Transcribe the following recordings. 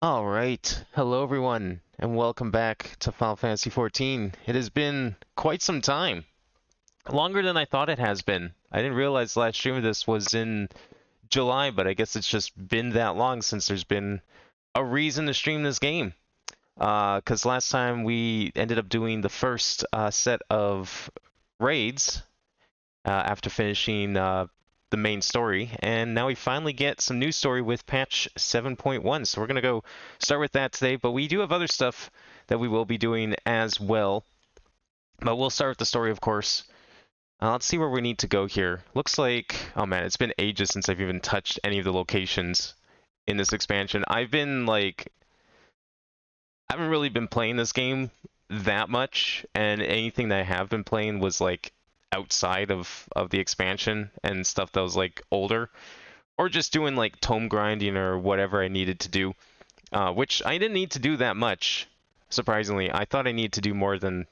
All right. Hello, everyone, and welcome back to Final Fantasy XIV. It has been quite some time, longer than I thought it has been. I didn't realize last stream of this was in July, but I guess it's just been that long since there's been a reason to stream this game. Because last time we ended up doing the first set of raids after finishing the main story, and now we finally get some new story with patch 7.1. So we're gonna go start with that today, but we do have other stuff that we will be doing as well. But we'll start with the story, of course. Let's see where we need to go here. Looks like, oh man, it's been ages since I've even touched any of the locations in this expansion. I haven't really been playing this game that much, and anything that I have been playing was like outside of the expansion and stuff that was like older, or just doing like tome grinding or whatever I needed to do, which I didn't need to do that much. Surprisingly, I thought I needed to do more than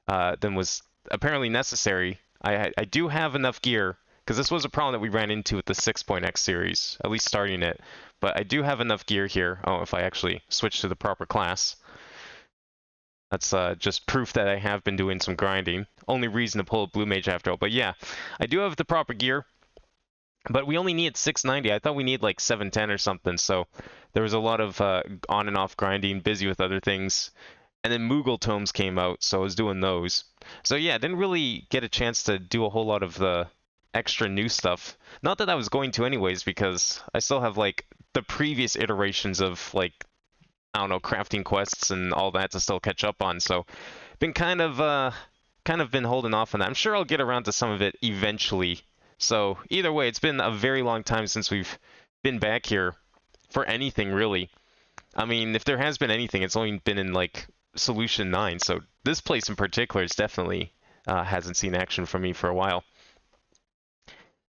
was apparently necessary. I do have enough gear because this was a problem that we ran into with the 6.x series, at least starting it. But I do have enough gear here. Oh, if I actually switch to the proper class. That's just proof that I have been doing some grinding. Only reason to pull a Blue Mage after all. But yeah, I do have the proper gear. But we only need 690. I thought we need like 710 or something. So there was a lot of on and off grinding, busy with other things. And then Moogle tomes came out, so I was doing those. So yeah, I didn't really get a chance to do a whole lot of the extra new stuff. Not that I was going to anyways, because I still have like the previous iterations of like, I don't know, crafting quests and all that to still catch up on. So been kind of been holding off on that. I'm sure I'll get around to some of it eventually. So either way, it's been a very long time since we've been back here for anything really. I mean, if there has been anything, it's only been in like Solution 9. So this place in particular is definitely hasn't seen action from me for a while.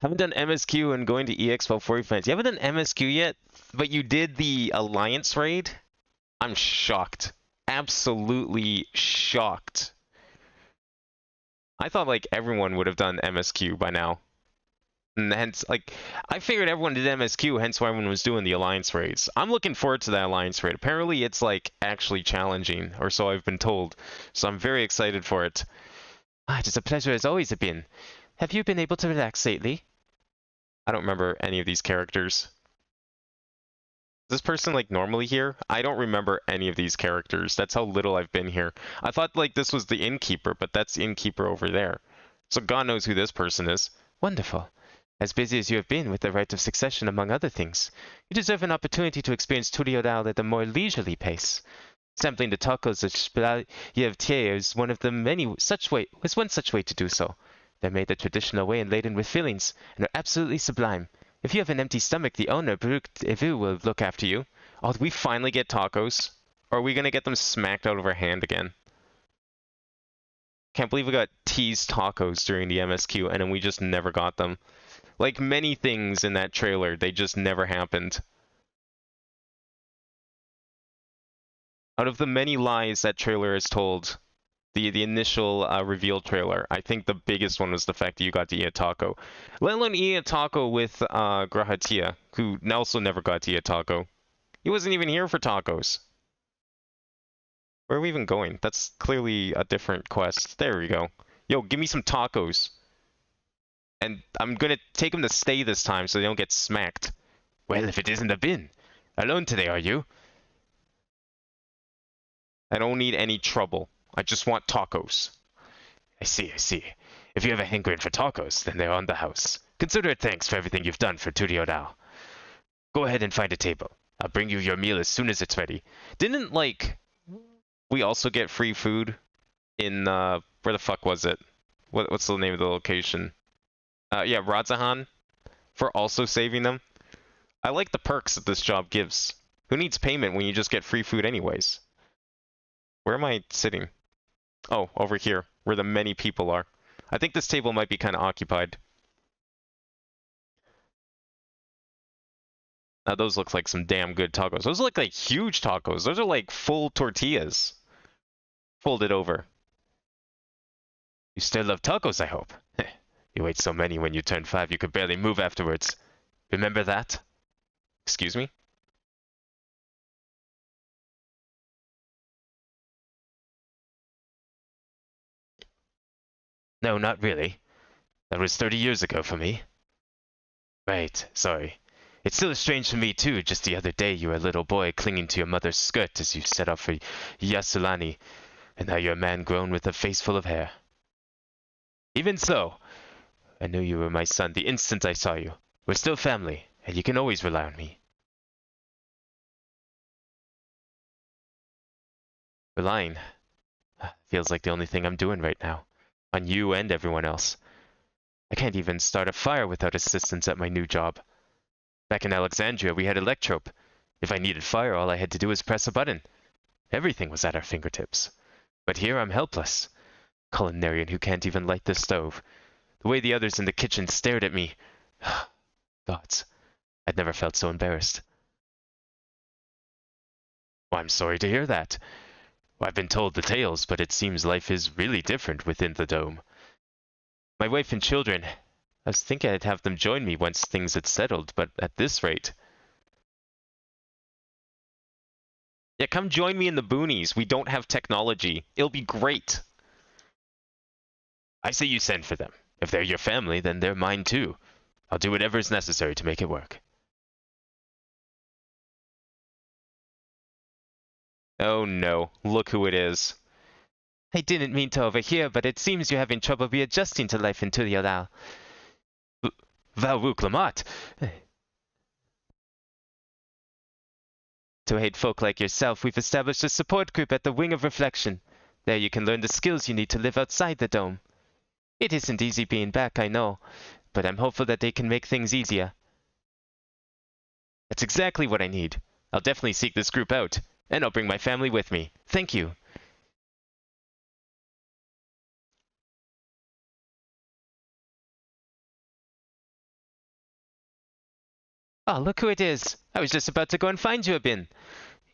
Haven't done MSQ and going to EX while 40 fans. You haven't done MSQ yet, but you did the Alliance raid? I'm shocked. Absolutely shocked. I thought like everyone would have done MSQ by now. And hence, like, I figured everyone did MSQ, hence why everyone was doing the Alliance raids. I'm looking forward to that Alliance raid. Apparently it's like actually challenging, or so I've been told. So I'm very excited for it. It is a pleasure as always been. Have you been able to relax lately? I don't remember any of these characters. Is this person like normally here? I don't remember any of these characters. That's how little I've been here. I thought like this was the innkeeper, but that's the innkeeper over there. So God knows who this person is. Wonderful. As busy as you have been with the rite of succession among other things, you deserve an opportunity to experience Tuliodao at a more leisurely pace. Sampling the tacos of Splayevtier is one such way to do so. They're made the traditional way and laden with fillings, and are absolutely sublime. If you have an empty stomach, the owner, Brooke Evu, will look after you. Oh, did we finally get tacos? Or are we gonna get them smacked out of our hand again? Can't believe we got teased tacos during the MSQ, and then we just never got them. Like many things in that trailer, they just never happened. Out of the many lies that trailer has told, the initial reveal trailer, I think the biggest one was the fact that you got to eat a taco. Let alone eating a taco with Grahatia, who also never got to eat a taco. He wasn't even here for tacos. Where are we even going? That's clearly a different quest. There we go. Yo, give me some tacos. And I'm gonna take them to stay this time so they don't get smacked. Well, if it isn't a bin. Alone today, are you? I don't need any trouble. I just want tacos. I see, I see. If you have a hankering for tacos, then they're on the house. Consider it thanks for everything you've done for Tuliodao. Go ahead and find a table. I'll bring you your meal as soon as it's ready. Didn't, like, we also get free food in, where the fuck was it? What's the name of the location? Yeah, Radzahan, for also saving them. I like the perks that this job gives. Who needs payment when you just get free food anyways? Where am I sitting? Oh, over here, where the many people are. I think this table might be kind of occupied. Those look like some damn good tacos. Those look like huge tacos. Those are like full tortillas. Folded over. You still love tacos, I hope. You ate so many when you turned 5 you could barely move afterwards. Remember that? Excuse me? No, not really. That was 30 years ago for me. Right, sorry. It's still strange for me too. Just the other day you were a little boy clinging to your mother's skirt as you set off for Yasulani, and now you're a man grown with a face full of hair. Even so, I knew you were my son the instant I saw you. We're still family, and you can always rely on me. Relying feels like the only thing I'm doing right now. On you and everyone else. I can't even start a fire without assistance at my new job. Back in Alexandria, we had electrope. If I needed fire, all I had to do was press a button. Everything was at our fingertips. But here I'm helpless. Culinarian who can't even light the stove. The way the others in the kitchen stared at me. Thoughts. I'd never felt so embarrassed. Well, I'm sorry to hear that. Well, I've been told the tales, but it seems life is really different within the dome. My wife and children, I was thinking I'd have them join me once things had settled, but at this rate... Yeah, come join me in the boonies. We don't have technology. It'll be great. I say you send for them. If they're your family, then they're mine too. I'll do whatever is necessary to make it work. Oh no, look who it is. I didn't mean to overhear, but it seems you're having trouble readjusting to life in Tuliolal. Valvuk Lamat! To aid folk like yourself, we've established a support group at the Wing of Reflection. There you can learn the skills you need to live outside the dome. It isn't easy being back, I know, but I'm hopeful that they can make things easier. That's exactly what I need. I'll definitely seek this group out, and I'll bring my family with me. Thank you. Oh, look who it is. I was just about to go and find you a bin.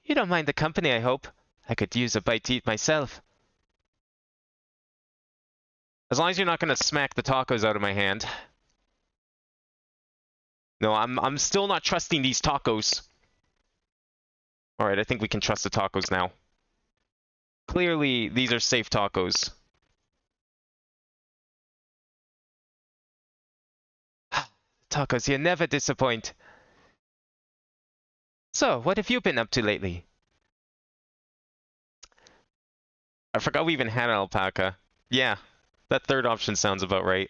You don't mind the company, I hope. I could use a bite to eat myself. As long as you're not going to smack the tacos out of my hand. No, I'm still not trusting these tacos. Alright, I think we can trust the tacos now. Clearly, these are safe tacos. Tacos here never disappoint. So, what have you been up to lately? I forgot we even had an alpaca. Yeah, that third option sounds about right.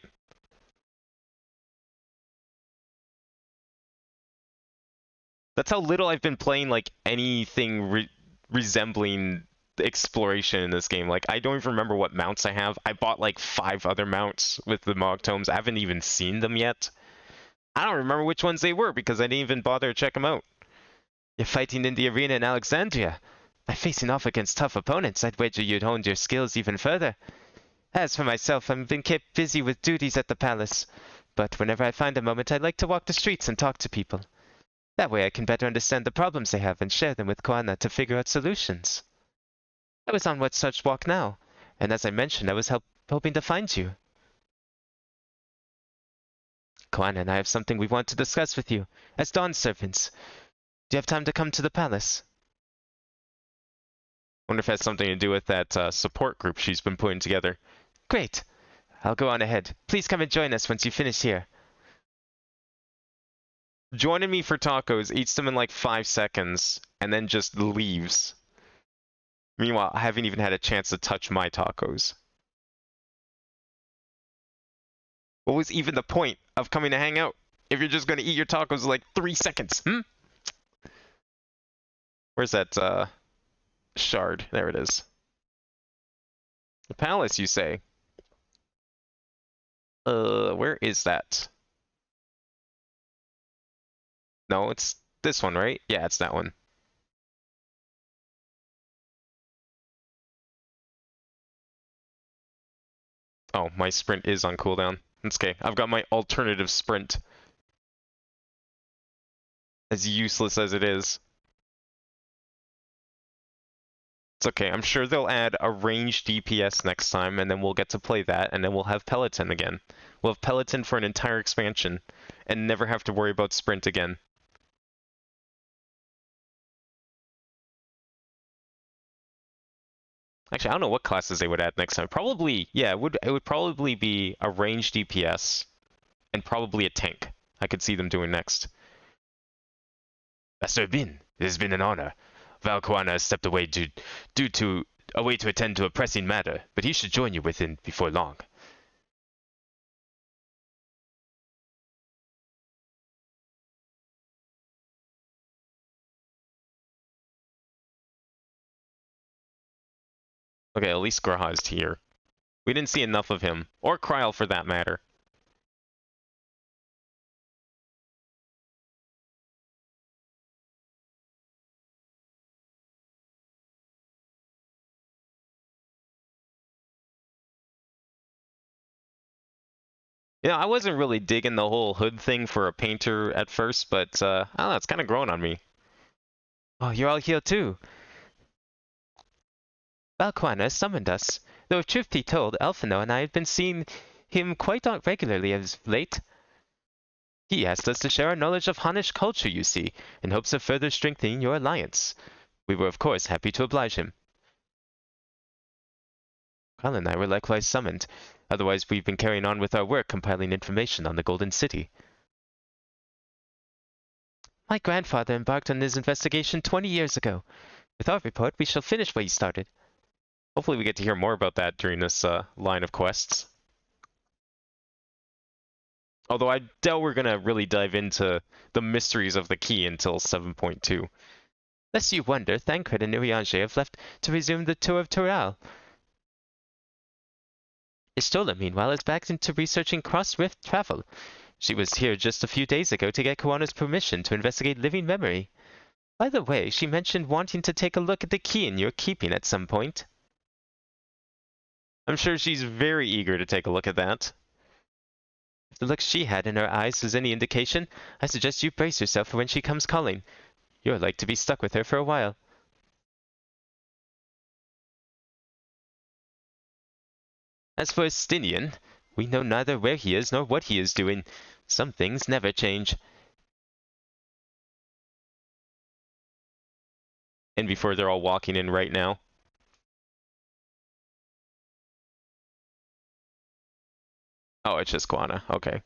That's how little I've been playing, like, anything resembling exploration in this game. Like, I don't even remember what mounts I have. I bought, like, 5 other mounts with the Mog Tomes. I haven't even seen them yet. I don't remember which ones they were because I didn't even bother to check them out. You're fighting in the arena in Alexandria. By facing off against tough opponents, I'd wager you'd honed your skills even further. As for myself, I've been kept busy with duties at the palace. But whenever I find a moment, I like to walk the streets and talk to people. That way I can better understand the problems they have and share them with Koana to figure out solutions. I was on one such walk now, and as I mentioned, I was hoping to find you. Koana and I have something we want to discuss with you, as Dawn servants. Do you have time to come to the palace? Wonder if it has something to do with that support group she's been putting together. Great. I'll go on ahead. Please come and join us once you finish here. Joining me for tacos, eats them in like 5 seconds, and then just leaves. Meanwhile, I haven't even had a chance to touch my tacos. What was even the point of coming to hang out if you're just going to eat your tacos in like 3 seconds? Where's that shard? There it is. The palace, you say? Where is that? No, it's this one, right? Yeah, it's that one. Oh, my sprint is on cooldown. That's okay. I've got my alternative sprint. As useless as it is. It's okay. I'm sure they'll add a ranged DPS next time, and then we'll get to play that, and then we'll have Peloton again. We'll have Peloton for an entire expansion, and never have to worry about sprint again. Actually, I don't know what classes they would add next time. Probably, yeah, it would probably be a ranged DPS and probably a tank. I could see them doing next. Master Bin, it has been an honor. Valquana has stepped away due to away to attend to a pressing matter, but he should join you within before long. Okay, at least Graha is here. We didn't see enough of him, or Kryl for that matter. Yeah, I wasn't really digging the whole hood thing for a painter at first, but I don't know, it's kind of growing on me. Oh, you're all here too. Valquana summoned us. Though if truth be told, Elfino and I have been seeing him quite regularly as of late. He asked us to share our knowledge of Hannish culture, you see, in hopes of further strengthening your alliance. We were of course happy to oblige him. Carl and I were likewise summoned. Otherwise we've been carrying on with our work compiling information on the Golden City. My grandfather embarked on his investigation 20 years ago. With our report, we shall finish what he started. Hopefully we get to hear more about that during this line of quests. Although I doubt we're going to really dive into the mysteries of the key until 7.2. Lest you wonder, Thancred and Urianger have left to resume the tour of Toral. Istola, meanwhile, is back into researching cross-rift travel. She was here just a few days ago to get Kawana's permission to investigate living memory. By the way, she mentioned wanting to take a look at the key in your keeping at some point. I'm sure she's very eager to take a look at that. If the look she had in her eyes is any indication, I suggest you brace yourself for when she comes calling. You're like to be stuck with her for a while. As for Estinian, we know neither where he is nor what he is doing. Some things never change. And before they're all walking in right now. Oh, it's just Guana. Okay.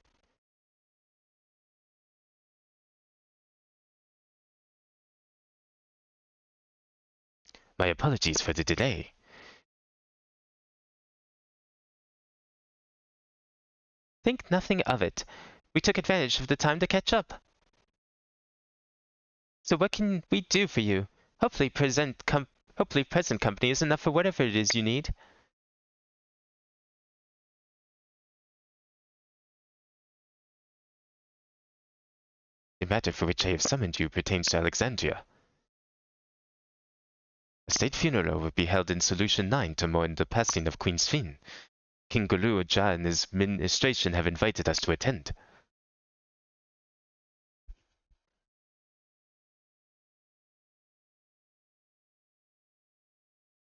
My apologies for the delay. Think nothing of it. We took advantage of the time to catch up. So what can we do for you? Hopefully present company is enough for whatever it is you need. The matter for which I have summoned you pertains to Alexandria. A state funeral will be held in Solution 9 to mourn the passing of Queen Sphine. King Gulu Jah and his administration have invited us to attend.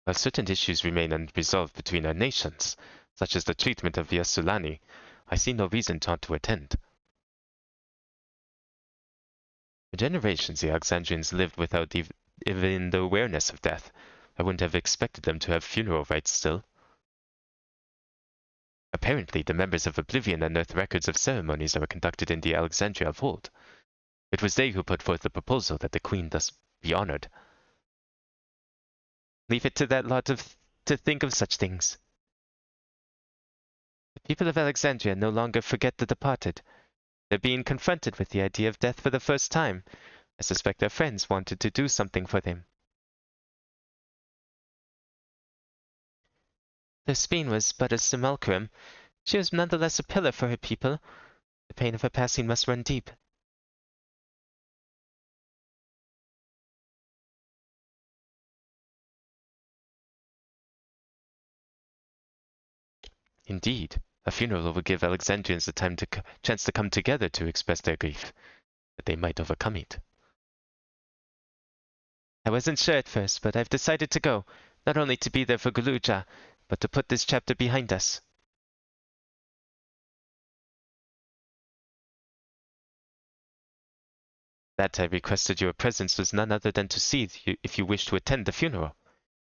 While certain issues remain unresolved between our nations, such as the treatment of Yasulani, I see no reason not to attend. For generations, the Alexandrians lived without even the awareness of death. I wouldn't have expected them to have funeral rites still. Apparently, the members of Oblivion unearthed records of ceremonies that were conducted in the Alexandria vault. It was they who put forth the proposal that the Queen thus be honored. Leave it to that lot to think of such things. The people of Alexandria no longer forget the departed. They're being confronted with the idea of death for the first time. I suspect their friends wanted to do something for them. Though Speen was but a simulacrum, she was nonetheless a pillar for her people. The pain of her passing must run deep. Indeed, a funeral would give Alexandrians the chance to come together to express their grief, that they might overcome it. I wasn't sure at first, but I've decided to go, not only to be there for Guluja, but to put this chapter behind us. That I requested your presence was none other than to see if you wish to attend the funeral.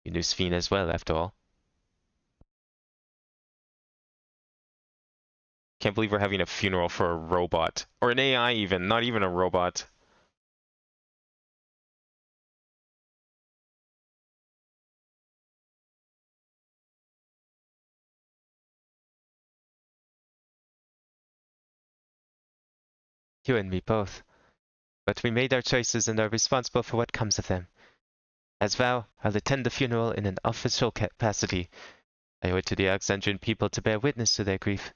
You knew Sphine as well, after all. Can't believe we're having a funeral for a robot. Or an AI even, not even a robot. You and me both. But we made our choices and are responsible for what comes of them. As vow, I'll attend the funeral in an official capacity. I owe it to the Alexandrian people to bear witness to their grief.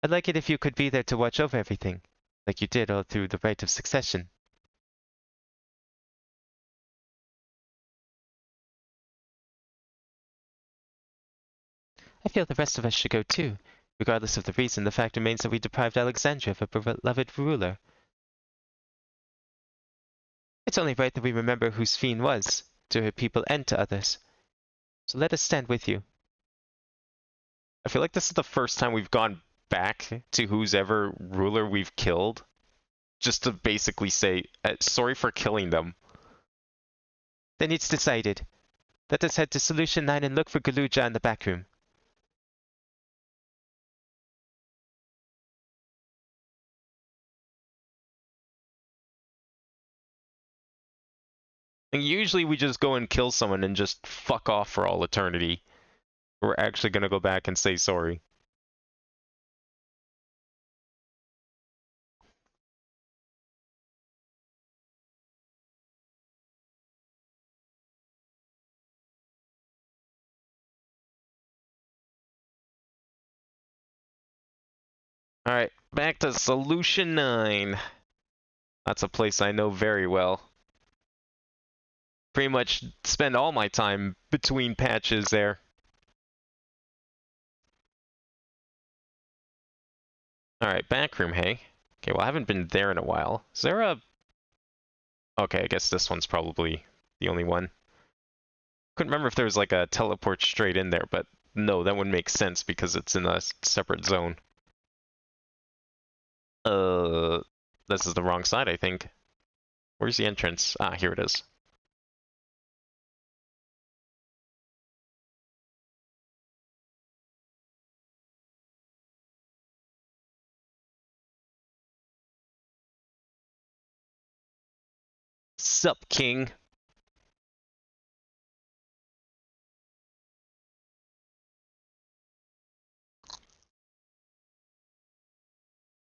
I'd like it if you could be there to watch over everything, like you did all through the rite of succession. I feel the rest of us should go too. Regardless of the reason, the fact remains that we deprived Alexandria of a beloved ruler. It's only right that we remember who Sphene was, to her people and to others. So let us stand with you. I feel like this is the first time we've gone back to who's ever ruler we've killed. Just to basically say, sorry for killing them. Then it's decided. Let us head to Solution 9 and look for Galuja in the back room. And usually we just go and kill someone and just fuck off for all eternity. We're actually gonna go back and say sorry. Alright, back to Solution 9. That's a place I know very well. Pretty much spend all my time between patches there. Alright, back room, hey? Okay, well I haven't been there in a while. Is there a... Okay, I guess this one's probably the only one. Couldn't remember if there was like a teleport straight in there, but no, that wouldn't make sense because it's in a separate zone. This is the wrong side, I think. Where's the entrance? Ah, here it is. Sup, King?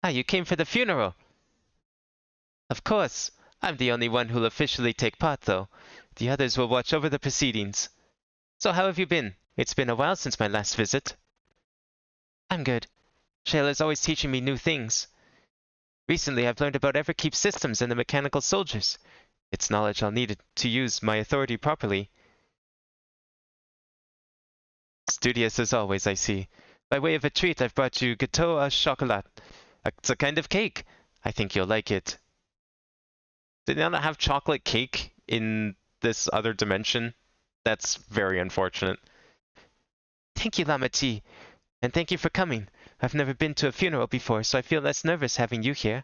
Ah, you came for the funeral! Of course. I'm the only one who'll officially take part, though. The others will watch over the proceedings. So how have you been? It's been a while since my last visit. I'm good. Shayla's always teaching me new things. Recently, I've learned about Everkeep's systems and the mechanical soldiers. It's knowledge I'll need to use my authority properly. Studious as always, I see. By way of a treat, I've brought you gâteau au chocolat. It's a kind of cake. I think you'll like it. Did they not have chocolate cake in this other dimension? That's very unfortunate. Thank you, Lamati. And thank you for coming. I've never been to a funeral before, so I feel less nervous having you here.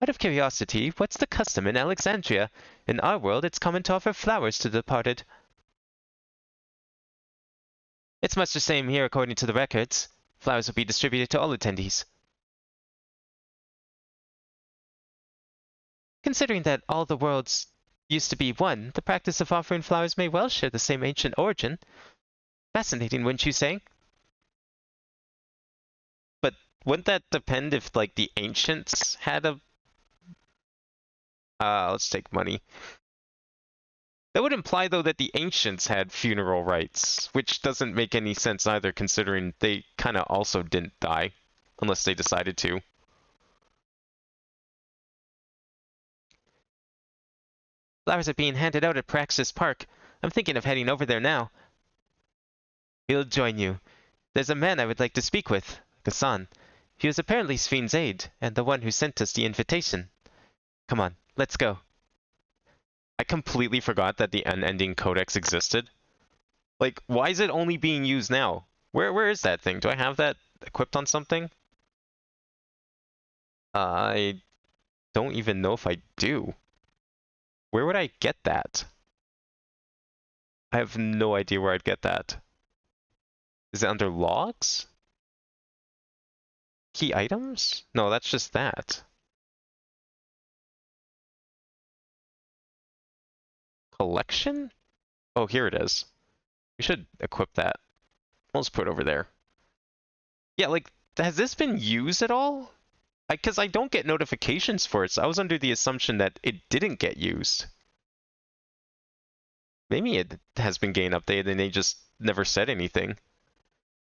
Out of curiosity, what's the custom in Alexandria? In our world, it's common to offer flowers to the departed. It's much the same here according to the records. Flowers will be distributed to all attendees. Considering that all the worlds used to be one, the practice of offering flowers may well share the same ancient origin. Fascinating, wouldn't you say? But wouldn't that depend if, like, the ancients had a... let's take money. That would imply, though, that the ancients had funeral rites, which doesn't make any sense either, considering they kind of also didn't die, unless they decided to. Flowers are being handed out at Praxis Park. I'm thinking of heading over there now. He'll join you. There's a man I would like to speak with, Gassan. He was apparently Sphene's aide, and the one who sent us the invitation. Come on, let's go. I completely forgot that the unending codex existed. Like, why is it only being used now? Where is that thing? Do I have that equipped on something? I don't even know if I do. Where would I get that? I have no idea where I'd get that. Is it under logs? Key items? No, that's just that. Collection? Oh, here it is. We should equip that. Let's put it over there. Yeah, like, has this been used at all? Because I don't get notifications for it, so I was under the assumption that it didn't get used. Maybe it has been getting updated and they just never said anything.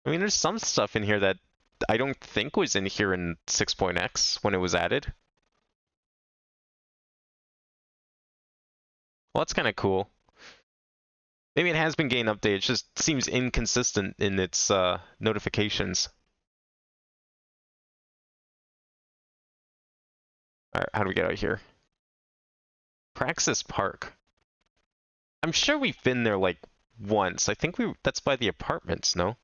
I mean, there's some stuff in here that I don't think was in here in 6.x when it was added. Well, that's kind of cool. Maybe it has been getting updated, it just seems inconsistent in its notifications. Alright, how do we get out of here? Praxis Park. I'm sure we've been there like once. I think that's by the apartments, no?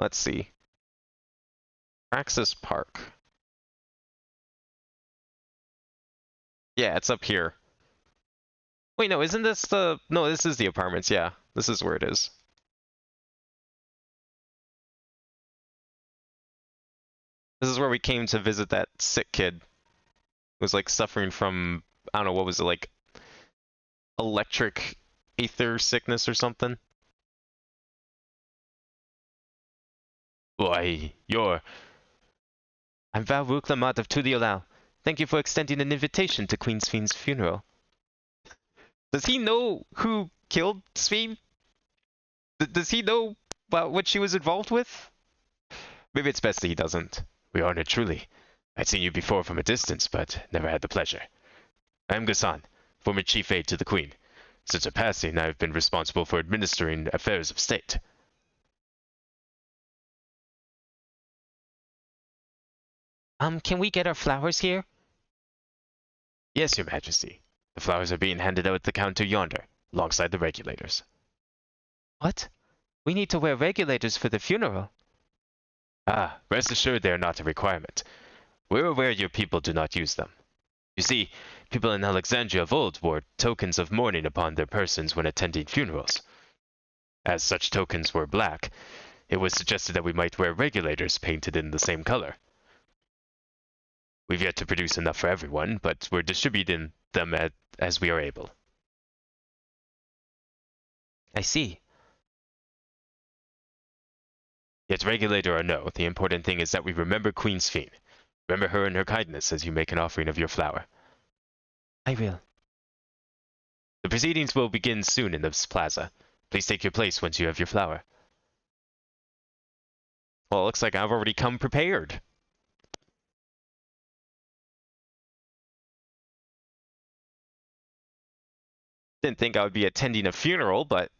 Let's see. Praxis Park. Yeah, it's up here. Wait, no, isn't this the... No, this is the apartments, yeah. This is where it is. This is where we came to visit that sick kid. Who was like suffering from, I don't know, what was it, like electric ether sickness or something? Why, I'm Val Ruklamat of Tudiolao. Thank you for extending an invitation to Queen Sphne's funeral. Does he know who killed Sphene? Does he know about what she was involved with? Maybe it's best that he doesn't. We are honored truly. I'd seen you before from a distance, but never had the pleasure. I am Ghassan, former chief aide to the Queen. Since her passing, I have been responsible for administering affairs of state. Can we get our flowers here? Yes, Your Majesty. The flowers are being handed out at the counter yonder, alongside the regulators. What? We need to wear regulators for the funeral. Ah, rest assured they are not a requirement. We're aware your people do not use them. You see, people in Alexandria of old wore tokens of mourning upon their persons when attending funerals. As such tokens were black, it was suggested that we might wear regulators painted in the same color. We've yet to produce enough for everyone, but we're distributing them as we are able. I see. Yet regulator or no, the important thing is that we remember Queen Sphene. Remember her and her kindness as you make an offering of your flower. I will. The proceedings will begin soon in this plaza. Please take your place once you have your flower. Well, it looks like I've already come prepared. Didn't think I would be attending a funeral, but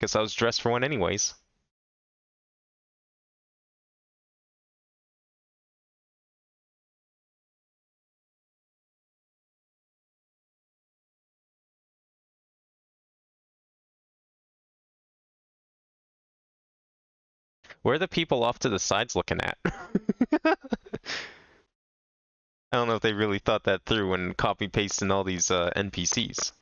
guess I was dressed for one anyways. Where are the people off to the sides looking at? I don't know if they really thought that through when copy pasting all these NPCs.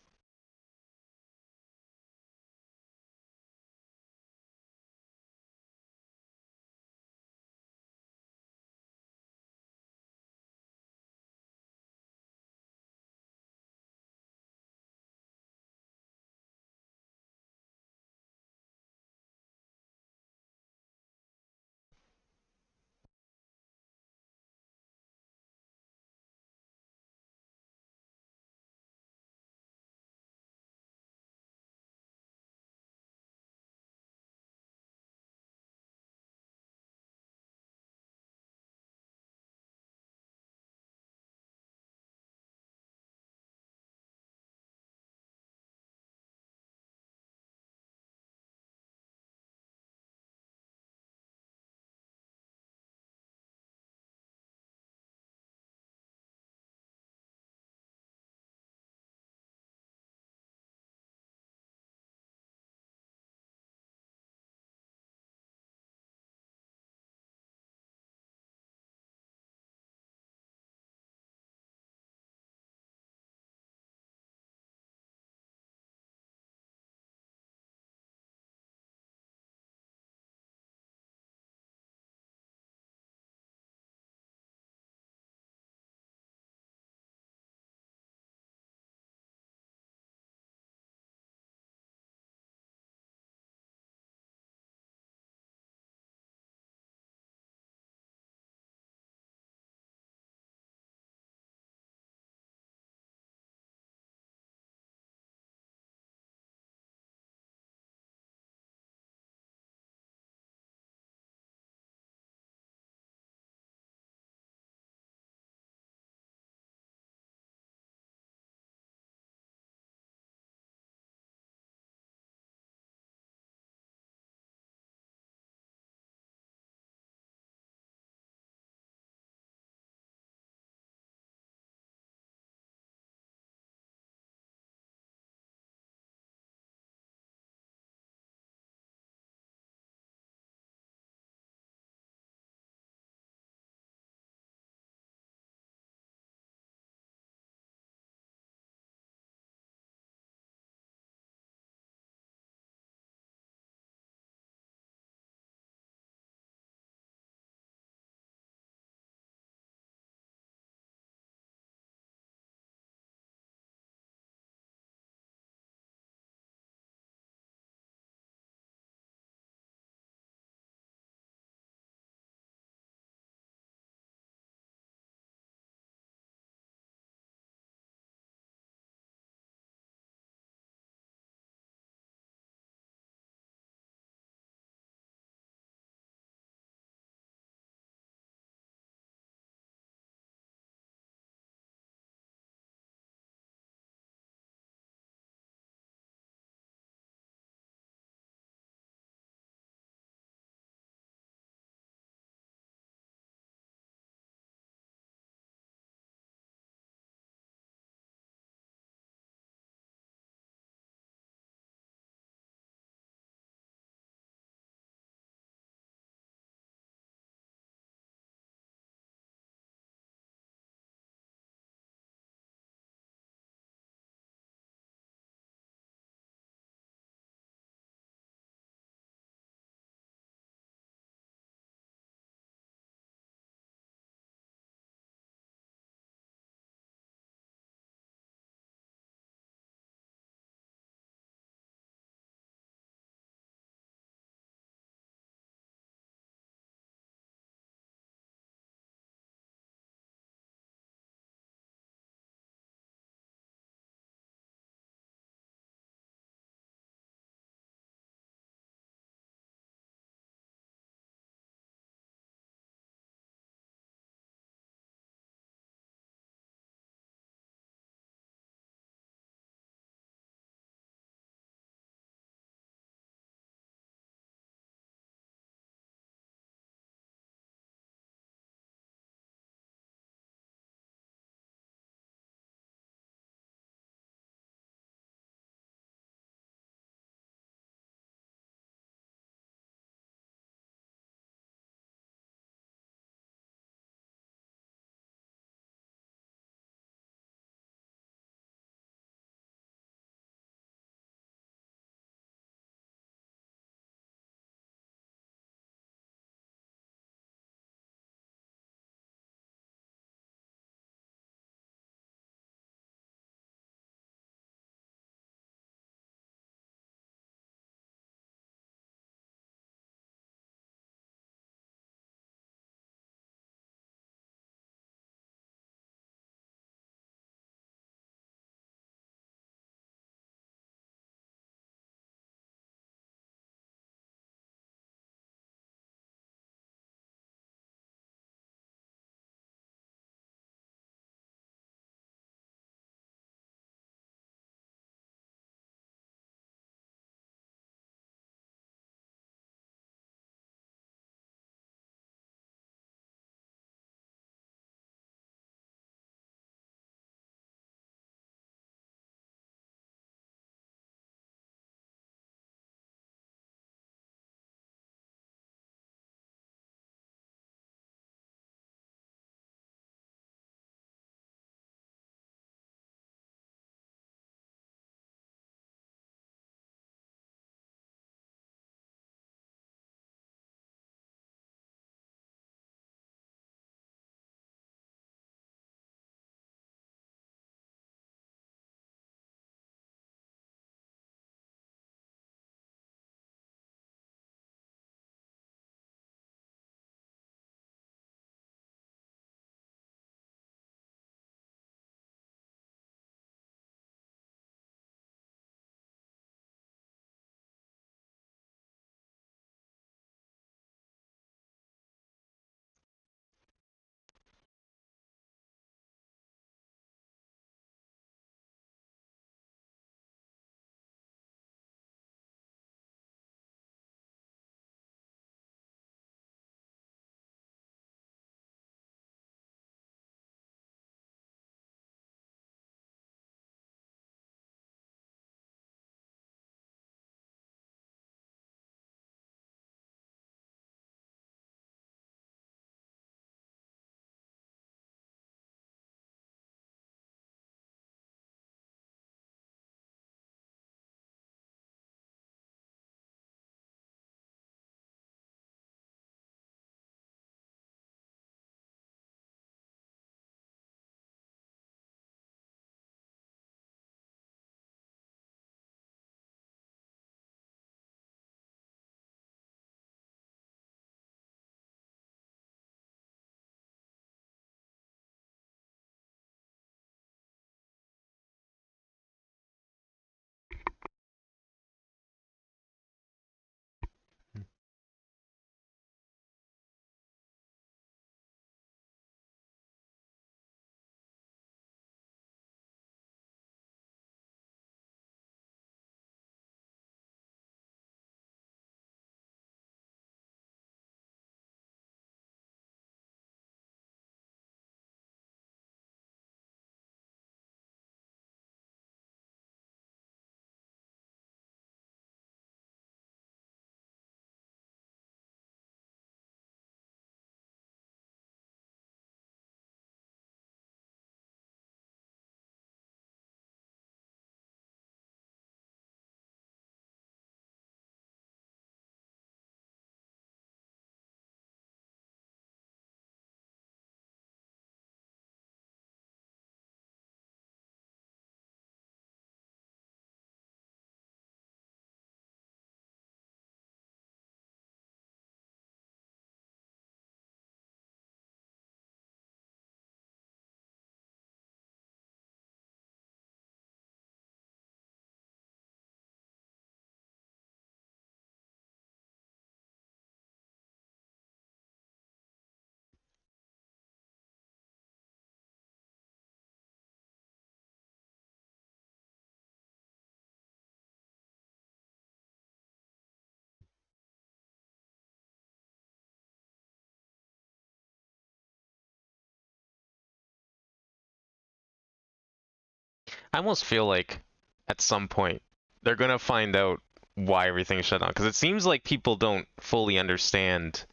I almost feel like at some point they're gonna find out why everything's shut down, because it seems like people don't fully understand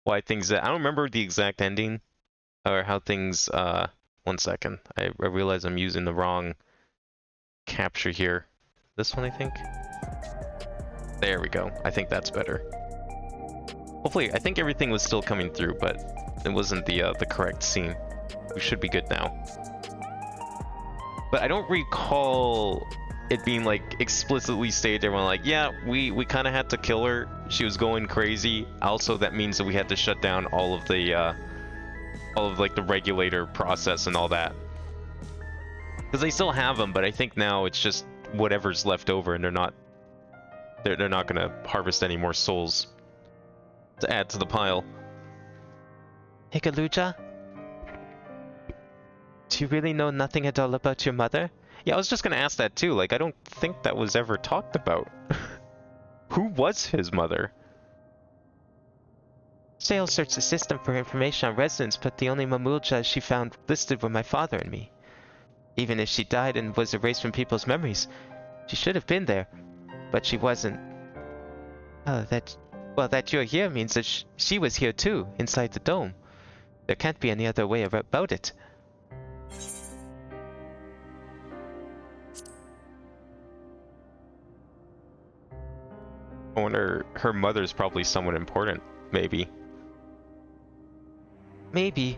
why things. I don't remember the exact ending or how things. One second. I realize I'm using the wrong capture here. This one, I think. There we go. I think that's better. Hopefully, I think everything was still coming through, but it wasn't the correct scene. We should be good now. But I don't recall it being like explicitly stated. Everyone like, yeah, we kind of had to kill her. She was going crazy. Also, that means that we had to shut down all of like the regulator process and all that. Because they still have them, but I think now it's just whatever's left over, and they're not gonna harvest any more souls to add to the pile. Hey, Galuja? Do you really know nothing at all about your mother? Yeah, I was just gonna ask that too. Like, I don't think that was ever talked about. Who was his mother? Sale searched the system for information on residents, but the only Mamulja she found listed were my father and me. Even if she died and was erased from people's memories, she should have been there, but she wasn't. That you're here means that she was here too, inside the dome. There can't be any other way about it. I wonder, her mother's probably someone important, maybe. Maybe.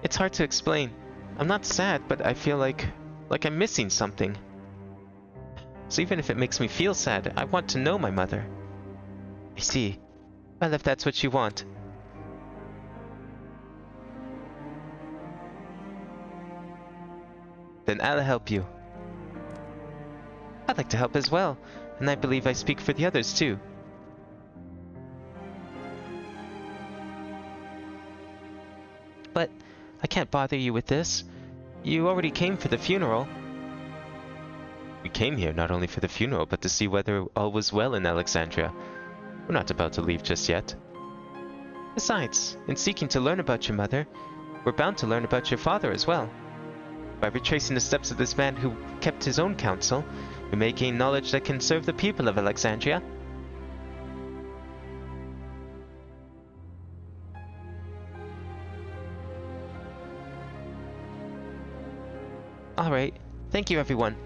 It's hard to explain. I'm not sad, but I feel like I'm missing something. So even if it makes me feel sad, I want to know my mother. I see. Well, if that's what you want. Then I'll help you. I'd like to help as well, and I believe I speak for the others too. But I can't bother you with this. You already came for the funeral. We came here not only for the funeral, but to see whether all was well in Alexandria. We're not about to leave just yet. Besides, in seeking to learn about your mother, we're bound to learn about your father as well. By retracing the steps of this man who kept his own counsel, we may gain knowledge that can serve the people of Alexandria. Alright, thank you everyone.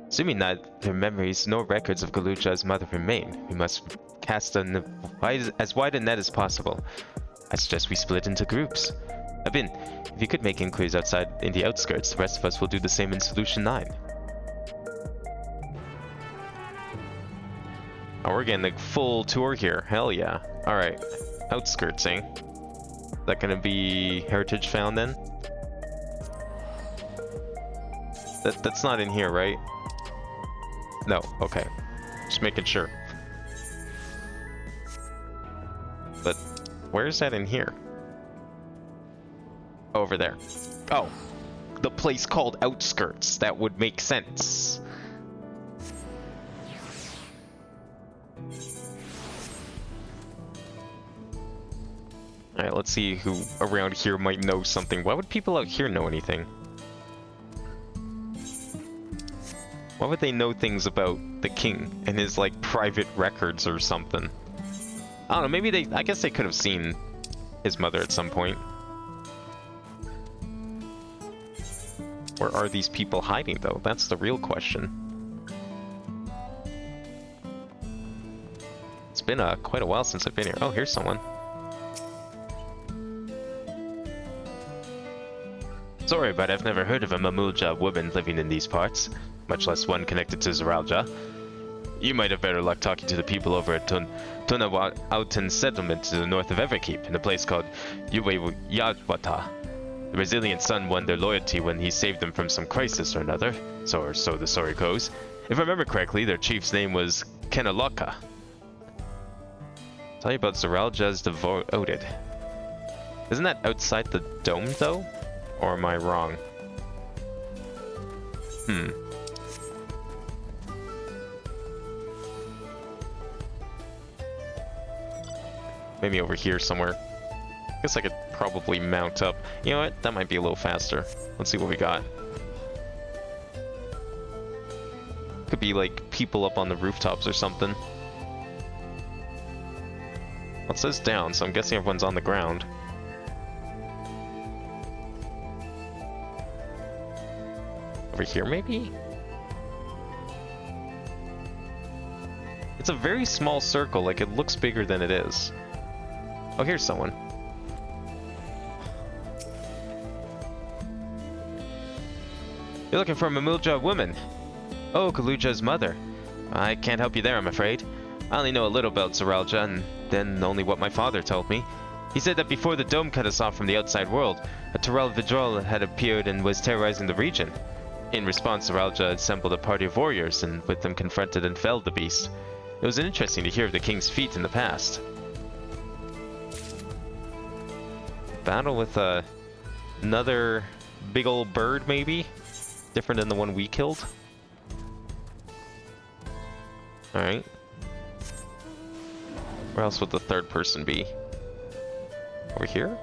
Assuming neither memories nor records of Galuja's mother remain, we must cast as wide a net as possible. I suggest we split into groups. Abin, if you could make inquiries outside in the outskirts, the rest of us will do the same in Solution 9. Oh, we're getting the full tour here. Hell yeah. Alright. Outskirts, eh? Is that gonna be Heritage Found then? That's not in here, right? No, okay. Just making sure. But where is that in here? Over there. Oh, the place called Outskirts. That would make sense. Alright, let's see who around here might know something. Why would people out here know anything? Why would they know things about the king and his, like, private records or something? I don't know, maybe I guess they could have seen his mother at some point. Where are these people hiding, though? That's the real question. It's been quite a while since I've been here. Oh, here's someone. Sorry, but I've never heard of a Mamulja woman living in these parts, much less one connected to Zeralja. You might have better luck talking to the people over at Tunawauten settlement to the north of Everkeep, in a place called Yadwata. The resilient son won their loyalty when he saved them from some crisis or another, so the story goes. If I remember correctly, their chief's name was Kenaloka. Tell you about Zeralja's devoted. Isn't that outside the dome, though? Or am I wrong? Maybe over here somewhere. Guess I could probably mount up. You know what? That might be a little faster. Let's see what we got. Could be like people up on the rooftops or something. Well, it says down, so I'm guessing everyone's on the ground. Over here, maybe? It's a very small circle, like it looks bigger than it is. Oh, here's someone. You're looking for a Mamulja woman. Oh, Kaluja's mother. I can't help you there, I'm afraid. I only know a little about Zaralja, and then only what my father told me. He said that before the dome cut us off from the outside world, a Terrell Vidrol had appeared and was terrorizing the region. In response, Zaralja assembled a party of warriors, and with them confronted and felled the beast. It was interesting to hear of the king's feat in the past. Battle with another big old bird, maybe? Different than the one we killed? Alright. Where else would the third person be? Over here?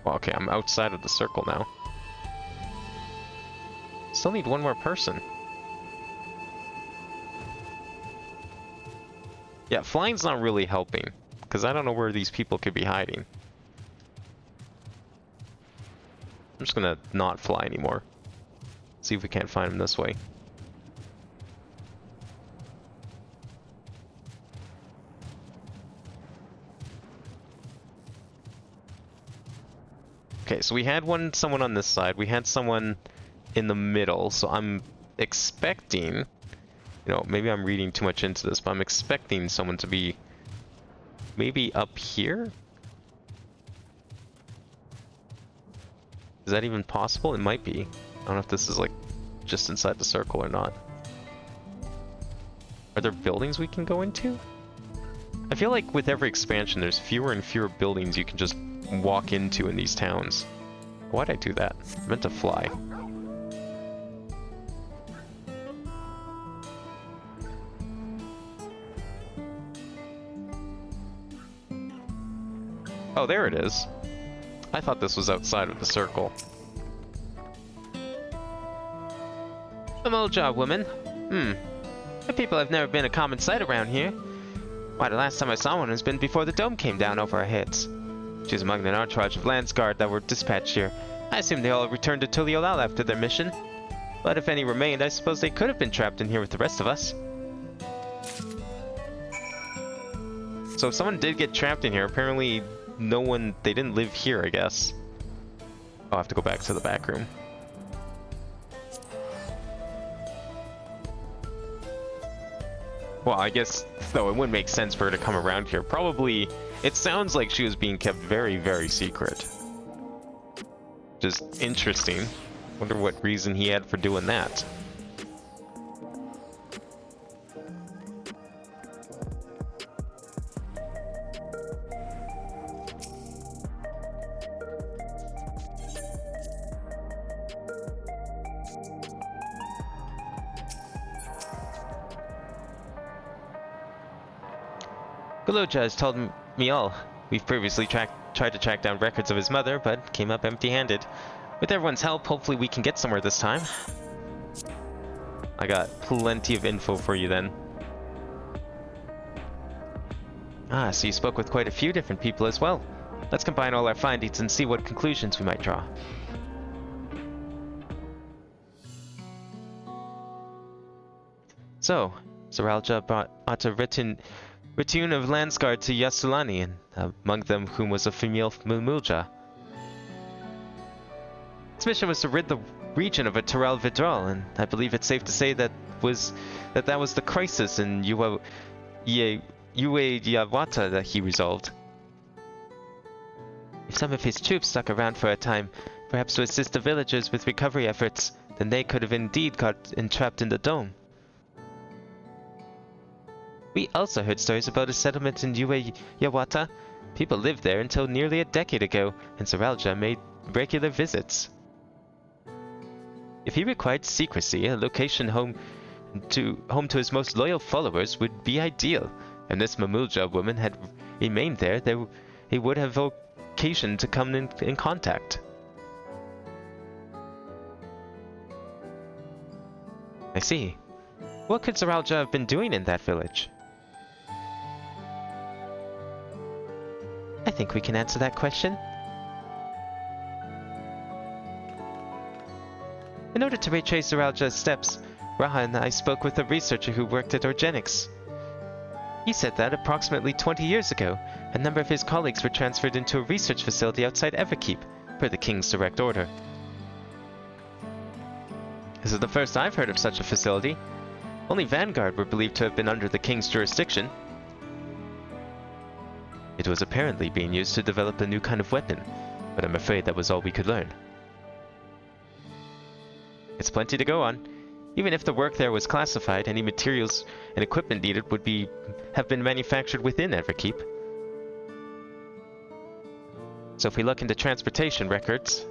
Well, okay, I'm outside of the circle now. Still need one more person. Yeah, flying's not really helping, because I don't know where these people could be hiding. I'm just gonna not fly anymore. See if we can't find them this way. Okay, so we had someone on this side, we had someone in the middle, so I'm expecting, you know, maybe I'm reading too much into this, but I'm expecting someone to be maybe up here? Is that even possible? It might be. I don't know if this is like just inside the circle or not. Are there buildings we can go into? I feel like with every expansion there's fewer and fewer buildings you can just walk into in these towns. Why'd I do that? I meant to fly. Oh, there it is. I thought this was outside of the circle. Mamulja woman. The people have never been a common sight around here. Why, the last time I saw one has been before the dome came down over our heads. She's among an entourage of Landsguard that were dispatched here. I assume they all returned to Tuliolal after their mission. But if any remained, I suppose they could have been trapped in here with the rest of us. So if someone did get trapped in here, apparently they didn't live here, I guess. I'll have to go back to the back room. Well, I guess, though, it wouldn't make sense for her to come around here. Probably, it sounds like she was being kept very, very secret. Just interesting. Wonder what reason he had for doing that. Kaluja has told me all. We've previously tried to track down records of his mother, but came up empty-handed. With everyone's help, hopefully we can get somewhere this time. I got plenty of info for you then. Ah, so you spoke with quite a few different people as well. Let's combine all our findings and see what conclusions we might draw. So, Zaralja brought out a retinue of Landsguard to Yasulani, and among them whom was a female Mamulja. Its mission was to rid the region of a Terrell Vidral, and I believe it's safe to say that was the crisis in Yawata that he resolved. If some of his troops stuck around for a time, perhaps to assist the villagers with recovery efforts, then they could have indeed got entrapped in the dome. We also heard stories about a settlement in Yawata. People lived there until nearly a decade ago, and Zaralja made regular visits. If he required secrecy, a location home to his most loyal followers would be ideal. And this Mamulja woman had remained there, he would have occasion to come in contact. I see. What could Zaralja have been doing in that village? I think we can answer that question. In order to retrace Zaralja's steps, Raha and I spoke with a researcher who worked at Organics. He said that approximately 20 years ago, a number of his colleagues were transferred into a research facility outside Everkeep, per the King's direct order. This is the first I've heard of such a facility. Only Vanguard were believed to have been under the King's jurisdiction. It was apparently being used to develop a new kind of weapon, but I'm afraid that was all we could learn. It's plenty to go on. Even if the work there was classified, any materials and equipment needed would have been manufactured within Everkeep. So if we look into transportation records,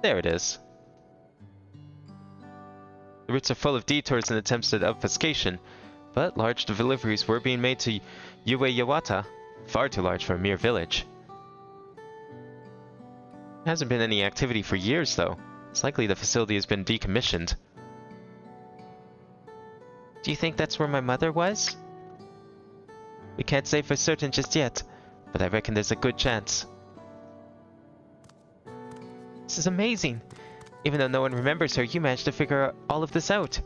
there it is. The routes are full of detours and attempts at obfuscation, but large deliveries were being made to Yue Yawata, far too large for a mere village. There hasn't been any activity for years, though. It's likely the facility has been decommissioned. Do you think that's where my mother was? We can't say for certain just yet, but I reckon there's a good chance. This is amazing! Even though no one remembers her, you managed to figure all of this out.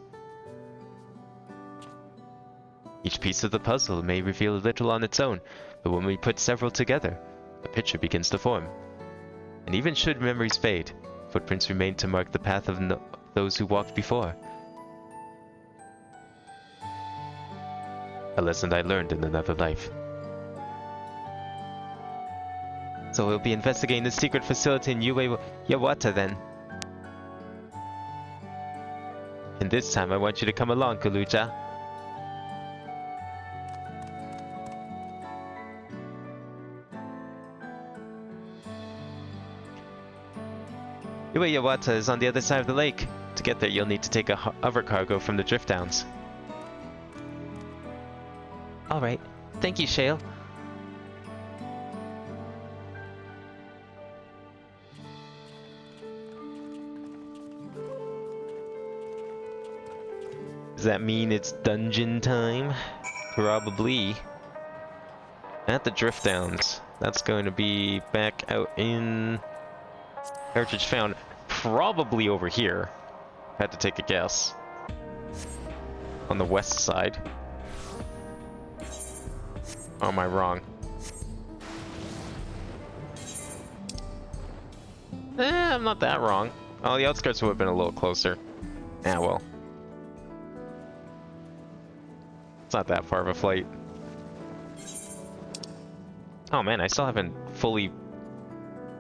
Each piece of the puzzle may reveal a little on its own, but when we put several together, a picture begins to form. And even should memories fade, footprints remain to mark the path of those who walked before. A lesson I learned in another life. So we'll be investigating the secret facility in Yue Yawata then. And this time I want you to come along, Kaluja. Yue Yawata is on the other side of the lake. To get there, you'll need to take a hover cargo from the drift downs. Alright. Thank you, Shale. Does that mean it's dungeon time? Probably. At the drift downs. That's going to be back out in Heritage Found. Probably over here. Had to take a guess. On the west side. Or am I wrong? I'm not that wrong. Oh, the outskirts would have been a little closer. Ah, well. It's not that far of a flight. Oh man, I still haven't fully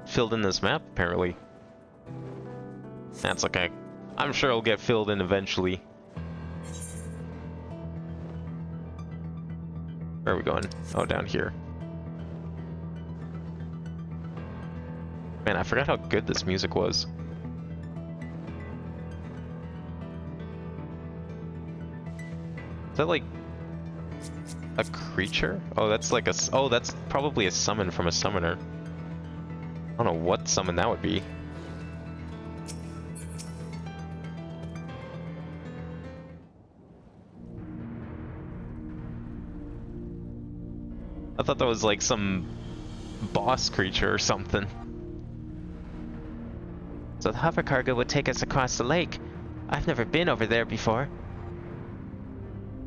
filled in this map, apparently. That's okay. I'm sure it'll get filled in eventually. Where are we going? Oh, down here. Man, I forgot how good this music was. Is that like a creature? Oh, that's like a... Oh, that's probably a summon from a summoner. I don't know what summon that would be. I thought that was like some boss creature or something. So the hover cargo would take us across the lake. I've never been over there before.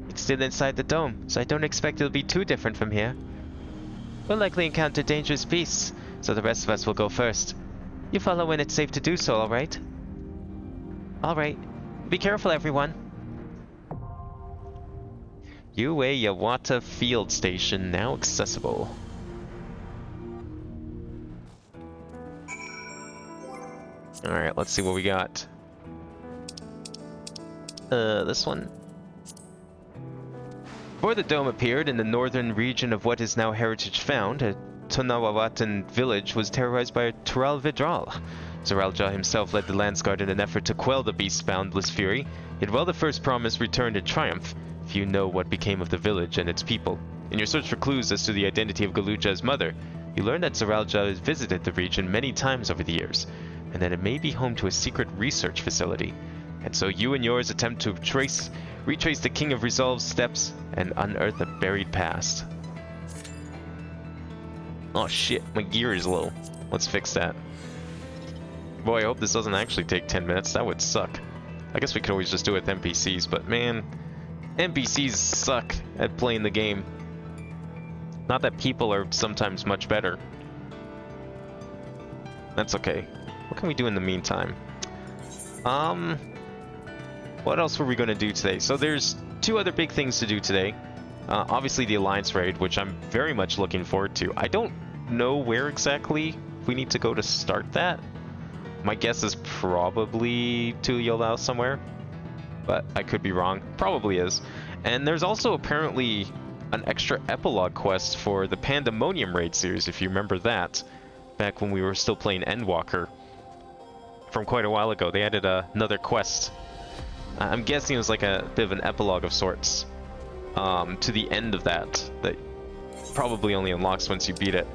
It's still inside the dome, so I don't expect it'll be too different from here. We'll likely encounter dangerous beasts, so the rest of us will go first. You follow when it's safe to do so, alright? Alright. Be careful, everyone. Yue Yawata Field Station now accessible. Alright, let's see what we got. This one. Before the dome appeared in the northern region of what is now Heritage Found, a Tonawawatan village was terrorized by a Tural Vidral. Zaralja himself led the Landsguard in an effort to quell the beast's boundless fury, yet while the first promise returned in triumph, few know what became of the village and its people. In your search for clues as to the identity of Galuja's mother, you learn that Zaralja has visited the region many times over the years, and that it may be home to a secret research facility. And so you and yours attempt to retrace the King of Resolve's steps and unearth a buried past. Oh shit, my gear is low. Let's fix that. Boy, I hope this doesn't actually take 10 minutes. That would suck. I guess we could always just do it with NPCs, but man, NPCs suck at playing the game. Not that people are sometimes much better. That's okay. What can we do in the meantime? What else were we going to do today? So there's two other big things to do today. Obviously the Alliance Raid, which I'm very much looking forward to. I don't know where exactly we need to go to start that. My guess is probably to Yolau somewhere, but I could be wrong. Probably is. And there's also apparently an extra epilogue quest for the Pandemonium Raid series, if you remember that. Back when we were still playing Endwalker. From quite a while ago, they added another quest. I'm guessing it was like a bit of an epilogue of sorts. To the end of that probably only unlocks once you beat it.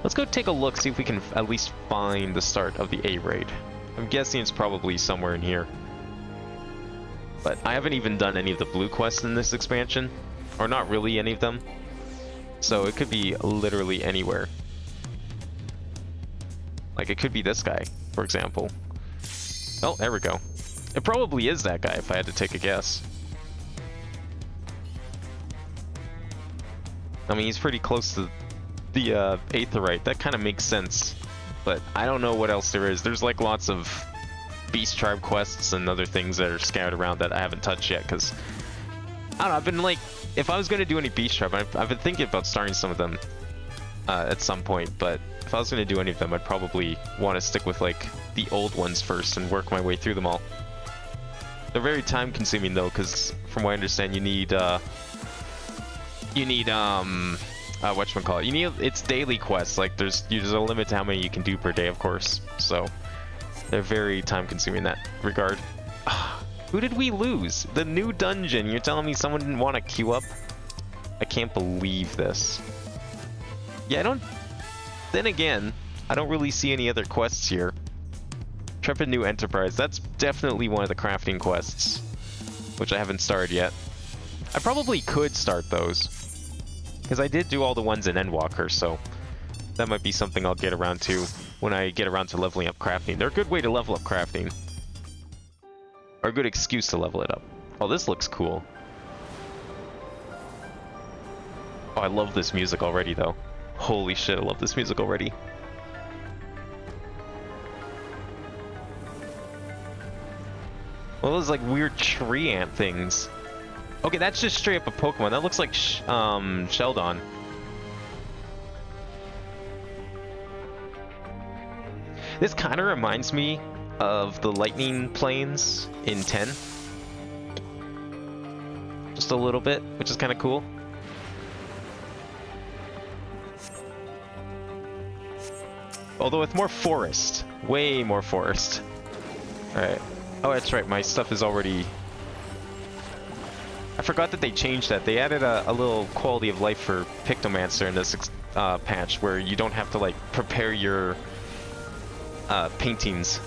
Let's go take a look, see if we can at least find the start of the A raid. I'm guessing it's probably somewhere in here. But I haven't even done any of the blue quests in this expansion. Or not really any of them. So it could be literally anywhere. Like it could be this guy, for example. Oh, there we go. It probably is that guy if I had to take a guess. I mean, he's pretty close to the Aetherite. That kind of makes sense. But I don't know what else there is. There's like lots of Beast Tribe quests and other things that are scattered around that I haven't touched yet. Because, I don't know, I've been like, if I was going to do any Beast Tribe, I've been thinking about starting some of them at some point. But if I was going to do any of them, I'd probably want to stick with like the old ones first and work my way through them all. They're very time consuming though, because from what I understand, you need whatchamacallit, you need, it's daily quests, like there's a limit to how many you can do per day, of course, so they're very time consuming in that regard. Who did we lose? The new dungeon. You're telling me someone didn't want to queue up? I can't believe this. Yeah, then again, I don't really see any other quests here. Intrepid New Enterprise, that's definitely one of the crafting quests, which I haven't started yet. I probably could start those, because I did do all the ones in Endwalker, so that might be something I'll get around to when I get around to leveling up crafting. They're a good way to level up crafting. Or a good excuse to level it up. Oh, this looks cool. Oh, I love this music already, though. Holy shit, I love this music already. Well, those like weird tree ant things. Okay, that's just straight up a Pokemon. That looks like Sheldon. This kind of reminds me of the lightning plains in 10. Just a little bit, which is kind of cool. Although with more forest. Way more forest. Alright. Oh, that's right, my stuff is already... I forgot that they changed that. They added a little quality of life for Pictomancer in this patch, where you don't have to, like, prepare your paintings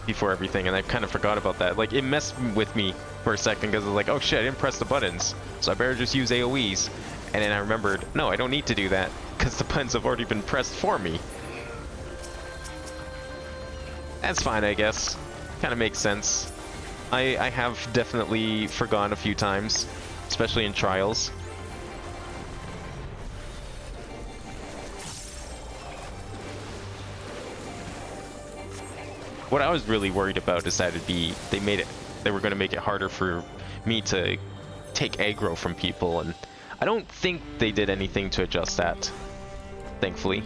before everything, and I kind of forgot about that. Like, it messed with me for a second, because I was like, oh shit, I didn't press the buttons, so I better just use AoEs. And then I remembered, no, I don't need to do that, because the buttons have already been pressed for me. That's fine, I guess. Kind of makes sense. I have definitely forgotten a few times, especially in Trials. What I was really worried about is that they were going to make it harder for me to take aggro from people, and I don't think they did anything to adjust that, thankfully.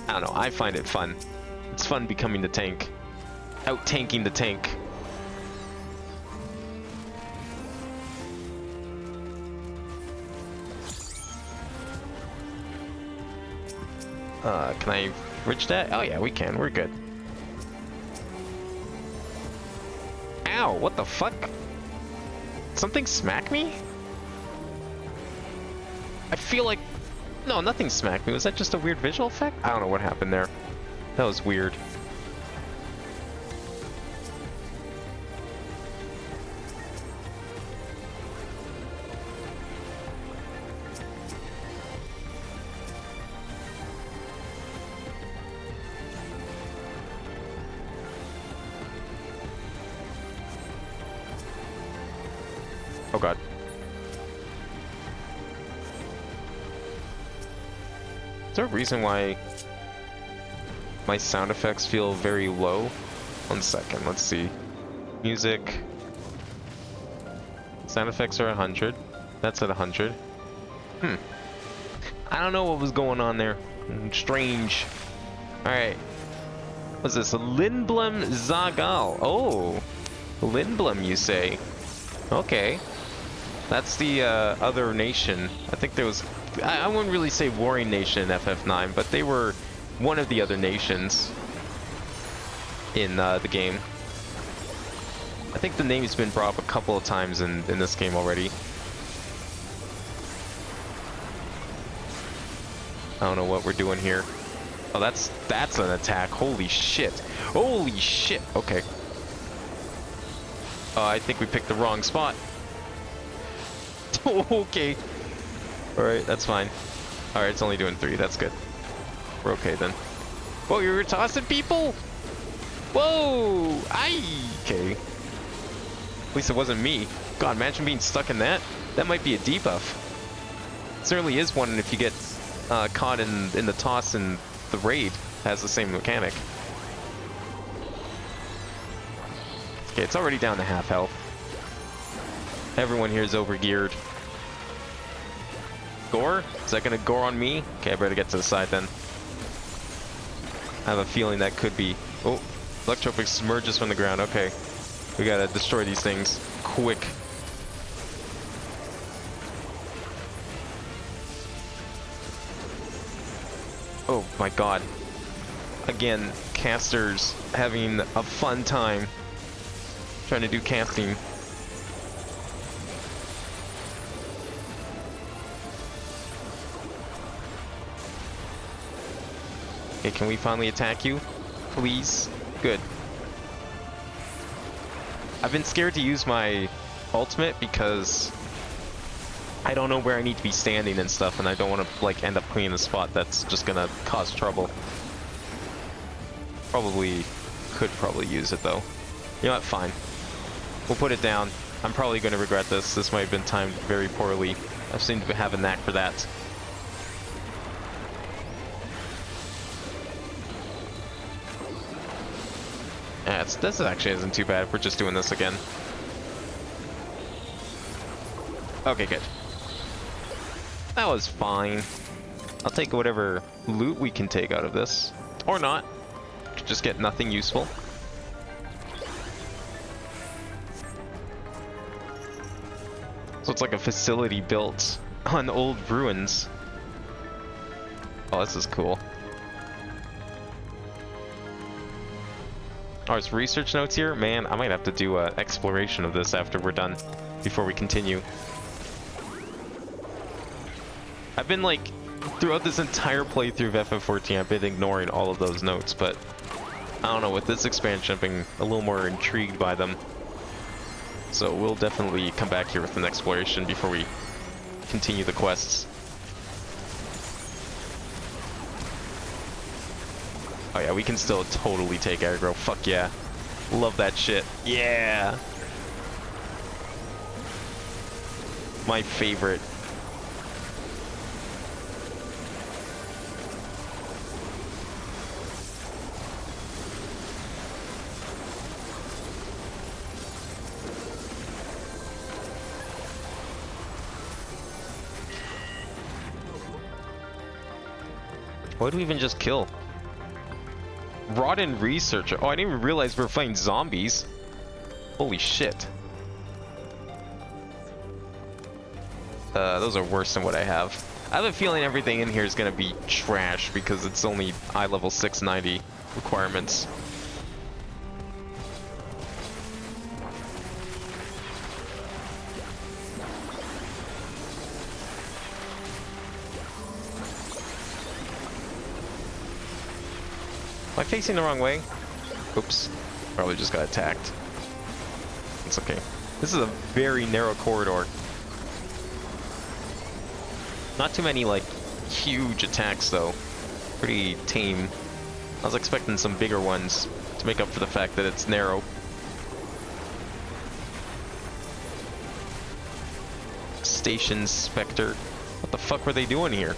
I don't know, I find it fun. It's fun becoming the tank. Out-tanking the tank. Can I reach that? Oh yeah, we can. We're good. Ow, what the fuck? Something smacked me? I feel like... No, nothing smacked me. Was that just a weird visual effect? I don't know what happened there. That was weird. Oh god. Is there a reason why my sound effects feel very low? 1 second, let's see. Music. Sound effects are 100. That's at 100. I don't know what was going on there. Strange. Alright. What's this? Lindblom Zagal. Oh. Lindblom, you say? Okay. That's the other nation. I think there was... I wouldn't really say warring nation in FF9, but they were one of the other nations in the game. I think the name's been brought up a couple of times in this game already. I don't know what we're doing here. Oh, that's an attack. Holy shit. Holy shit. Okay. I think we picked the wrong spot. Okay. Alright, that's fine. Alright, it's only doing 3. That's good. We're okay then. Whoa, you were tossing people? Whoa! Aye! Okay. At least it wasn't me. God, imagine being stuck in that. That might be a debuff. It certainly is one if you get caught in the toss and the raid has the same mechanic. Okay, it's already down to half health. Everyone here is overgeared. Gore? Is that gonna gore on me? Okay, I better get to the side then. I have a feeling that could be... Oh, Electropix emerges from the ground. Okay. We gotta destroy these things. Quick. Oh my god. Again, casters having a fun time trying to do casting. Okay, can we finally attack you? Please? Good. I've been scared to use my ultimate because I don't know where I need to be standing and stuff, and I don't want to like end up cleaning a spot that's just gonna cause trouble. Could probably use it though. You know what? Fine. We'll put it down. I'm probably going to regret this. This might have been timed very poorly. I seem to have a knack for that. Yeah, this actually isn't too bad if we're just doing this again. Okay, good. That was fine. I'll take whatever loot we can take out of this. Or not. Could just get nothing useful. So it's like a facility built on old ruins. Oh, this is cool. Oh, there's research notes here? Man, I might have to do an exploration of this after we're done, before we continue. I've been like, throughout this entire playthrough of FF14, I've been ignoring all of those notes, but I don't know, with this expansion I've been a little more intrigued by them. So we'll definitely come back here with an exploration before we continue the quests. Oh yeah, we can still totally take aggro. Fuck yeah. Love that shit. Yeah! My favorite. What did we even just kill? Rotten Researcher. Oh, I didn't even realize we were fighting zombies. Holy shit. Those are worse than what I have. I have a feeling everything in here is gonna be trash because it's only eye level 690 requirements. Am I facing the wrong way? Oops. Probably just got attacked. It's okay. This is a very narrow corridor. Not too many, like, huge attacks, though. Pretty tame. I was expecting some bigger ones to make up for the fact that it's narrow. Station Spectre. What the fuck were they doing here?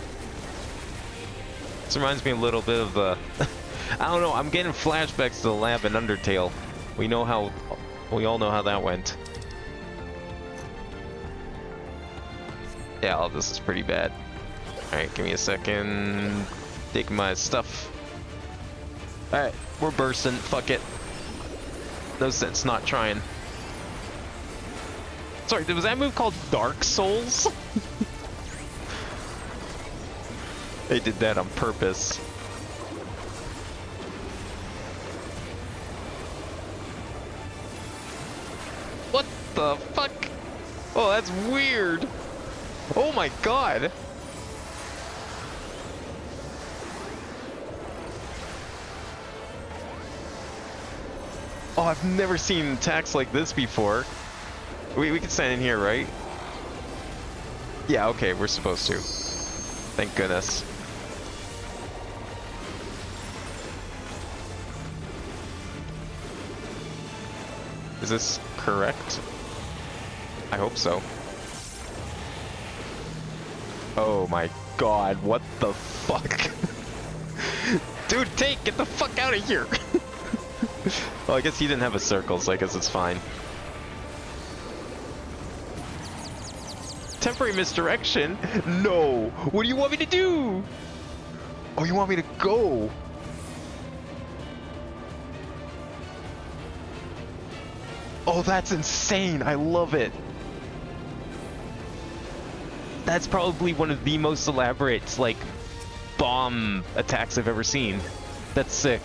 This reminds me a little bit of the... I don't know, I'm getting flashbacks to the lab in Undertale. We all know how that went. Yeah, all this is pretty bad. Alright, give me a second. Take my stuff. Alright, we're bursting. Fuck it. No sense not trying. Sorry, was that move called Dark Souls? They did that on purpose. What the fuck? Oh, that's weird. Oh my god. Oh, I've never seen attacks like this before. We can stand in here, right? Yeah, okay, we're supposed to. Thank goodness. Is this correct? I hope so. Oh my god, what the fuck? Dude, get the fuck out of here! Well, I guess he didn't have a circle, so I guess it's fine. Temporary misdirection? No! What do you want me to do? Oh, you want me to go? Oh, that's insane! I love it! That's probably one of the most elaborate, like, bomb attacks I've ever seen. That's sick.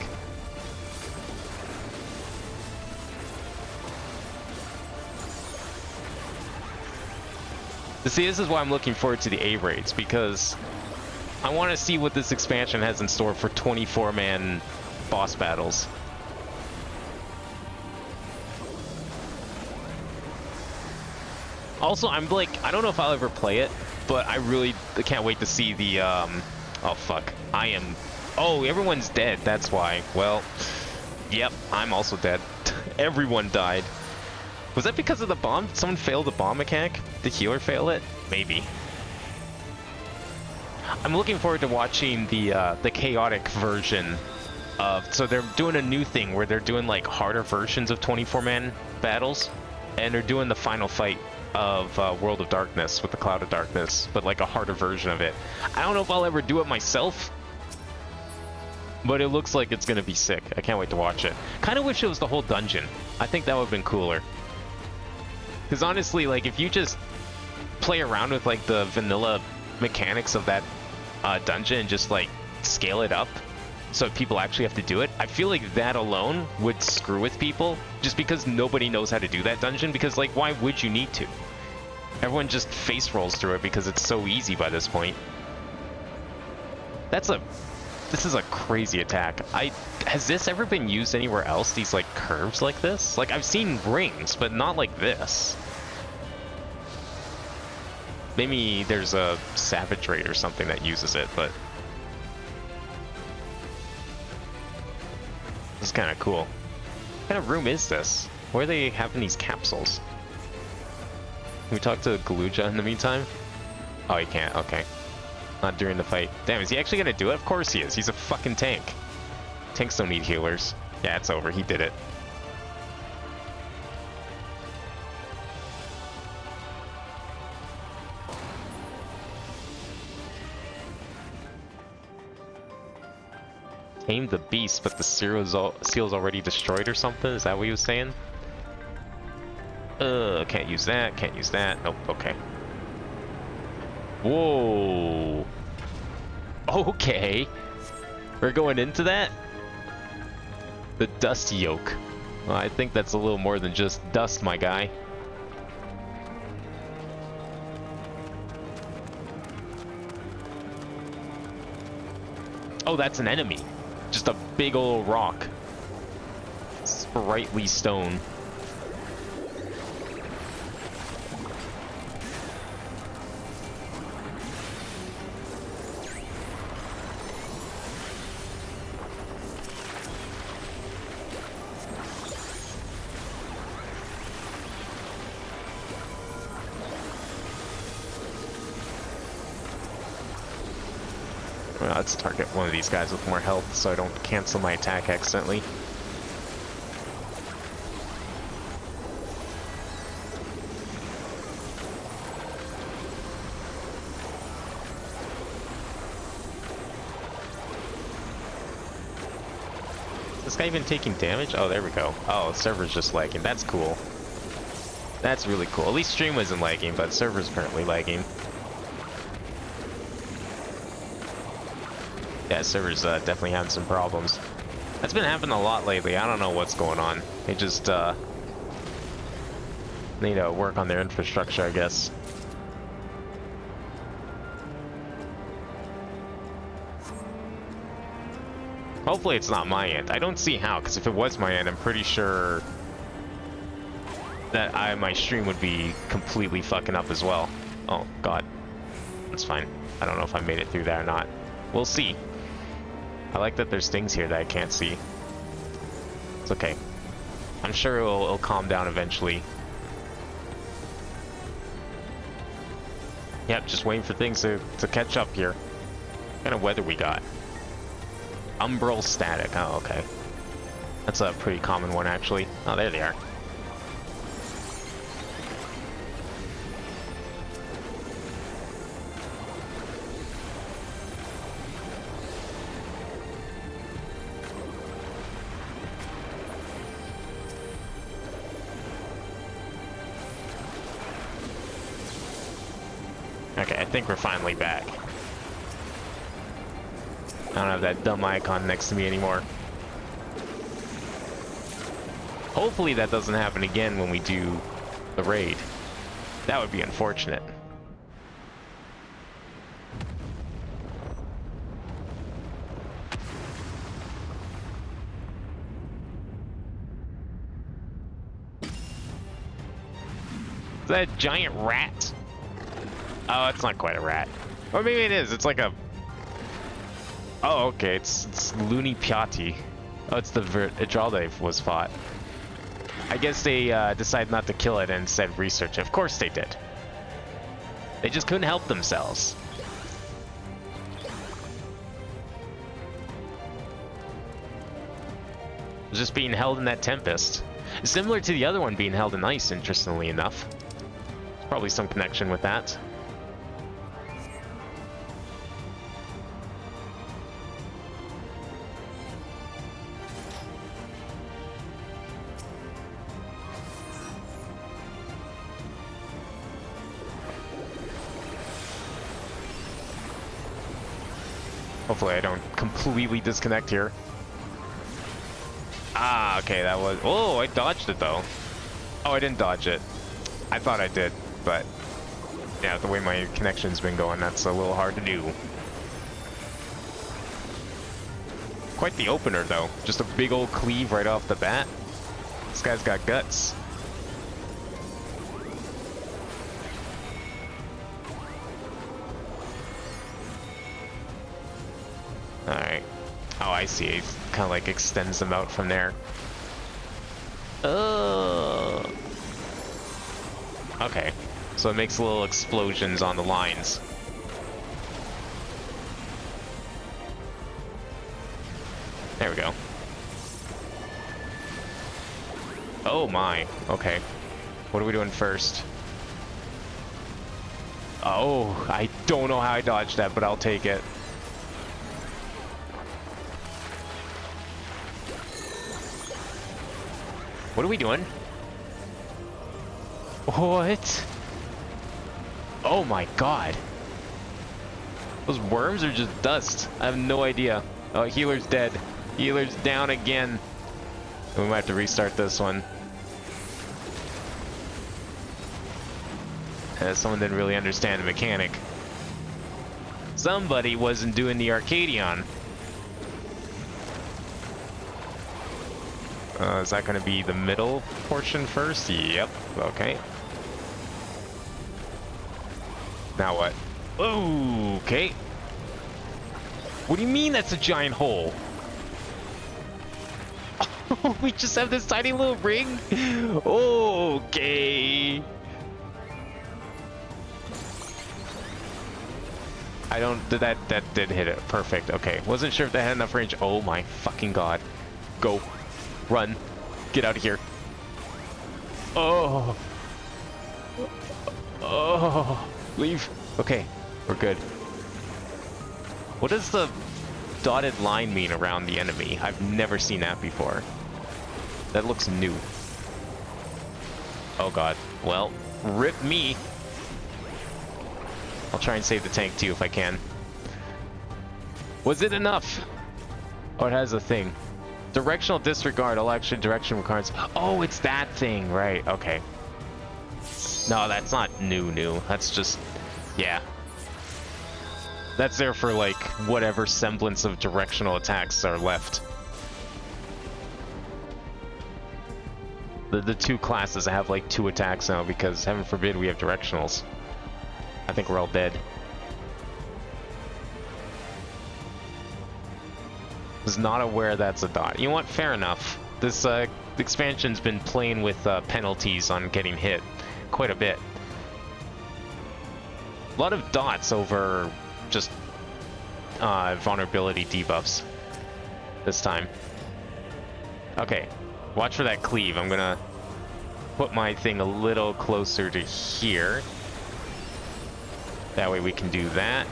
See, this is why I'm looking forward to the A-raids, because I want to see what this expansion has in store for 24-man boss battles. Also, I'm like, I don't know if I'll ever play it, but I really can't wait to see the, oh fuck, oh, everyone's dead, that's why. Well, yep, I'm also dead. Everyone died. Was that because of the bomb? Did someone fail the bomb mechanic? Did the healer fail it? Maybe. I'm looking forward to watching the chaotic version of, so they're doing a new thing where they're doing like harder versions of 24-man battles, and they're doing the final fight of World of Darkness with the Cloud of Darkness, but like a harder version of it. I don't know if I'll ever do it myself, but it looks like it's gonna be sick. I can't wait to watch it. Kind of wish it was the whole dungeon. I think that would have been cooler. Because honestly, like, if you just play around with like the vanilla mechanics of that dungeon and just like scale it up so people actually have to do it, I feel like that alone would screw with people just because nobody knows how to do that dungeon, because like, why would you need to? Everyone just face rolls through it because it's so easy by this point. This is a crazy attack. Has this ever been used anywhere else, these like curves like this? Like, I've seen rings, but not like this. Maybe there's a Savage Raid or something that uses it, but this is kind of cool. What kind of room is this? Where are they having these capsules? Can we talk to Galuja in the meantime? Oh, he can't. Okay. Not during the fight. Damn, is he actually gonna do it? Of course he is. He's a fucking tank. Tanks don't need healers. Yeah, it's over. He did it. Tame the beast, but the seal's already destroyed or something? Is that what he was saying? Can't use that. Can't use that. Nope. Okay. Whoa. Okay. We're going into that? The dust yoke. Well, I think that's a little more than just dust, my guy. Oh, that's an enemy. Just a big old rock. Sprightly stone. Well, let's target one of these guys with more health so I don't cancel my attack accidentally. Is this guy even taking damage? Oh, there we go. Oh, server's just lagging. That's cool. That's really cool. At least stream wasn't lagging, but server's currently lagging. Yeah, server's definitely having some problems. That's been happening a lot lately. I don't know what's going on. They just need to work on their infrastructure, I guess. Hopefully it's not my end. I don't see how, because if it was my end, I'm pretty sure that my stream would be completely fucking up as well. Oh, God. That's fine. I don't know if I made it through that or not. We'll see. I like that there's things here that I can't see. It's okay. I'm sure it'll calm down eventually. Yep, just waiting for things to catch up here. What kind of weather we got? Umbral static. Oh, okay. That's a pretty common one, actually. Oh, there they are. Okay, I think we're finally back. I don't have that dumb icon next to me anymore. Hopefully that doesn't happen again when we do the raid. That would be unfortunate. Is that a giant rat? Oh, it's not quite a rat. Or maybe it is. It's like a... Oh, okay. It's Looney Piatti. Oh, it's the Idralde was fought. I guess they decided not to kill it and instead research it. Of course they did. They just couldn't help themselves. It was just being held in that tempest. Similar to the other one being held in ice, interestingly enough. There's probably some connection with that. Hopefully I don't completely disconnect here. Ah, okay, that was... Oh, I dodged it, though. Oh, I didn't dodge it. I thought I did, but... Yeah, the way my connection's been going, that's a little hard to do. Quite the opener, though. Just a big old cleave right off the bat. This guy's got guts. Alright. Oh, I see. It kind of like extends them out from there. Okay. So it makes little explosions on the lines. There we go. Oh my. Okay. What are we doing first? Oh, I don't know how I dodged that, but I'll take it. What are we doing? What? Oh my god. Those worms are just dust. I have no idea. Oh, healer's dead. Healer's down again. We might have to restart this one. Someone didn't really understand the mechanic. Somebody wasn't doing the Arcadion. Is that going to be the middle portion first? Yep. Okay. Now what? Okay. What do you mean that's a giant hole? We just have this tiny little ring? Okay. I don't... That did hit it. Perfect. Okay. Wasn't sure if that had enough range. Oh my fucking god. Go. Run. Get out of here. Oh. Oh. Leave. Okay. We're good. What does the dotted line mean around the enemy? I've never seen that before. That looks new. Oh god. Well, rip me. I'll try and save the tank too if I can. Was it enough? Oh, it has a thing. Directional disregard. All action direction cards. Oh, it's that thing. Right. Okay. No, that's not new. That's just... Yeah. That's there for, like, whatever semblance of directional attacks are left. The two classes have, like, 2 attacks now because, heaven forbid, we have directionals. I think we're all dead. Was not aware that's a dot. You know what? Fair enough. This expansion's been playing with penalties on getting hit quite a bit. A lot of dots over just vulnerability debuffs this time. Okay, watch for that cleave. I'm gonna put my thing a little closer to here. That way we can do that,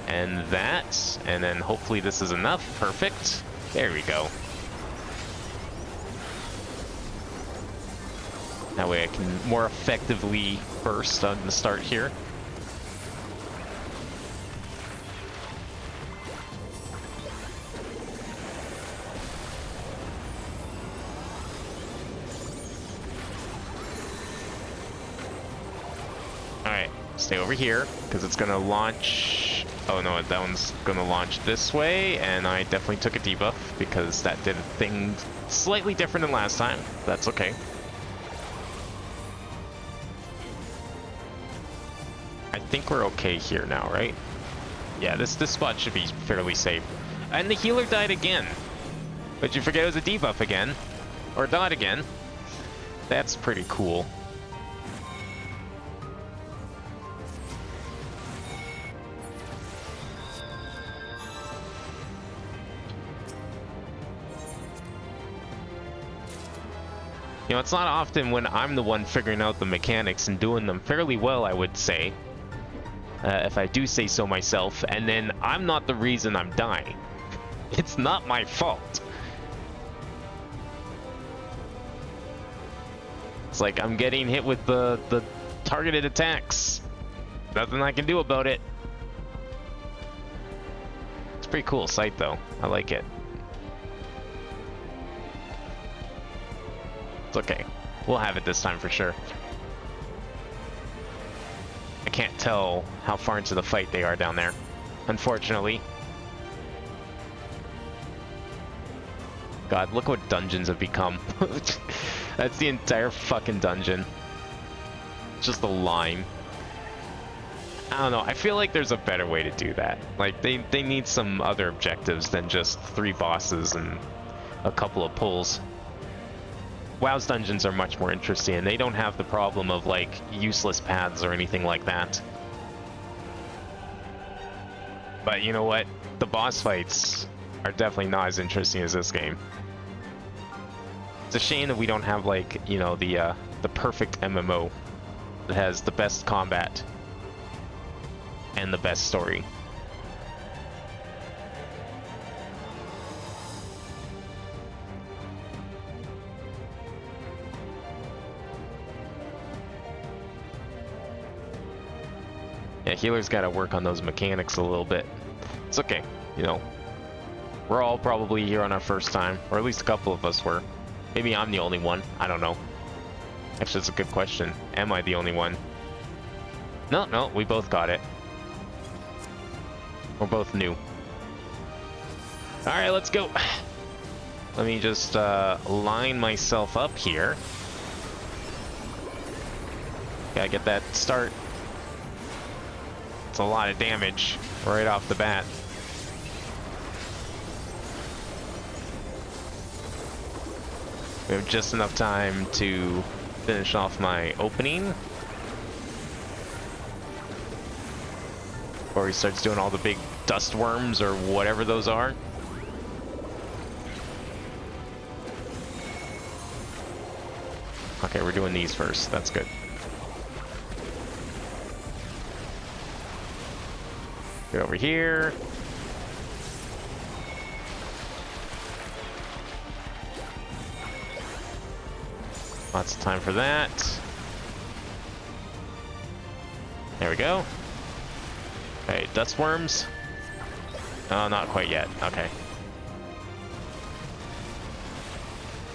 and then hopefully this is enough. Perfect. There we go. That way I can more effectively burst on the start here. Alright, stay over here, because it's going to launch... Oh no, that one's going to launch this way, and I definitely took a debuff, because that did a thing slightly different than last time. That's okay. I think we're okay here now, right? Yeah, this spot should be fairly safe. And the healer died again. But you forget it was a debuff again. Or dot again. That's pretty cool. You know, it's not often when I'm the one figuring out the mechanics and doing them fairly well, I would say. If I do say so myself, and then I'm not the reason I'm dying. It's not my fault. It's like I'm getting hit with the targeted attacks. Nothing I can do about it. It's a pretty cool sight though. I like it. It's okay. We'll have it this time for sure. I can't tell how far into the fight they are down there, unfortunately. God, look what dungeons have become. That's the entire fucking dungeon. Just a line. I don't know, I feel like there's a better way to do that. Like, they need some other objectives than just 3 bosses and a couple of pulls. WoW's dungeons are much more interesting, and they don't have the problem of, like, useless paths or anything like that. But you know what? The boss fights are definitely not as interesting as this game. It's a shame that we don't have, like, you know, the perfect MMO that has the best combat and the best story. Yeah, healer's got to work on those mechanics a little bit. It's okay, you know. We're all probably here on our first time, or at least a couple of us were. Maybe I'm the only one. I don't know. Actually, that's a good question. Am I the only one? No, we both got it. We're both new. Alright, let's go. Let me just line myself up here. Gotta get that start. It's a lot of damage right off the bat. We have just enough time to finish off my opening before he starts doing all the big dust worms or whatever those are. Okay, we're doing these first. That's good. Get over here. Lots of time for that. There we go. Okay, dust worms. Oh, not quite yet. Okay.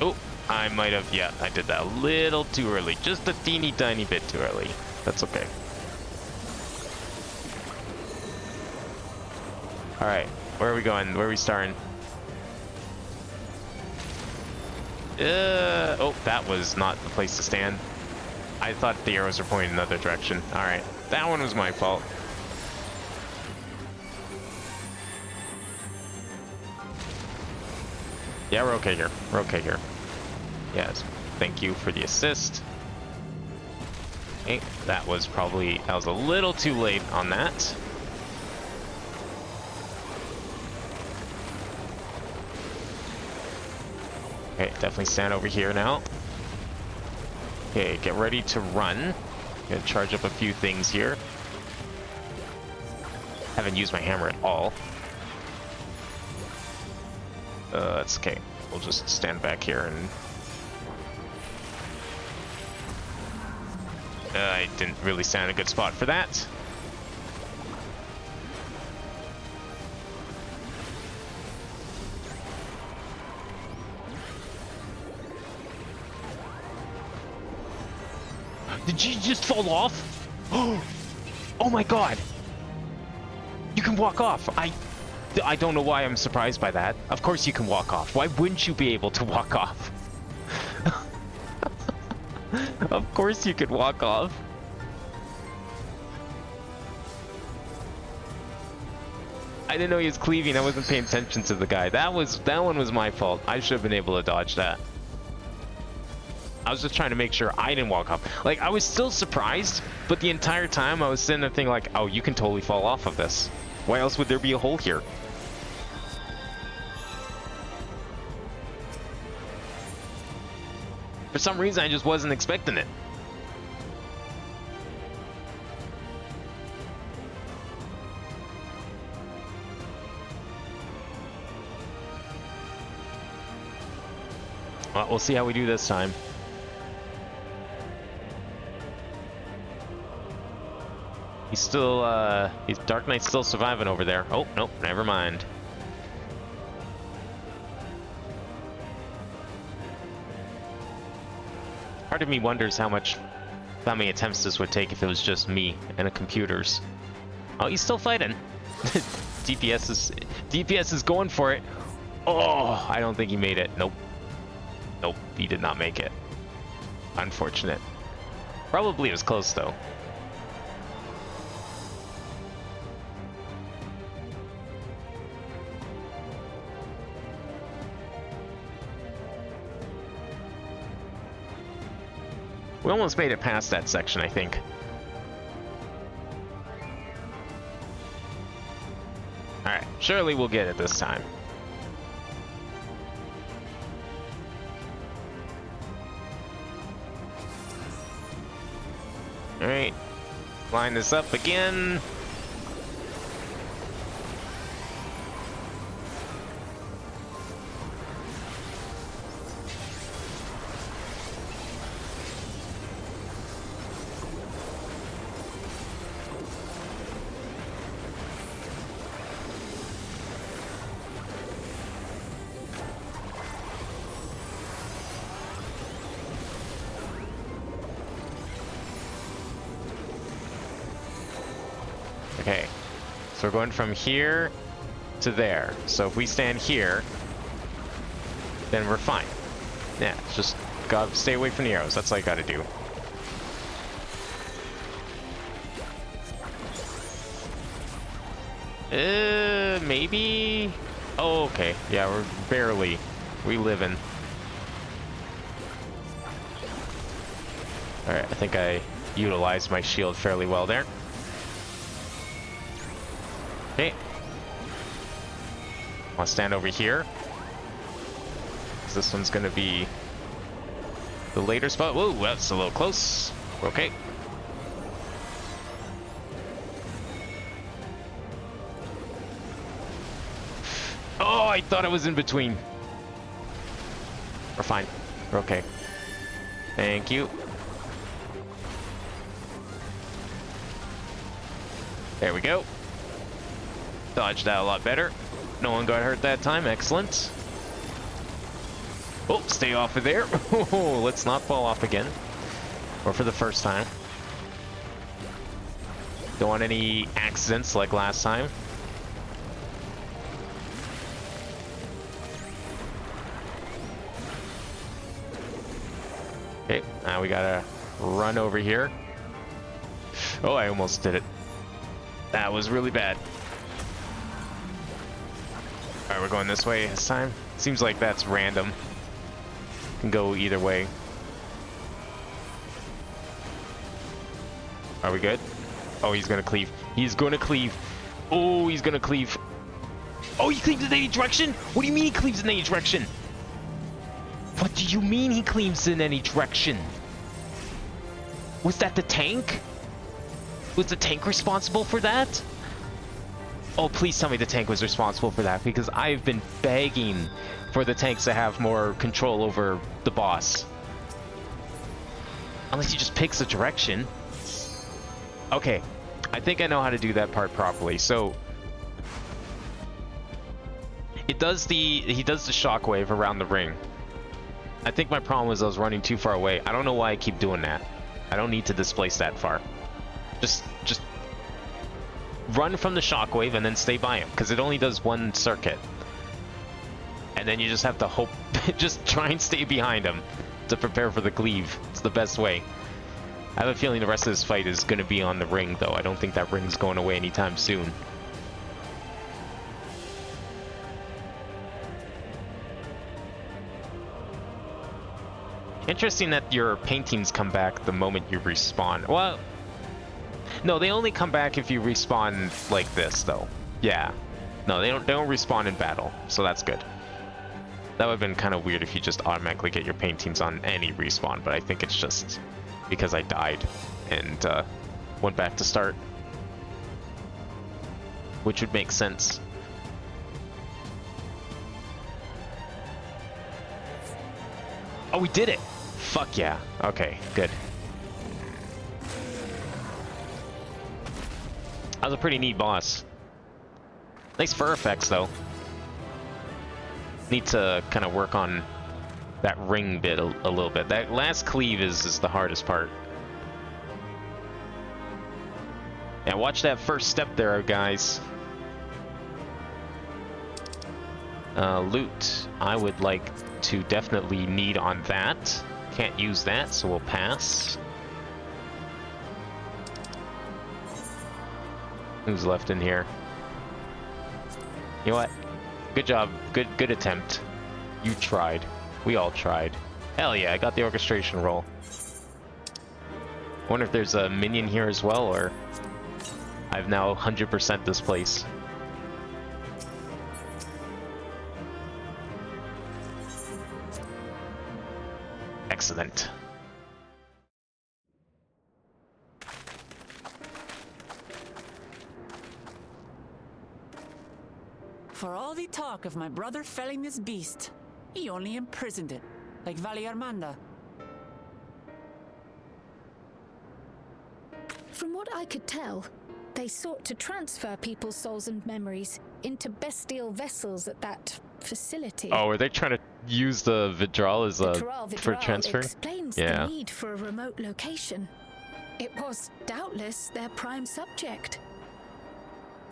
Oh, I might have, yeah, I did that a little too early. Just a teeny tiny bit too early. That's okay. Alright, where are we going? Where are we starting? Oh, that was not the place to stand. I thought the arrows were pointing in another direction. Alright, that one was my fault. Yeah, we're okay here. We're okay here. Yes, thank you for the assist. Okay, that was a little too late on that. Okay, definitely stand over here now. Okay, get ready to run. Gonna charge up a few things here. Haven't used my hammer at all. That's okay. We'll just stand back here and... I didn't really stand in a good spot for that. Did you just fall off? Oh my god! You can walk off! I don't know why I'm surprised by that. Of course you can walk off. Why wouldn't you be able to walk off? Of course you could walk off. I didn't know he was cleaving. I wasn't paying attention to the guy. That one was my fault. I should have been able to dodge that. I was just trying to make sure I didn't walk off. Like, I was still surprised, but the entire time I was sitting there thinking like, oh, you can totally fall off of this. Why else would there be a hole here? For some reason, I just wasn't expecting it. Well, we'll see how we do this time. He's still, Dark Knight's still surviving over there. Oh, nope, never mind. Part of me wonders how many attempts this would take if it was just me and a computer's. Oh, he's still fighting. DPS is going for it. Oh, I don't think he made it. Nope. Nope, he did not make it. Unfortunate. Probably was close though. We almost made it past that section, I think. Alright, surely we'll get it this time. Alright, line this up again. Okay. So we're going from here to there. So if we stand here, then we're fine. Yeah, just gotta stay away from the arrows. That's all you gotta do. Maybe? Oh, okay. Yeah, we're barely. We living. Alright, I think I utilized my shield fairly well there. Okay. I'll stand over here. This one's gonna be the later spot. Whoa, that's a little close. Okay. Oh, I thought it was in between. We're fine. We're okay. Thank you. There we go. Dodged that a lot better. No one got hurt that time. Excellent. Oh, stay off of there. Oh, let's not fall off again. Or for the first time. Don't want any accidents like last time. Okay, now we gotta run over here. Oh, I almost did it. That was really bad. Alright, we're going this way this time. Seems like that's random. Can go either way. Are we good? Oh, he's gonna cleave. He's gonna cleave. Oh, he's gonna cleave. Oh, he cleaves in any direction? What do you mean he cleaves in any direction? What do you mean he cleaves in any direction? Was that the tank? Was the tank responsible for that? Oh, please tell me the tank was responsible for that, because I've been begging for the tanks to have more control over the boss. Unless he just picks a direction. Okay, I think I know how to do that part properly. So he does the shockwave around the ring. I think my problem was I was running too far away. I don't know why I keep doing that. I don't need to displace that far. Just run from the shockwave and then stay by him, because it only does one circuit. And then you just have to hope, just try and stay behind him to prepare for the cleave. It's the best way. I have a feeling the rest of this fight is going to be on the ring, though. I don't think that ring's going away anytime soon. Interesting that your paintings come back the moment you respawn. Well, no, they only come back if you respawn like this, though. Yeah. No, they don't respawn in battle, so that's good. That would have been kind of weird if you just automatically get your paintings on any respawn, but I think it's just because I died and went back to start. Which would make sense. Oh, we did it! Fuck yeah. Okay, good. That was a pretty neat boss. Nice fur effects, though. Need to kind of work on that ring bit a little bit. That last cleave is the hardest part. Yeah, watch that first step there, guys. Loot. I would like to definitely need on that. Can't use that, so we'll pass. Who's left in here? You know what? Good job. Good attempt. You tried. We all tried. Hell yeah, I got the orchestration roll. Wonder if there's a minion here as well, or I've now 100% this place. Excellent. For all the talk of my brother felling this beast, he only imprisoned it, like Valiarmanda. From what I could tell, they sought to transfer people's souls and memories into bestial vessels at that facility. Oh, are they trying to use the Vidral as a for Vidral transfer? Explains the need for a remote location. It was doubtless their prime subject.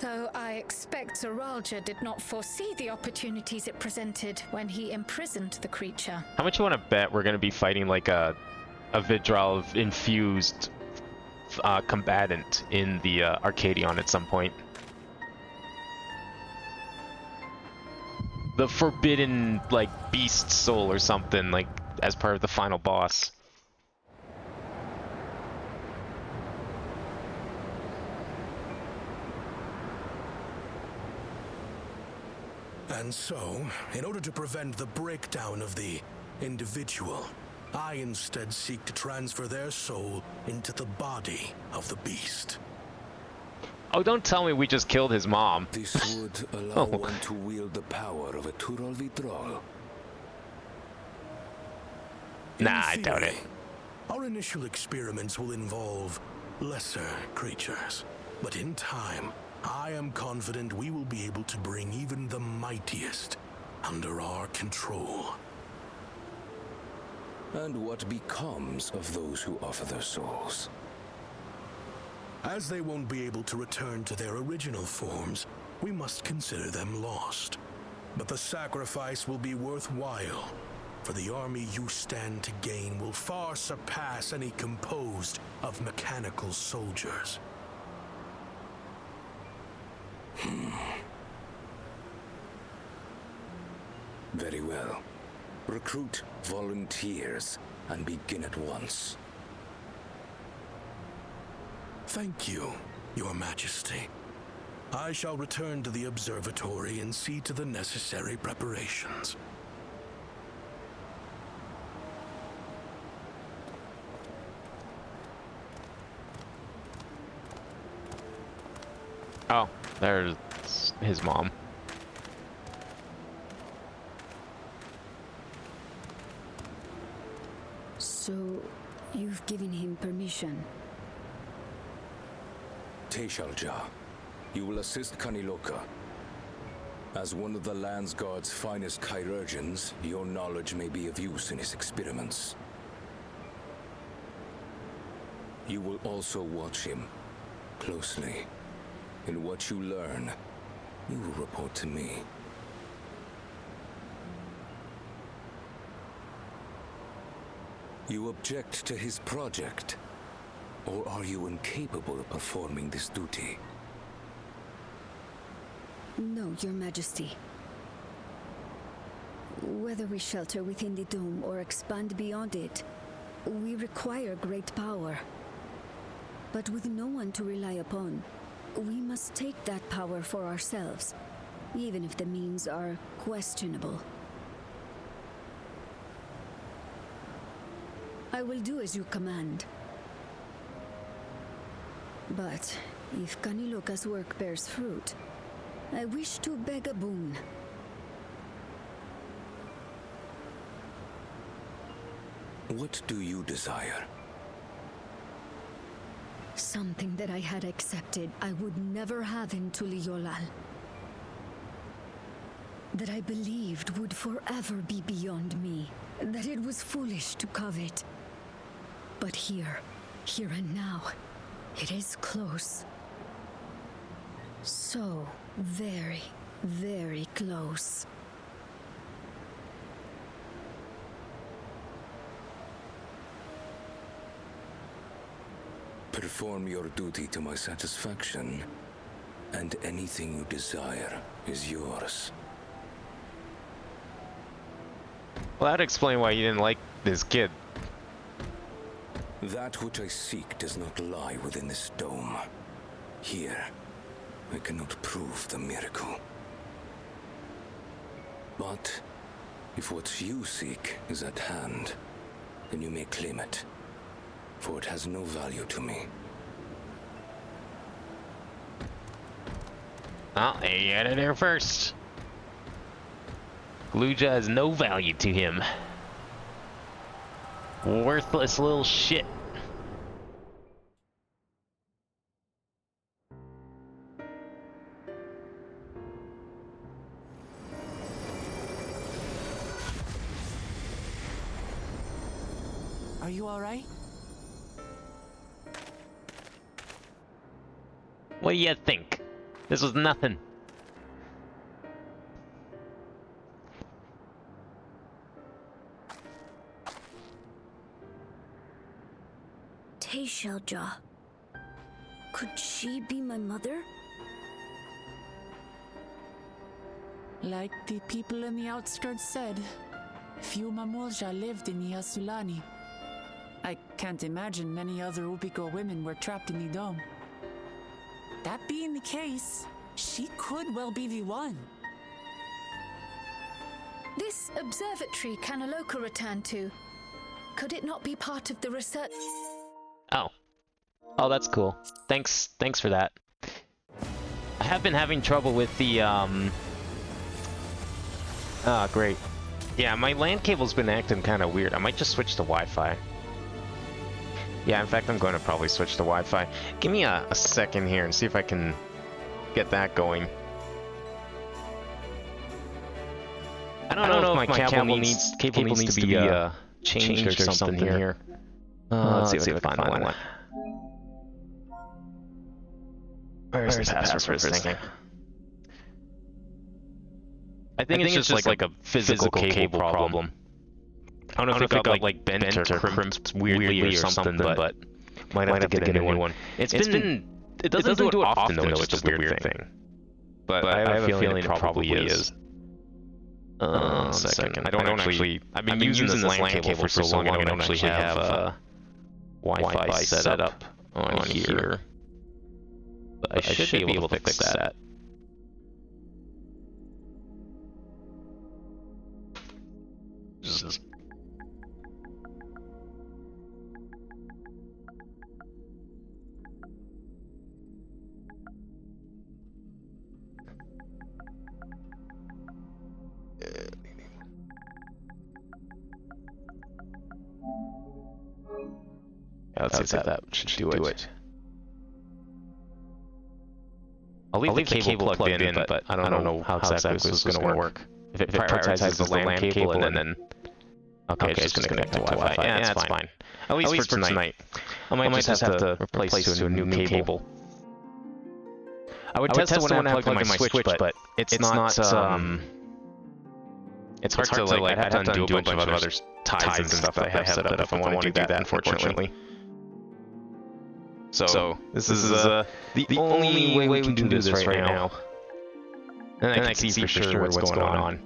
Though I expect Zoralja did not foresee the opportunities it presented when he imprisoned the creature. How much you want to bet we're going to be fighting like a Vidral infused combatant in the Arcadion at some point? The forbidden, like, beast soul or something, like, as part of the final boss. And so, in order to prevent the breakdown of the individual, I instead seek to transfer their soul into the body of the beast. Oh, don't tell me we just killed his mom. This would allow one to wield the power of a Tural Vidral. Nah, I doubt it. Our initial experiments will involve lesser creatures, but in time, I am confident we will be able to bring even the mightiest under our control. And what becomes of those who offer their souls? As they won't be able to return to their original forms, we must consider them lost. But the sacrifice will be worthwhile, for the army you stand to gain will far surpass any composed of mechanical soldiers. Very well. Recruit volunteers and begin at once. Thank you, Your Majesty. I shall return to the observatory and see to the necessary preparations. Oh, there's his mom. So, you've given him permission? Teshalja, you will assist Kaniloka. As one of the Land's Guard's finest chirurgeons, your knowledge may be of use in his experiments. You will also watch him closely. In what you learn, you will report to me. You object to his project, or are you incapable of performing this duty? No, Your Majesty. Whether we shelter within the dome or expand beyond it, we require great power. But with no one to rely upon, we must take that power for ourselves, even if the means are questionable. I will do as you command. But if Kaniloka's work bears fruit, I wish to beg a boon. What do you desire? Something that I had accepted I would never have in Tuliolal. That I believed would forever be beyond me. That it was foolish to covet. But here and now, it is close. So very, very close. Perform your duty to my satisfaction, and anything you desire is yours. Well, that'd explain why you didn't like this kid. That which I seek does not lie within this dome. Here, I cannot prove the miracle. But if what you seek is at hand, then you may claim it, for it has no value to me. Oh, he had it there first. Gluja has no value to him. Worthless little shit. Are you all right? What do you think? This was nothing. Teishelja. Could she be my mother? Like the people in the outskirts said, few Mamulja lived in Yasulani. I can't imagine many other Ubiko women were trapped in the dome. That being the case, she could well be the one. This observatory Kanaloka returned to, could it not be part of the research? Oh. Oh, that's cool. Thanks for that. I have been having trouble with the, Ah, great. Yeah, my LAN cable's been acting kind of weird. I might just switch to Wi-Fi. Yeah, in fact, I'm going to probably switch to Wi-Fi. Give me a second here and see if I can get that going. I don't know if my cable needs to be changed or something here. Let's see if I can find one. Where's the password for this thing? I think it's just like a physical cable problem. I don't know if it got like bent or crimped weirdly or something, but might have to get a new one. It doesn't do it often though, it's just a weird thing. But I have a feeling it probably is. Second. I don't actually. I've been using this LAN cable for so long. I don't actually have Wi-Fi set up on here. But I should be able to fix that. Let's see if that should do it. I'll leave the cable plugged in, but I don't know how exactly this is going to work. If it prioritizes the LAN cable and then... Okay, it's just going to connect to Wi-Fi. Yeah, that's fine. At least for tonight. I might just have to replace to a new cable. I would test the one I have plugged in my Switch, but it's not... It's hard to, like, I'd have to undo a bunch of other ties and stuff that I have set up if I want to do that, unfortunately. So this is the only way we can do this right now. And I can see for sure what's going on.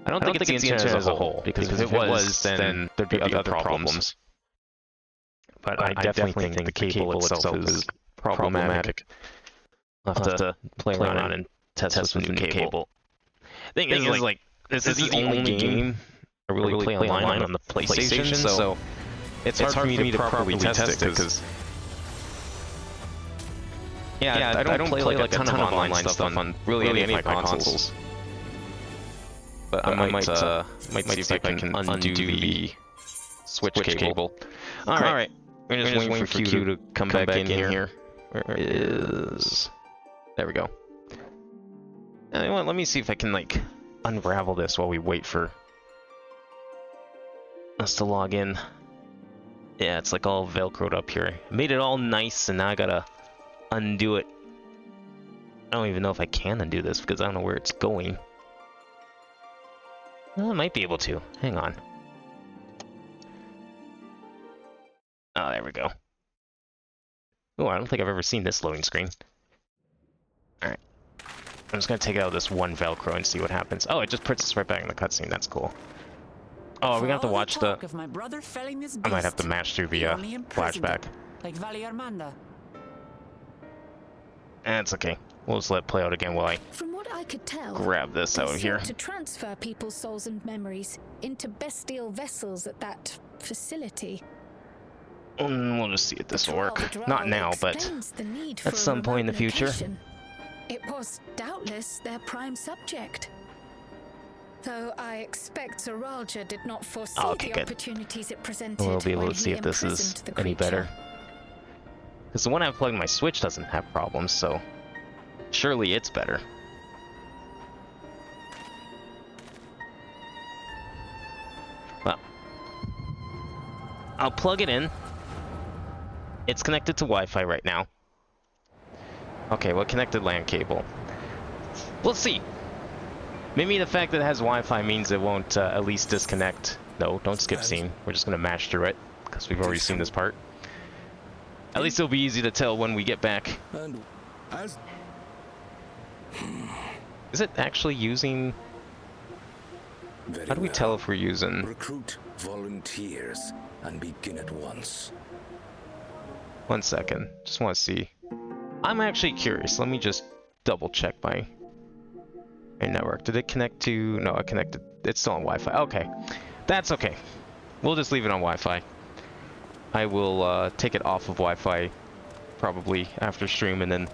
I don't think it's the internet as a whole, because if it was, then there'd be other problems. But I definitely think the cable itself is problematic. I'll have to play around and test with some new cable. Thing is, like, this is the only game I really play online on the PlayStation, so it's hard for me to properly test it, because... Yeah, I don't play like a ton of online stuff on really any of my consoles. But I might see if I can undo the Switch cable. Alright, we're just waiting for Q to come back in here. Where is... There we go. Let me see if I can, like, unravel this while we wait for us to log in. Yeah, it's like all velcroed up here. I made it all nice, and now I gotta undo it. I don't even know if I can undo this, because I don't know where it's going. Well, I might be able to. Hang on. Oh, there we go. Oh, I don't think I've ever seen this loading screen. Alright. I'm just gonna take out this one Velcro and see what happens. Oh, it just puts us right back in the cutscene. That's cool. Oh, we're gonna have to watch the... I might have to match through the flashback. Like Valiarmanda. It's okay. We'll just let it play out again while I From what I could tell, grab this out of here. To transfer people's souls and memories into bestial vessels at that facility. We'll just see if this will work. Not now, but at some point in the future. It was doubtless their prime subject. Though I expect Zoralja did not foresee the opportunities it presented. We'll be able to see if this is any better. Because the one I've plugged in my Switch doesn't have problems, so surely it's better. Well, I'll plug it in, It's connected to Wi-Fi right now. Okay, well, connected LAN cable. We'll see. Maybe the fact that it has Wi-Fi means it won't at least disconnect. No, don't skip scene. We're just gonna mash through it because we've already seen this part. At least it'll be easy to tell when we get back. And as Is it actually using? How do we tell if we're using? Recruit volunteers and begin at once. 1 second. Just want to see. I'm actually curious. Let me just double check my network. Did it connect to? No, it connected. It's still on Wi-Fi. Okay, that's okay. We'll just leave it on Wi-Fi. I will take it off of Wi-Fi probably after stream, and then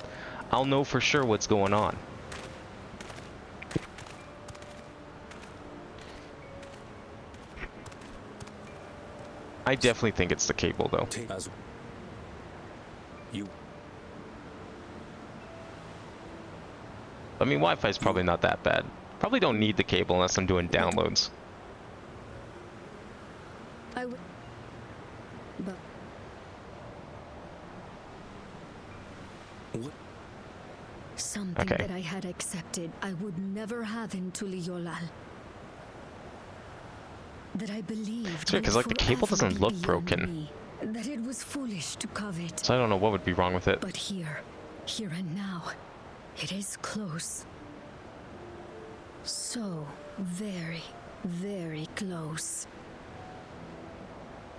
I'll know for sure what's going on. I definitely think it's the cable, though. As you I mean, Wi-Fi is probably not that bad. Probably don't need the cable unless I'm doing downloads. But what? something Okay. that I had accepted I would never have in Tuliolal. That I believed. It's weird, 'cause, like, the cable would doesn't be look beyond broken. me, that it was foolish to covet. So I don't know what would be wrong with it. But here and now, it is close. So very, very close.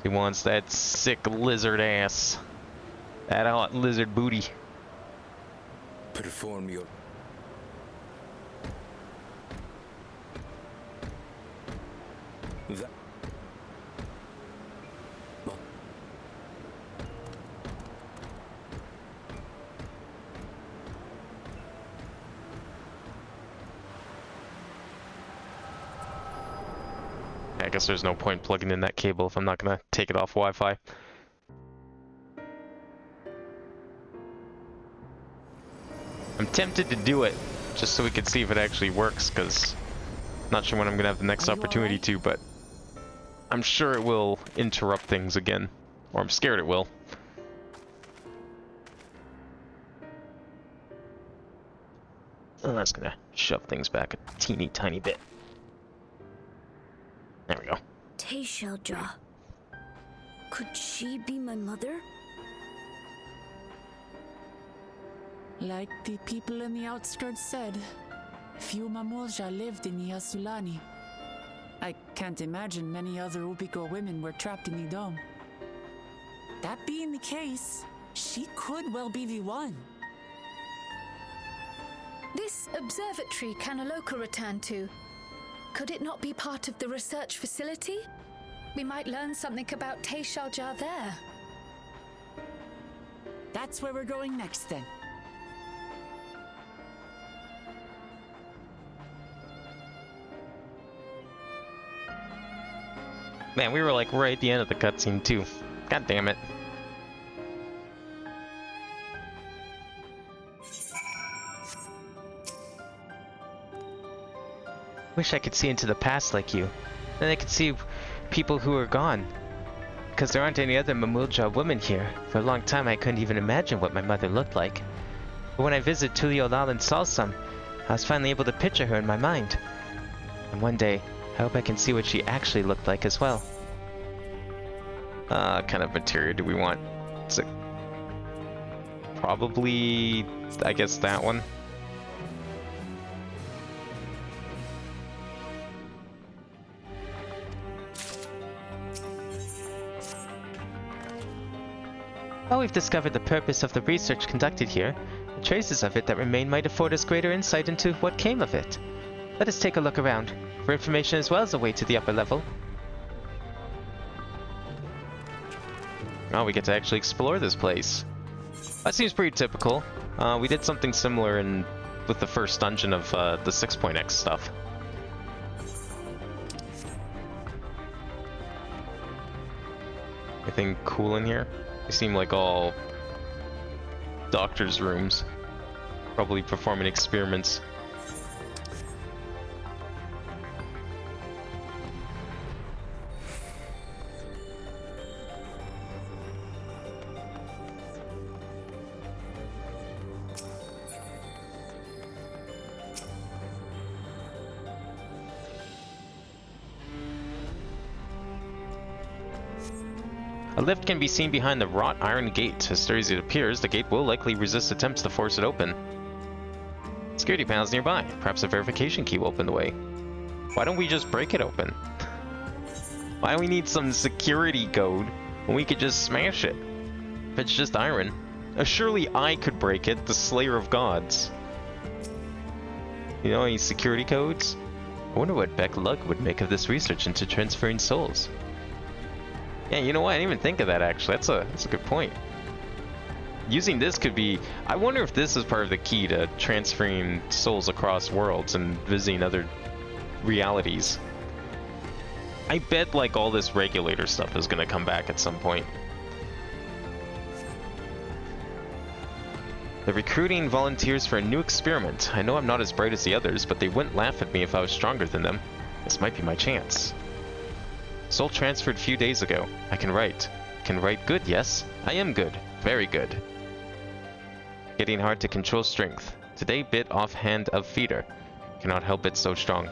He wants that sick lizard ass. That hot lizard booty. Perform your that. Well, I guess there's no point plugging in that cable if I'm not gonna take it off Wi-Fi. I'm tempted to do it just so we can see if it actually works, because I'm not sure when I'm gonna have the next Are you opportunity alright? to, but I'm sure it will interrupt things again, or I'm scared it will. Oh, that's gonna shove things back a teeny tiny bit. There we go. Teishelja. Could she be my mother? Like the people in the outskirts said, few Mamulja lived in Yasulani. I can't imagine many other Ubico women were trapped in the dome. That being the case, she could well be the one. This observatory Kanaloka returned to, could it not be part of the research facility? We might learn something about Teishalja there. That's where we're going next then. Man, we were like right at the end of the cutscene too. God damn it. Wish I could see into the past like you. Then I could see people who are gone. Because there aren't any other Mamulja women here. For a long time I couldn't even imagine what my mother looked like. But when I visited Tuliolal and saw some, I was finally able to picture her in my mind. And one day, I hope I can see what she actually looked like as well. Kind of materia do we want? Is it probably, I guess, that one? While we've discovered the purpose of the research conducted here, the traces of it that remain might afford us greater insight into what came of it. Let us take a look around, for information as well as a way to the upper level. Oh, we get to actually explore this place. That seems pretty typical. We did something similar with the first dungeon of the 6.x stuff. Anything cool in here? They seem like all doctor's rooms. Probably performing experiments. A lift can be seen behind the wrought iron gate. As sturdy as it appears, the gate will likely resist attempts to force it open. Security panels nearby. Perhaps a verification key will open the way. Why don't we just break it open? Why do we need some security code when we could just smash it? If it's just iron. Surely I could break it, the Slayer of Gods. You know any security codes? I wonder what Beck Lug would make of this research into transferring souls. Yeah, you know what? I didn't even think of that, actually. That's a good point. Using this could be... I wonder if this is part of the key to transferring souls across worlds and visiting other realities. I bet, like, all this regulator stuff is going to come back at some point. They're recruiting volunteers for a new experiment. I know I'm not as bright as the others, but they wouldn't laugh at me if I was stronger than them. This might be my chance. Soul transferred a few days ago. I can write. Can write good, yes? I am good. Very good. Getting hard to control strength. Today bit off hand of feeder. Cannot help it so strong.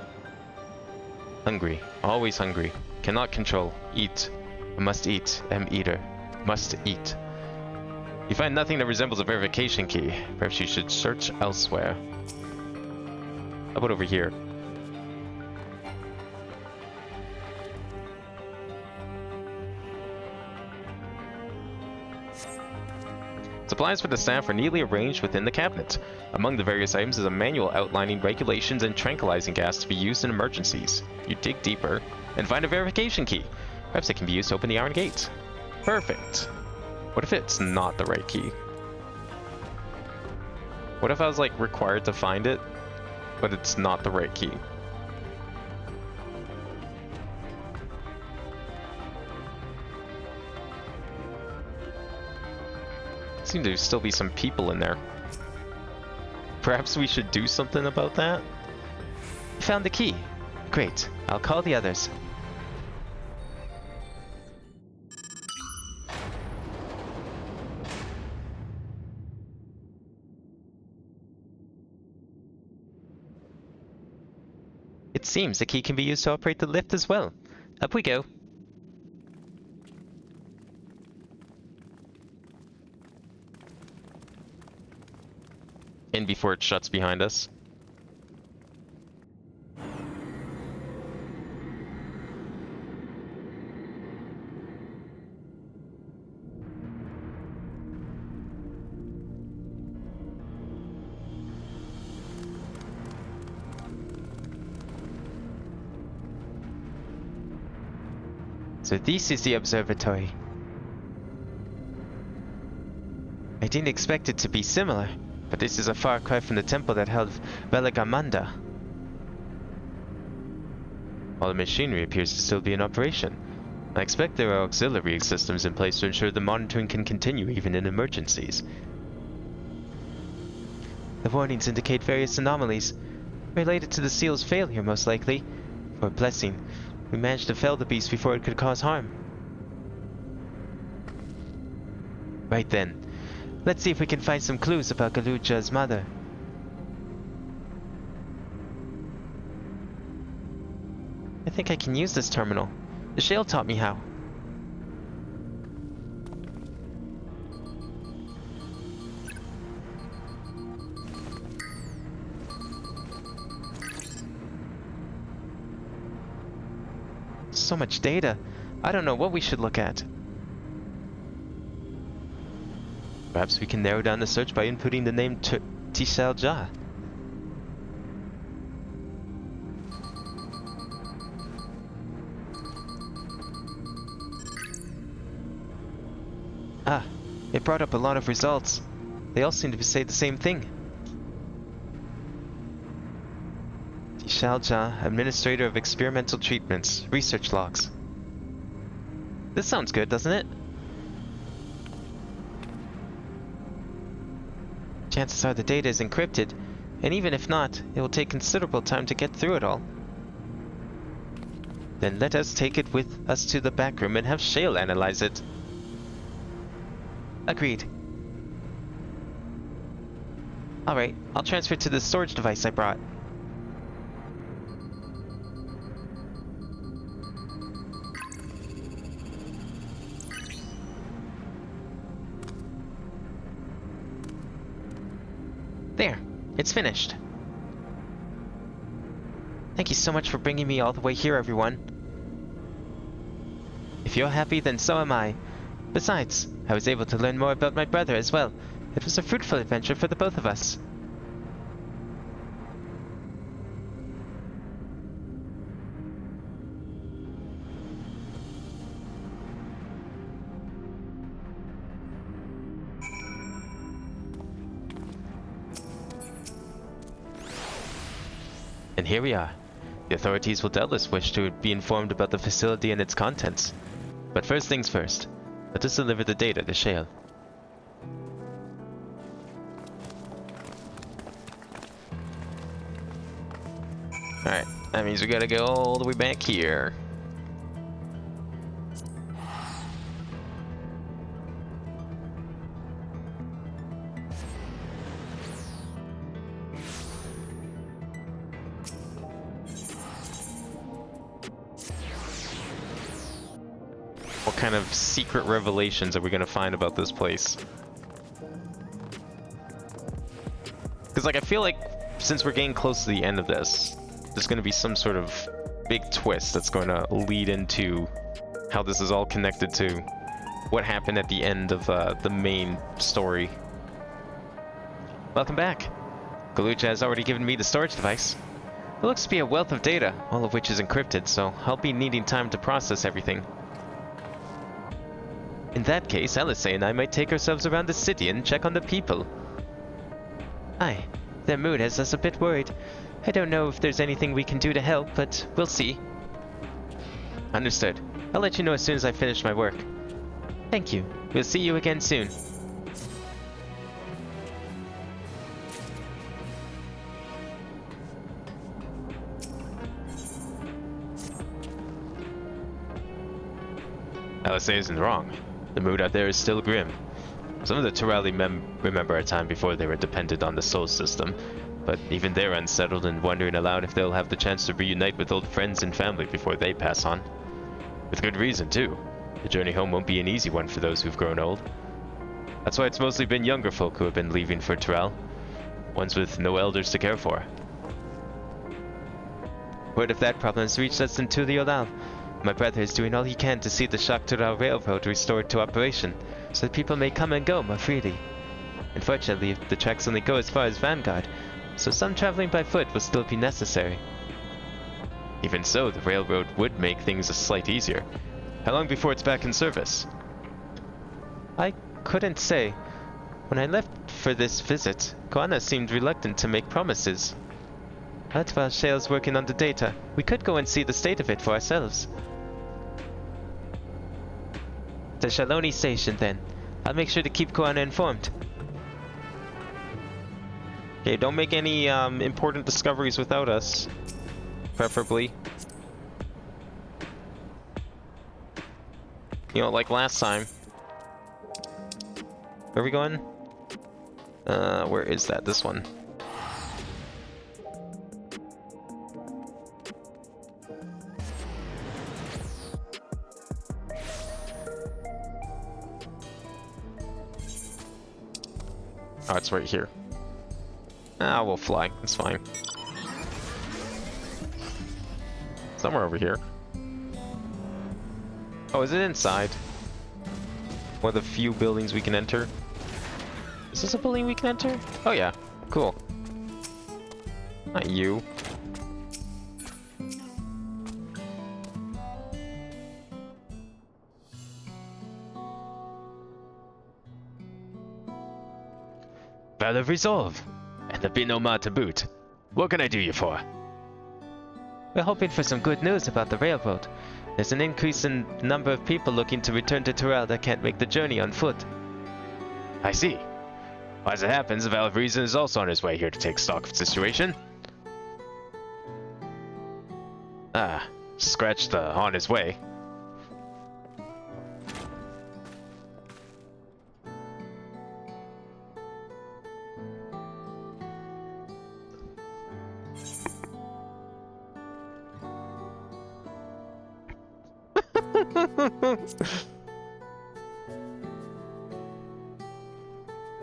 Hungry. Always hungry. Cannot control. Eat. I must eat. Am eater. Must eat. You find nothing that resembles a verification key. Perhaps you should search elsewhere. How about over here? Supplies for the staff are neatly arranged within the cabinet. Among the various items is a manual outlining regulations and tranquilizing gas to be used in emergencies. You dig deeper and find a verification key. Perhaps it can be used to open the iron gate. Perfect. What if it's not the right key? What if I was like required to find it, but it's not the right key? Seem to still be some people in there. Perhaps we should do something about that? Found the key. Great. I'll call the others. It seems the key can be used to operate the lift as well. Up we go. In before it shuts behind us. So this is the observatory. I didn't expect it to be similar, but this is a far cry from the temple that held Velagamanda. All the machinery appears to still be in operation. I expect there are auxiliary systems in place to ensure the monitoring can continue even in emergencies. The warnings indicate various anomalies, related to the seal's failure most likely. For a blessing, we managed to fell the beast before it could cause harm. Right then. Let's see if we can find some clues about Galuja's mother. I think I can use this terminal. The shale taught me how. So much data. I don't know what we should look at. Perhaps we can narrow down the search by inputting the name Tishalja. Ah, it brought up a lot of results. They all seem to say the same thing. Tishalja, Administrator of Experimental Treatments, Research Logs. This sounds good, doesn't it? Chances are the data is encrypted, and even if not, it will take considerable time to get through it all. Then let us take it with us to the back room and have Shale analyze it. Agreed. Alright, I'll transfer to the storage device I brought. There, it's finished. Thank you so much for bringing me all the way here, everyone. If you're happy, then so am I. Besides, I was able to learn more about my brother as well. It was a fruitful adventure for the both of us. And here we are. The authorities will doubtless wish to be informed about the facility and its contents. But first things first, let us deliver the data to Shale. Alright, that means we gotta go all the way back here. What kind of secret revelations are we gonna find about this place? Because, like, I feel like since we're getting close to the end of this, there's gonna be some sort of big twist that's going to lead into how this is all connected to what happened at the end of the main story. Welcome back. Galucha has already given me the storage device. It looks to be a wealth of data, all of which is encrypted, so I'll be needing time to process everything. In that case, Alice and I might take ourselves around the city and check on the people. Aye, their mood has us a bit worried. I don't know if there's anything we can do to help, but we'll see. Understood. I'll let you know as soon as I finish my work. Thank you. We'll see you again soon. Alice isn't wrong. The mood out there is still grim. Some of the Turali remember a time before they were dependent on the soul system, but even they're unsettled and wondering aloud if they'll have the chance to reunite with old friends and family before they pass on. With good reason, too. The journey home won't be an easy one for those who've grown old. That's why it's mostly been younger folk who have been leaving for Tural, ones with no elders to care for. Word of that problem has reached us in Tuliolal. My brother is doing all he can to see the Shaktural Railroad restored to operation, so that people may come and go more freely. Unfortunately, the tracks only go as far as Vanguard, so some traveling by foot will still be necessary. Even so, the railroad would make things a slight easier. How long before it's back in service? I couldn't say. When I left for this visit, Koana seemed reluctant to make promises. But while Shale's working on the data, we could go and see the state of it for ourselves. The Shaloni station, then. I'll make sure to keep Koana informed. Okay, don't make any important discoveries without us. Preferably. You know, like last time. Where are we going? Where is that? This one. Oh, it's right here. Ah, we'll fly. It's fine. Somewhere over here. Oh, is it inside? One of the few buildings we can enter. Is this a building we can enter? Oh yeah, cool. Not you. Vow of Resolve, and the Binoma to boot. What can I do you for? We're hoping for some good news about the railroad. There's an increase in the number of people looking to return to Tural that can't make the journey on foot. I see. Well, as it happens, the Vow of Reason is also on his way here to take stock of the situation. Ah, scratch the on his way.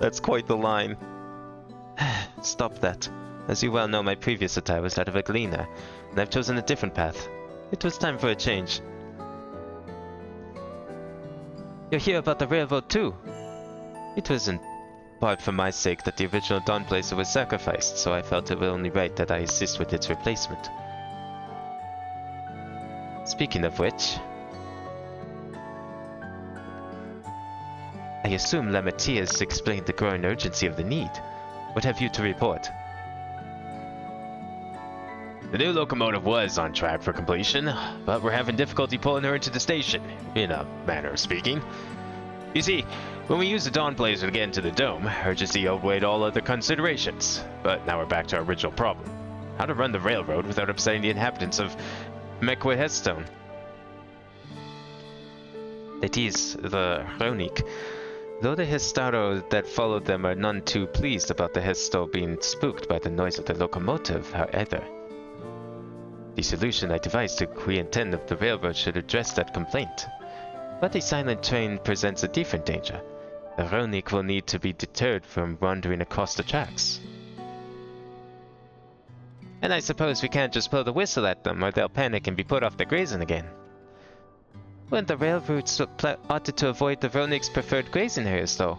That's quite the line. stop that. As you well know, my previous attire was that of a gleaner, and I've chosen a different path. It was time for a change. You're here about the railroad too? It was in part for my sake that the original Dawnblazer was sacrificed, so I felt it was only right that I assist with its replacement. Speaking of which, I assume Lameti has explained the growing urgency of the need. What have you to report? The new locomotive was on track for completion, but we're having difficulty pulling her into the station, in a manner of speaking. You see, when we used the Dawnblazer to get into the dome, urgency outweighed all other considerations. But now we're back to our original problem. How to run the railroad without upsetting the inhabitants of Mekwe Headstone. That is, the Ronik. Though the Hestaro that followed them are none too pleased about the Hesto being spooked by the noise of the locomotive, however. The solution I devised to intend of the railroad should address that complaint. But a silent train presents a different danger. The Ronik will need to be deterred from wandering across the tracks. And I suppose we can't just blow the whistle at them, or they'll panic and be put off their grazing again. When the railroads opted to avoid the Ronik's preferred grazing areas, though.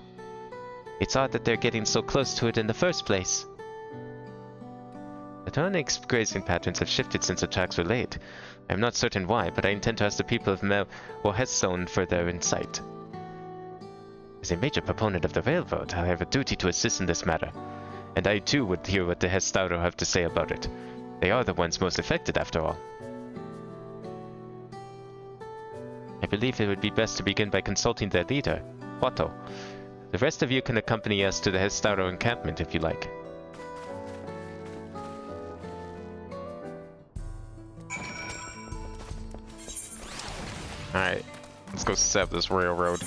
It's odd that they're getting so close to it in the first place. The Ronik's grazing patterns have shifted since the tracks were laid. I'm not certain why, but I intend to ask the people of Headstone for their insight. As a major proponent of the railroad, I have a duty to assist in this matter, and I too would hear what the Hestaro have to say about it. They are the ones most affected, after all. I believe it would be best to begin by consulting their leader, Otto. The rest of you can accompany us to the Hestaro encampment if you like. Alright, let's go set this railroad.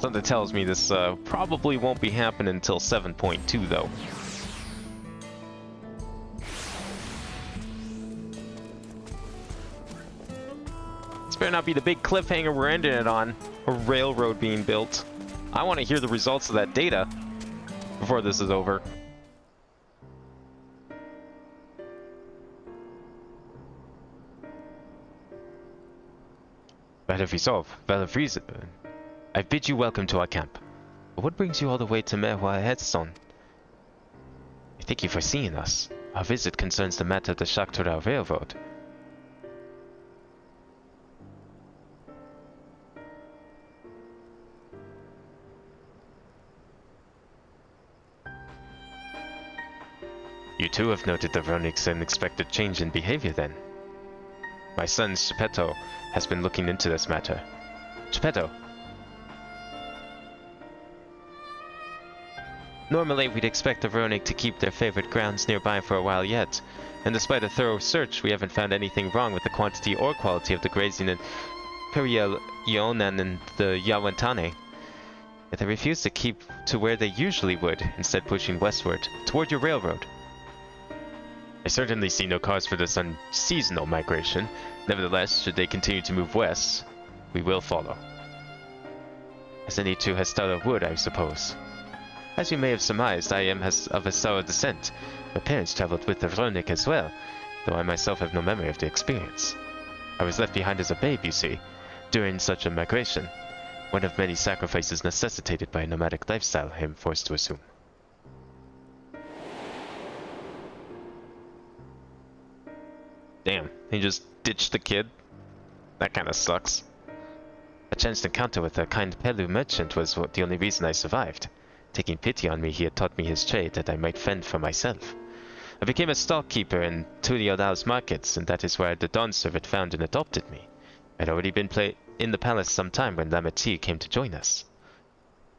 Something tells me this probably won't be happening until 7.2 though. This better not be the big cliffhanger we're ending it on. A railroad being built. I want to hear the results of that data before this is over. I bid you welcome to our camp. But what brings you all the way to Mehwa Headstone? I thank you for seeing us. Our visit concerns the matter of the Shaktura Railroad. You too have noted the Ronik's unexpected change in behavior then. My son Geppetto has been looking into this matter. Geppetto! Normally we'd expect the Ronik to keep their favorite grounds nearby for a while yet, and despite a thorough search we haven't found anything wrong with the quantity or quality of the grazing in Periel Ionan and the Yawantane. Yet they refuse to keep to where they usually would, instead pushing westward, toward your railroad. I certainly see no cause for this unseasonal migration. Nevertheless, should they continue to move west, we will follow. As any true Hestara would, I suppose. As you may have surmised, I am of Hestara descent. My parents traveled with the Ronik as well, though I myself have no memory of the experience. I was left behind as a babe, you see, during such a migration, one of many sacrifices necessitated by a nomadic lifestyle I am forced to assume. Damn, he just ditched the kid? That kinda sucks. A chance encounter with a kind Pelu merchant was the only reason I survived. Taking pity on me, he had taught me his trade that I might fend for myself. I became a stockkeeper in Tuliolao's markets, and that is where the Dawn Servant found and adopted me. I had already been in the palace some time when Lameti came to join us.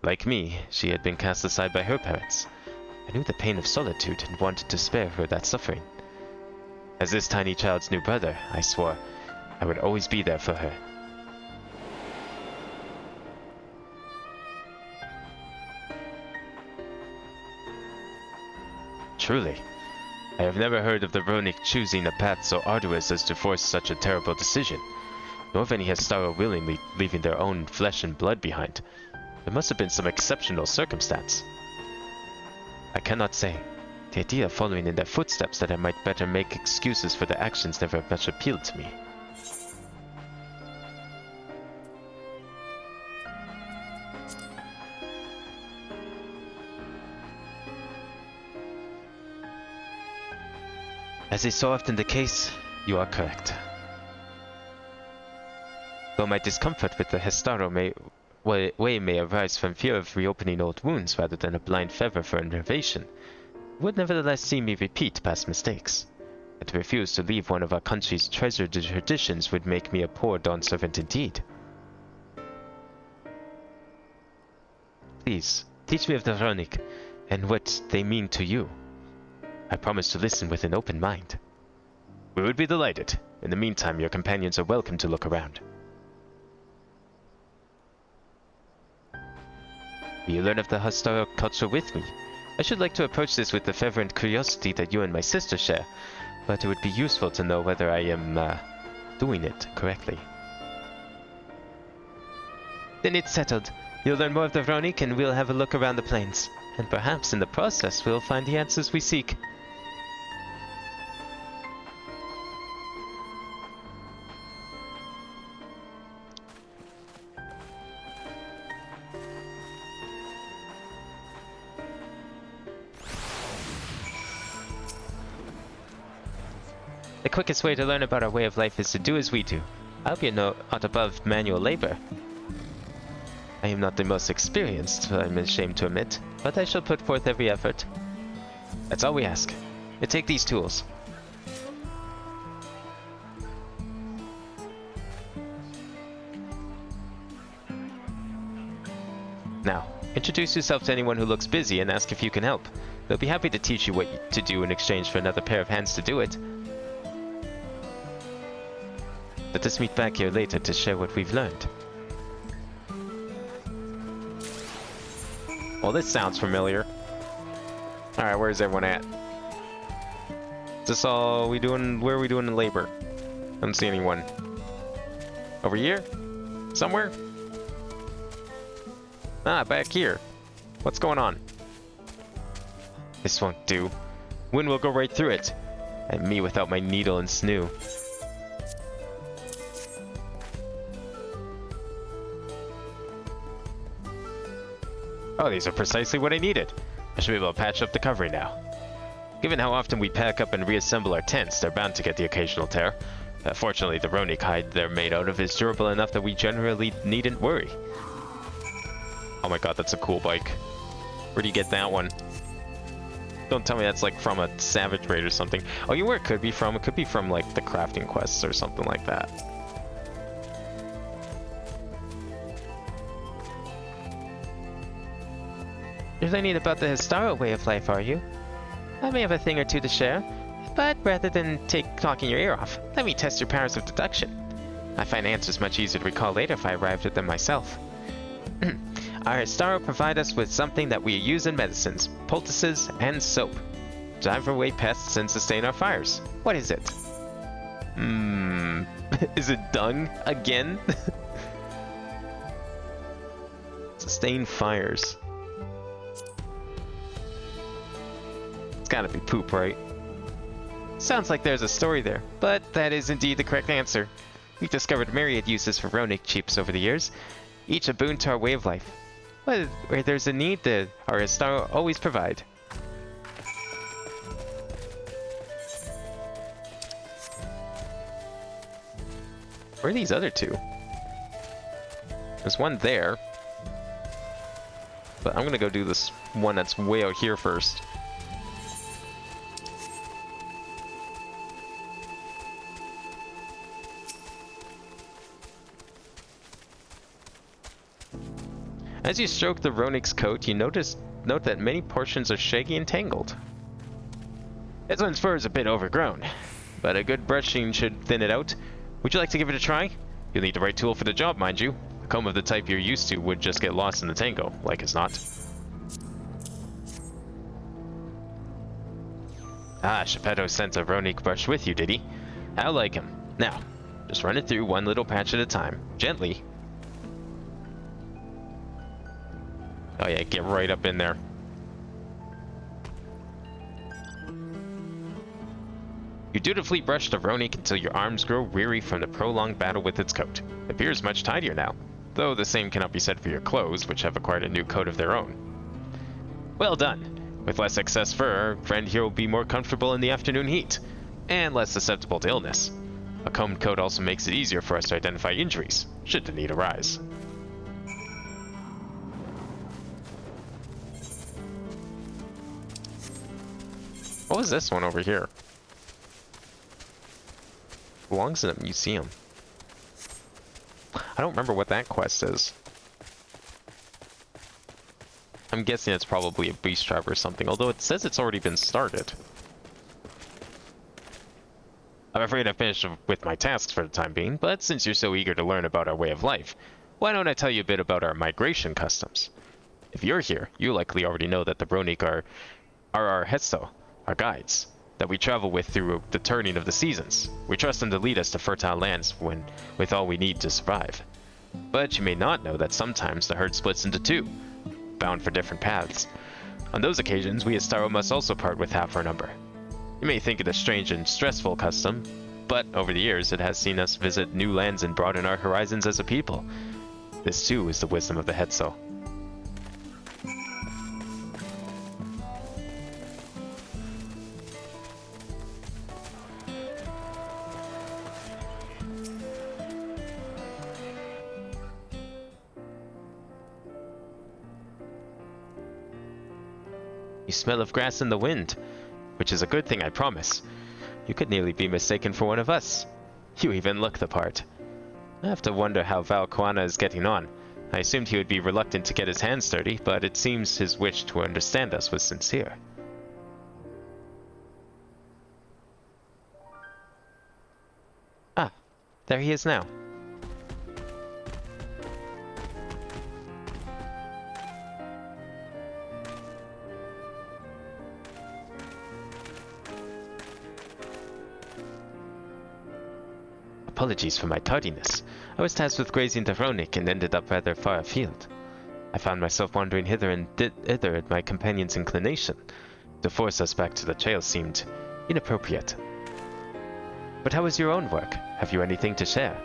Like me, she had been cast aside by her parents. I knew the pain of solitude and wanted to spare her that suffering. As this tiny child's new brother, I swore I would always be there for her. Truly, I have never heard of the Ronik choosing a path so arduous as to force such a terrible decision, nor of any Hestara willingly leaving their own flesh and blood behind. There must have been some exceptional circumstance. I cannot say. The idea of following in their footsteps that I might better make excuses for their actions never much appealed to me. As is so often the case, you are correct. Though my discomfort with the Hestaro way may arise from fear of reopening old wounds rather than a blind fervor for innovation, it would nevertheless see me repeat past mistakes. And to refuse to leave one of our country's treasured traditions would make me a poor dawn servant indeed. Please, teach me of the Ronic, and what they mean to you. I promise to listen with an open mind. We would be delighted. In the meantime, your companions are welcome to look around. Will you learn of the Hastaro culture with me? I should like to approach this with the fervor and curiosity that you and my sister share, but it would be useful to know whether I am, doing it correctly. Then it's settled. You'll learn more of the Ronic and we'll have a look around the plains. And perhaps in the process we'll find the answers we seek. The quickest way to learn about our way of life is to do as we do. I hope you're not above manual labor. I am not the most experienced, I'm ashamed to admit, but I shall put forth every effort. That's all we ask. You take these tools. Now, introduce yourself to anyone who looks busy and ask if you can help. They'll be happy to teach you what to do in exchange for another pair of hands to do it. Let us meet back here later to share what we've learned. Well, this sounds familiar. Alright, where's everyone at? Is this all we doing? Where are we doing in labor? I don't see anyone. Over here? Somewhere? Ah, back here. What's going on? This won't do. Wind will go right through it. And me without my needle and snoo. Oh, these are precisely what I needed. I should be able to patch up the covering now. Given how often we pack up and reassemble our tents, they're bound to get the occasional tear. Fortunately, the Ronic hide they're made out of is durable enough that we generally needn't worry. Oh my god, that's a cool bike. Where do you get that one? Don't tell me that's like from a Savage Raid or something. Oh, you know where it could be from? It could be from like the crafting quests or something like that. You're learning about the Histaro way of life, are you? I may have a thing or two to share, but rather than talking your ear off, let me test your powers of deduction. I find answers much easier to recall later if I arrived at them myself. Our Histaro provide us with something that we use in medicines, poultices, and soap. Drive away pests and sustain our fires. What is it? Is it dung again? Sustain fires. It's gotta be poop, right? Sounds like there's a story there, but that is indeed the correct answer. We've discovered myriad uses for Ronic chips over the years, each a boon to our way of life. Where there's a need, our Histaro always provide. Where are these other two? There's one there. But I'm gonna go do this one that's way out here first. As you stroke the Ronic's coat, you note that many portions are shaggy and tangled. This one's fur is a bit overgrown, but a good brushing should thin it out. Would you like to give it a try? You'll need the right tool for the job, mind you. A comb of the type you're used to would just get lost in the tango, like as not. Ah, Geppetto sent a Ronic brush with you, did he? I like him. Now, just run it through one little patch at a time, gently. Oh yeah, get right up in there. You dutifully brush the Ronic until your arms grow weary from the prolonged battle with its coat. It appears much tidier now, though the same cannot be said for your clothes, which have acquired a new coat of their own. Well done! With less excess fur, our friend here will be more comfortable in the afternoon heat, and less susceptible to illness. A combed coat also makes it easier for us to identify injuries, should the need arise. What was this one over here? Belongs in a museum. I don't remember what that quest is. I'm guessing it's probably a beast trap or something, although it says it's already been started. I'm afraid I've finished with my tasks for the time being, but since you're so eager to learn about our way of life, why don't I tell you a bit about our migration customs? If you're here, you likely already know that the Bronic are our Hetso, our guides, that we travel with through the turning of the seasons. We trust them to lead us to fertile lands with all we need to survive. But you may not know that sometimes the herd splits into two, bound for different paths. On those occasions, we as Starro must also part with half our number. You may think it a strange and stressful custom, but over the years it has seen us visit new lands and broaden our horizons as a people. This too is the wisdom of the Hetso. You smell of grass in the wind, which is a good thing, I promise. You could nearly be mistaken for one of us. You even look the part. I have to wonder how Valquana is getting on. I assumed he would be reluctant to get his hands dirty, but it seems his wish to understand us was sincere. Ah, there he is now. Apologies for my tardiness. I was tasked with grazing the Ronic and ended up rather far afield. I found myself wandering hither and thither at my companion's inclination. To force us back to the trail seemed inappropriate. But how is your own work? Have you anything to share?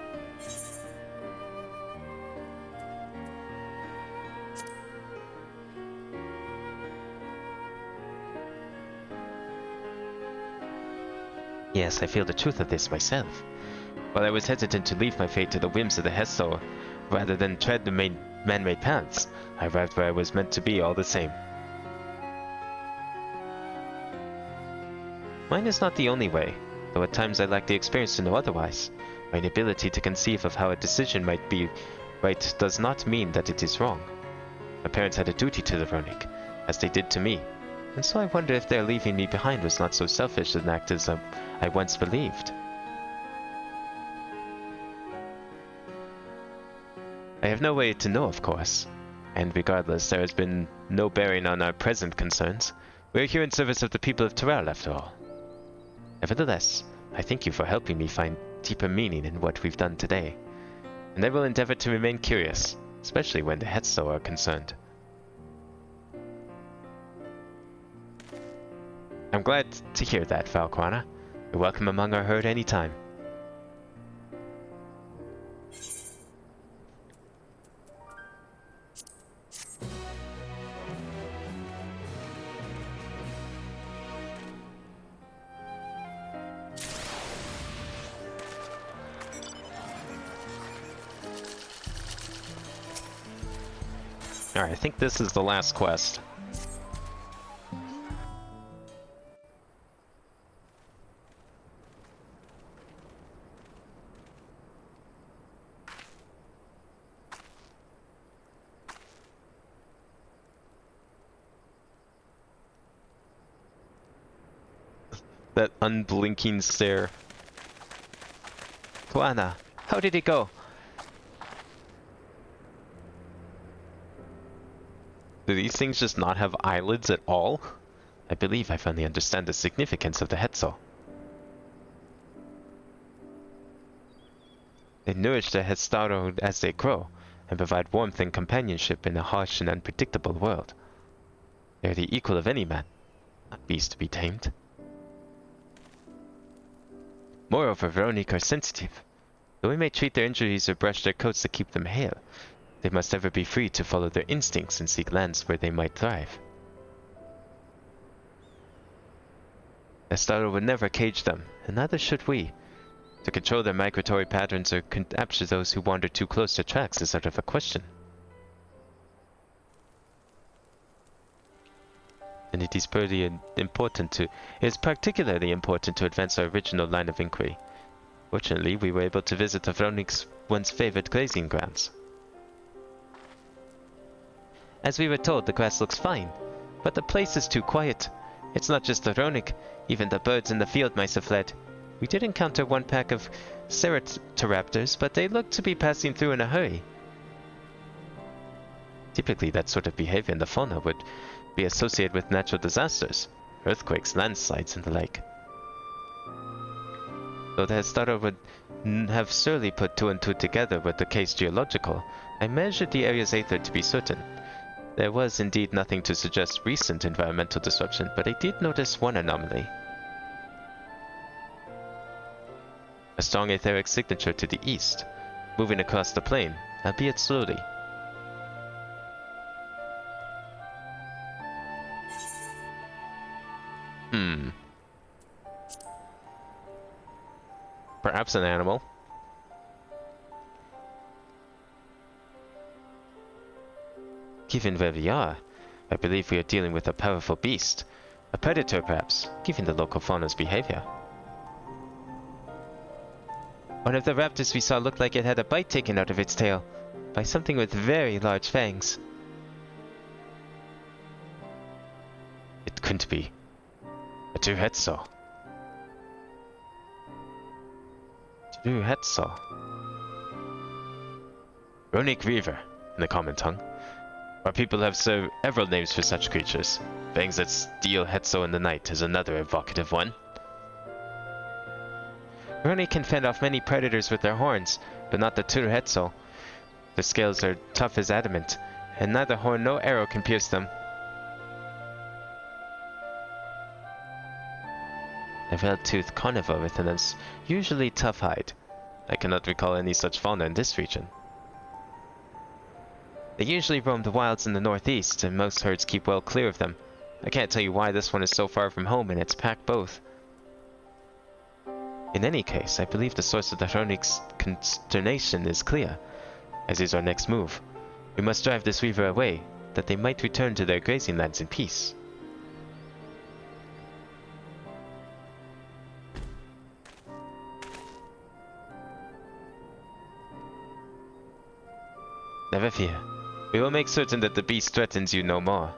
Yes, I feel the truth of this myself. While I was hesitant to leave my fate to the whims of the Hetso, rather than tread the man-made paths, I arrived where I was meant to be all the same. Mine is not the only way, though at times I lack the experience to know otherwise. My inability to conceive of how a decision might be right does not mean that it is wrong. My parents had a duty to the Ronic, as they did to me, and so I wonder if their leaving me behind was not so selfish an act as I once believed. I have no way to know, of course, and regardless, there has been no bearing on our present concerns. We are here in service of the people of Terrell, after all. Nevertheless, I thank you for helping me find deeper meaning in what we've done today, and I will endeavor to remain curious, especially when the Hetso are concerned. I'm glad to hear that, Valquana. You're welcome among our herd any time. Alright, I think this is the last quest. That unblinking stare. Tuana, how did it go? Do these things just not have eyelids at all? I believe I finally understand the significance of the Hetso. They nourish the Hestaro as they grow, and provide warmth and companionship in a harsh and unpredictable world. They are the equal of any man, not beast to be tamed. Moreover, Veronique are sensitive. Though we may treat their injuries or brush their coats to keep them hale, they must ever be free to follow their instincts and seek lands where they might thrive. Estaro would never cage them, and neither should we. To control their migratory patterns or capture those who wander too close to tracks is out of a question. And it is particularly important to advance our original line of inquiry. Fortunately, we were able to visit the Veronique's once favored grazing grounds. As we were told, the grass looks fine, but the place is too quiet. It's not just the Veronique, even the birds in the field mice have fled. We did encounter one pack of Ceratops, but they looked to be passing through in a hurry. Typically, that sort of behavior in the fauna would be associated with natural disasters, earthquakes, landslides, and the like. Though the Estaro would have surely put two and two together with the case geological, I measured the area's aether to be certain. There was indeed nothing to suggest recent environmental disruption, but I did notice one anomaly. A strong etheric signature to the east, moving across the plain, albeit slowly. Perhaps an animal. Given where we are, I believe we are dealing with a powerful beast. A predator perhaps, given the local fauna's behavior. One of the raptors we saw looked like it had a bite taken out of its tail, by something with very large fangs. It couldn't be. A Duhetso. Duhetso. Runic Reaver, in the common tongue. Our people have several names for such creatures. Fangs that steal Hetso in the night is another evocative one. Runic can fend off many predators with their horns, but not the Turhetso. Their scales are tough as adamant, and neither horn nor arrow can pierce them. A well-toothed carnivore with an usually tough hide. I cannot recall any such fauna in this region. They usually roam the wilds in the northeast, and most herds keep well clear of them. I can't tell you why this one is so far from home, and it's packed both. In any case, I believe the source of the Hronick's consternation is clear, as is our next move. We must drive this weaver away, that they might return to their grazing lands in peace. Never fear. We will make certain that the beast threatens you no more.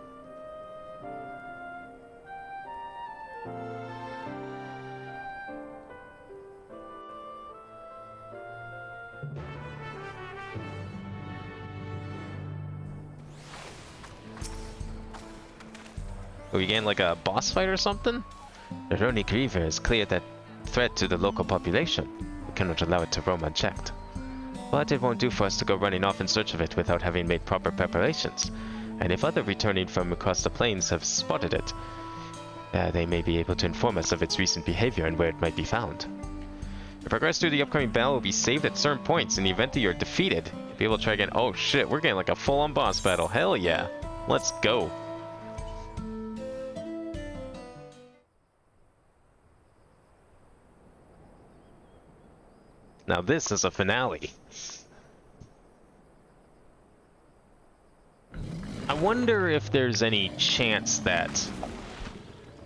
Are we getting like a boss fight or something? The Ronic Reaver has cleared that threat to the local population. We cannot allow it to roam unchecked. But it won't do for us to go running off in search of it without having made proper preparations. And if other returning from across the plains have spotted it, they may be able to inform us of its recent behavior and where it might be found. Your progress through the upcoming battle will be saved at certain points. In the event that you're defeated, you'll be able to try again. Oh shit, we're getting like a full-on boss battle. Hell yeah. Let's go. Now this is a finale. I wonder if there's any chance that...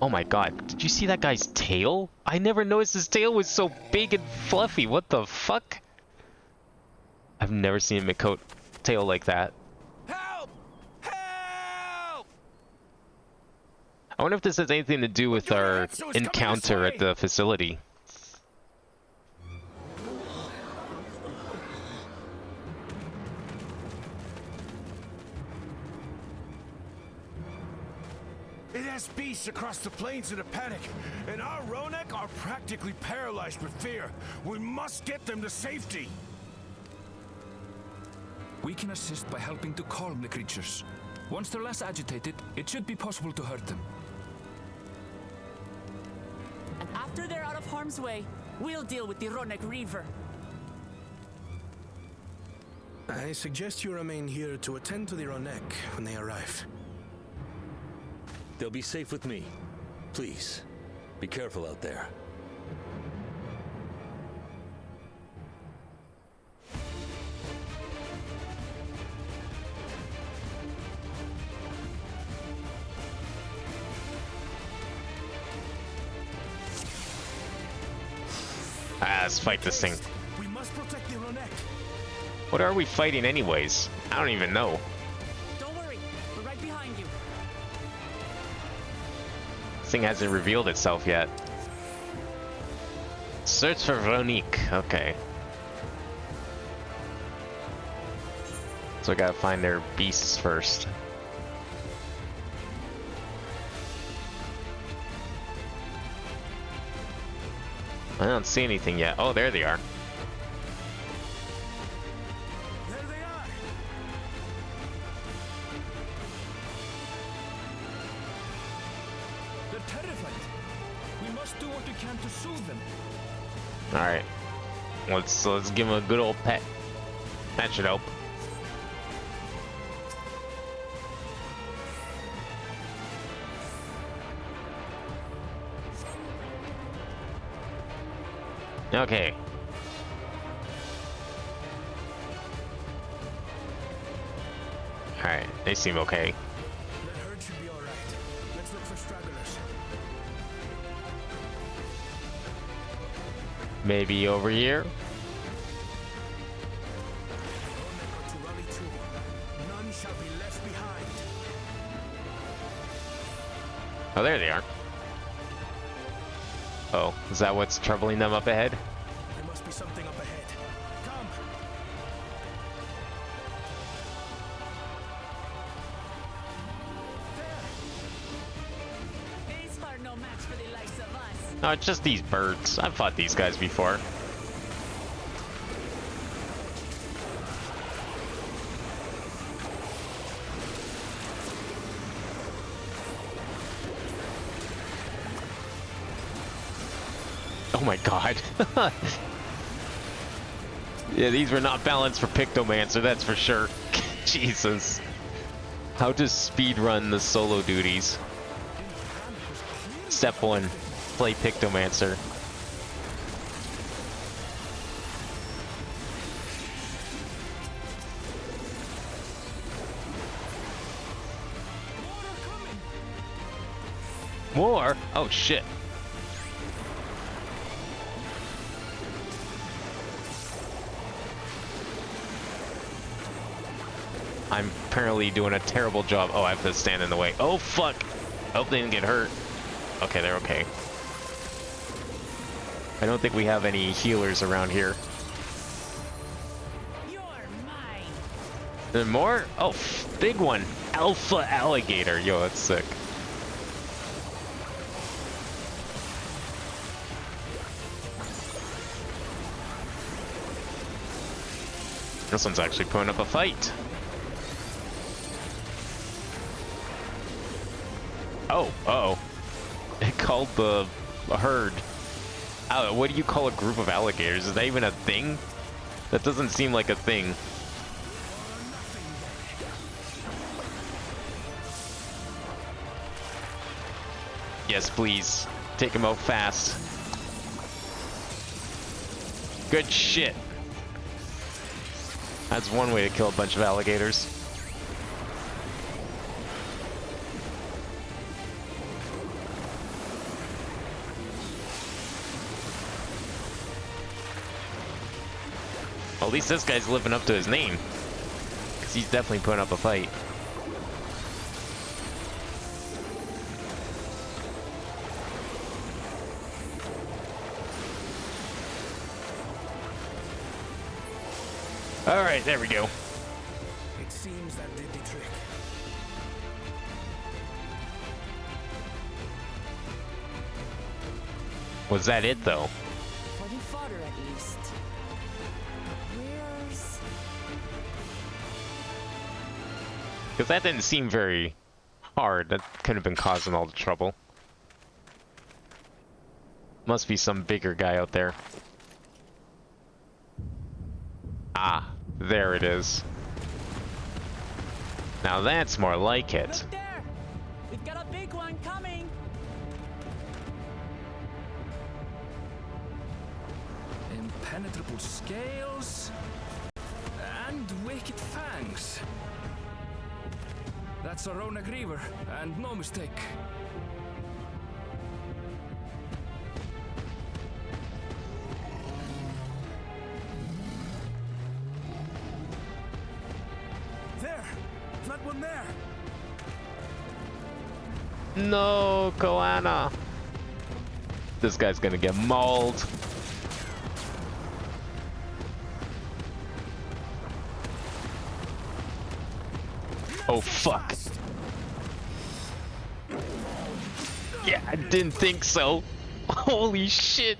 Oh my god, did you see that guy's tail? I never noticed his tail was so big and fluffy. What the fuck? I've never seen a Mikote tail like that. Help! Help! I wonder if this has anything to do with our encounter at the facility. It has beasts across the plains in a panic, and our Ronek are practically paralyzed with fear. We must get them to safety. We can assist by helping to calm the creatures. Once they're less agitated, it should be possible to hurt them. And after they're out of harm's way, We'll deal with the Ronek Reaver. I suggest you remain here to attend to the Ronek when they arrive. They'll be safe with me. Please, be careful out there. Let's fight this thing. We must protect the Ronek. What are we fighting anyways? I don't even know. Don't worry, we're right behind you. This thing hasn't revealed itself yet. Search for Veronique. Okay. So I gotta find their beasts first. I don't see anything yet. Oh, there they are. There they are. They're terrified. We must do what we can to soothe them. All right. Let's give them a good old pet. That should help. Okay. Alright, they seem okay. That herd should be all right. Let's look for stragglers. Maybe over here? Ronek are to rally to. None shall be left behind. Oh, there they are. Oh, is that what's troubling them up ahead? There must be something up ahead. Come. These are no match for the likes of us. No, it's just these birds. I've fought these guys before. Oh my god. Yeah, these were not balanced for Pictomancer, that's for sure. Jesus. How to speedrun the solo duties. Step 1, play Pictomancer. More? Oh shit. I'm apparently doing a terrible job. Oh, I have to stand in the way. Oh, fuck. Hope they didn't get hurt. Okay, they're okay. I don't think we have any healers around here. You're mine. There more? Oh, big one. Alpha alligator. Yo, that's sick. This one's actually putting up a fight. Oh, uh-oh. It called the herd. What do you call a group of alligators? Is that even a thing? That doesn't seem like a thing. Yes, please. Take him out fast. Good shit. That's one way to kill a bunch of alligators. Well, at least this guy's living up to his name. Because he's definitely putting up a fight. Alright, there we go. It seems that did the trick. Was that it, though? For the fodder, at least. Where's... Because that didn't seem very hard. That could have been causing all the trouble. Must be some bigger guy out there. Ah, there it is. Now that's more like it. Look there! We've got a big one coming! Impenetrable scales and wicked fangs. That's a Ronak Reaver, and no mistake. There! That one there! No, Koana. This guy's gonna get mauled. Oh fuck. Yeah, I didn't think so. Holy shit.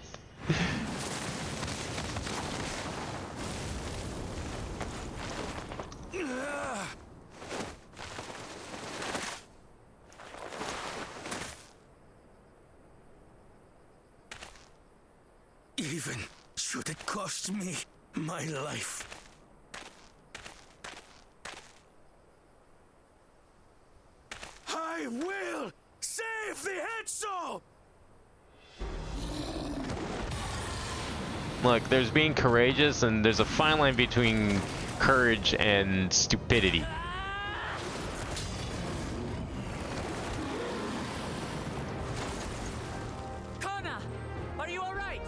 Even should it cost me my life. I will save the Hetzel! Look, there's being courageous and there's a fine line between courage and stupidity. Kona! Are you alright?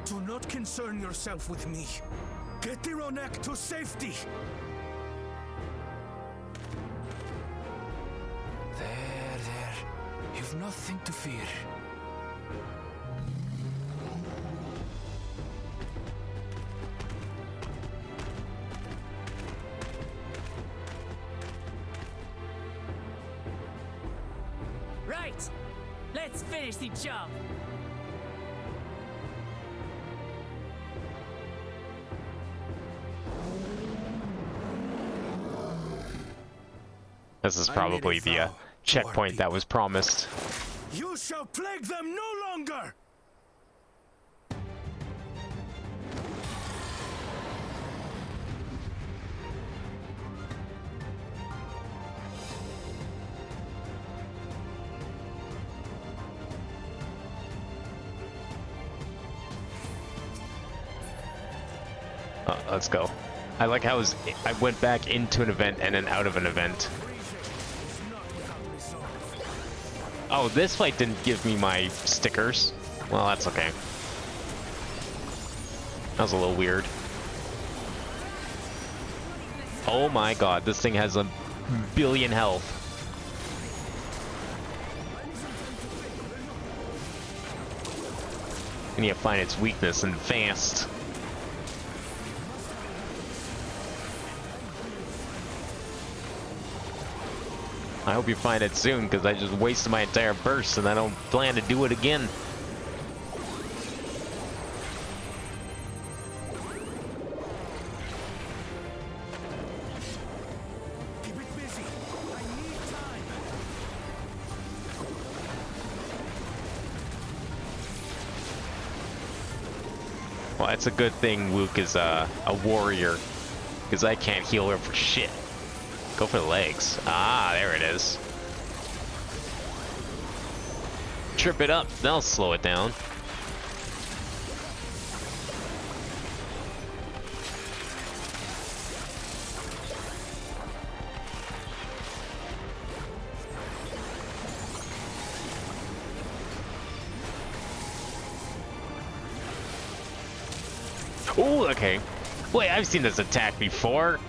Do not concern yourself with me. Get the Ronek to safety! There. You've nothing to fear. Right! Let's finish the job! This is probably the checkpoint that was promised. You shall plague them no longer! Let's go. I like how I went back into an event and then out of an event. Oh, this fight didn't give me my stickers. Well, that's okay. That was a little weird. Oh my god, this thing has a billion health. I need to find its weakness and fast. I hope you find it soon, because I just wasted my entire burst and I don't plan to do it again. Keep it busy. I need time. Well, it's a good thing Luke is a warrior, because I can't heal her for shit. Go for the legs. Ah, there it is. Trip it up, that'll slow it down. Ooh, okay. Wait, I've seen this attack before.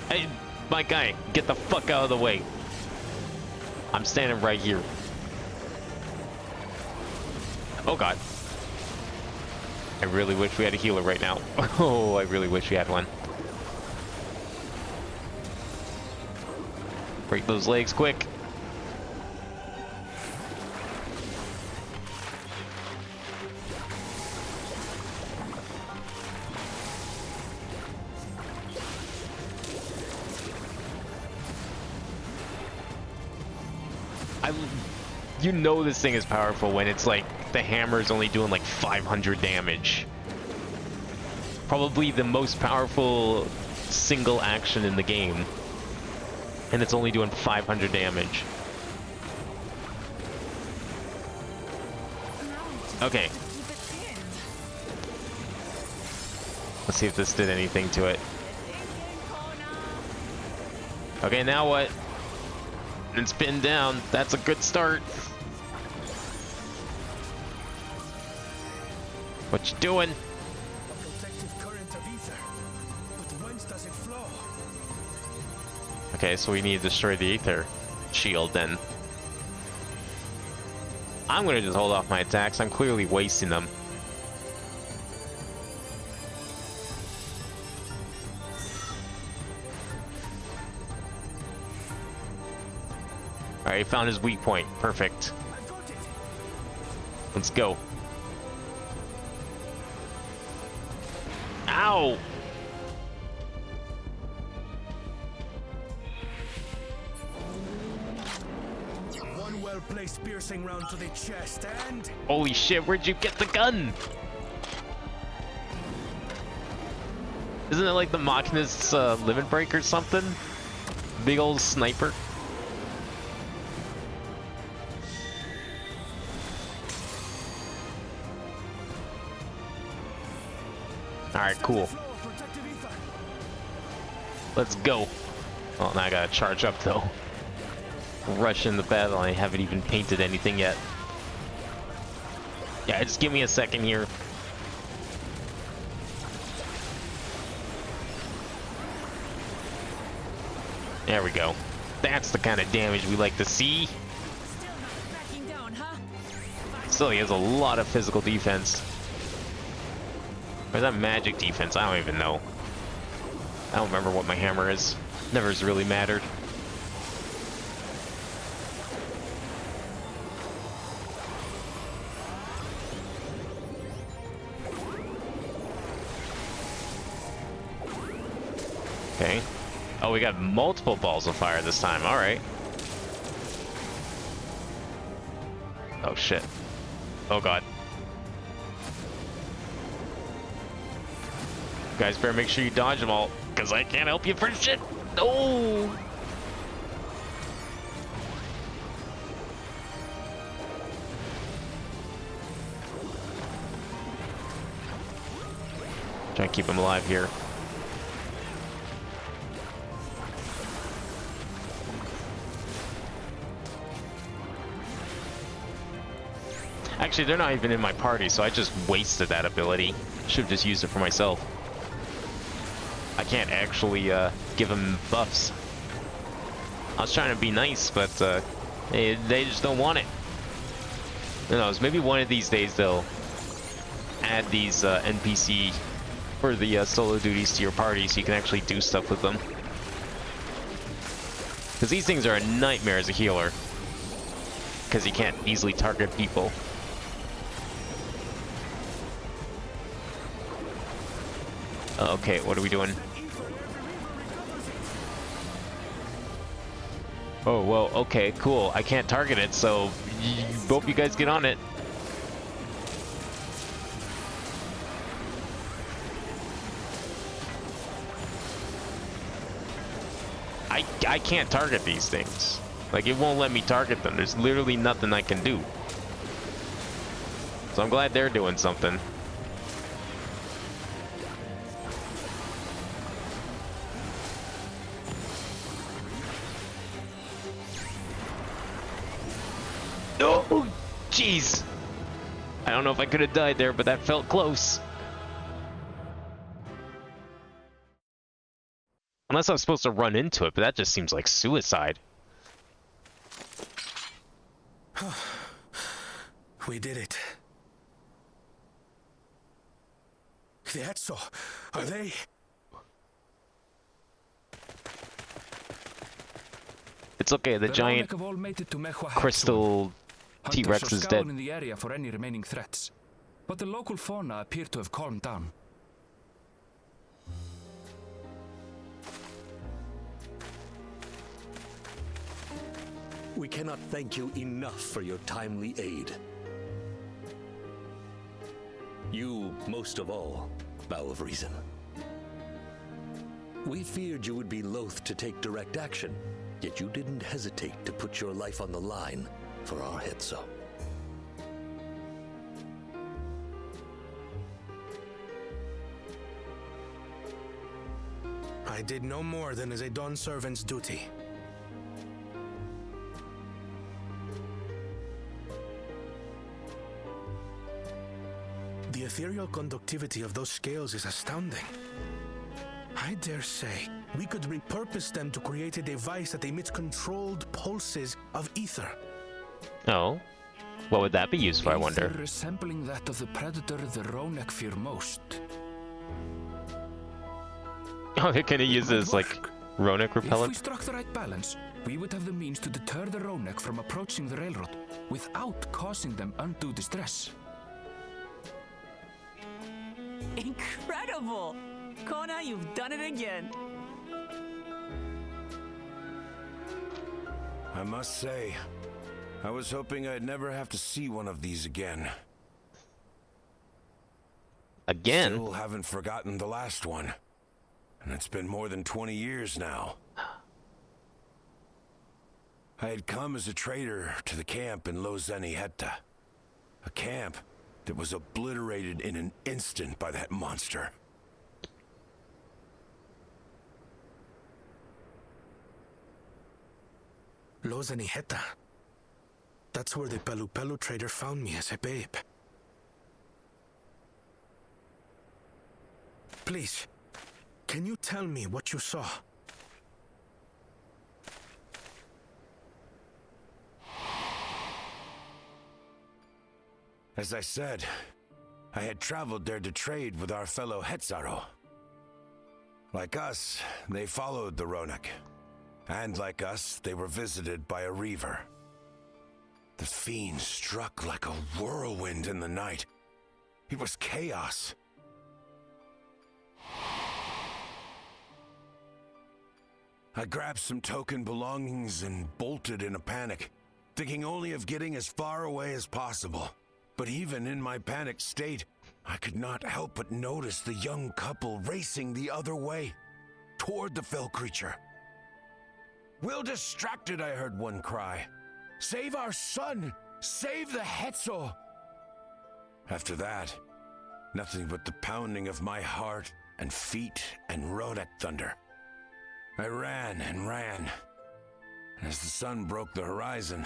Hey, my guy, get the fuck out of the way. I'm standing right here. Oh god. I really wish we had a healer right now. Oh, I really wish we had one. Break those legs quick. You know this thing is powerful when it's like the hammer is only doing like 500 damage. Probably the most powerful single action in the game. And it's only doing 500 damage. Okay. Let's see if this did anything to it. Okay, now what? It's pinned down. That's a good start. What you doing? A protective current of ether. But whence does it flow? Okay, so we need to destroy the ether shield then. I'm gonna just hold off my attacks. I'm clearly wasting them. Alright, found his weak point. Perfect. Let's go. Ow! One well-placed piercing round to the chest and... Holy shit, where'd you get the gun? Isn't it like the Machinist's limit break or something? Big old sniper. Alright, cool. Let's go. Well, now I gotta charge up though. Rush in the battle. I haven't even painted anything yet. Yeah, just give me a second here. There we go. That's the kind of damage we like to see. Still not backing down, huh? Still, he has a lot of physical defense. Or is that magic defense? I don't even know. I don't remember what my hammer is. Never has really mattered. Okay. Oh, we got multiple balls of fire this time. All right. Oh, shit. Oh, God. Guys, better make sure you dodge them all, because I can't help you for shit. No! Try and keep him alive here. Actually, they're not even in my party, so I just wasted that ability. Should have just used it for myself. I can't actually give them buffs. I was trying to be nice, but they just don't want it. Who knows? Maybe one of these days they'll add these NPC for the solo duties to your party, so you can actually do stuff with them. Because these things are a nightmare as a healer. Because you can't easily target people. Okay, what are we doing? Oh, well, okay, cool. I can't target it, so hope you guys get on it. I can't target these things. Like, it won't let me target them. There's literally nothing I can do. So I'm glad they're doing something. Oh, jeez. I don't know if I could have died there, but that felt close. Unless I was supposed to run into it, but that just seems like suicide. We did it. The Etso, are they? It's okay, the giant crystal T-Rex is dead. In the area for any remaining threats, but the local fauna appear to have calmed down. We cannot thank you enough for your timely aid. You, most of all, Bow of Reason. We feared you would be loath to take direct action, yet you didn't hesitate to put your life on the line for our Hetzo. I did no more than is a Dawn servant's duty. The ethereal conductivity of those scales is astounding. I dare say we could repurpose them to create a device that emits controlled pulses of ether. Oh, what would that be used for, I wonder? Ether resembling that of the predator the Ronek fear most. Oh, they're gonna use this like Ronek If we repellent? struck the right balance, we would have the means to deter the Ronek from approaching the railroad without causing them undue distress. Incredible! Kona, you've done it again. I must say, I was hoping I'd never have to see one of these again. Again? Still haven't forgotten the last one. And it's been more than 20 years now. I had come as a trader to the camp in Lozeni Hetta. A camp that was obliterated in an instant by that monster. Lozeni Hetta. That's where the Pelu Pelu trader found me as a babe. Please, can you tell me what you saw? As I said, I had traveled there to trade with our fellow Hetzaro. Like us, they followed the Ronek. And like us, they were visited by a reaver. The fiend struck like a whirlwind in the night. It was chaos. I grabbed some token belongings and bolted in a panic, thinking only of getting as far away as possible. But even in my panicked state, I could not help but notice the young couple racing the other way, toward the fell creature. "We're distracted," I heard one cry. "Save our son! Save the Hetzo!" After that, nothing but the pounding of my heart and feet and Ronek thunder. I ran and ran. And as the sun broke the horizon,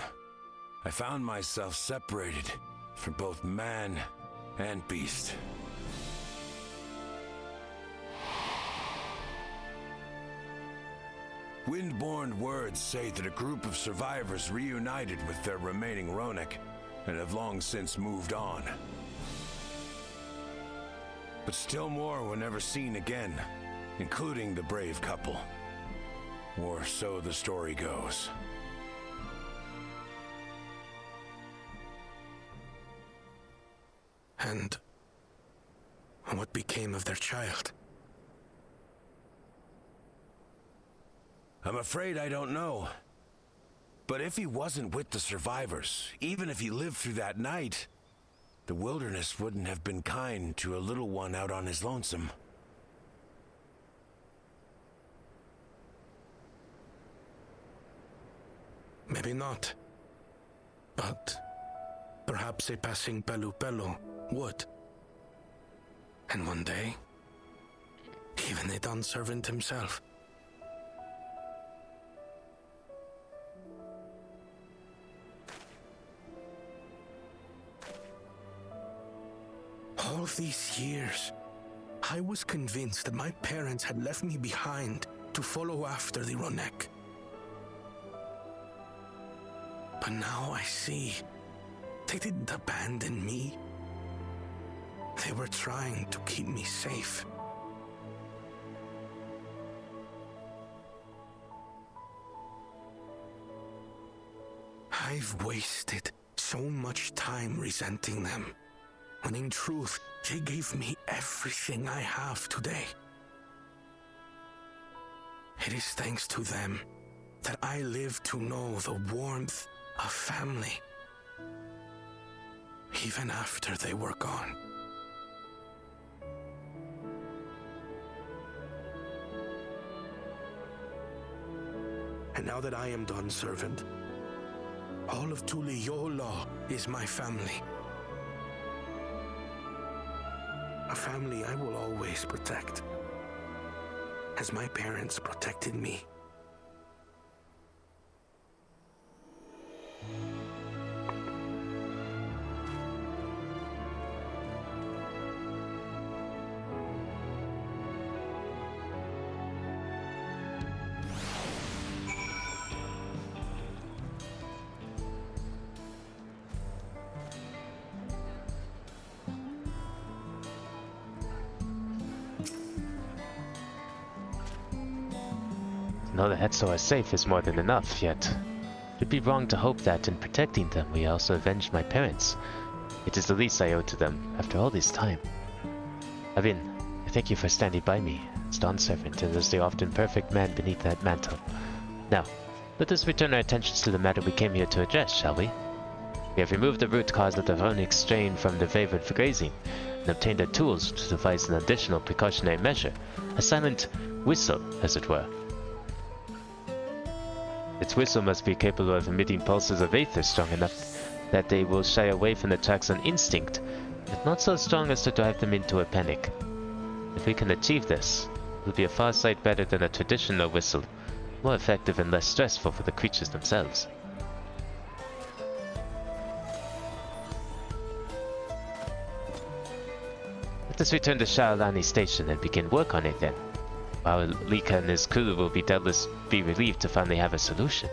I found myself separated from both man and beast. Windborne words say that a group of survivors reunited with their remaining Ronek and have long since moved on. But still more were never seen again, including the brave couple. Or so the story goes. And what became of their child? I'm afraid I don't know. But if he wasn't with the survivors, even if he lived through that night, the wilderness wouldn't have been kind to a little one out on his lonesome. Maybe not. But perhaps a passing Pelu Pelu would. And one day, even a Dawn servant himself. All these years, I was convinced that my parents had left me behind to follow after the Ronek. But now I see they didn't abandon me. They were trying to keep me safe. I've wasted so much time resenting them, when in truth, they gave me everything I have today. It is thanks to them that I live to know the warmth of family, even after they were gone. And now that I am done, servant, all of Tuliyola is my family. A family I will always protect, as my parents protected me. To know that Hetzo are safe is more than enough, yet it would be wrong to hope that in protecting them we also avenged my parents. It is the least I owe to them after all this time. Avin, I thank you for standing by me as Dawn's servant and as the often perfect man beneath that mantle. Now, let us return our attentions to the matter we came here to address, shall we? We have removed the root cause of the runic strain from the favored for grazing, and obtained the tools to devise an additional precautionary measure, a silent whistle, as it were. Its whistle must be capable of emitting pulses of aether strong enough that they will shy away from the tracks on instinct, but not so strong as to drive them into a panic. If we can achieve this, it will be a far sight better than a traditional whistle, more effective and less stressful for the creatures themselves. Let us return to Shaolani Station and begin work on it then. While Lika and his crew will doubtless be relieved to finally have a solution.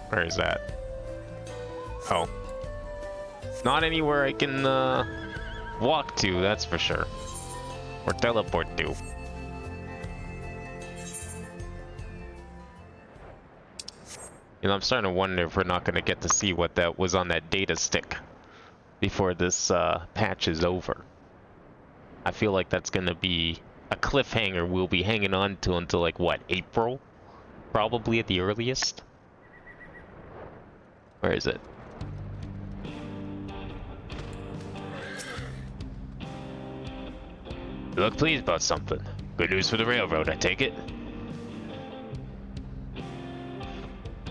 Where is that? Oh. Not anywhere I can walk to, that's for sure. Or teleport to. You know, I'm starting to wonder if we're not going to get to see what that was on that data stick before this patch is over. I feel like that's going to be a cliffhanger we'll be hanging on to until, like, what, April? Probably at the earliest? Where is it? You look pleased about something. Good news for the railroad, I take it?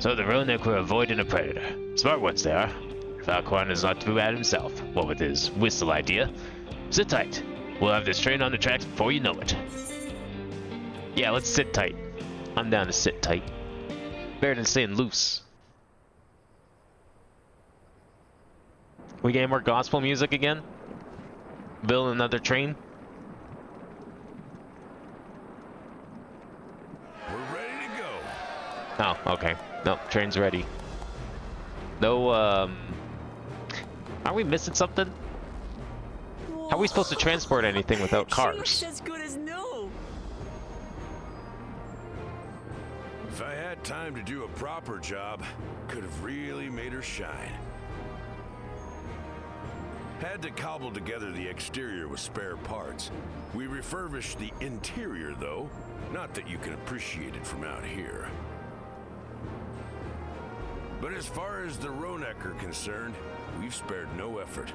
So the Roanoke were avoiding a predator. Smart ones they are. Falquan is not too bad himself, what with his whistle idea. Sit tight. We'll have this train on the tracks before you know it. Yeah, let's sit tight. I'm down to sit tight. Better than staying loose. We get more gospel music again? Build another train? We're ready to go. Oh, okay. Nope, train's ready. No, are we missing something? How are we supposed to transport anything without cars? As good as new. If I had time to do a proper job, could have really made her shine. Had to cobble together the exterior with spare parts. We refurbished the interior, though. Not that you can appreciate it from out here. But as far as the Roanoke are concerned, we've spared no effort.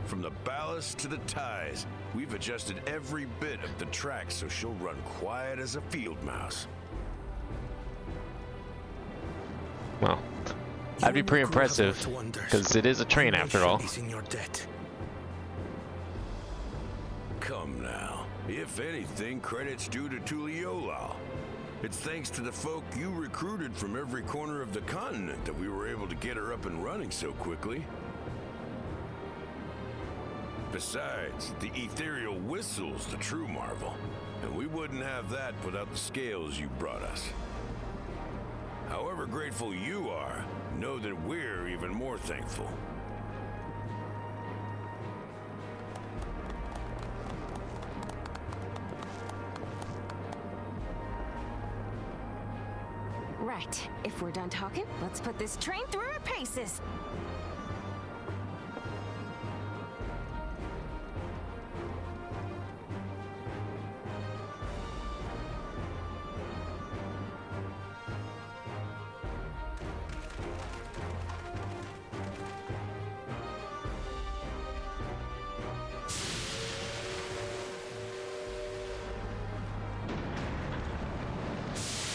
From the ballast to the ties, we've adjusted every bit of the track so she'll run quiet as a field mouse. Well, that'd be pretty impressive, because it is a train after all. Come now. If anything, credit's due to Tuliyola. It's thanks to the folk you recruited from every corner of the continent that we were able to get her up and running so quickly. Besides, the ethereal whistle's the true marvel, and we wouldn't have that without the scales you brought us. However grateful you are, know that we're even more thankful. Right. If we're done talking, let's put this train through her paces.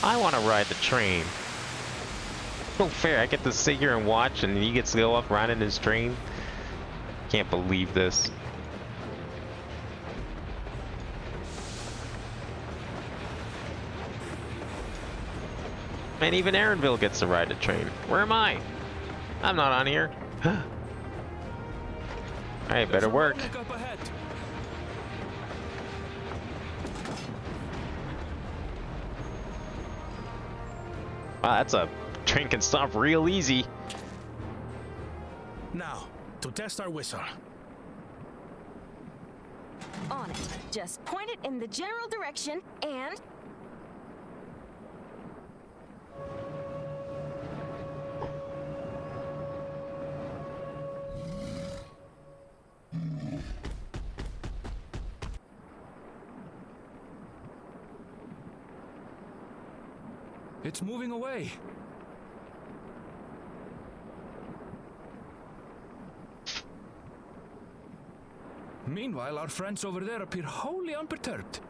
I want to ride the train. So fair, I get to sit here and watch and he gets to go up riding his train. Can't believe this. Man, even Aaronville gets to ride the train. Where am I? I'm not on here. Alright, better work. Wow, that's a train can stop real easy. Now, to test our whistle. On it. Just point it in the general direction and... It's moving away. Meanwhile, our friends over there appear wholly unperturbed.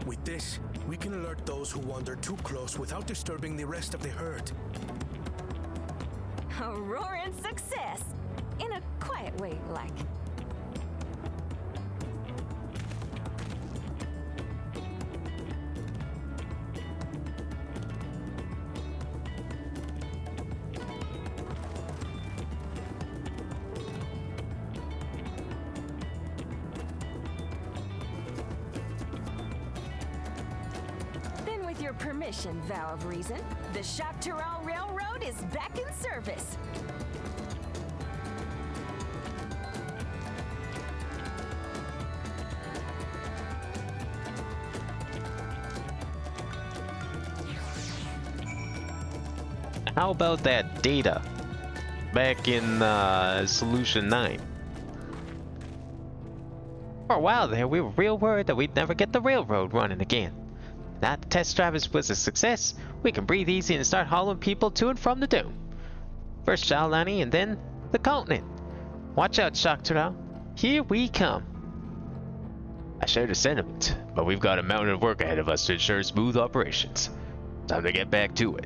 With this, we can alert those who wander too close without disturbing the rest of the herd. A roaring success! In a quiet way, like. Then with your permission, Vow of Reason, the Choctaw Railroad is back in service. How about that data back in Solution 9? For a while there, we were real worried that we'd never get the railroad running again. Now the test drivers was a success, we can breathe easy and start hauling people to and from the dome. First Shaolani and then the continent. Watch out, Choctaw. Here we come. I share the sentiment, but we've got a mountain of work ahead of us to ensure smooth operations. Time to get back to it.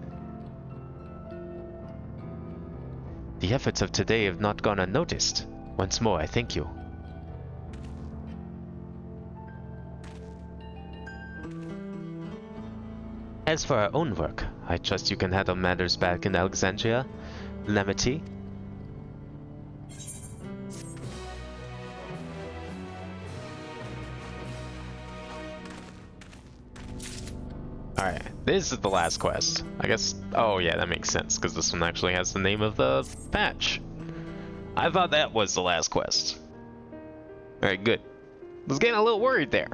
The efforts of today have not gone unnoticed. Once more, I thank you. As for our own work, I trust you can handle matters back in Alexandria, Lamity. Alright, this is the last quest. I guess, oh yeah, that makes sense, because this one actually has the name of the patch. I thought that was the last quest. Alright, good. I was getting a little worried there.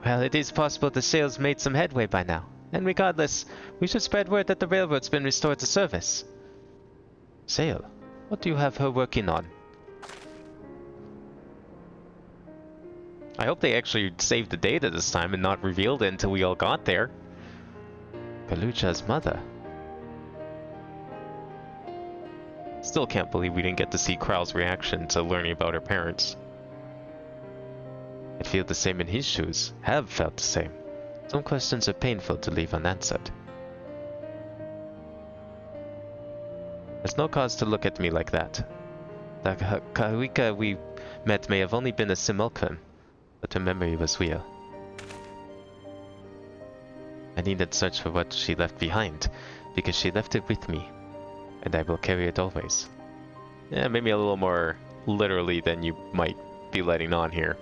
Well, it is possible the sails made some headway by now. And regardless, we should spread word that the railroad's been restored to service. Sail, what do you have her working on? I hope they actually saved the data this time and not revealed it until we all got there. Kalucha's mother. Still can't believe we didn't get to see Krau's reaction to learning about her parents. I'd feel the same in his shoes, have felt the same. Some questions are painful to leave unanswered. There's no cause to look at me like that. The Karika we met may have only been a simulacrum, but her memory was real. I needn't search for what she left behind, because she left it with me, and I will carry it always. Yeah, maybe a little more literally than you might be letting on here.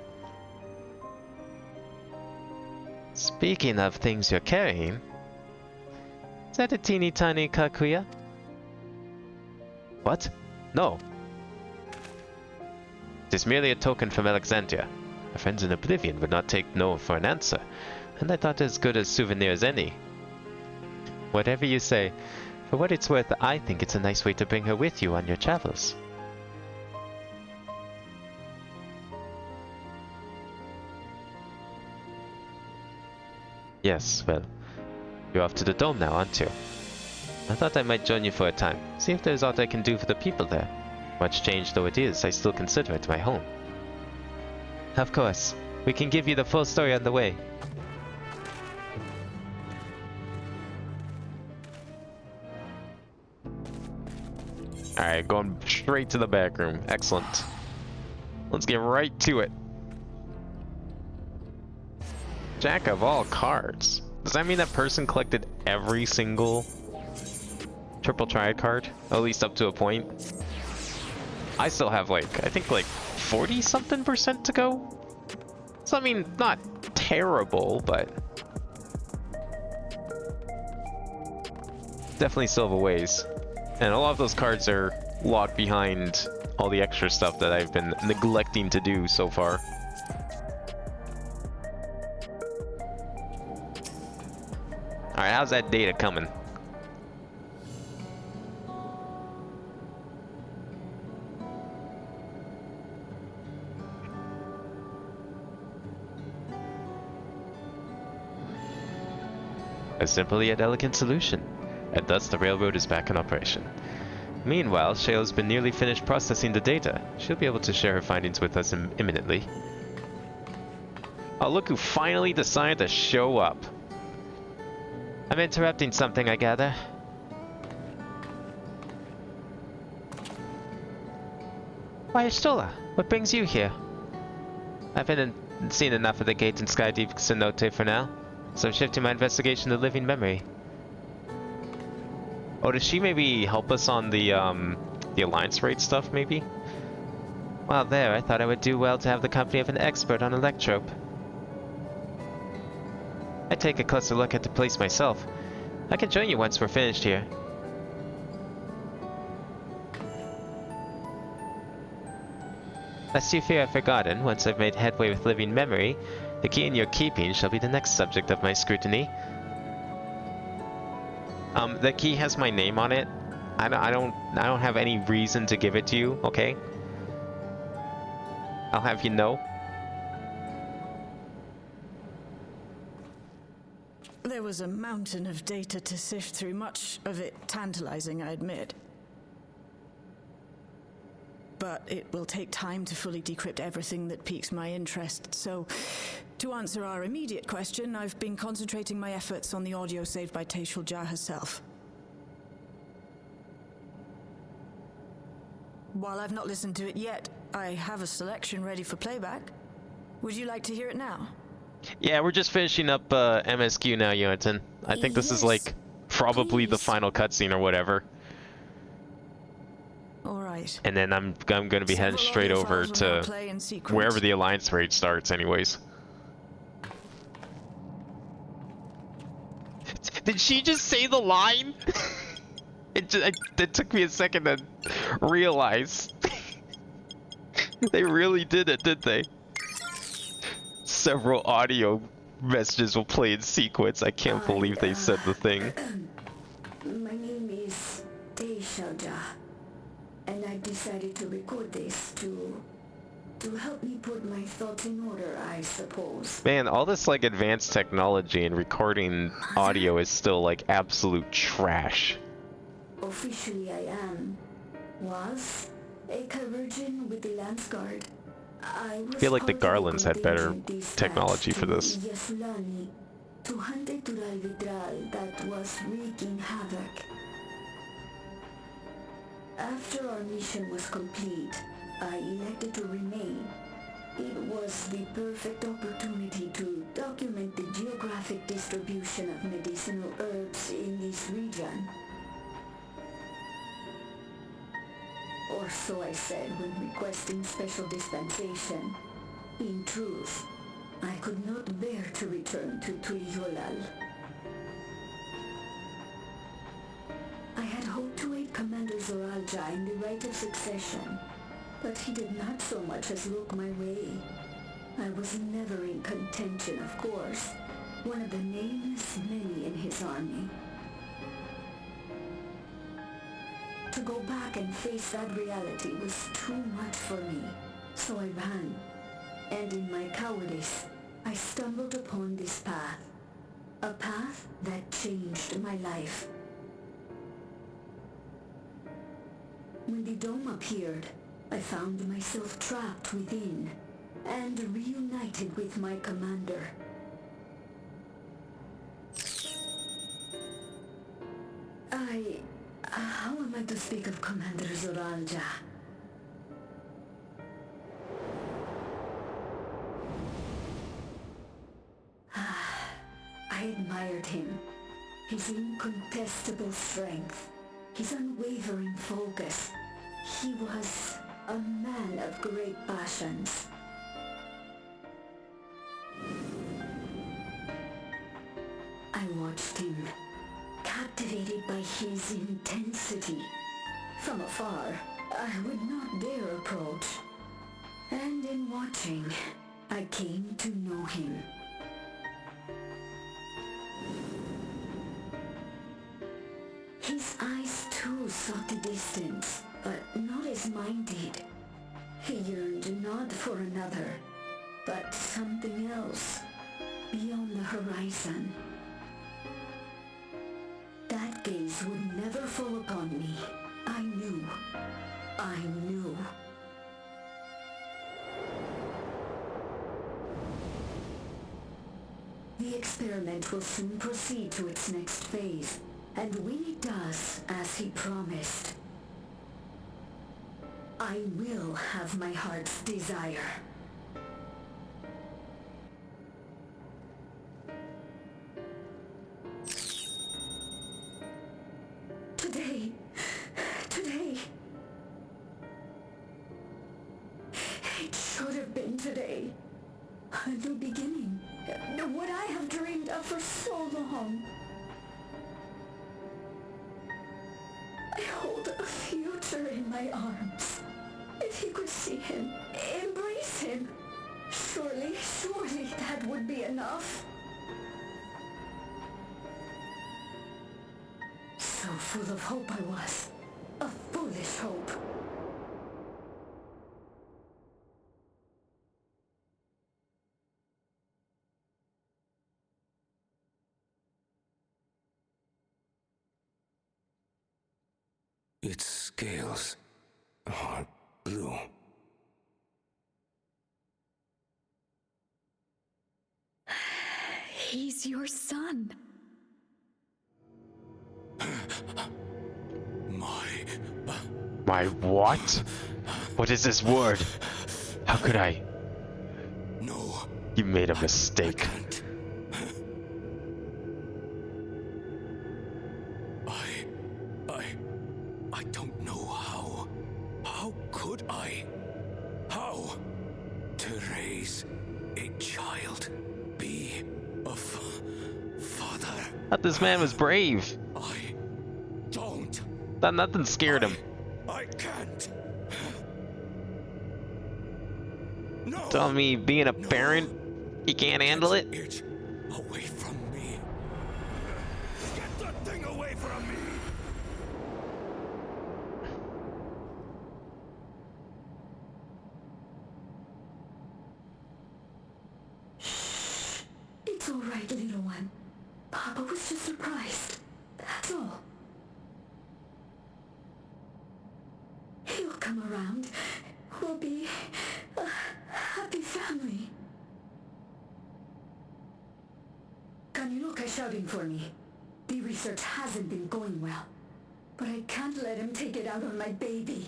Speaking of things you're carrying, is that a teeny tiny Kakuya? What? No. It is merely a token from Alexandria. Our friends in Oblivion would not take no for an answer, and I thought as good a souvenir as any. Whatever you say, for what it's worth, I think it's a nice way to bring her with you on your travels. Yes, well, you're off to the dome now, aren't you? I thought I might join you for a time, see if there's aught I can do for the people there. Much change though it is, I still consider it my home. Of course. We can give you the full story on the way. Alright, going straight to the back room. Excellent. Let's get right to it. Jack of all cards. Does that mean that person collected every single triple triad card? At least up to a point? I still have like, I think like 40 something % to go? So I mean, not terrible, but definitely still have a ways. And a lot of those cards are locked behind all the extra stuff that I've been neglecting to do so far. Alright, how's that data coming? A simple yet elegant solution, and thus the railroad is back in operation. Meanwhile, Shayla's been nearly finished processing the data. She'll be able to share her findings with us imminently. Oh, look who finally decided to show up. I'm interrupting something, I gather. Why, Stola, what brings you here? I've seen enough of the gate and Skydeep Cenote for now, so I'm shifting my investigation to living memory. Oh, does she maybe help us on the Alliance raid stuff, maybe? While there, I thought I would do well to have the company of an expert on Electrope. I'd take a closer look at the place myself. I can join you once we're finished here. Lest you fear I've forgotten, once I've made headway with living memory, the key in your keeping shall be the next subject of my scrutiny. The key has my name on it. I don't have any reason to give it to you, okay? I'll have you know. There was a mountain of data to sift through, much of it tantalizing, I admit. But it will take time to fully decrypt everything that piques my interest, so to answer our immediate question, I've been concentrating my efforts on the audio saved by Taishul Jah herself. While I've not listened to it yet, I have a selection ready for playback. Would you like to hear it now? Yeah, we're just finishing up MSQ now, Jonathan. I think this is like probably the final cutscene or whatever. All right. And then I'm going to be heading straight over to wherever the Alliance raid starts, anyways. Did she just say the line? It took me a second to realize. They really did it, didn't they? Several audio messages will play in sequence. I can't believe they said the thing. My name is Taishul Jah, and I decided to record this to help me put my thoughts in order, I suppose. Man, all this like advanced technology and recording audio is still like absolute trash. Officially I was a Chirurgeon with the Lance Guard. I feel like the Garlands had better technology for this. To hunt a Tural Vitral that was wreaking havoc. After our mission was complete, I elected to remain. It was the perfect opportunity to document the geographic distribution of medicinal herbs in this region. Or so I said when requesting special dispensation. In truth, I could not bear to return to Tuliolal. I had hoped to aid Commander Zoralja in the right of succession, but he did not so much as look my way. I was never in contention, of course, one of the nameless many in his army. To go back and face that reality was too much for me, so I ran. And in my cowardice, I stumbled upon this path. A path that changed my life. When the dome appeared, I found myself trapped within and reunited with my commander. How am I to speak of Commander Zoralja? I admired him. His incontestable strength, his unwavering focus. He was a man of great passions. I watched him, captivated by his intensity. From afar, I would not dare approach. And in watching, I came to know him. His eyes too sought the distance, but not as mine did. He yearned not for another, but something else, beyond the horizon. That gaze would never fall upon me. I knew. The experiment will soon proceed to its next phase, and when it does, as he promised, I will have my heart's desire. Today. It should have been today. A new beginning. What I have dreamed of for so long. I hold a future in my arms. If he could see him, embrace him, surely that would be enough. So full of hope I was. A foolish hope. Its scales are blue. He's your son. My what? What is this word? How could I? No. You made a mistake. I don't know how. How could I? How? To raise a child, be a father. Thought this man was brave. I don't. Thought nothing scared him. I can't. No. Tell me, being a parent, he can't handle it? It away from me. Get that thing away from me. It's all right, little one. Papa was just surprised. That's all. He'll come around. We'll be a happy family. Kaniluka's shouting for me. The research hasn't been going well, but I can't let him take it out on my baby.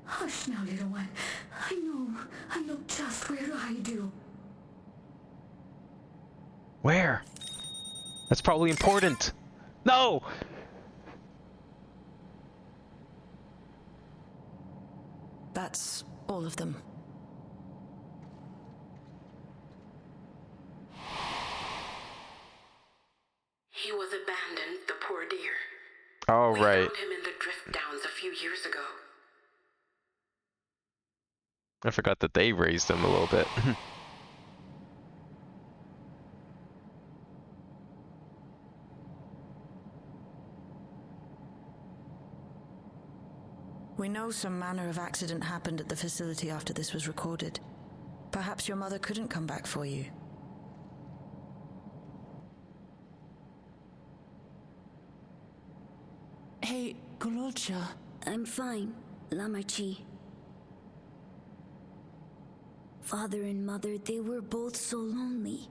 Hush now, little one. I know just where I do. Where? That's probably important. No! That's all of them. He was abandoned, the poor dear. Oh, We right. found him in the drift downs a few years ago. I forgot that they raised him a little bit. We know some manner of accident happened at the facility after this was recorded. Perhaps your mother couldn't come back for you. Hey, Gololcha. I'm fine, Lamachi. Father and mother, they were both so lonely.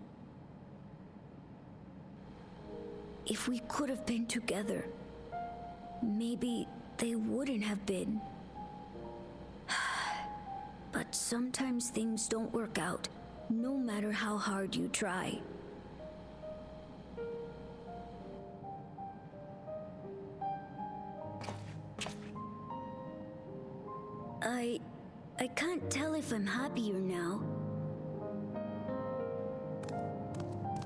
If we could have been together, maybe they wouldn't have been. But sometimes things don't work out, no matter how hard you try. I can't tell if I'm happier now.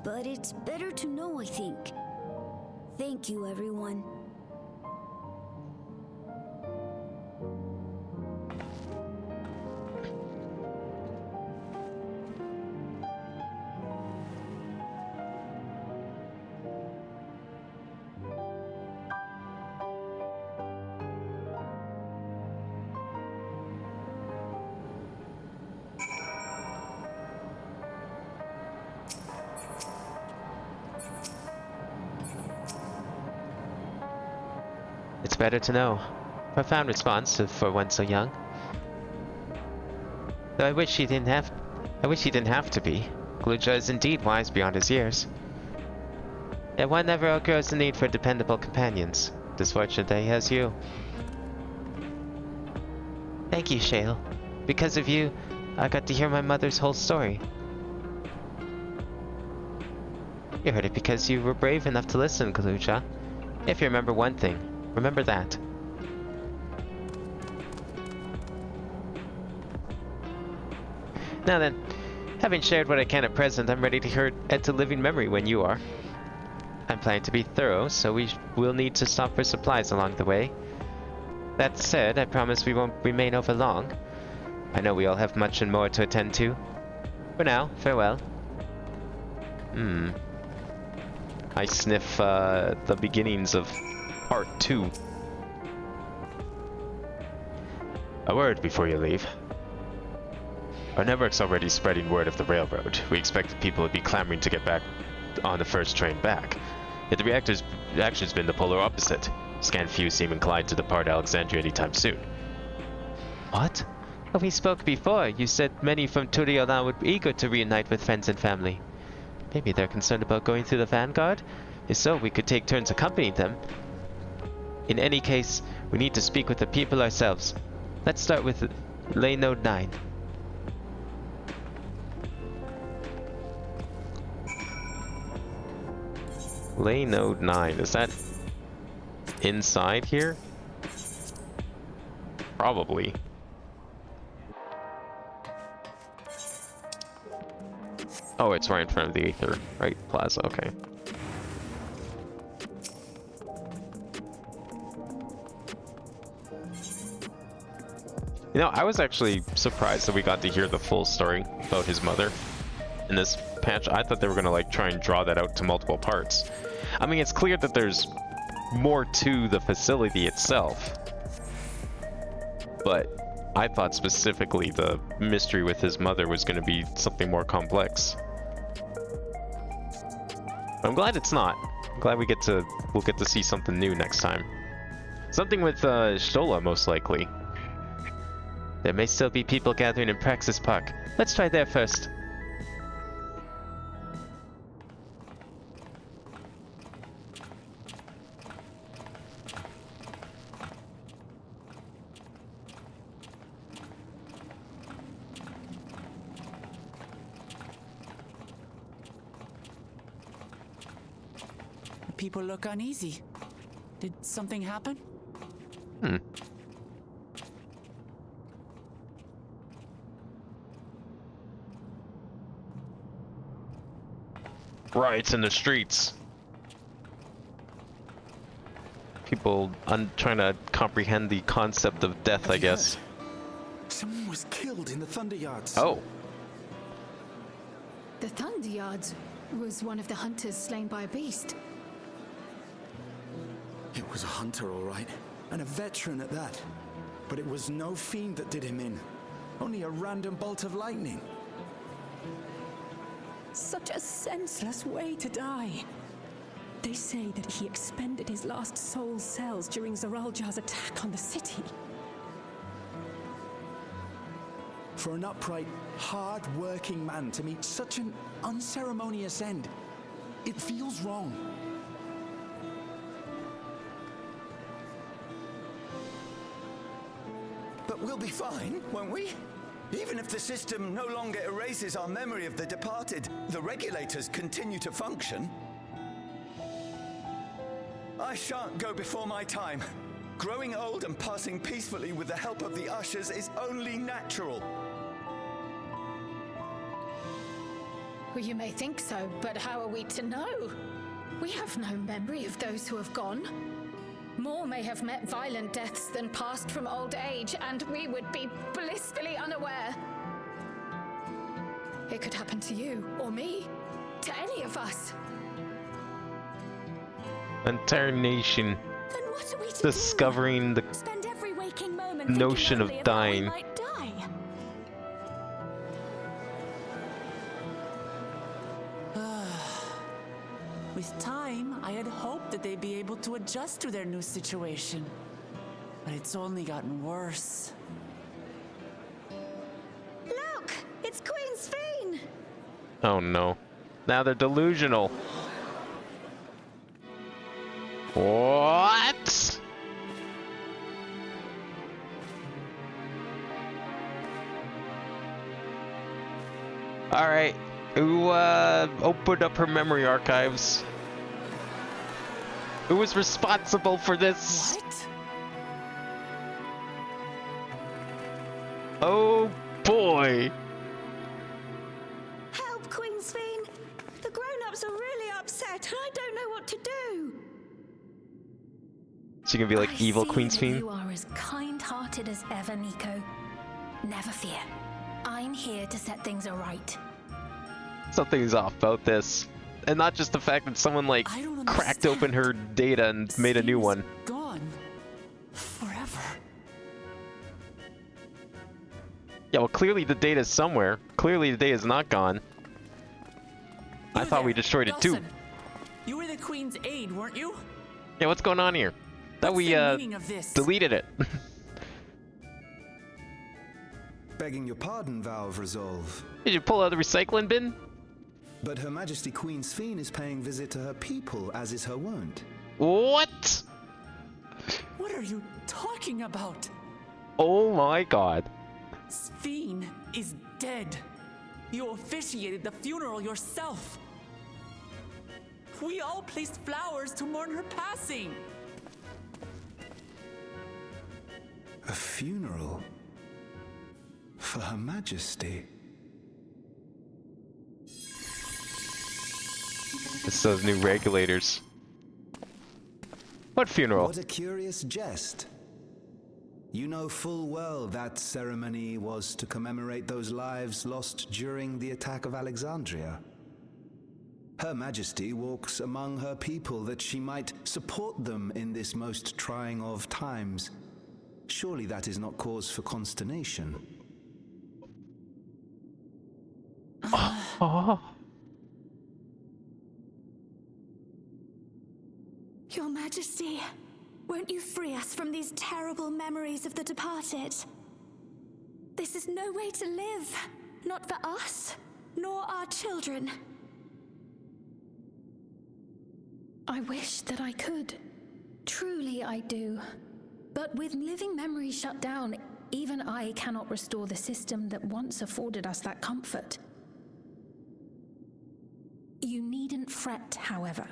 But it's better to know, I think. Thank you, everyone. It's better to know. Profound response for one so young. Though I wish he didn't have to be. Gluja is indeed wise beyond his years. Yet one never outgrows the need for dependable companions. It is fortunate that he has you. Thank you, Shale. Because of you, I got to hear my mother's whole story. You heard it because you were brave enough to listen, Gluja. If you remember one thing, remember that. Now then, having shared what I can at present, I'm ready to hear it to living memory when you are. I'm planning to be thorough, so we will need to stop for supplies along the way. That said, I promise we won't remain over long. I know we all have much and more to attend to. For now, farewell. I sniff the beginnings of Part 2. A word before you leave. Our network's already spreading word of the railroad. We expected people would be clamoring to get back on the first train back. Yet the reaction's been the polar opposite. Scant few seem inclined to depart Alexandria anytime soon. What? When we spoke before, you said many from Turiolan would be eager to reunite with friends and family. Maybe they're concerned about going through the vanguard? If so, we could take turns accompanying them. In any case, we need to speak with the people ourselves. Let's start with Lay Node 9. Lay Node 9, is that inside here? Probably. Oh, it's right in front of the Aether, right? Plaza, okay. You know, I was actually surprised that we got to hear the full story about his mother in this patch. I thought they were gonna like try and draw that out to multiple parts. I mean, it's clear that there's more to the facility itself, but I thought specifically the mystery with his mother was gonna be something more complex. But I'm glad it's not. I'm glad we'll get to see something new next time. Something with Stola, most likely. There may still be people gathering in Praxis Park. Let's try there first. People look uneasy. Did something happen? Riots in the streets. People trying to comprehend the concept of death, I guess. Someone was killed in the Thunder Yards. Oh. The Thunder Yards was one of the hunters slain by a beast. It was a hunter, all right, and a veteran at that. But it was no fiend that did him in. Only a random bolt of lightning. Such a senseless way to die. They say that he expended his last soul cells during Zoraljar's attack on the city. For an upright, hard-working man to meet such an unceremonious end, it feels wrong. But we'll be fine, won't we? Even if the system no longer erases our memory of the departed, the regulators continue to function. I shan't go before my time. Growing old and passing peacefully with the help of the ushers is only natural. Well, you may think so, but how are we to know? We have no memory of those who have gone. More may have met violent deaths than passed from old age, and we would be blissfully unaware. It could happen to you, or me, to any of us. Entire nation Then what are we to discovering do? the Spend every waking moment notion thinking of only about how we dying. might die. With time, I had hoped that they'd be able to adjust to their new situation. But it's only gotten worse. Look! It's Queen Sphene! Oh no. Now they're delusional. What? Alright. Who opened up her memory archives? Who was responsible for this? What? Oh boy. Help, Queen Sphene! The grown-ups are really upset, and I don't know what to do! She gonna be like evil Queen Sphene? You are as kind-hearted as ever, Nico. Never fear. I'm here to set things aright. Something's off about this. And not just the fact that someone like cracked open her data and made a new one. Gone. Forever. Yeah, well clearly the data's somewhere. Clearly the data's not gone. I thought we destroyed it too. Dawson, you were the Queen's aide, weren't you? Yeah, what's going on here? Thought we meaning of this? deleted it. Begging your pardon, Vow of Resolve. Did you pull out the recycling bin? But Her Majesty Queen Sphene is paying visit to her people, as is her wont. What? What are you talking about? Oh my god. Sphene is dead. You officiated the funeral yourself. We all placed flowers to mourn her passing. A funeral? For Her Majesty? It's those new regulators. What funeral? What a curious jest. You know full well that ceremony was to commemorate those lives lost during the attack of Alexandria. Her Majesty walks among her people that she might support them in this most trying of times. Surely that is not cause for consternation. Your Majesty, won't you free us from these terrible memories of the departed? This is no way to live, not for us, nor our children. I wish that I could. Truly I do. But with living memory shut down, even I cannot restore the system that once afforded us that comfort. You needn't fret, however.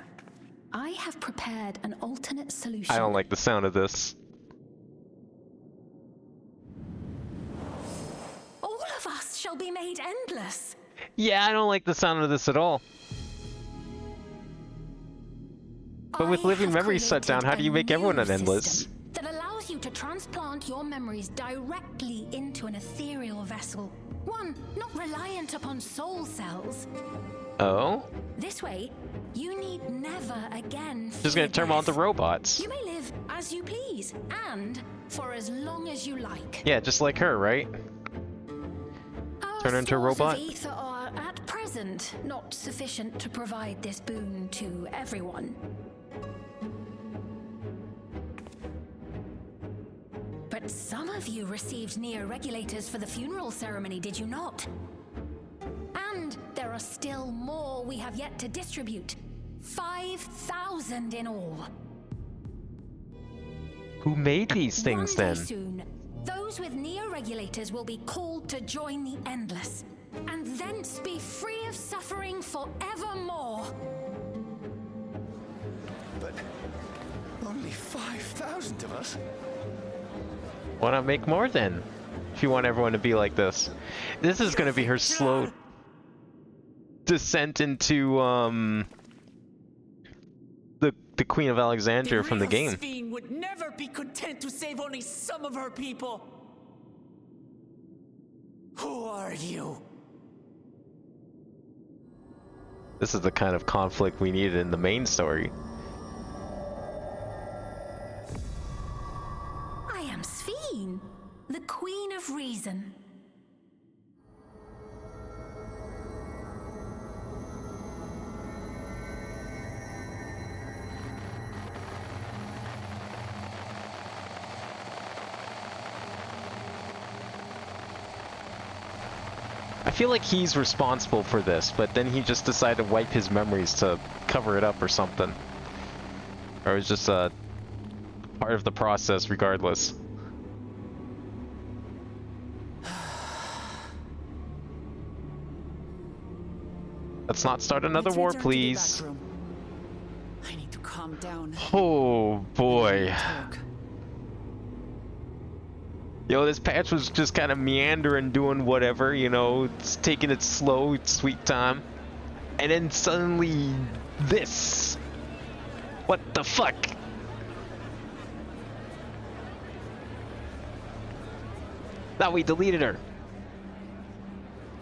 I have prepared an alternate solution. I don't like the sound of this. All of us shall be made endless. Yeah, I don't like the sound of this at all. But with living memories shut down, how do you make everyone an endless? That allows you to transplant your memories directly into an ethereal vessel. One not reliant upon soul cells. Oh? This way, you need never again Just gonna turn them all into robots. You may live as you please, and for as long as you like. Yeah, just like her, right? Turn her into a robot? Ether are at present present, not sufficient to provide this boon to everyone. But some of you received neo-regulators for the funeral ceremony, did you not? And there are still more we have yet to distribute. 5,000 in all. Who made these things One day then? soon, those with neo-regulators will be called to join the Endless, and thence be free of suffering forevermore. But only 5,000 of us? Why not make more then? If you want everyone to be like this. This is gonna be her slow descent into the Queen of Alexandria from the game. Sphene would never be content to save only some of her people. Who are you? This is the kind of conflict we needed in the main story. I am Sphene, the Queen of Reason. I feel like he's responsible for this, but then he just decided to wipe his memories to cover it up or something. Or it was just a part of the process regardless. Let's not start another war, please. I need to calm down. Oh boy. Yo, this patch was just kind of meandering, doing whatever, you know, it's taking it slow, sweet time. And then suddenly, this. What the fuck? Now we deleted her.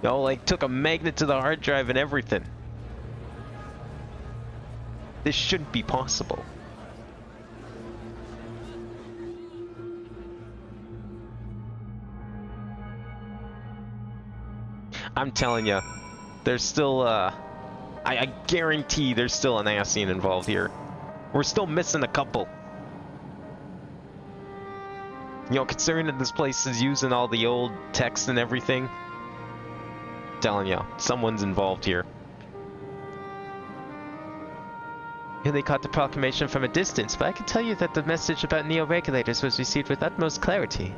Yo, like, took a magnet to the hard drive and everything. This shouldn't be possible. I'm telling you, there's still, I guarantee there's still an Ascian involved here. We're still missing a couple. You know, considering that this place is using all the old text and everything, I'm telling you, someone's involved here. You only caught the proclamation from a distance, but I can tell you that the message about neo-regulators was received with utmost clarity.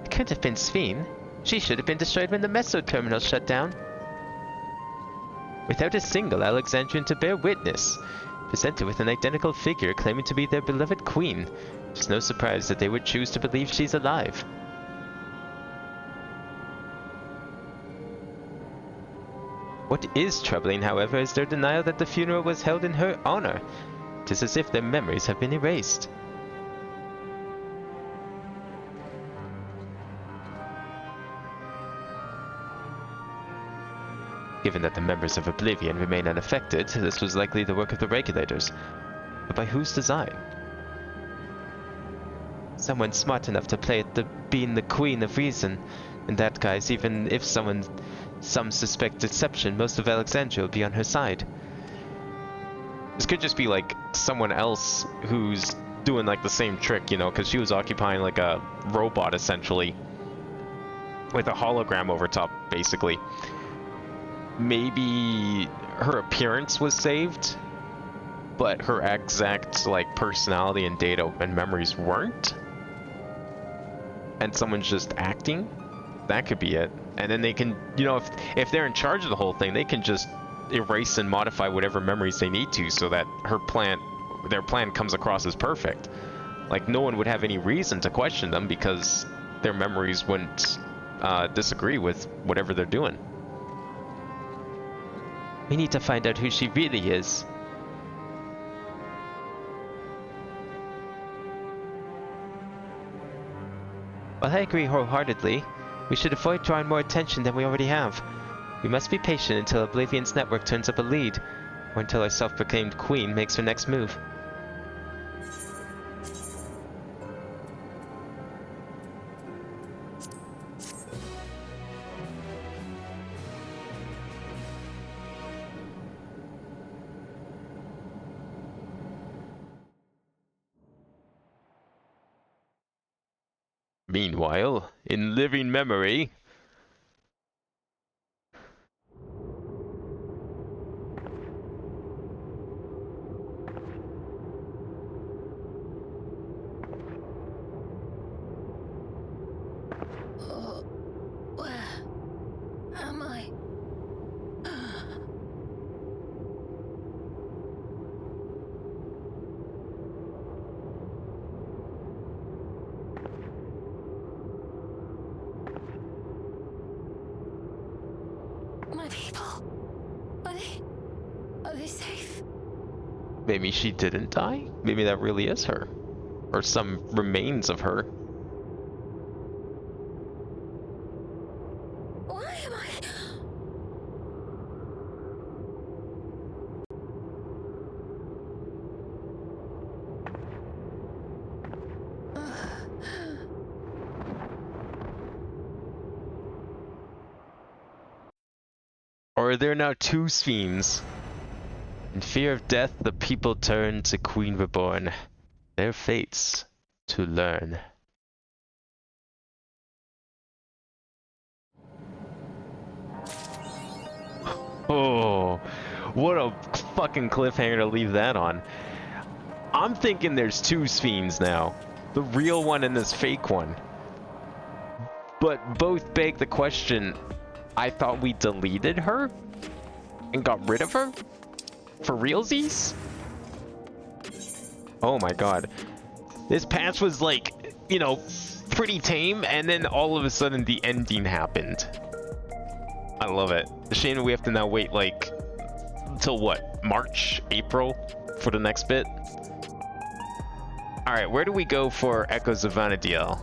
It couldn't have been Sphene. She should have been destroyed when the Meso terminal shut down. Without a single Alexandrian to bear witness, presented with an identical figure claiming to be their beloved queen, it's no surprise that they would choose to believe she's alive. What is troubling, however, is their denial that the funeral was held in her honor. It is as if their memories have been erased. Given that the members of Oblivion remain unaffected, this was likely the work of the regulators. But by whose design? Someone smart enough to play at being the Queen of Reason. In that guise, even if some suspect deception, most of Alexandria will be on her side. This could just be like someone else who's doing like the same trick, you know, because she was occupying like a robot essentially. With a hologram over top, basically. Maybe her appearance was saved, but her exact like personality and data and memories weren't. And someone's just acting. That could be it. And then they can, you know, if they're in charge of the whole thing, they can just erase and modify whatever memories they need to so that their plan comes across as perfect. Like no one would have any reason to question them because their memories wouldn't disagree with whatever they're doing. We need to find out who she really is. While I agree wholeheartedly, we should avoid drawing more attention than we already have. We must be patient until Oblivion's network turns up a lead, or until our self-proclaimed queen makes her next move. Meanwhile, in living memory... Where am I? My people. Are they safe? Maybe she didn't die? Maybe that really is her. Or some remains of her. Why am I? Or are there now two Sphenes? In fear of death, the people turn to Queen Reborn. Their fates to learn. Oh, what a fucking cliffhanger to leave that on. I'm thinking there's two Sphenes now. The real one and this fake one. But both beg the question, I thought we deleted her? And got rid of her? For realsies? Oh my god. This patch was like, you know, pretty tame, and then all of a sudden the ending happened. I love it. Shame we have to now wait like until what? March? April? For the next bit? Alright, where do we go for Echoes of Vana'diel?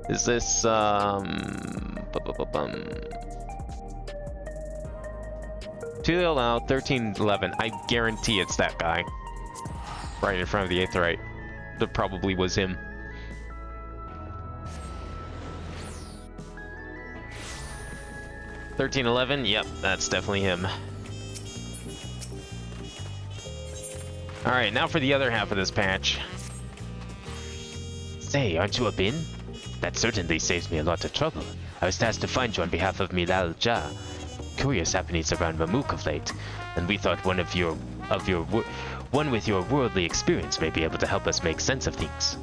Is this, 1311. I guarantee it's that guy. Right in front of the Aetheryte. That probably was him. $1311? Yep, that's definitely him. Alright, now for the other half of this patch. Say, aren't you a bin? That certainly saves me a lot of trouble. I was tasked to find you on behalf of Milal Jah. Curious happenings around Mamook of late, and we thought one with your worldly experience may be able to help us make sense of things.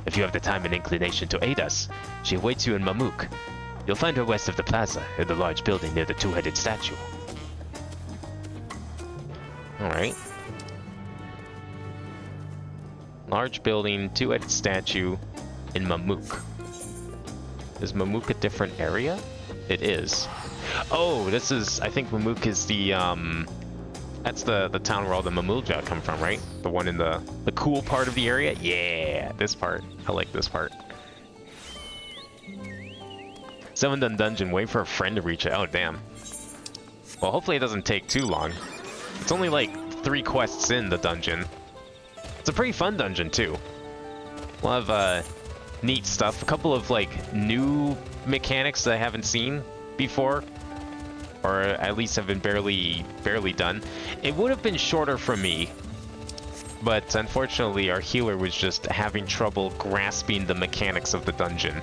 If you have the time and inclination to aid us, she awaits you in Mamook. You'll find her west of the plaza, in the large building near the two-headed statue. Alright. Large building, two-headed statue in Mamook. Is Mamook a different area? It is. Oh, this is, I think Mamook is the, that's the town where all the Mamulja come from, right? The one in the cool part of the area? Yeah, this part. I like this part. 7 done dungeon, wait for a friend to reach it. Oh, damn. Well, hopefully it doesn't take too long. It's only like 3 quests in the dungeon. It's a pretty fun dungeon, too. A lot of, neat stuff. A couple of, like, new mechanics that I haven't seen before. Or at least have been barely done. It would have been shorter for me. But unfortunately, our healer was just having trouble grasping the mechanics of the dungeon.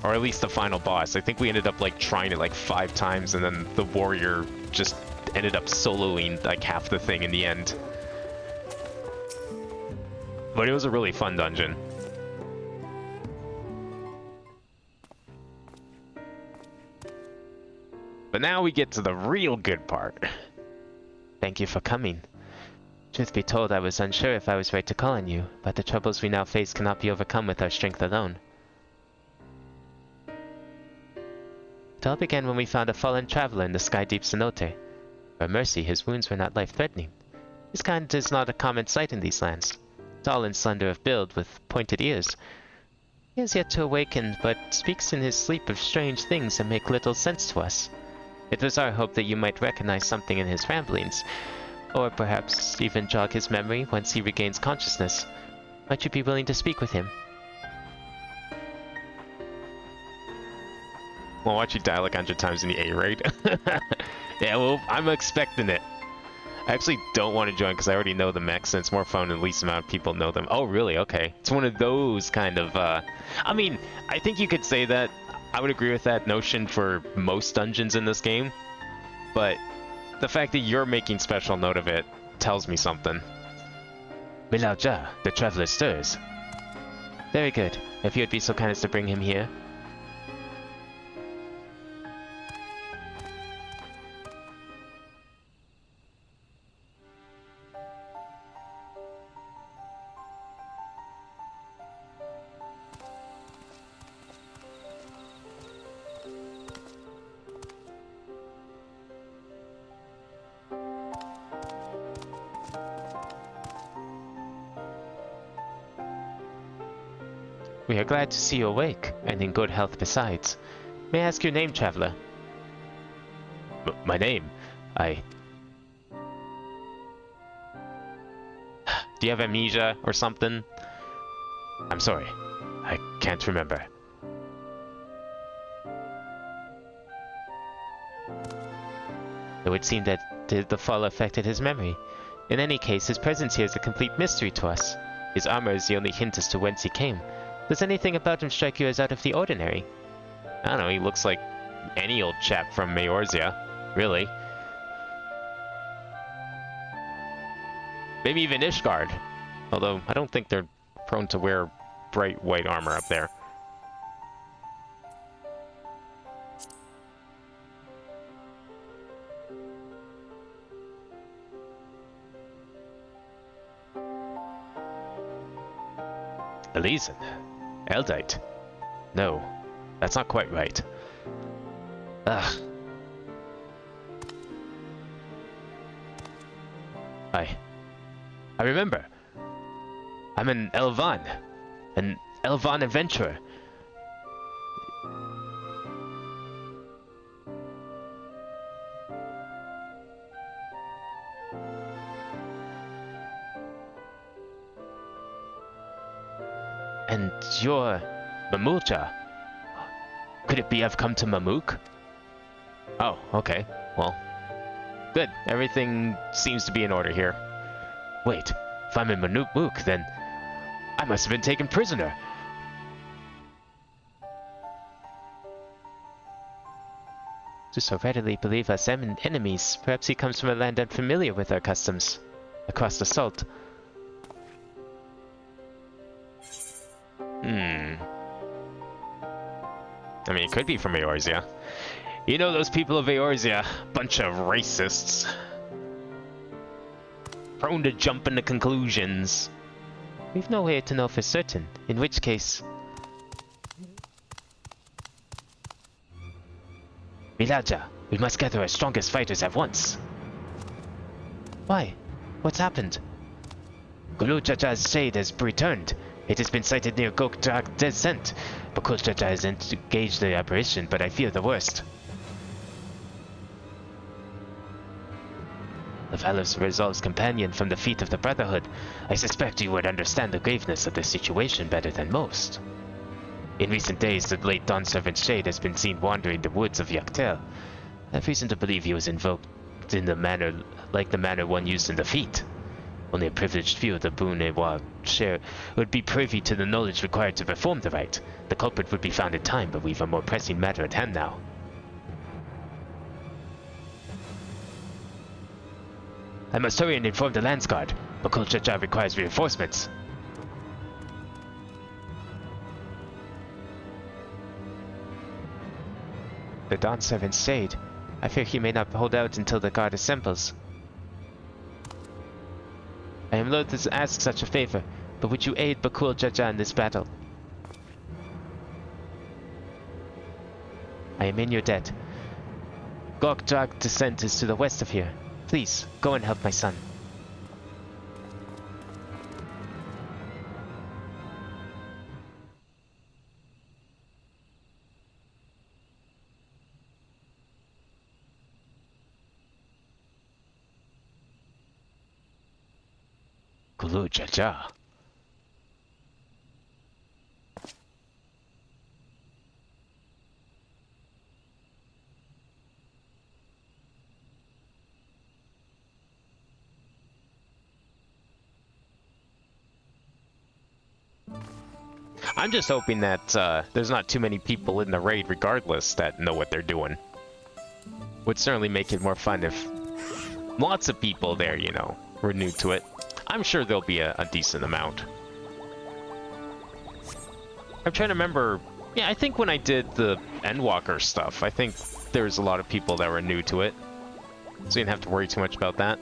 Or at least the final boss. I think we ended up, like, trying it, like, 5 times, and then the warrior just ended up soloing, like, half the thing in the end. But it was a really fun dungeon. But now we get to the real good part. Thank you for coming. Truth be told, I was unsure if I was right to call on you, but the troubles we now face cannot be overcome with our strength alone. It all began when we found a fallen traveler in the sky deep cenote. For mercy, his wounds were not life-threatening. His kind is not a common sight in these lands. Tall and slender of build, with pointed ears. He has yet to awaken, but speaks in his sleep of strange things that make little sense to us. It was our hope that you might recognize something in his ramblings, or perhaps even jog his memory once he regains consciousness. Might you be willing to speak with him? Well, watch you die like 100 times in the A, right? Yeah, well, I'm expecting it. I actually don't want to join because I already know the mechs and it's more fun and the least amount of people know them. Oh, really? Okay. It's one of those kind of, I mean, I think you could say that. I would agree with that notion for most dungeons in this game. But the fact that you're making special note of it tells me something. Milauja, the traveler stirs. Very good. If you would be so kind as to bring him here. We are glad to see you awake, and in good health besides. May I ask your name, traveler? My name? Do you have amnesia or something? I'm sorry. I can't remember. It would seem that the fall affected his memory. In any case, his presence here is a complete mystery to us. His armor is the only hint as to whence he came. Does anything about him strike you as out of the ordinary? I don't know, he looks like any old chap from Mayorzia, really. Maybe even Ishgard. Although, I don't think they're prone to wear bright white armor up there. Elysian? Eldite? No, that's not quite right. Ugh. I remember. I'm an Elvan adventurer. And you're Mamulcha. Could it be I've come to Mamook? Oh, okay. Well, good. Everything seems to be in order here. Wait, if I'm in Mamook, then I must have been taken prisoner. To so readily believe us enemies, perhaps he comes from a land unfamiliar with our customs. Across the salt. I mean, it could be from Eorzea. You know those people of Eorzea, bunch of racists. Prone to jump into conclusions. We've no way to know for certain, in which case... Milauja, we must gather our strongest fighters at once. Why? What's happened? Gulujaja's shade has returned. It has been sighted near Gokdrak Descent. Bakuljaja has engaged the apparition, but I fear the worst. The Valor's Resolve's companion from the feet of the Brotherhood. I suspect you would understand the graveness of the situation better than most. In recent days, the late Dawn Servant Shade has been seen wandering the woods of Yaktel. I have reason to believe he was invoked in the manner like the manner one used in the feat. Only a privileged few of the Boon-Ewa share would be privy to the knowledge required to perform the rite. The culprit would be found in time, but we've a more pressing matter at hand now. I must hurry and inform the Landsguard. Bakuljaja requires reinforcements. The Dawn Servant Shade. I fear he may not hold out until the guard assembles. I am loath to ask such a favor, but would you aid Bakul Jaja in this battle? I am in your debt. Gokdrak Descent is to the west of here. Please, go and help my son. Gulujaja. I'm just hoping that there's not too many people in the raid regardless that know what they're doing. Would certainly make it more fun if lots of people there, you know, were new to it. I'm sure there'll be a decent amount. I'm trying to remember. Yeah, I think when I did the Endwalker stuff, I think there was a lot of people that were new to it. So you didn't have to worry too much about that.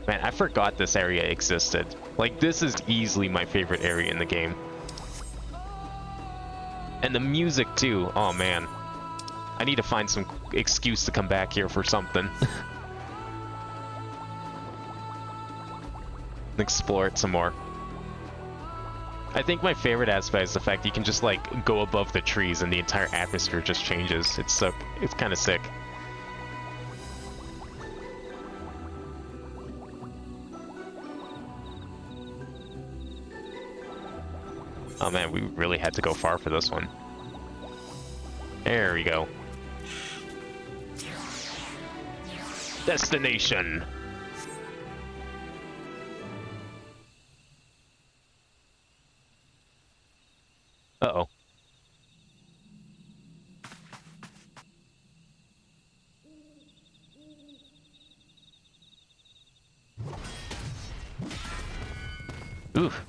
Man, I forgot this area existed. Like, this is easily my favorite area in the game. And the music, too. Oh, man. I need to find some excuse to come back here for something. Explore it some more. I think my favorite aspect is the fact that you can just, like, go above the trees and the entire atmosphere just changes. It's kind of sick. Oh man, we really had to go far for this one. There we go. Destination! Uh-oh. Oof.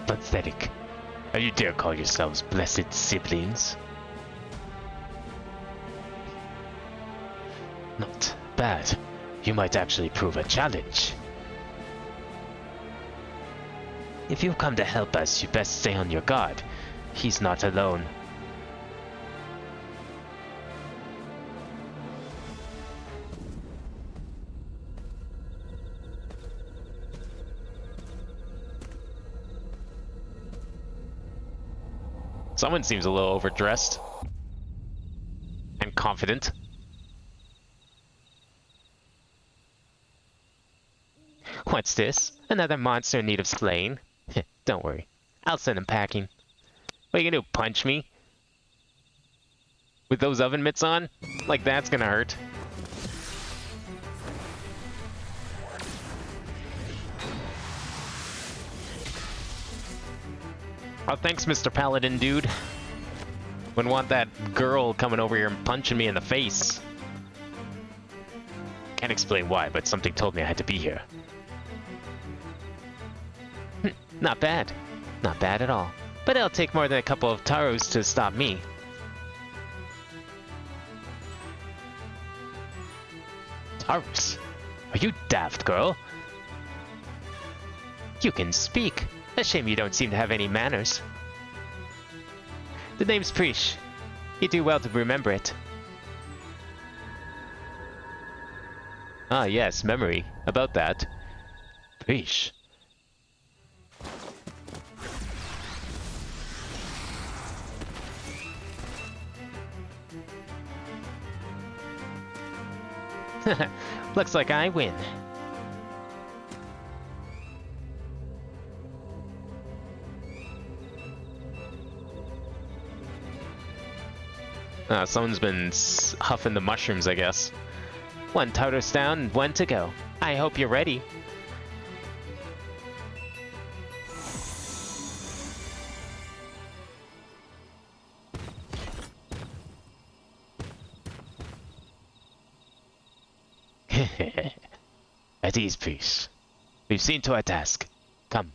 Pathetic. How you dare call yourselves blessed siblings? Not bad. You might actually prove a challenge. If you've come to help us, you best stay on your guard. He's not alone. Someone seems a little overdressed. And confident. What's this? Another monster in need of slaying? Don't worry. I'll send him packing. What are you gonna do, punch me? With those oven mitts on? Like, that's gonna hurt. Oh, thanks, Mr. Paladin, dude. Wouldn't want that girl coming over here and punching me in the face. Can't explain why, but something told me I had to be here. Not bad. Not bad at all. But it'll take more than a couple of taros to stop me. Taros? Are you daft, girl? You can speak. A shame you don't seem to have any manners. The name's Prish. You do well to remember it. Ah, yes, memory. About that. Prish. Looks like I win. Someone's been huffing the mushrooms, I guess. One Taros down, one to go. I hope you're ready. At ease, Priest. We've seen to our task. Come.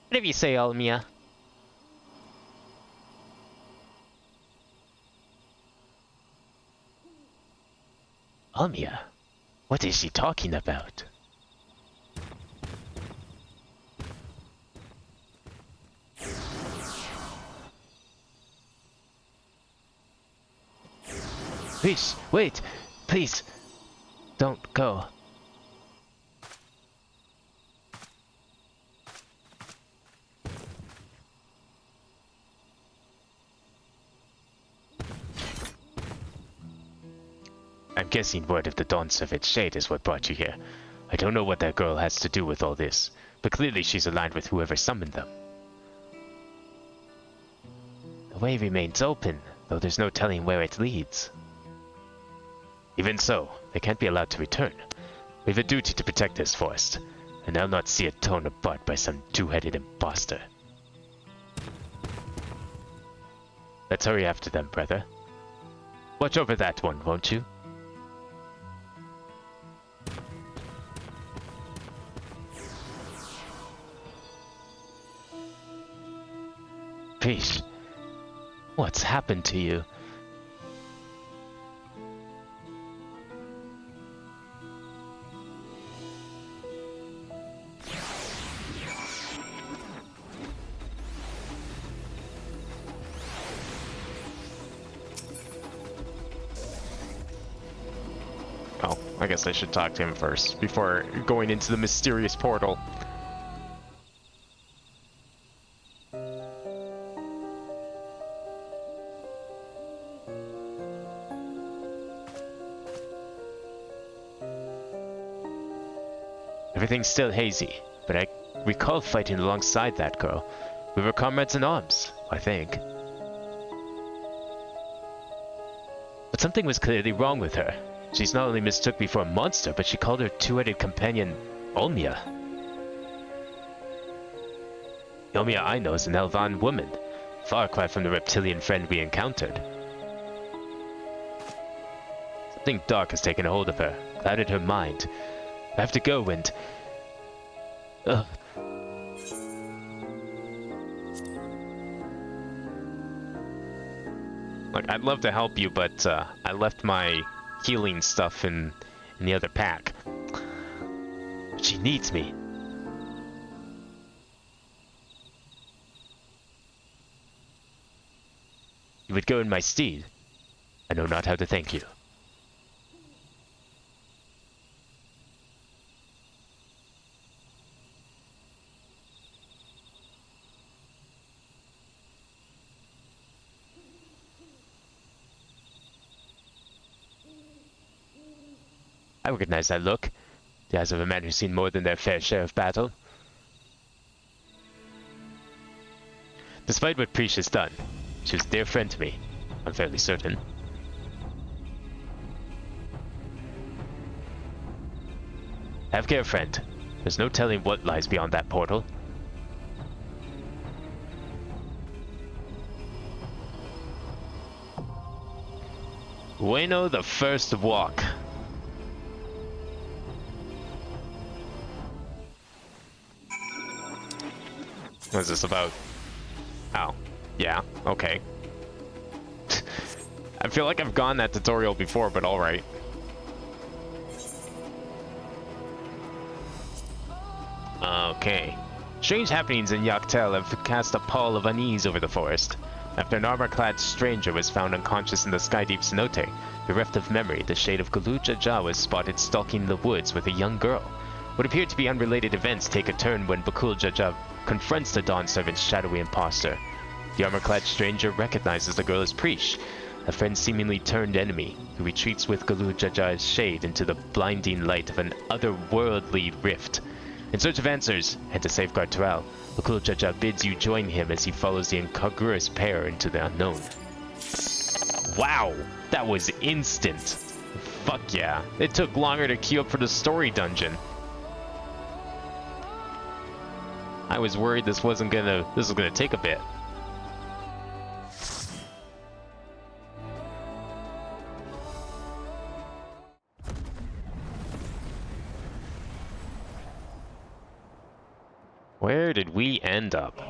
Whatever you say, Almia. Almia? What is she talking about? Please, wait! Please! Don't go. I'm guessing word of the Dawn Servant's shade is what brought you here. I don't know what that girl has to do with all this, but clearly she's aligned with whoever summoned them. The way remains open, though there's no telling where it leads. Even so, they can't be allowed to return. We have a duty to protect this forest, and I'll not see it torn apart by some two-headed imposter. Let's hurry after them, brother. Watch over that one, won't you? Peace. What's happened to you? Oh, I guess I should talk to him first before going into the mysterious portal. Everything's still hazy, but I recall fighting alongside that girl. We were comrades in arms, I think. But something was clearly wrong with her. She's not only mistook me for a monster, but she called her two-headed companion Olmia. The Olmia I know is an Elvan woman, far cry from the reptilian friend we encountered. Something dark has taken a hold of her, clouded her mind. I have to go and... Look, I'd love to help you, but I left my healing stuff in the other pack. But she needs me. You would go in my stead. I know not how to thank you. I recognize that look. The eyes of a man who's seen more than their fair share of battle. Despite what Preesh has done, she was a dear friend to me. I'm fairly certain. Have care, friend. There's no telling what lies beyond that portal. Bueno, the first walk. What is this about? Oh, yeah, okay. I feel like I've gone that tutorial before, but alright. Okay. Strange happenings in Yaktel have cast a pall of unease over the forest. After an armor-clad stranger was found unconscious in the Skydeep cenote, bereft of memory, the shade of Galu Jaja was spotted stalking the woods with a young girl. What appeared to be unrelated events take a turn when Bakul Jaja confronts the Dawn Servant's shadowy imposter. The armor-clad stranger recognizes the girl as Preesh, a friend seemingly turned enemy, who retreats with Galu Jaja's shade into the blinding light of an otherworldly rift. In search of answers, and to safeguard Taral, Bakul Jaja bids you join him as he follows the incongruous pair into the unknown. Wow, that was instant. Fuck yeah, it took longer to queue up for the story dungeon. I was worried this was gonna take a bit. Where did we end up?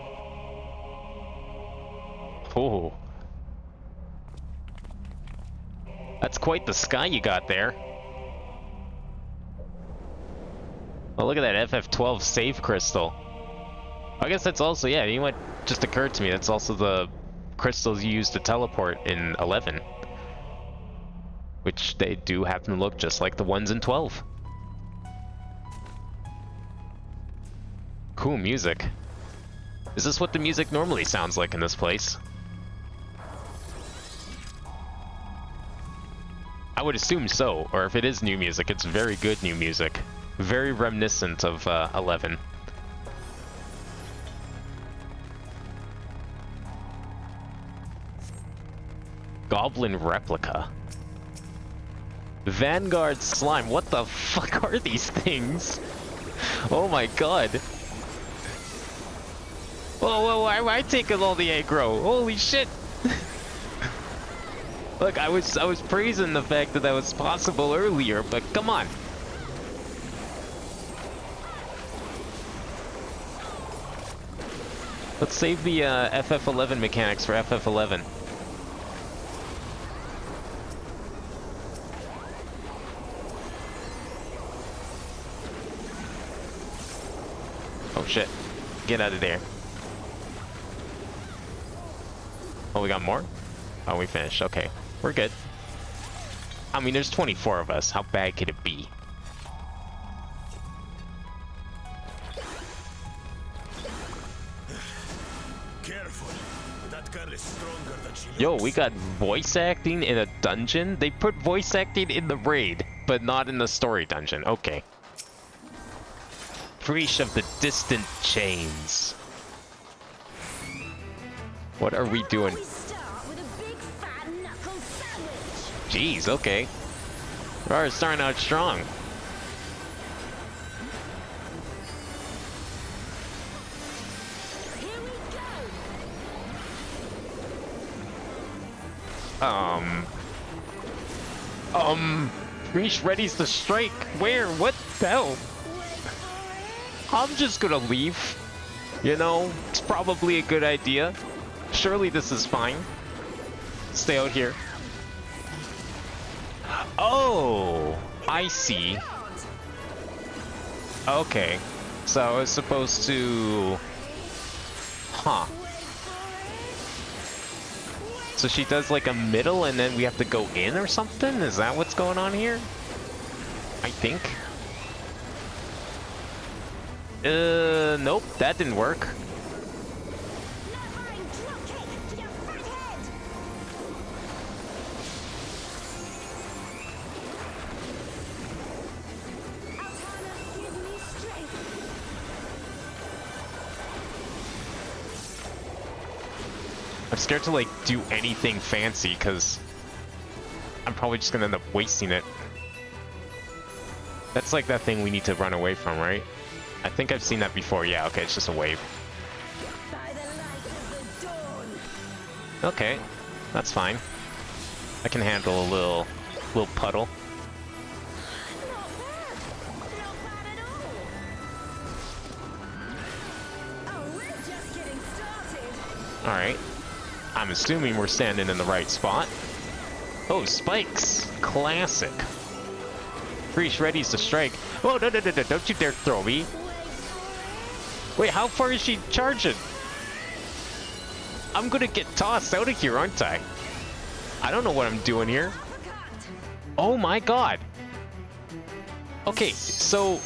Oh. That's quite the sky you got there. Oh, look at that FF12 save crystal. I guess that's also, yeah, you know what just occurred to me, that's also the crystals you use to teleport in 11. Which they do happen to look just like the ones in 12. Cool music. Is this what the music normally sounds like in this place? I would assume so, or if it is new music, it's very good new music. Very reminiscent of 11. Goblin replica. Vanguard slime. What the fuck are these things? Oh my god. Whoa, why am I taking all the aggro? Holy shit. Look, I was praising the fact that was possible earlier, but come on. Let's save the FF11 mechanics for FF11. Oh shit. Get out of there. Oh, we got more? Oh, we finished. Okay. We're good. I mean, there's 24 of us. How bad could it be? Careful. That girl is stronger than she Yo, looks. we got voice acting in a dungeon? They put voice acting in the raid, but not in the story dungeon. Okay. Preach of the distant chains. What are we doing? Jeez, okay. We're already starting out strong. Reach readies to strike. Where? What the hell? I'm just gonna leave. You know, it's probably a good idea. Surely this is fine. Stay out here. Oh, I see. Okay. So I was supposed to... Huh. So she does like a middle and then we have to go in or something? Is that what's going on here? I think. Nope, that didn't work. I'm scared to like do anything fancy because I'm probably just gonna end up wasting it. That's like that thing we need to run away from, right? I think I've seen that before. Yeah, okay, it's just a wave. Okay, that's fine. I can handle a little puddle. Alright. I'm assuming we're standing in the right spot. Oh, spikes! Classic. Breach readies to strike. Oh, no, don't you dare throw me. Wait, how far is she charging? I'm gonna get tossed out of here, aren't I? I don't know what I'm doing here. Oh my god. Okay, so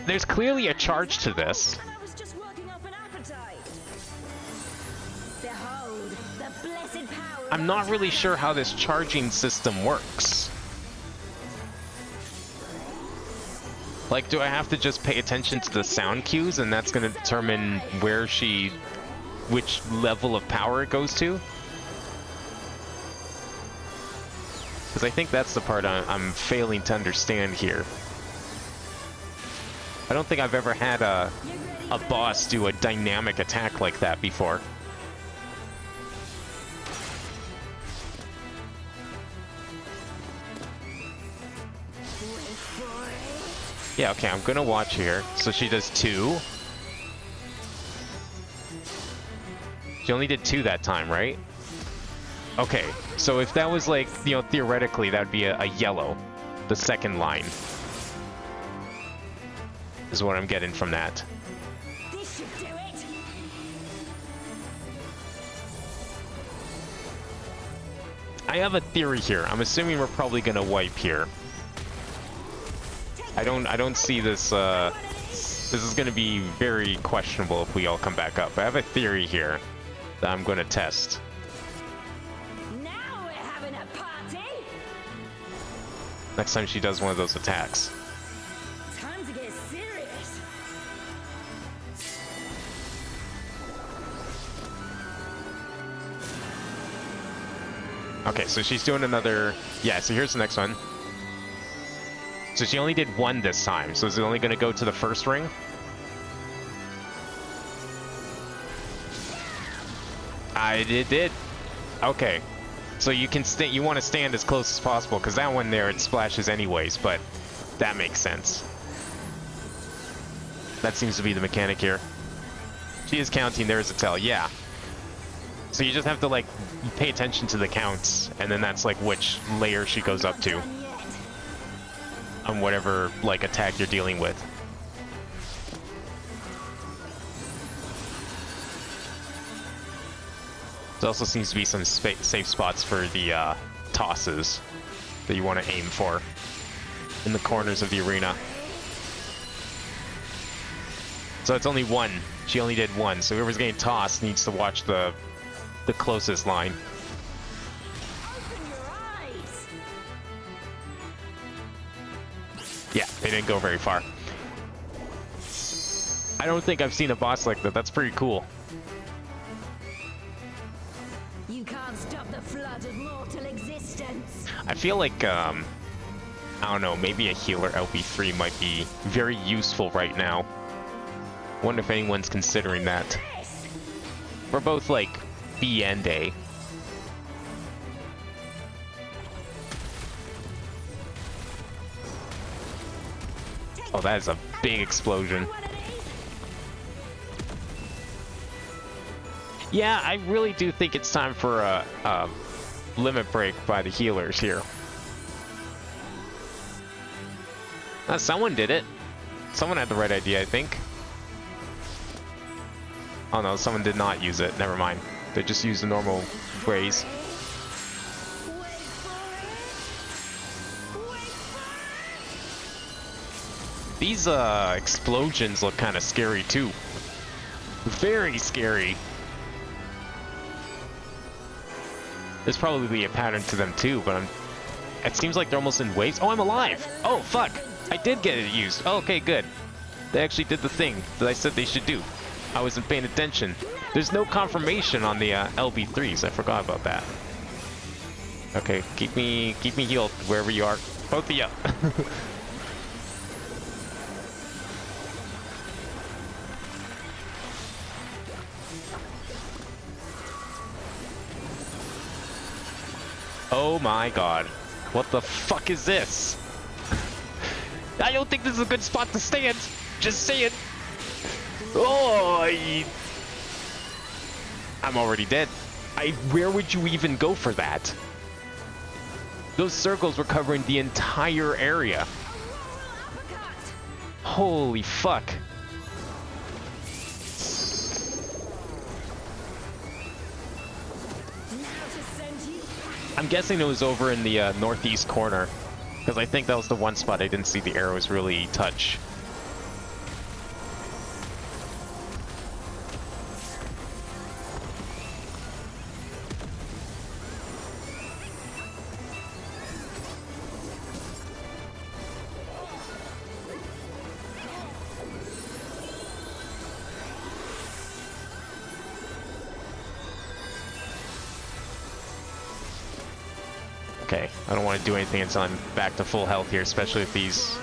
there's clearly a charge to this. I'm not really sure how this charging system works. Like, do I have to just pay attention to the sound cues and that's going to determine which level of power it goes to? Because I think that's the part I'm failing to understand here. I don't think I've ever had a boss do a dynamic attack like that before. Yeah, okay, I'm gonna watch here. So she does 2. She only did 2 that time, right? Okay, so if that was like, you know, theoretically, that would be a yellow. The second line. Is what I'm getting from that. This should do it. I have a theory here. I'm assuming we're probably gonna wipe here. I don't see this, this is gonna be very questionable if we all come back up. I have a theory here that I'm gonna test. Now we're having a party. next time she does one of those attacks. Time to get serious. Okay, so she's doing another... Yeah, so here's the next one. So she only did one this time, so is it only going to go to the first ring? It did. Okay. So you can you want to stand as close as possible, because that one there, it splashes anyways, but that makes sense. That seems to be the mechanic here. She is counting, there's a tell, yeah. So you just have to, like, pay attention to the counts, and then that's, like, which layer she goes up to. On whatever, like, attack you're dealing with. There also seems to be some safe spots for the tosses that you want to aim for in the corners of the arena. So it's only one. She only did one, so whoever's getting tossed needs to watch the closest line. Yeah, they didn't go very far. I don't think I've seen a boss like that. That's pretty cool. You can't stop the flood of mortal existence. I feel like, I don't know, maybe a healer LB3 might be very useful right now. Wonder if anyone's considering that. We're both like B and A. Oh, that is a big explosion. Yeah, I really do think it's time for a limit break by the healers here. Someone did it. Someone had the right idea, I think. Oh no, someone did not use it. Never mind. They just used the normal phrase. These explosions look kind of scary too. Very scary. There's probably a pattern to them too, but it seems like they're almost in waves. Oh, I'm alive! Oh, fuck! I did get it used. Oh, okay, good. They actually did the thing that I said they should do. I wasn't paying attention. There's no confirmation on the LB3s. I forgot about that. Okay, keep me healed wherever you are. Both of you. Oh my god. What the fuck is this? I don't think this is a good spot to stand. Just saying. Oh, I'm already dead. Where would you even go for that? Those circles were covering the entire area. Holy fuck. I'm guessing it was over in the northeast corner, because I think that was the one spot I didn't see the arrows really touch. Okay, I don't want to do anything until I'm back to full health here, especially with these...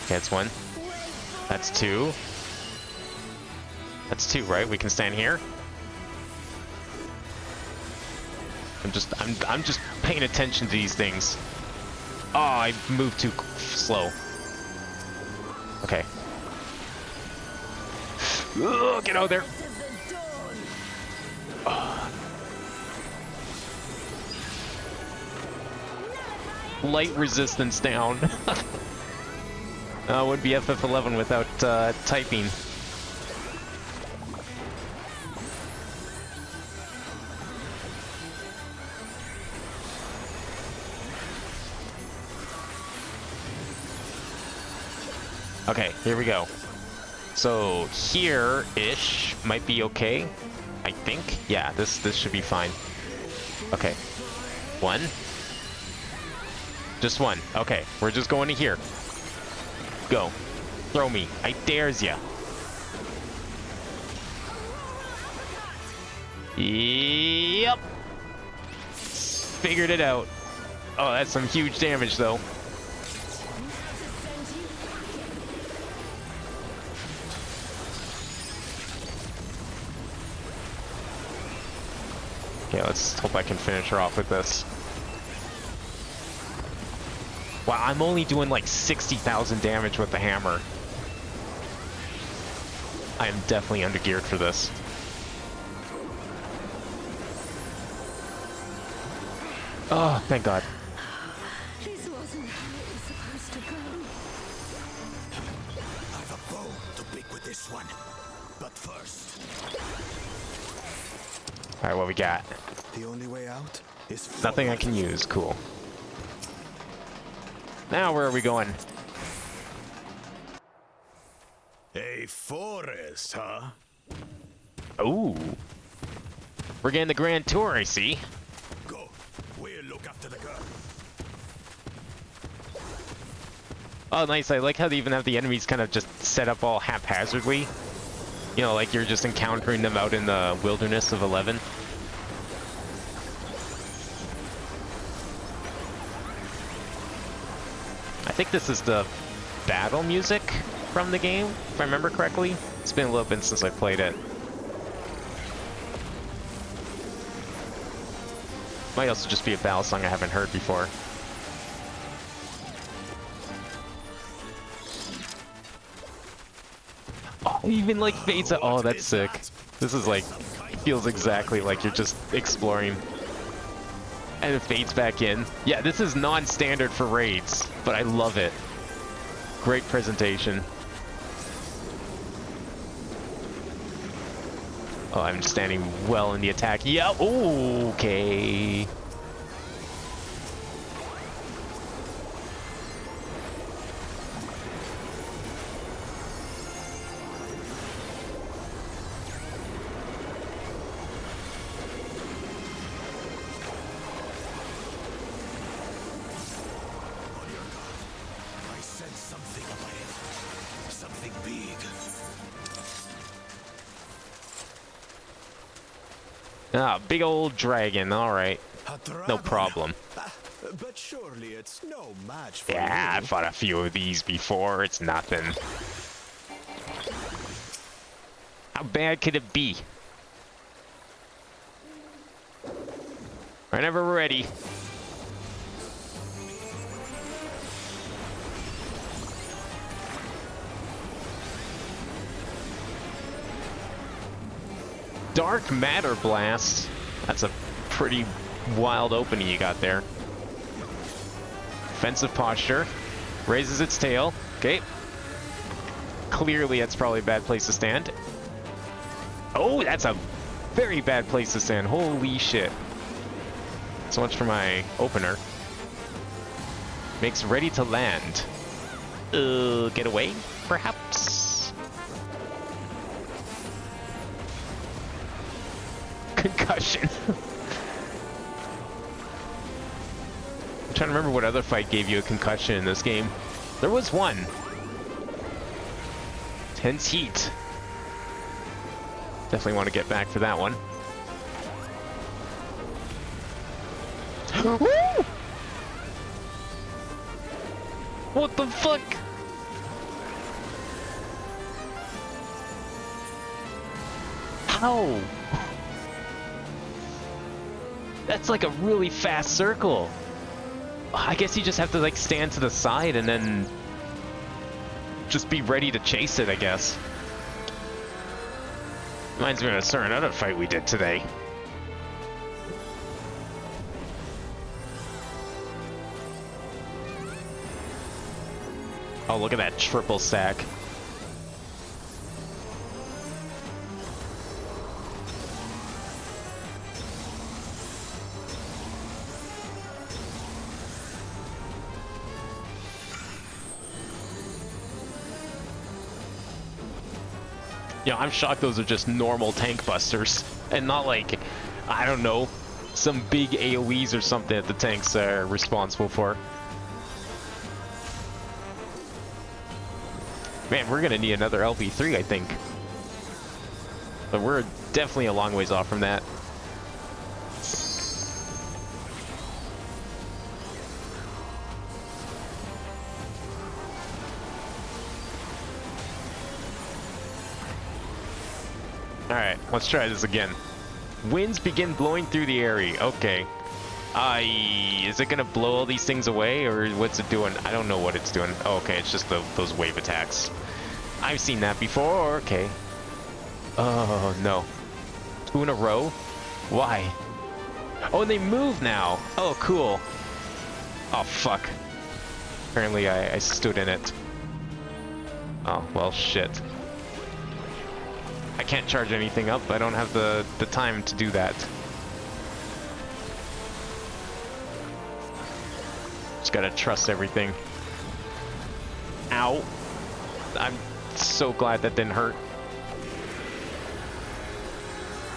Okay, that's one. That's two. That's two, right? We can stand here. I'm just paying attention to these things. Oh, I moved too slow. Okay. Ugh, get out there. Light resistance down. Would be FF11 without typing. Okay, here we go. So here-ish might be okay, I think. Yeah, this should be fine. Okay, one. Just one. Okay, we're just going to here. Go. Throw me. I dares ya. Yep. Figured it out. Oh, that's some huge damage, though. Okay, let's hope I can finish her off with this. Wow, I'm only doing like 60,000 damage with the hammer. I am definitely undergeared for this. Oh, thank God. This wasn't how it was supposed to go. I've a bone to pick with this one. But first... Alright, what we got? The only way out is... Nothing I can use. Cool. Now, where are we going? A forest, huh? Ooh. We're getting the grand tour, I see. Go. We'll look after the girl. Oh, nice. I like how they even have the enemies kind of just set up all haphazardly. You know, like you're just encountering them out in the wilderness of 11. I think this is the battle music from the game, if I remember correctly. It's been a little bit since I played it. Might also just be a battle song I haven't heard before. Oh, even like fades out. Oh, that's sick. This is like, feels exactly like you're just exploring. And it fades back in. Yeah, this is non-standard for raids, but I love it. Great presentation. Oh, I'm standing well in the attack. Yeah, okay. Ah, big old dragon. All right, no problem. But surely it's no match for Yeah, you. I've fought a few of these before. It's nothing. How bad could it be? Whenever we're ready. Dark Matter Blast. That's a pretty wild opening you got there. Defensive posture. Raises its tail. Okay. Clearly, that's probably a bad place to stand. Oh, that's a very bad place to stand. Holy shit. So much for my opener. Makes ready to land. Get away, perhaps? Concussion. I'm trying to remember what other fight gave you a concussion in this game. There was one. Tense heat. Definitely want to get back for that one. What the fuck? How? That's like a really fast circle. I guess you just have to like stand to the side and then just be ready to chase it, I guess. Reminds me of a certain other fight we did today. Oh, look at that triple stack. Yeah, I'm shocked those are just normal tank busters and not like, I don't know, some big AoEs or something that the tanks are responsible for. Man, we're gonna need another LP3, I think. But we're definitely a long ways off from that. Alright, let's try this again. Winds begin blowing through the area. Okay. Is it gonna blow all these things away, or what's it doing? I don't know what it's doing. Oh, okay, it's just those wave attacks. I've seen that before. Okay. Oh, no. 2 in a row? Why? Oh, they move now. Oh, cool. Oh, fuck. Apparently I stood in it. Oh, well, shit. I can't charge anything up. I don't have the time to do that. Just gotta trust everything. Ow. I'm so glad that didn't hurt.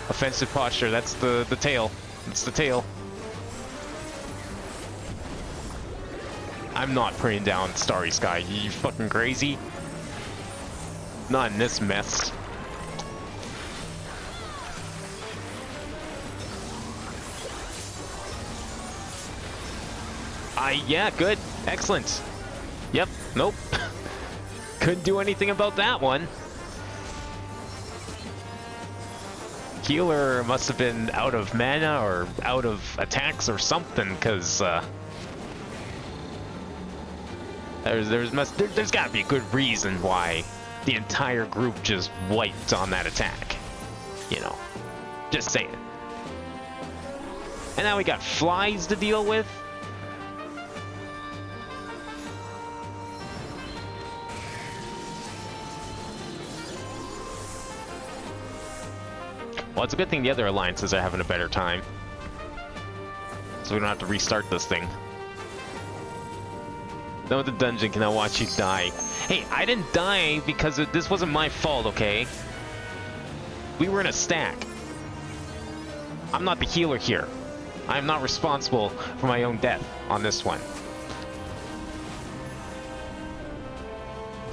Offensive posture, that's the tail. It's the tail. I'm not praying down Starry Sky. You fucking crazy? Not in this mess. Yeah, good. Excellent. Yep, nope. Couldn't do anything about that one. Healer must have been out of mana or out of attacks or something, because there's got to be a good reason why the entire group just wiped on that attack. You know, just saying. And now we got flies to deal with. Well, it's a good thing the other alliances are having a better time. So we don't have to restart this thing. No, the dungeon cannot watch you die. Hey, I didn't die because this wasn't my fault, okay? We were in a stack. I'm not the healer here. I'm not responsible for my own death on this one.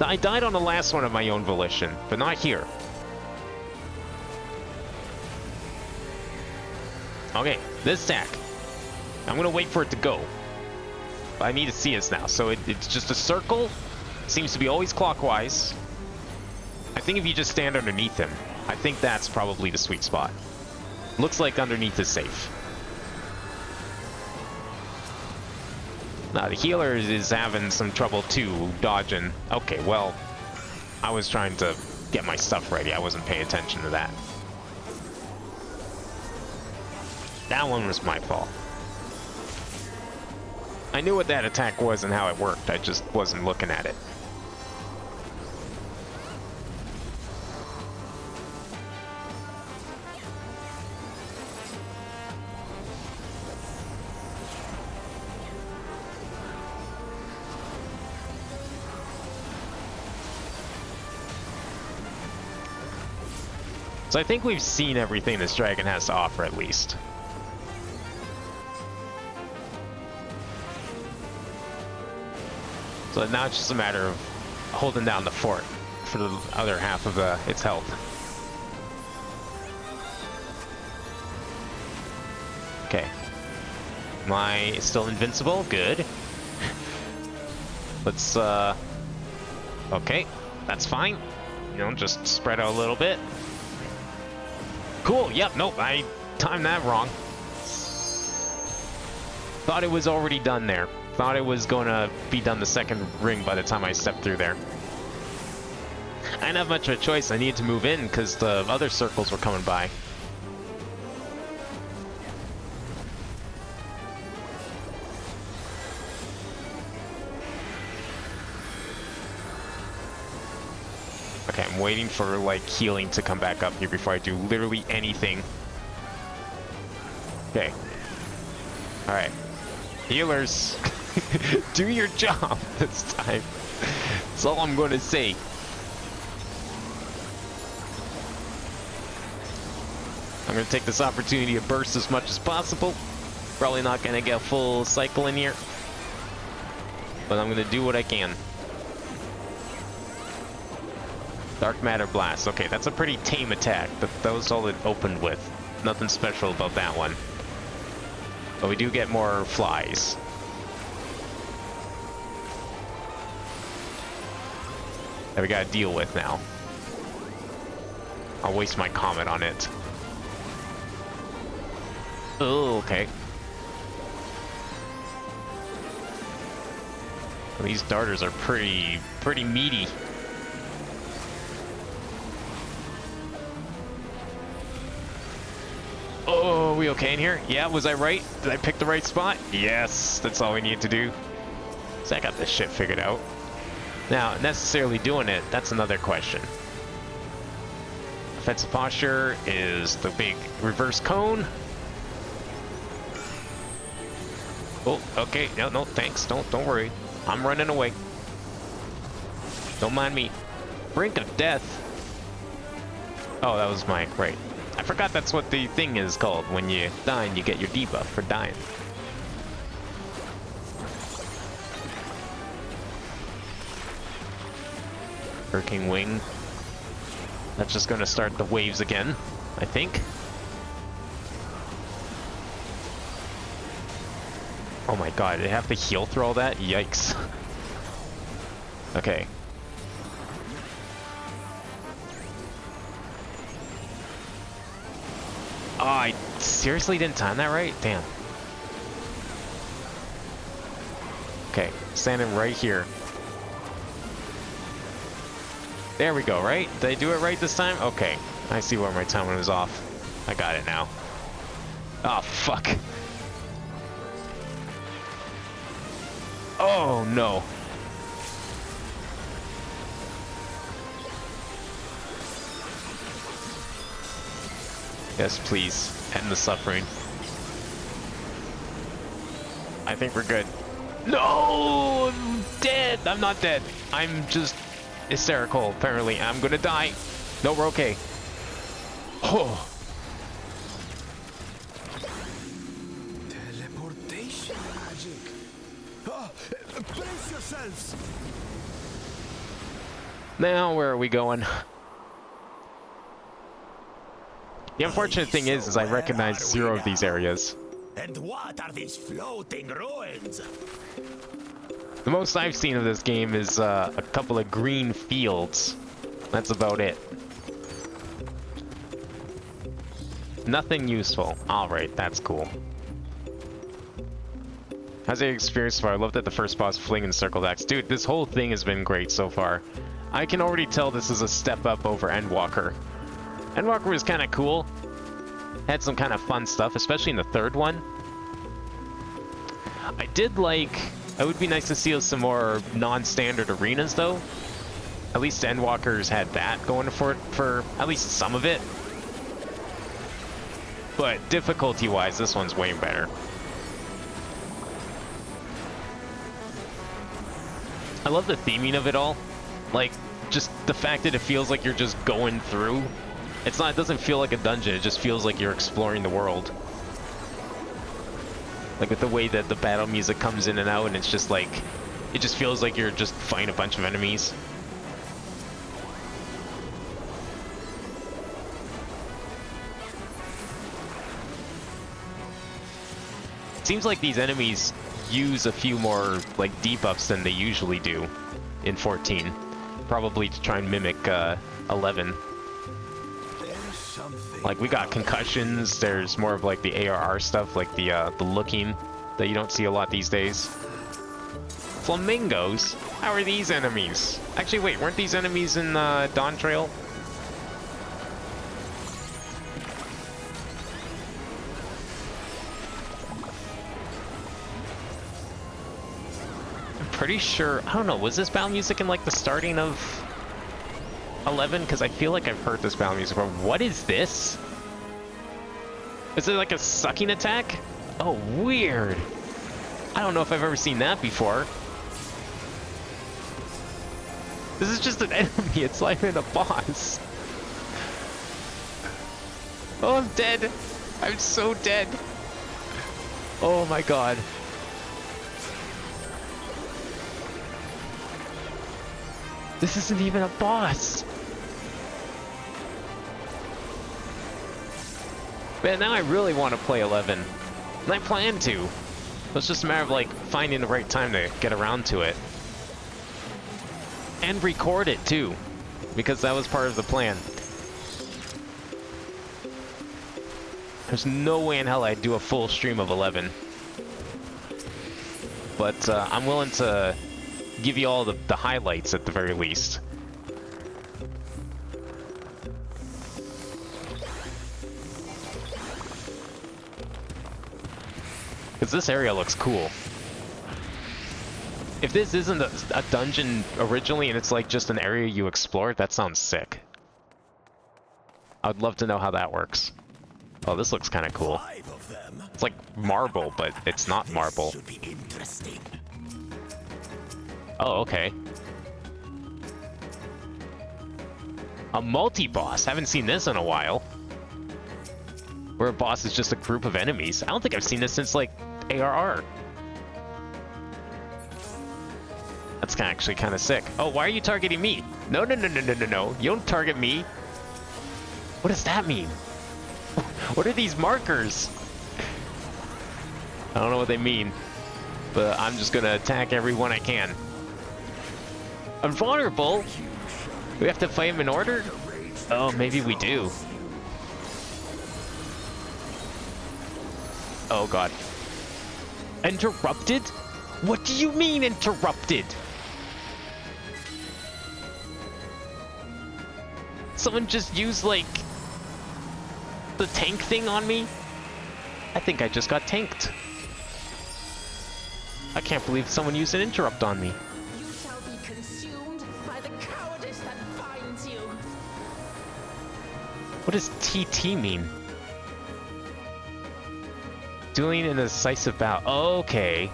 I died on the last one of my own volition, but not here. Okay, this stack. I'm gonna wait for it to go. But I need to see us now. So it's just a circle. Seems to be always clockwise. I think if you just stand underneath him, I think that's probably the sweet spot. Looks like underneath is safe. Now the healer is having some trouble too, dodging. Okay, well, I was trying to get my stuff ready. I wasn't paying attention to that. That one was my fault. I knew what that attack was and how it worked. I just wasn't looking at it. So I think we've seen everything this dragon has to offer at least. So now it's just a matter of holding down the fort for the other half of its health. Okay. Am I still invincible? Good. Let's, okay, that's fine. You know, just spread out a little bit. Cool, yep, nope, I timed that wrong. Thought it was already done there. Thought it was going to be done the second ring by the time I stepped through there. I didn't have much of a choice. I needed to move in because the other circles were coming by. Okay, I'm waiting for like healing to come back up here before I do literally anything. Okay. Alright. Healers, do your job this time. That's all I'm going to say. I'm going to take this opportunity to burst as much as possible. Probably not going to get a full cycle in here. But I'm going to do what I can. Dark Matter Blast. Okay, that's a pretty tame attack. That was all it opened with. Nothing special about that one. But we do get more flies. That we gotta deal with now. I'll waste my comment on it. Oh, okay. These darters are pretty meaty. Oh, are we okay in here? Yeah, was I right? Did I pick the right spot? Yes, that's all we need to do. So I got this shit figured out. Now, necessarily doing it, that's another question. Offensive posture is the big reverse cone. Oh, okay. No, thanks. Don't worry. I'm running away. Don't mind me. Brink of death. Oh, that was my right. I forgot that's what the thing is called. When you die and you get your debuff for dying. Hurricane Wing. That's just gonna start the waves again, I think. Oh my god, did I have to heal through all that? Yikes. Okay. Oh, I seriously didn't time that right? Damn. Okay, standing right here. There we go, right? Did I do it right this time? Okay. I see where my timing was off. I got it now. Oh, fuck. Oh, no. Yes, please. End the suffering. I think we're good. No! I'm dead! I'm not dead. I'm just hysterical, apparently. I'm gonna die. No, we're okay. Oh. Teleportation magic. Brace yourselves. Now, where are we going? The unfortunate thing is I recognize zero of these areas. And what are these floating ruins? The most I've seen of this game is a couple of green fields. That's about it. Nothing useful. Alright, that's cool. How's the experience so far? I love that the first boss flinging circled axe. Dude, this whole thing has been great so far. I can already tell this is a step up over Endwalker. Endwalker was kind of cool. Had some kind of fun stuff, especially in the third one. I did like... It would be nice to see some more non-standard arenas, though. At least Endwalkers had that going for it for at least some of it. But difficulty-wise, this one's way better. I love the theming of it all. Like, just the fact that it feels like you're just going through. It's not, it doesn't feel like a dungeon, it just feels like you're exploring the world. Like with the way that the battle music comes in and out, and it's just like, it just feels like you're just fighting a bunch of enemies. Seems like these enemies use a few more like debuffs than they usually do in 14. Probably to try and mimic 11. Like we got concussions, there's more of like the ARR stuff, like the looking that you don't see a lot these days. Flamingos? How are these enemies? Actually wait, weren't these enemies in Dawn Trail? I'm pretty sure, I don't know, was this battle music in like the starting of 11? Because I feel like I've heard this battle music before. What is this? Is it like a sucking attack? Oh, weird. I don't know if I've ever seen that before. This is just an enemy. It's not even a boss. Oh, I'm dead. I'm so dead. Oh my god. This isn't even a boss. Man, now I really want to play 11. And I plan to. It's just a matter of, like, finding the right time to get around to it. And record it, too. Because that was part of the plan. There's no way in hell I'd do a full stream of 11. But I'm willing to give you all the highlights at the very least. Because this area looks cool. If this isn't a dungeon originally and it's like just an area you explore, that sounds sick. I'd love to know how that works. Oh, this looks kind of cool. It's like marble, but it's not marble. Oh, okay. A multi-boss. Haven't seen this in a while. Where a boss is just a group of enemies. I don't think I've seen this since, like, ARR. That's actually kind of sick. Oh, why are you targeting me? No, no, no, no, no, no, no. You don't target me. What does that mean? What are these markers? I don't know what they mean, but I'm just gonna attack everyone I can. I'm vulnerable. We have to fight him in order? Oh, maybe we do. Oh god. Interrupted? What do you mean interrupted? Someone just used, like, the tank thing on me? I think I just got tanked. I can't believe someone used an interrupt on me. You shall be consumed by the cowardice that binds you. What does TT mean? Doing an decisive bout. Okay.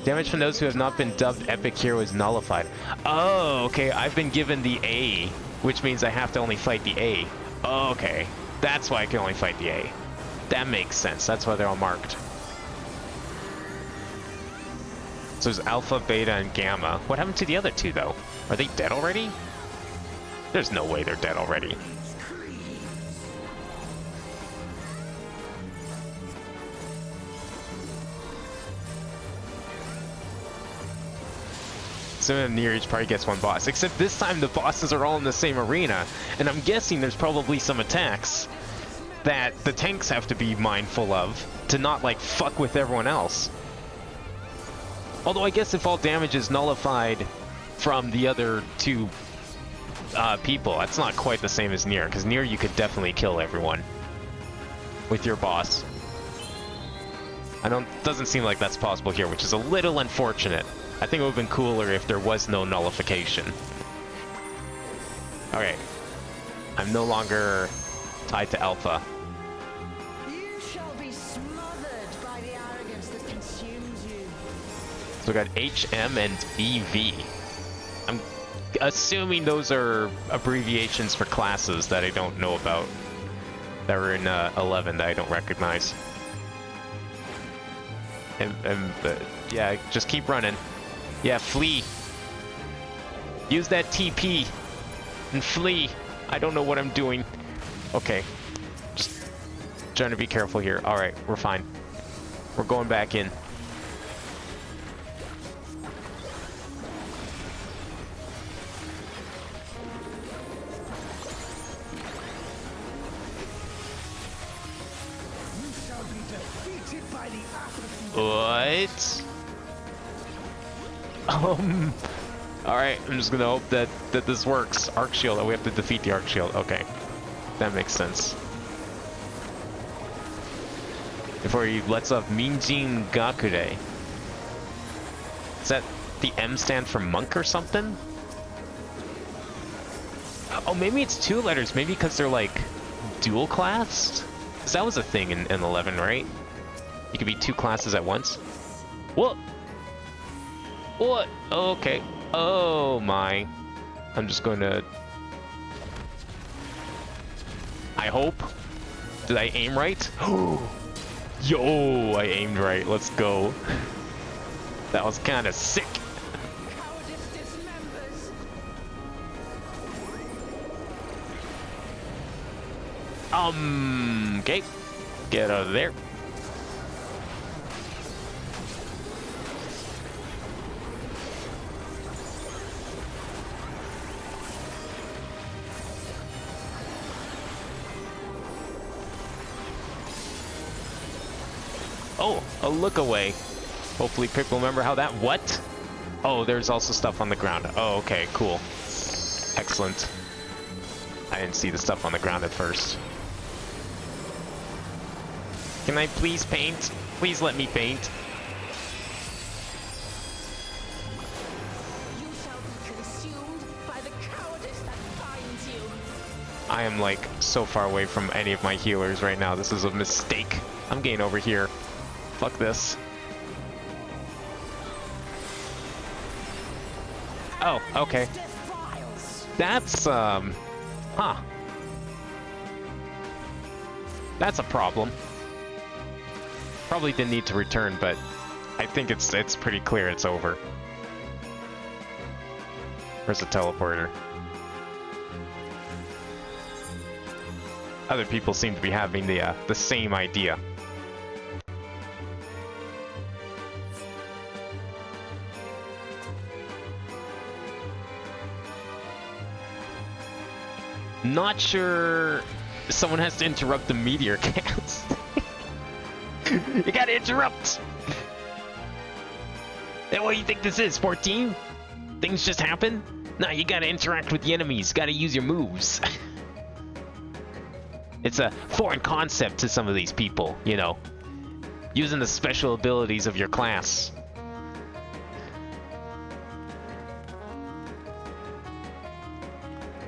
Damage from those who have not been dubbed Epic Hero is nullified. Oh, okay. I've been given the A, which means I have to only fight the A. Okay. That's why I can only fight the A. That makes sense. That's why they're all marked. So there's Alpha, Beta, and Gamma. What happened to the other two, though? Are they dead already? There's no way they're dead already. So near each probably gets one boss. Except this time the bosses are all in the same arena. And I'm guessing there's probably some attacks that the tanks have to be mindful of to not, like, fuck with everyone else. Although I guess if all damage is nullified from the other two people, that's not quite the same as Nier, because Nier you could definitely kill everyone with your boss. Doesn't seem like that's possible here, which is a little unfortunate. I think it would have been cooler if there was no nullification. Okay. I'm no longer tied to Alpha. You shall be smothered by the arrogance that consumes you. So we got HM and EV. I'm assuming those are abbreviations for classes that I don't know about. That were in 11 that I don't recognize. And yeah, just keep running. Yeah, flee. Use that TP and flee. I don't know what I'm doing. Okay. Just trying to be careful here. Alright, we're fine. We're going back in. What? Alright, I'm just gonna hope that this works. Arc Shield. Oh, we have to defeat the Arc Shield. Okay. That makes sense. Before he lets off Minjin Gakure. Is that the M stand for monk or something? Oh, maybe it's two letters. Maybe because they're, like, dual classed? Because that was a thing in 11, right? You could be two classes at once. What? What? Okay. Oh my. I'm just going to... I hope. Did I aim right? Yo, I aimed right. Let's go. That was kind of sick. Okay. Get out of there. Oh, a look away. Hopefully Pip will remember how that... What? Oh, there's also stuff on the ground. Oh, okay, cool. Excellent. I didn't see the stuff on the ground at first. Can I please paint? Please let me paint. You shall be consumed by the cowardice that binds you. I am like so far away from any of my healers right now. This is a mistake. I'm getting over here. Fuck this. Oh, okay. That's, huh. That's a problem. Probably didn't need to return, but I think it's pretty clear it's over. Where's the teleporter? Other people seem to be having the same idea. Not sure someone has to interrupt the meteor cast. You gotta interrupt! Hey, what do you think this is, 14? Things just happen? Nah, you gotta interact with the enemies, gotta use your moves. It's a foreign concept to some of these people, you know. Using the special abilities of your class.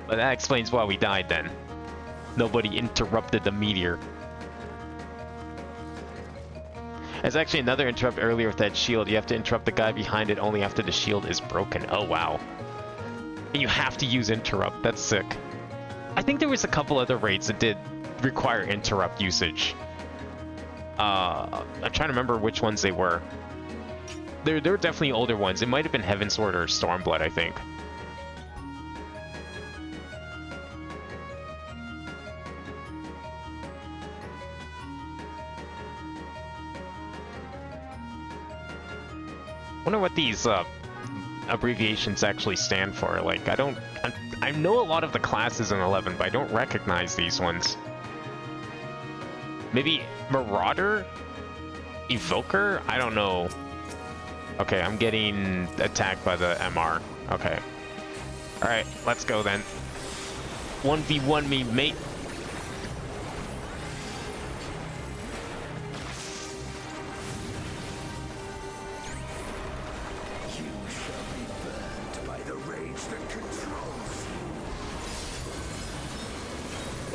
But that explains why we died then. Nobody interrupted the meteor. There's actually another interrupt earlier with that shield. You have to interrupt the guy behind it only after the shield is broken. Oh, wow. And you have to use interrupt. That's sick. I think there was a couple other raids that did require interrupt usage. I'm trying to remember which ones they were. There were definitely older ones. It might have been Heavensward or Stormblood, I think. Wonder what these abbreviations actually stand for. Like, I know a lot of the classes in 11, but I don't recognize these ones. Maybe Marauder? Evoker? I don't know. Okay, I'm getting attacked by the MR. Okay. Alright, let's go then. 1v1 me, mate.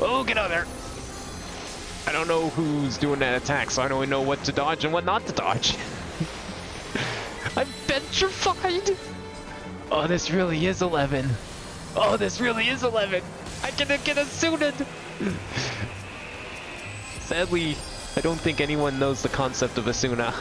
Oh, get out of there! I don't know who's doing that attack, so I don't even know what to dodge and what not to dodge. I'm petrified! Oh, this really is 11. Oh, this really is 11! I can get Asuna! Sadly, I don't think anyone knows the concept of Asuna.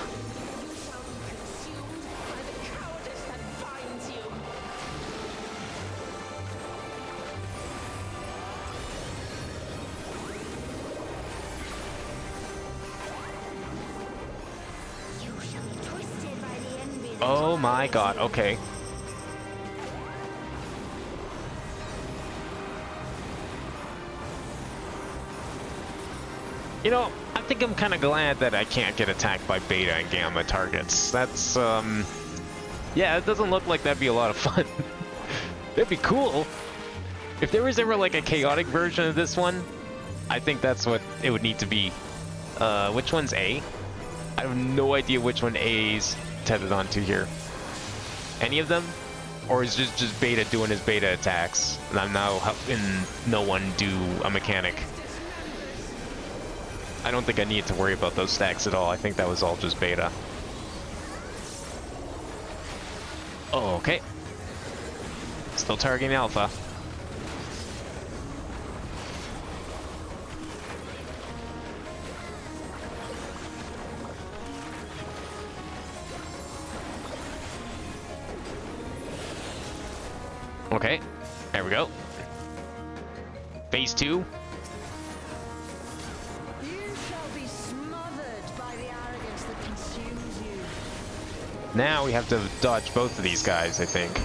Oh my god, okay. You know, I think I'm kind of glad that I can't get attacked by beta and gamma targets. That's, yeah, it doesn't look like that'd be a lot of fun. It'd be cool. If there was ever like a chaotic version of this one, I think that's what it would need to be. Which one's A? I have no idea which one A's tethered onto here. Any of them? Or is just beta doing his beta attacks? And I'm now helping no one do a mechanic. I don't think I need to worry about those stacks at all. I think that was all just beta. Oh, okay. Still targeting alpha. Okay, there we go. Phase 2. Now we have to dodge both of these guys, I think.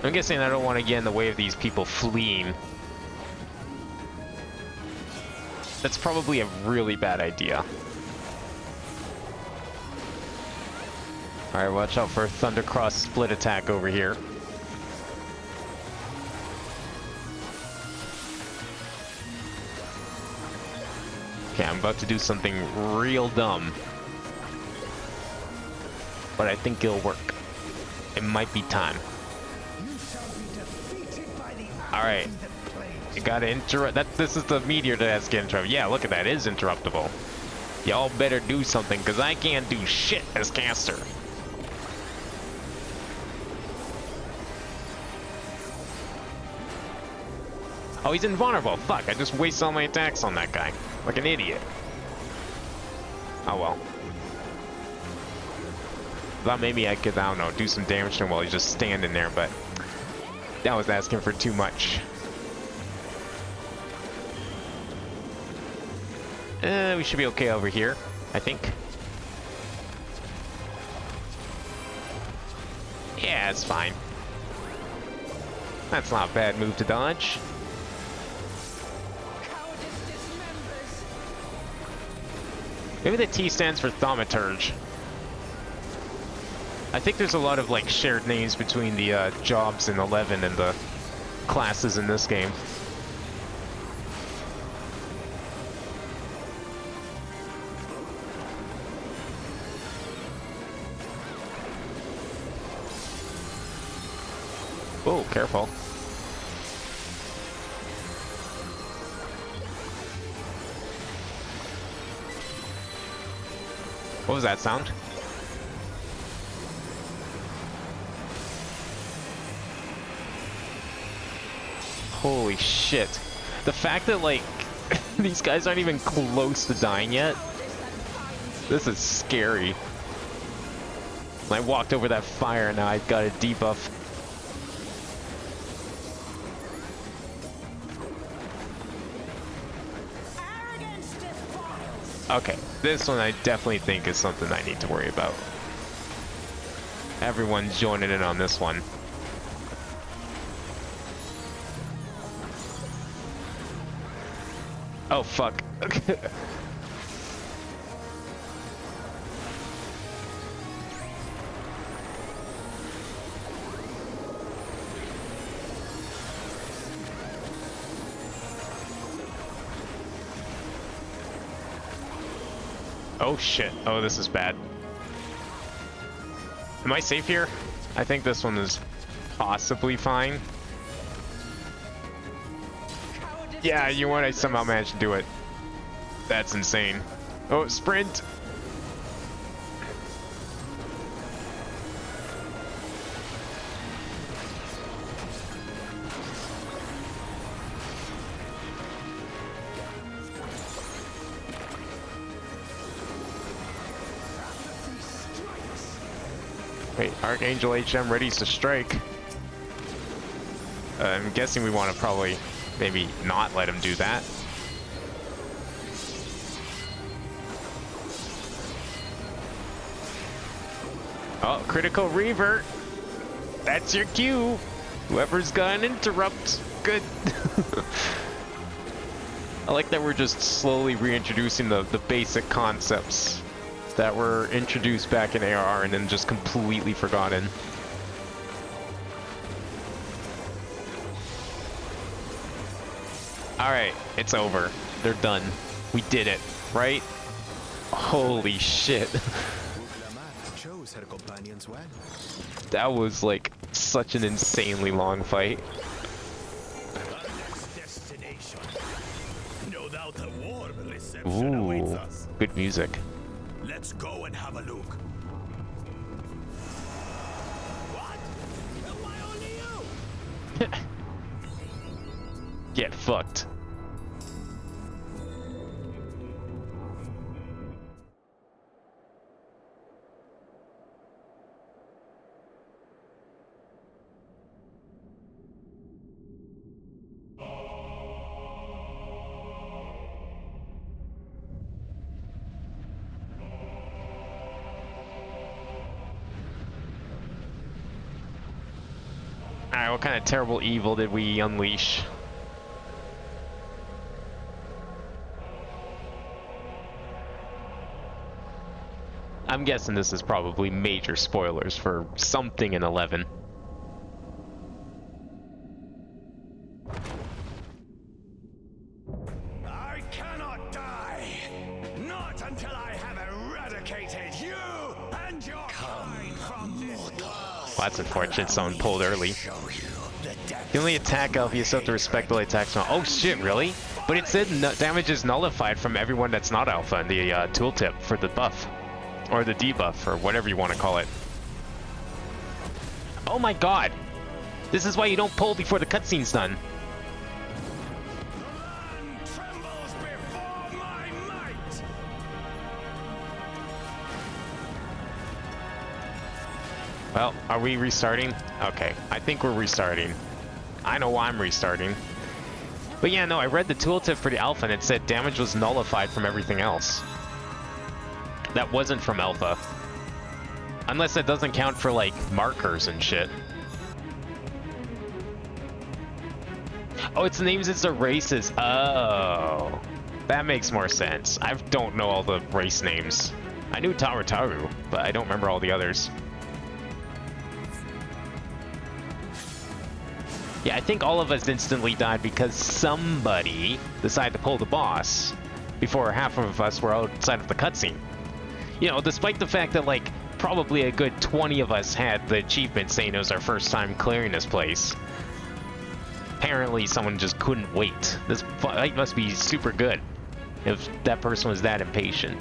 I'm guessing I don't want to get in the way of these people fleeing. That's probably a really bad idea. Alright, watch out for a Thundercross split attack over here. Okay, I'm about to do something real dumb. But I think it'll work. It might be time. Alright. You gotta interrupt. This is the meteor that has to get interrupted. Yeah, look at that. It is interruptible. Y'all better do something, because I can't do shit as caster. Oh, he's invulnerable. Fuck, I just wasted all my attacks on that guy. Like an idiot. Oh well. Thought maybe I could, I don't know, do some damage to him while he's just standing there, but that was asking for too much. We should be okay over here, I think. Yeah, it's fine. That's not a bad move to dodge. Maybe the T stands for Thaumaturge. I think there's a lot of like shared names between the jobs in 11 and the classes in this game. Oh, careful. What was that sound? Holy shit. The fact that, like, these guys aren't even close to dying yet. This is scary. I walked over that fire and now I've got a debuff. Okay, this one I definitely think is something I need to worry about. Everyone's joining in on this one. Oh, fuck. Oh shit. Oh, this is bad. Am I safe here? I think this one is possibly fine. Yeah, you want? I somehow managed to do it. That's insane. Oh, sprint! Wait, Archangel HM ready to strike. I'm guessing we want to probably maybe not let him do that. Oh, critical revert. That's your cue. Whoever's got an interrupt. Good. I like that we're just slowly reintroducing the basic concepts that were introduced back in ARR and then just completely forgotten. Alright, it's over. They're done. We did it, right? Holy shit. That was like such an insanely long fight. Ooh, good music. Let's go and have a look. What? Why only you? Get fucked. Alright, what kind of terrible evil did we unleash? I'm guessing this is probably major spoilers for something in 11. I cannot die! Not until I have eradicated you and your kind from this world! Well, that's unfortunate, someone pulled early. The only attack elf, you still have to respect the attacks. Oh shit, really? But it said damage is nullified from everyone that's not alpha in the tooltip for the buff. Or the debuff, or whatever you want to call it. Oh my god! This is why you don't pull before the cutscene's done. Well, are we restarting? Okay, I think we're restarting. I know why I'm restarting. But yeah, no, I read the tooltip for the alpha and it said damage was nullified from everything else. That wasn't from alpha. Unless that doesn't count for, like, markers and shit. Oh, it's the names, it's the races. Oh. That makes more sense. I don't know all the race names. I knew Taru, but I don't remember all the others. Yeah, I think all of us instantly died because somebody decided to pull the boss before half of us were outside of the cutscene. You know, despite the fact that, like, probably a good 20 of us had the achievement saying it was our first time clearing this place. Apparently someone just couldn't wait. This fight must be super good if that person was that impatient.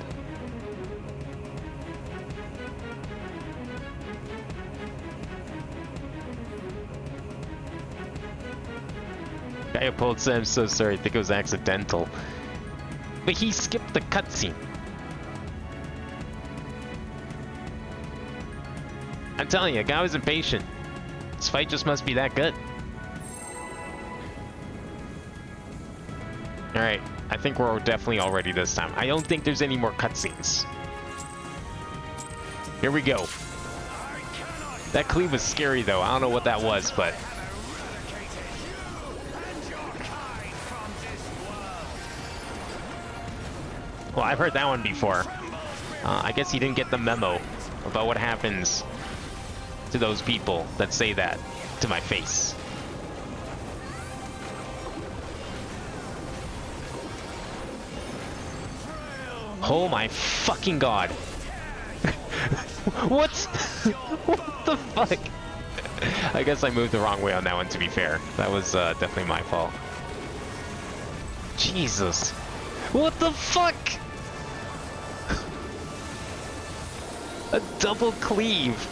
Guy who pulled said, I'm so sorry, I think it was accidental. But he skipped the cutscene. I'm telling you, a guy was impatient. This fight just must be that good. Alright, I think we're definitely all ready this time. I don't think there's any more cutscenes. Here we go. That cleave was scary though, I don't know what that was, but... Well, I've heard that one before. I guess he didn't get the memo about what happens to those people that say that to my face. Oh my fucking god. What? What the fuck? I guess I moved the wrong way on that one, to be fair. That was definitely my fault. Jesus. What the fuck? A double cleave.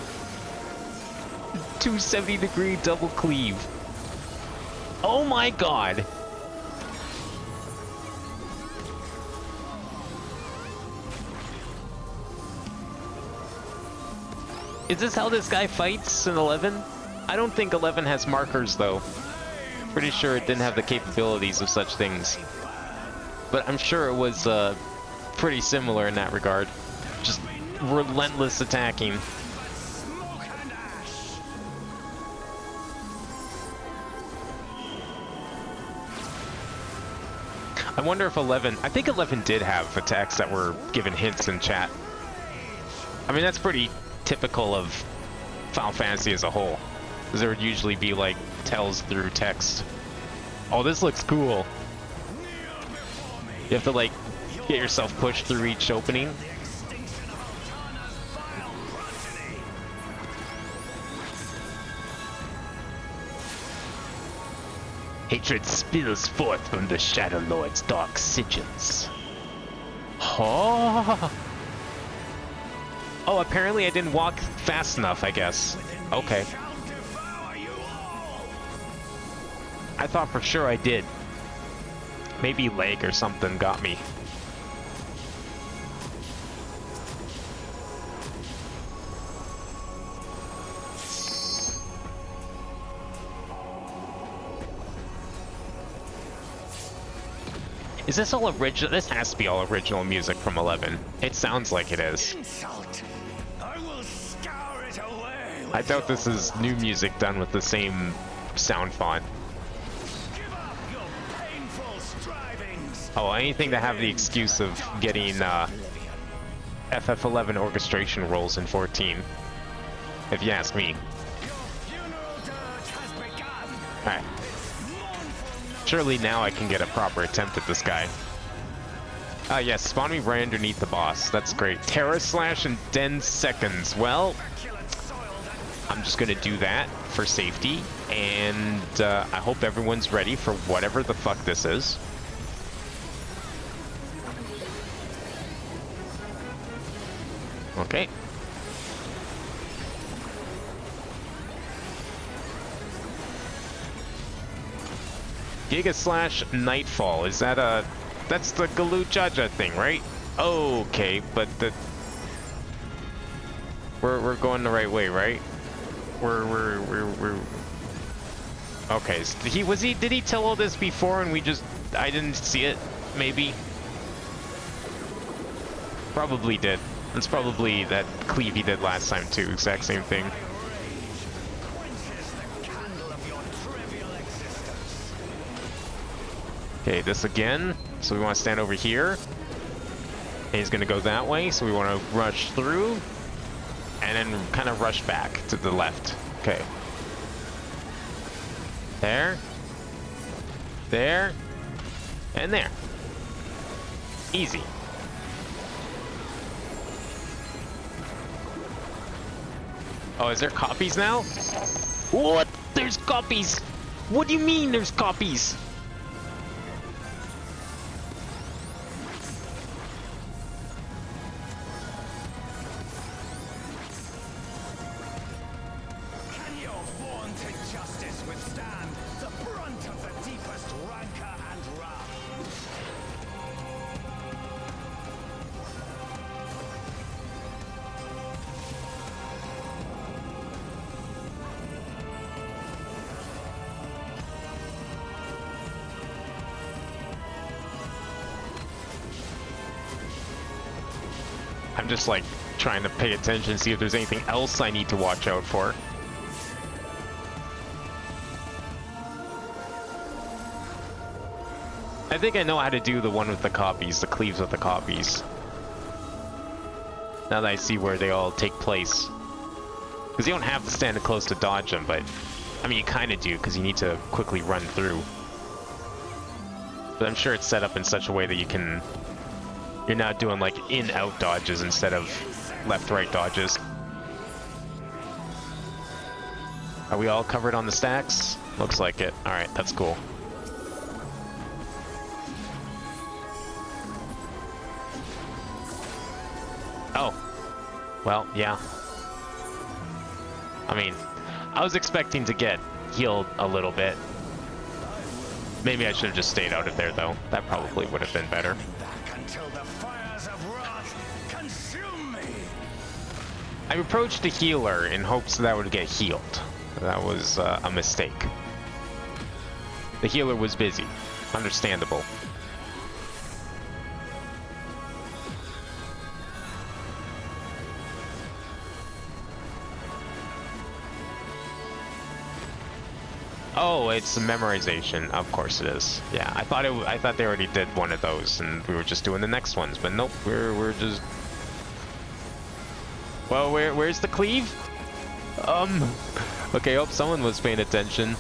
270-degree double cleave. Oh my god. Is this how this guy fights in 11? I don't think 11 has markers though. Pretty sure it didn't have the capabilities of such things. But I'm sure it was pretty similar in that regard. Just relentless attacking. I wonder if 11... I think 11 did have attacks that were given hints in chat. I mean, that's pretty typical of Final Fantasy as a whole. Because there would usually be, like, tells through text. Oh, this looks cool. You have to, like, get yourself pushed through each opening. Hatred spills forth from the Shadow Lord's dark sigils. Oh. Oh, apparently I didn't walk fast enough, I guess. Okay. I thought for sure I did. Maybe leg or something got me. Is this all original? This has to be all original music from 11. It sounds like it is. I doubt this is new music done with the same sound font. Oh, anything to have the excuse of getting FF11 orchestration rolls in 14, if you ask me. Alright. Surely now I can get a proper attempt at this guy. Yes, spawn me right underneath the boss. That's great. Terra Slash in 10 seconds. Well, I'm just gonna do that for safety, and I hope everyone's ready for whatever the fuck this is. Okay. Giga Slash Nightfall. Is that a... That's the Galut Jaja thing, right? Okay, but the... We're going the right way, right? We're... Okay, so did he tell all this before and I didn't see it, maybe? Probably did. That's probably that cleave he did last time too, exact same thing. Okay, this again. So we want to stand over here. And he's going to go that way, so we want to rush through. And then kind of rush back to the left. Okay. There. There. And there. Easy. Oh, is there copies now? What? There's copies! What do you mean there's copies? Can your vaunted justice withstand the brunt of the deepest rancor and wrath? I'm just like trying to pay attention, see if there's anything else I need to watch out for. I think I know how to do the one with the copies, the cleaves with the copies. Now that I see where they all take place. Because you don't have to stand close to dodge them, but... I mean, you kind of do, because you need to quickly run through. But I'm sure it's set up in such a way that you can... You're not doing like in-out dodges instead of left-right dodges. Are we all covered on the stacks? Looks like it. Alright, that's cool. Oh. Well, yeah. I mean, I was expecting to get healed a little bit. Maybe I should have just stayed out of there, though. That probably would have been better. I approached the healer in hopes that I would get healed. That was a mistake. The healer was busy. Understandable. Oh, it's a memorization. Of course it is. Yeah, I thought they already did one of those, and we were just doing the next ones. But nope, we're just. Well, where's the cleave? Okay, hope someone was paying attention.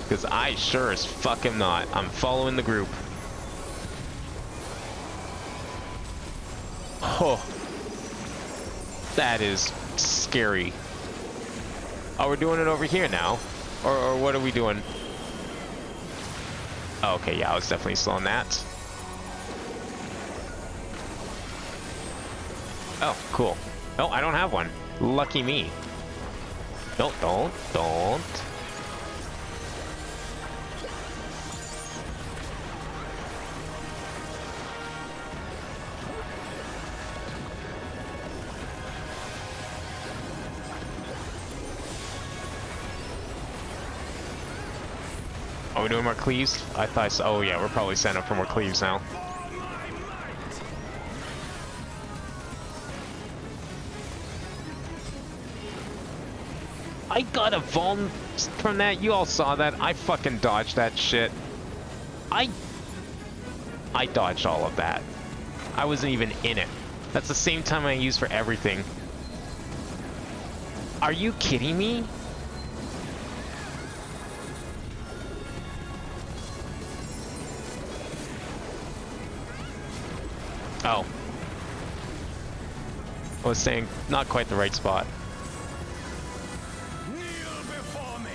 Because I sure as fuck am not. I'm following the group. Oh. That is scary. Oh, we're doing it over here now? Or what are we doing? Oh, okay, yeah, I was definitely slowing that. Oh, cool. Oh, I don't have one. Lucky me. Don't. Are we doing more cleaves? I thought so. Oh yeah, we're probably setting up for more cleaves now. I got a vuln from that. You all saw that. I fucking dodged that shit. I dodged all of that. I wasn't even in it. That's the same time I use for everything. Are you kidding me? Oh. I was saying, not quite the right spot. Kneel before me.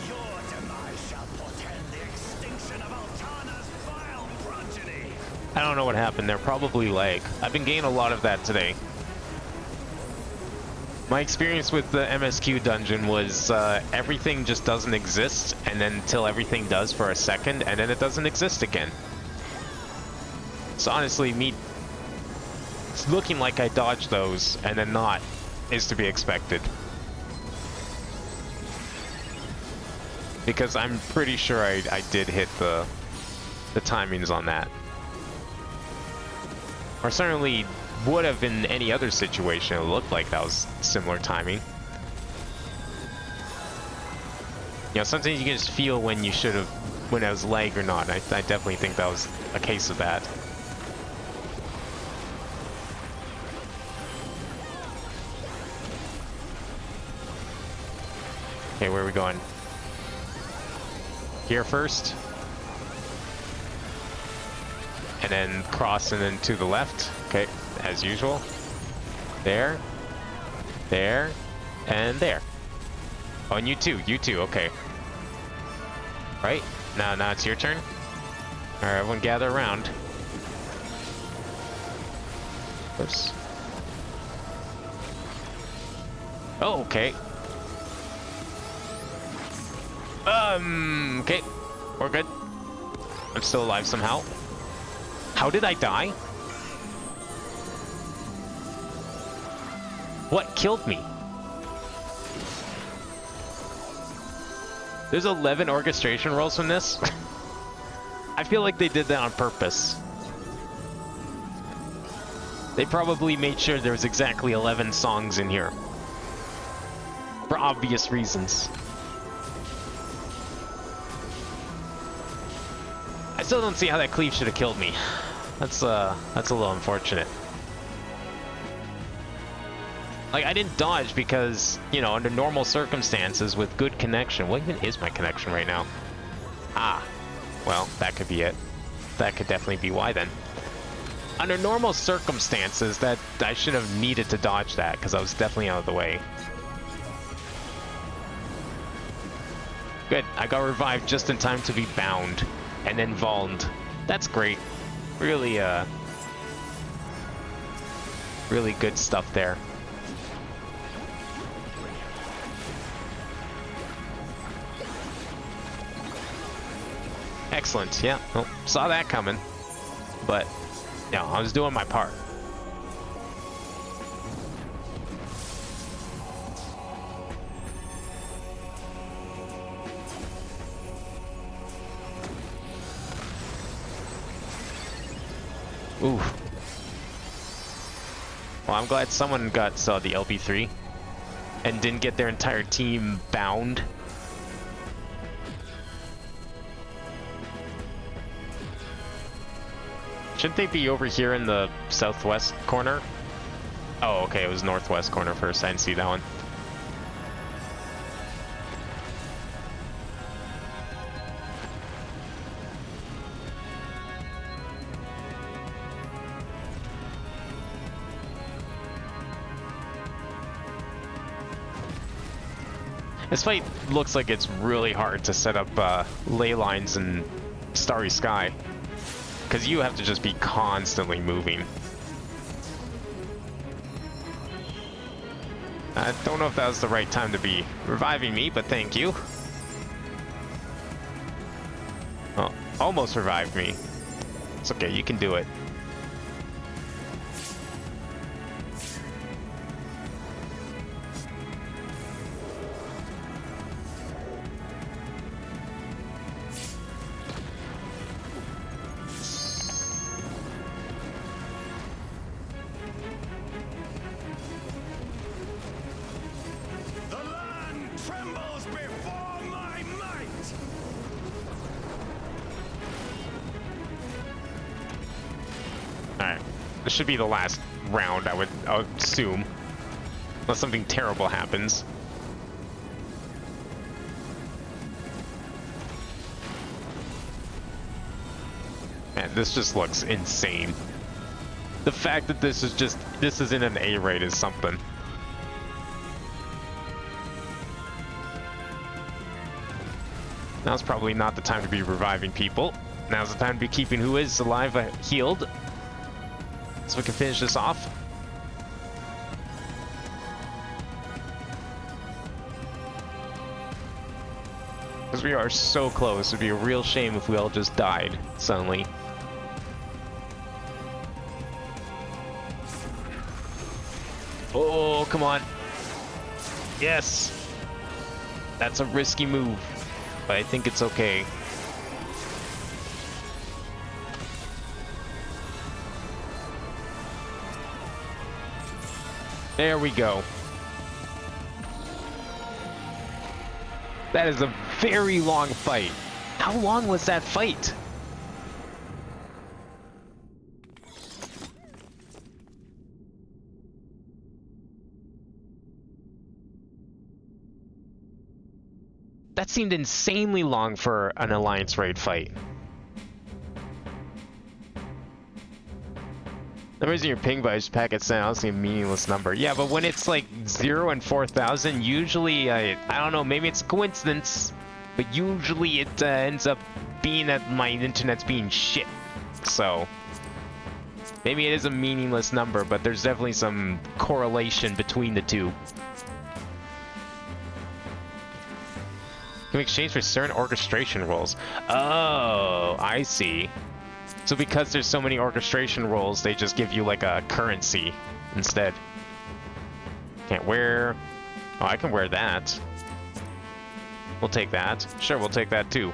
Your demise shall portend the extinction of Altana's vile progeny. I don't know what happened there. Probably lag. I've been getting a lot of that today. My experience with the MSQ dungeon was everything just doesn't exist, and then until everything does for a second, and then it doesn't exist again. So honestly, me looking like I dodged those and then not is to be expected. Because I'm pretty sure I did hit the timings on that. Or certainly would have in any other situation. It looked like that was similar timing. You know, sometimes you can just feel when you should have, when it was lag or not. I definitely think that was a case of that. Okay, where are we going? Here first. And then cross and then to the left. Okay, as usual. There. There. And there. Oh, and you too, okay. Right? Now it's your turn. Alright, everyone gather around. Oops. Oh, okay. Okay. We're good. I'm still alive somehow. How did I die? What killed me? There's 11 orchestration rolls from this. I feel like they did that on purpose. They probably made sure there was exactly 11 songs in here. For obvious reasons. I still don't see how that cleave should have killed me. That's a little unfortunate. Like, I didn't dodge because, you know, under normal circumstances with good connection. What even is my connection right now? Ah, well, that could be it. That could definitely be why then. Under normal circumstances, that I should have needed to dodge that because I was definitely out of the way. Good, I got revived just in time to be bound and then vulned. That's great. Really, really good stuff there. Excellent, yeah, well, saw that coming, but, you know, I was doing my part. Ooh. Well, I'm glad someone saw the LB3 and didn't get their entire team bound. Shouldn't they be over here in the southwest corner? Oh, okay, it was northwest corner first. I didn't see that one. This fight looks like it's really hard to set up ley lines in Starry Sky. Because you have to just be constantly moving. I don't know if that was the right time to be reviving me, but thank you. Oh, almost revived me. It's okay, you can do it. This should be the last round, I would assume. Unless something terrible happens. Man, this just looks insane. The fact that this is in an A rate is something. Now's probably not the time to be reviving people. Now's the time to be keeping who is alive healed. So we can finish this off. Because we are so close. It'd be a real shame if we all just died suddenly. Oh, come on. Yes. That's a risky move, but I think it's okay. There we go. That is a very long fight. How long was that fight? That seemed insanely long for an Alliance raid fight. The reason your ping buys packets is honestly a meaningless number. Yeah, but when it's like 0 and 4,000, usually, I don't know, maybe it's a coincidence, but usually it ends up being that my internet's being shit. So, maybe it is a meaningless number, but there's definitely some correlation between the two. Can we exchange for certain orchestration roles? Oh, I see. So because there's so many orchestration roles, they just give you like a currency instead. Can't wear... Oh, I can wear that. We'll take that. Sure, we'll take that too.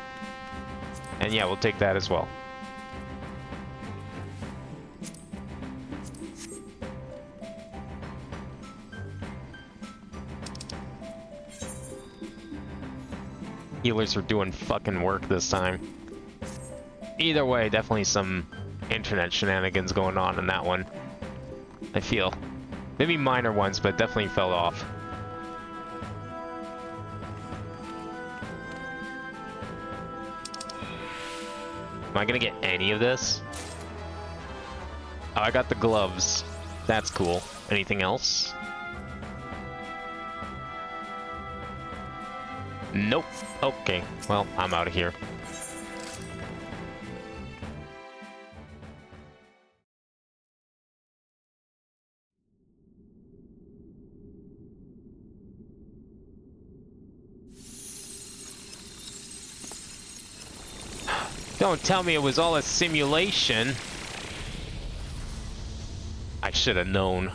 And yeah, we'll take that as well. Healers are doing fucking work this time. Either way, definitely some internet shenanigans going on in that one. I feel. Maybe minor ones, but definitely fell off. Am I gonna get any of this? Oh, I got the gloves. That's cool. Anything else? Nope. Okay, well, I'm out of here. Don't tell me it was all a simulation. I should have known.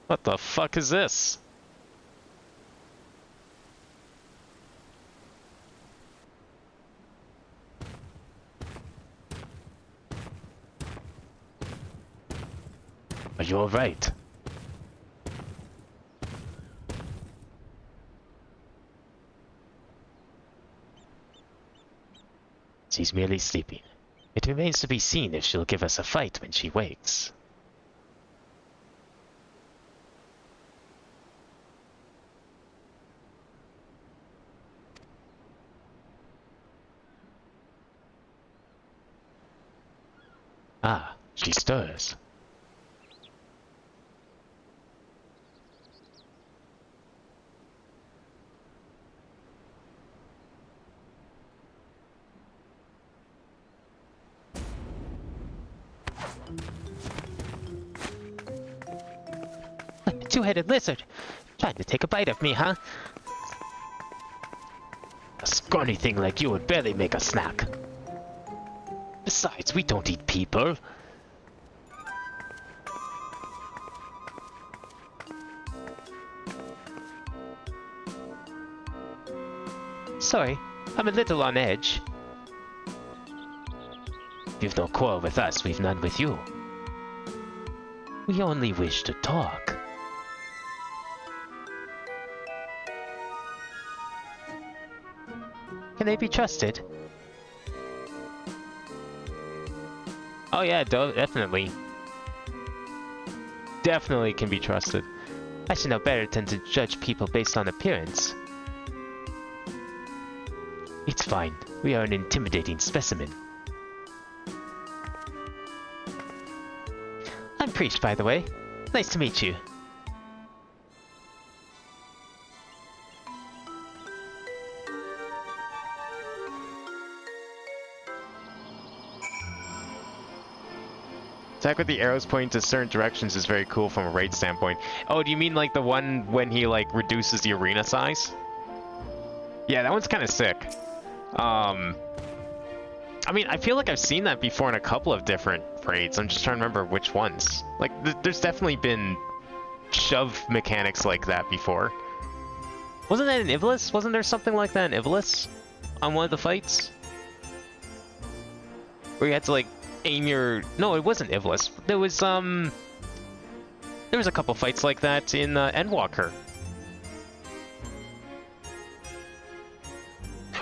What the fuck is this? Are you alright? She's merely sleeping. It remains to be seen if she'll give us a fight when she wakes. Ah, she stirs. Two-headed lizard! Trying to take a bite of me, huh? A scrawny thing like you would barely make a snack. Besides, we don't eat people. Sorry, I'm a little on edge. You've no quarrel with us, we've none with you. We only wish to talk. Can they be trusted? Oh yeah, definitely. Definitely can be trusted. I should know better than to judge people based on appearance. It's fine. We are an intimidating specimen. I'm Priest, by the way. Nice to meet you. Attack with the arrows pointing to certain directions is very cool from a raid standpoint. Oh, do you mean like the one when he like reduces the arena size? Yeah, that one's kind of sick. I mean, I feel like I've seen that before in a couple of different raids. I'm just trying to remember which ones. Like, there's definitely been shove mechanics like that before. Wasn't that in Ivlis? Wasn't there something like that in Ivlis? On one of the fights? Where you had to like aim your... No, it wasn't Ivlis. There was a couple fights like that in Endwalker.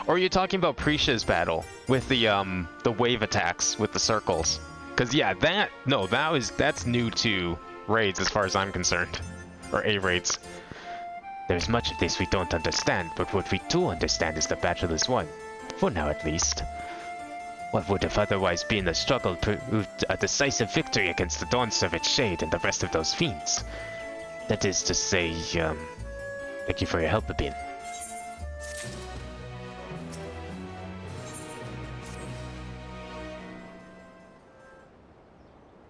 Or are you talking about Prisha's battle with the wave attacks with the circles? Because yeah, that's new to raids as far as I'm concerned, or A raids. There's much of this we don't understand, but what we do understand is the battle is won, for now at least. What would have otherwise been a struggle proved a decisive victory against the Dawn Servant Shade and the rest of those fiends. That is to say, thank you for your help, Abin.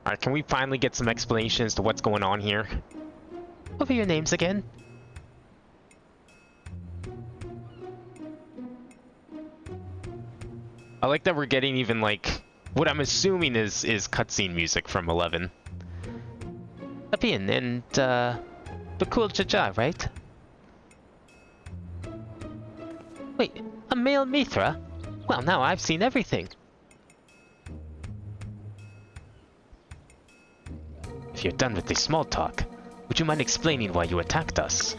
Alright, can we finally get some explanation as to what's going on here? What were your names again? I like that we're getting even like what I'm assuming is cutscene music from 11. Abin and Bakul Jaja, right? Wait, a male Mithra? Well, now I've seen everything. If you're done with this small talk, would you mind explaining why you attacked us?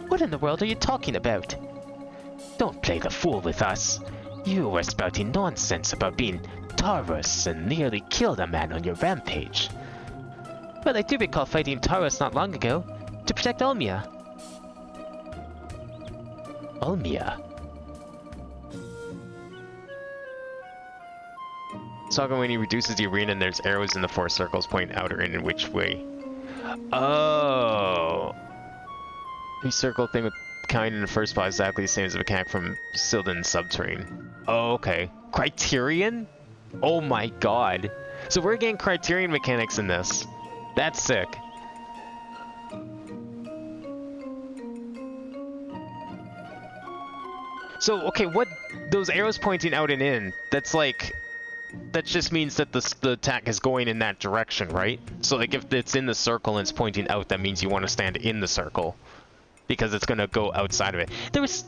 What in the world are you talking about? Don't play the fool with us. You were spouting nonsense about being Taurus and nearly killed a man on your rampage. Well, I do recall fighting Taurus not long ago to protect Olmia. Olmia? Saga when he reduces the arena and there's arrows in the 4 circles pointing out or in which way. Oh. The circle thing with kind in the first spot is exactly the same as the mechanic from Sildon Subterrane. Oh, okay. Criterion? Oh my god. So we're getting Criterion mechanics in this. That's sick. So, okay, what... Those arrows pointing out and in, that's like... That just means that the attack is going in that direction, right? So, like, if it's in the circle and it's pointing out, that means you want to stand in the circle. Because it's gonna go outside of it. There was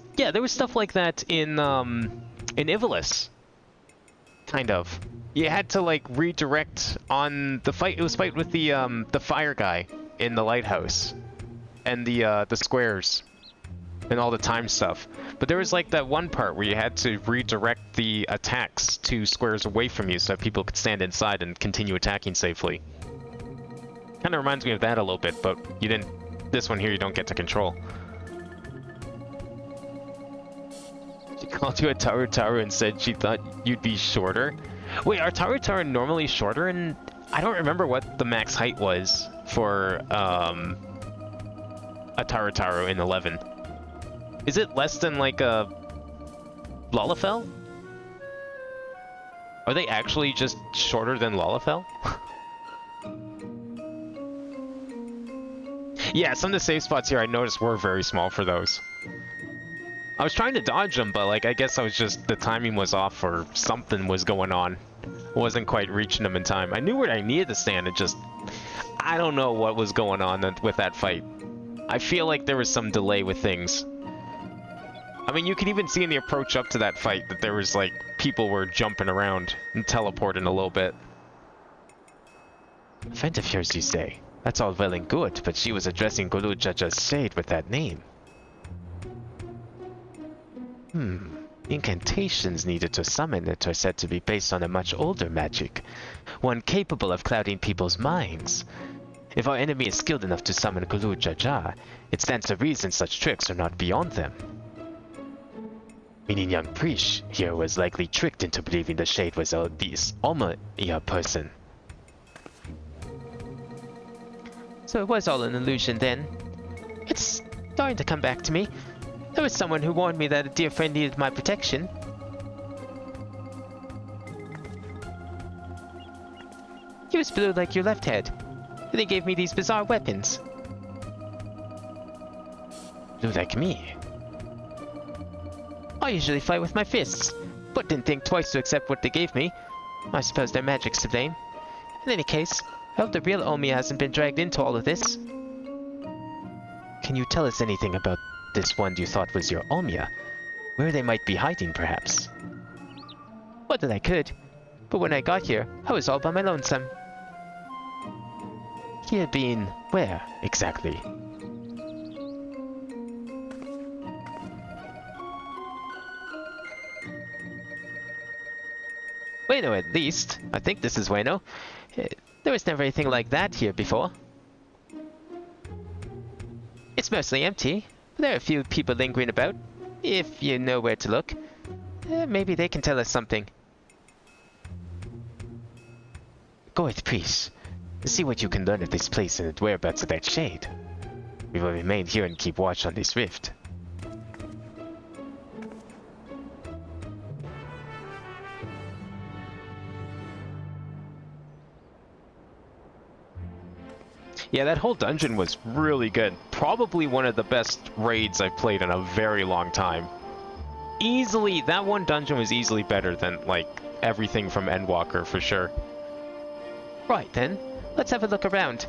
stuff like that in Ivlis. Kind of. You had to like redirect on the fight. It was fight with the fire guy in the lighthouse, and the squares, and all the time stuff. But there was like that one part where you had to redirect the attacks to squares away from you so that people could stand inside and continue attacking safely. Kind of reminds me of that a little bit, but you didn't. This one here you don't get to control. She called you a Taru and said she thought you'd be shorter. Wait, are Taru normally shorter? And I don't remember what the max height was for a Taru in 11. Is it less than like a Lalafell? Are they actually just shorter than Lalafell? Yeah, some of the safe spots here I noticed were very small for those. I was trying to dodge them, but like I guess I was just, the timing was off or something was going on. Wasn't quite reaching them in time. I knew where I needed to stand, it just, I don't know what was going on with that fight. I feel like there was some delay with things. I mean, you could even see in the approach up to that fight that there was like, people were jumping around and teleporting a little bit. A friend of yours, you say? That's all well and good, but she was addressing Gulu Jaja's shade with that name. Incantations needed to summon it are said to be based on a much older magic, one capable of clouding people's minds. If our enemy is skilled enough to summon Gulu Jaja, it stands to reason such tricks are not beyond them. Meaning young Prish here was likely tricked into believing the shade was this Alma-ia person. So it was all an illusion then. It's starting to come back to me. There was someone who warned me that a dear friend needed my protection. He was blue like your left head. And they gave me these bizarre weapons. Blue like me? I usually fight with my fists, but didn't think twice to accept what they gave me. I suppose their magic's to blame. In any case, I hope the real Omi hasn't been dragged into all of this. Can you tell us anything about this one you thought was your Omia? Where they might be hiding, perhaps? What that I could, but when I got here, I was all by my lonesome. He had been where, exactly? Bueno, at least. I think this is Bueno. There was never anything like that here before. It's mostly empty. There are a few people lingering about, if you know where to look. Maybe they can tell us something. Go with Priest. See what you can learn of this place and the whereabouts of that shade. We will remain here and keep watch on this rift. Yeah, that whole dungeon was really good. Probably one of the best raids I've played in a very long time. Easily, that one dungeon was easily better than, like, everything from Endwalker, for sure. Right then, let's have a look around.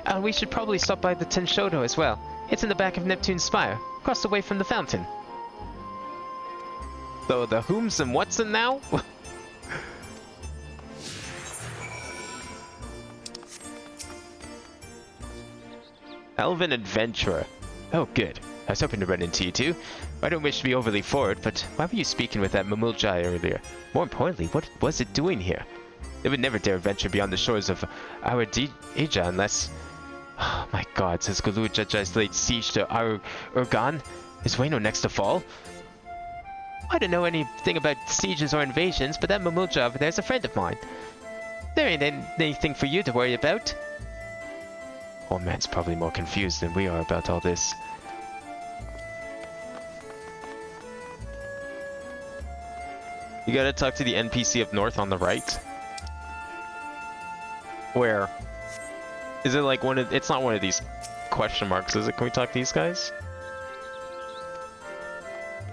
And we should probably stop by the Tenshodo as well. It's in the back of Neptune's Spire, across the way from the fountain. So the whom's and what's in now? Elven Adventurer. Oh, good. I was hoping to run into you two. I don't wish to be overly forward, but why were you speaking with that Mamuljai earlier? More importantly, what was it doing here? It would never dare venture beyond the shores of our Ija unless... Oh my god, says Gulu Jajai's laid siege to our Urgan? Is Wayno next to fall? I don't know anything about sieges or invasions, but that Mamulja over there's a friend of mine. There ain't anything for you to worry about. Old man's probably more confused than we are about all this. You gotta talk to the NPC up north on the right. Where? Is it like one of... It's not one of these question marks, is it? Can we talk to these guys?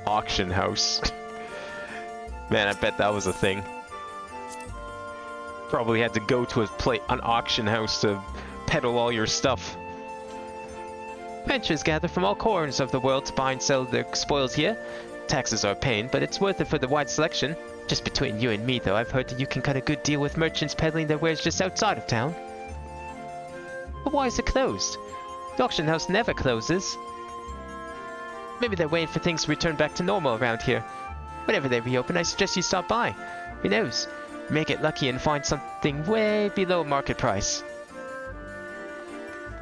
Auction house. Man, I bet that was a thing. Probably had to go to an auction house to peddle all your stuff. Adventurers gather from all corners of the world to buy and sell their spoils here. Taxes are a pain, but it's worth it for the wide selection. Just between you and me, though, I've heard that you can cut a good deal with merchants peddling their wares just outside of town. But why is it closed? The auction house never closes. Maybe they're waiting for things to return back to normal around here. Whenever they reopen, I suggest you stop by. Who knows? You may get lucky and find something way below market price.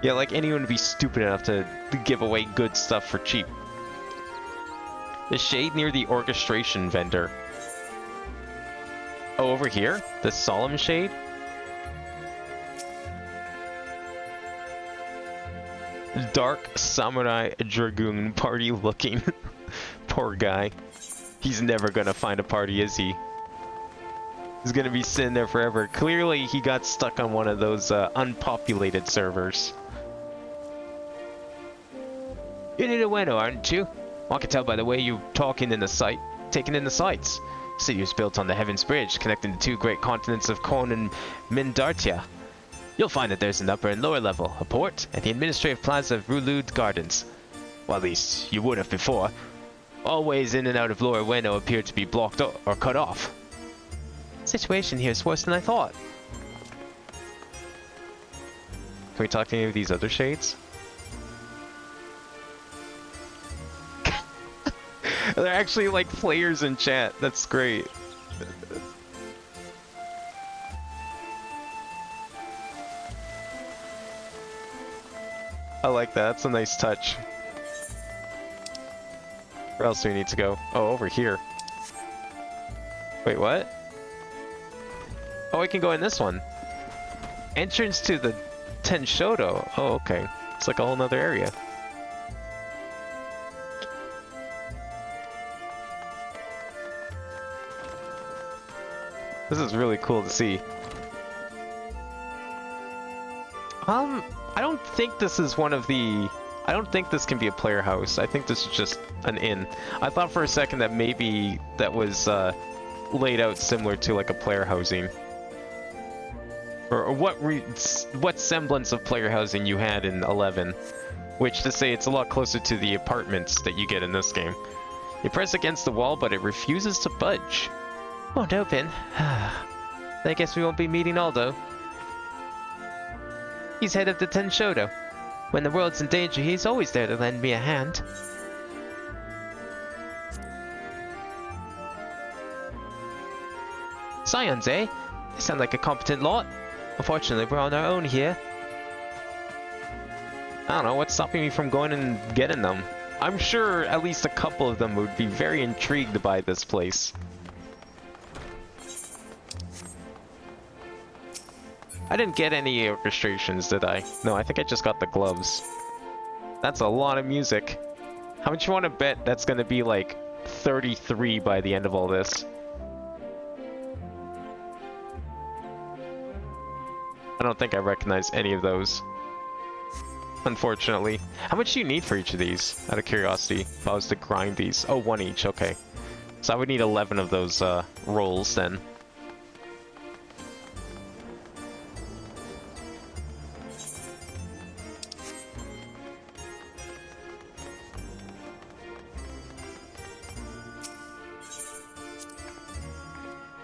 Yeah, like anyone would be stupid enough to give away good stuff for cheap. The shade near the orchestration vendor. Oh, over here? The solemn shade? Dark Samurai Dragoon party looking. Poor guy. He's never gonna find a party, is he? He's gonna be sitting there forever. Clearly, he got stuck on one of those unpopulated servers. You're new to Weno, aren't you? I can tell by the way you taking in the sights. The city was built on the Heaven's Bridge, connecting the two great continents of Korn and Mindartia. You'll find that there's an upper and lower level, a port, and the administrative plaza of Rulud Gardens. Well, at least you would have before. All ways in and out of Lower Weno appear to be blocked or cut off. The situation here is worse than I thought. Can we talk to any of these other shades? They're actually like players in chat. That's great. I like that. That's a nice touch. Where else do we need to go? Oh, over here. Wait, what? Oh, I can go in this one. Entrance to the Tenshodo. Oh, okay. It's like a whole nother area. This is really cool to see. I don't think this is one of the... I don't think this can be a player house. I think this is just an inn. I thought for a second that maybe that was laid out similar to like a player housing. Or what semblance of player housing you had in 11. Which to say it's a lot closer to the apartments that you get in this game. You press against the wall, but it refuses to budge. Won't open. I guess we won't be meeting Aldo. He's head of the Tenshodo. When the world's in danger, he's always there to lend me a hand. Scions, eh? They sound like a competent lot. Unfortunately, we're on our own here. I don't know, what's stopping me from going and getting them? I'm sure at least a couple of them would be very intrigued by this place. I didn't get any orchestrations, did I? No, I think I just got the gloves. That's a lot of music. How much you want to bet that's going to be like 33 by the end of all this? I don't think I recognize any of those. Unfortunately. How much do you need for each of these? Out of curiosity, if I was to grind these. Oh, one each, okay. So I would need 11 of those rolls then.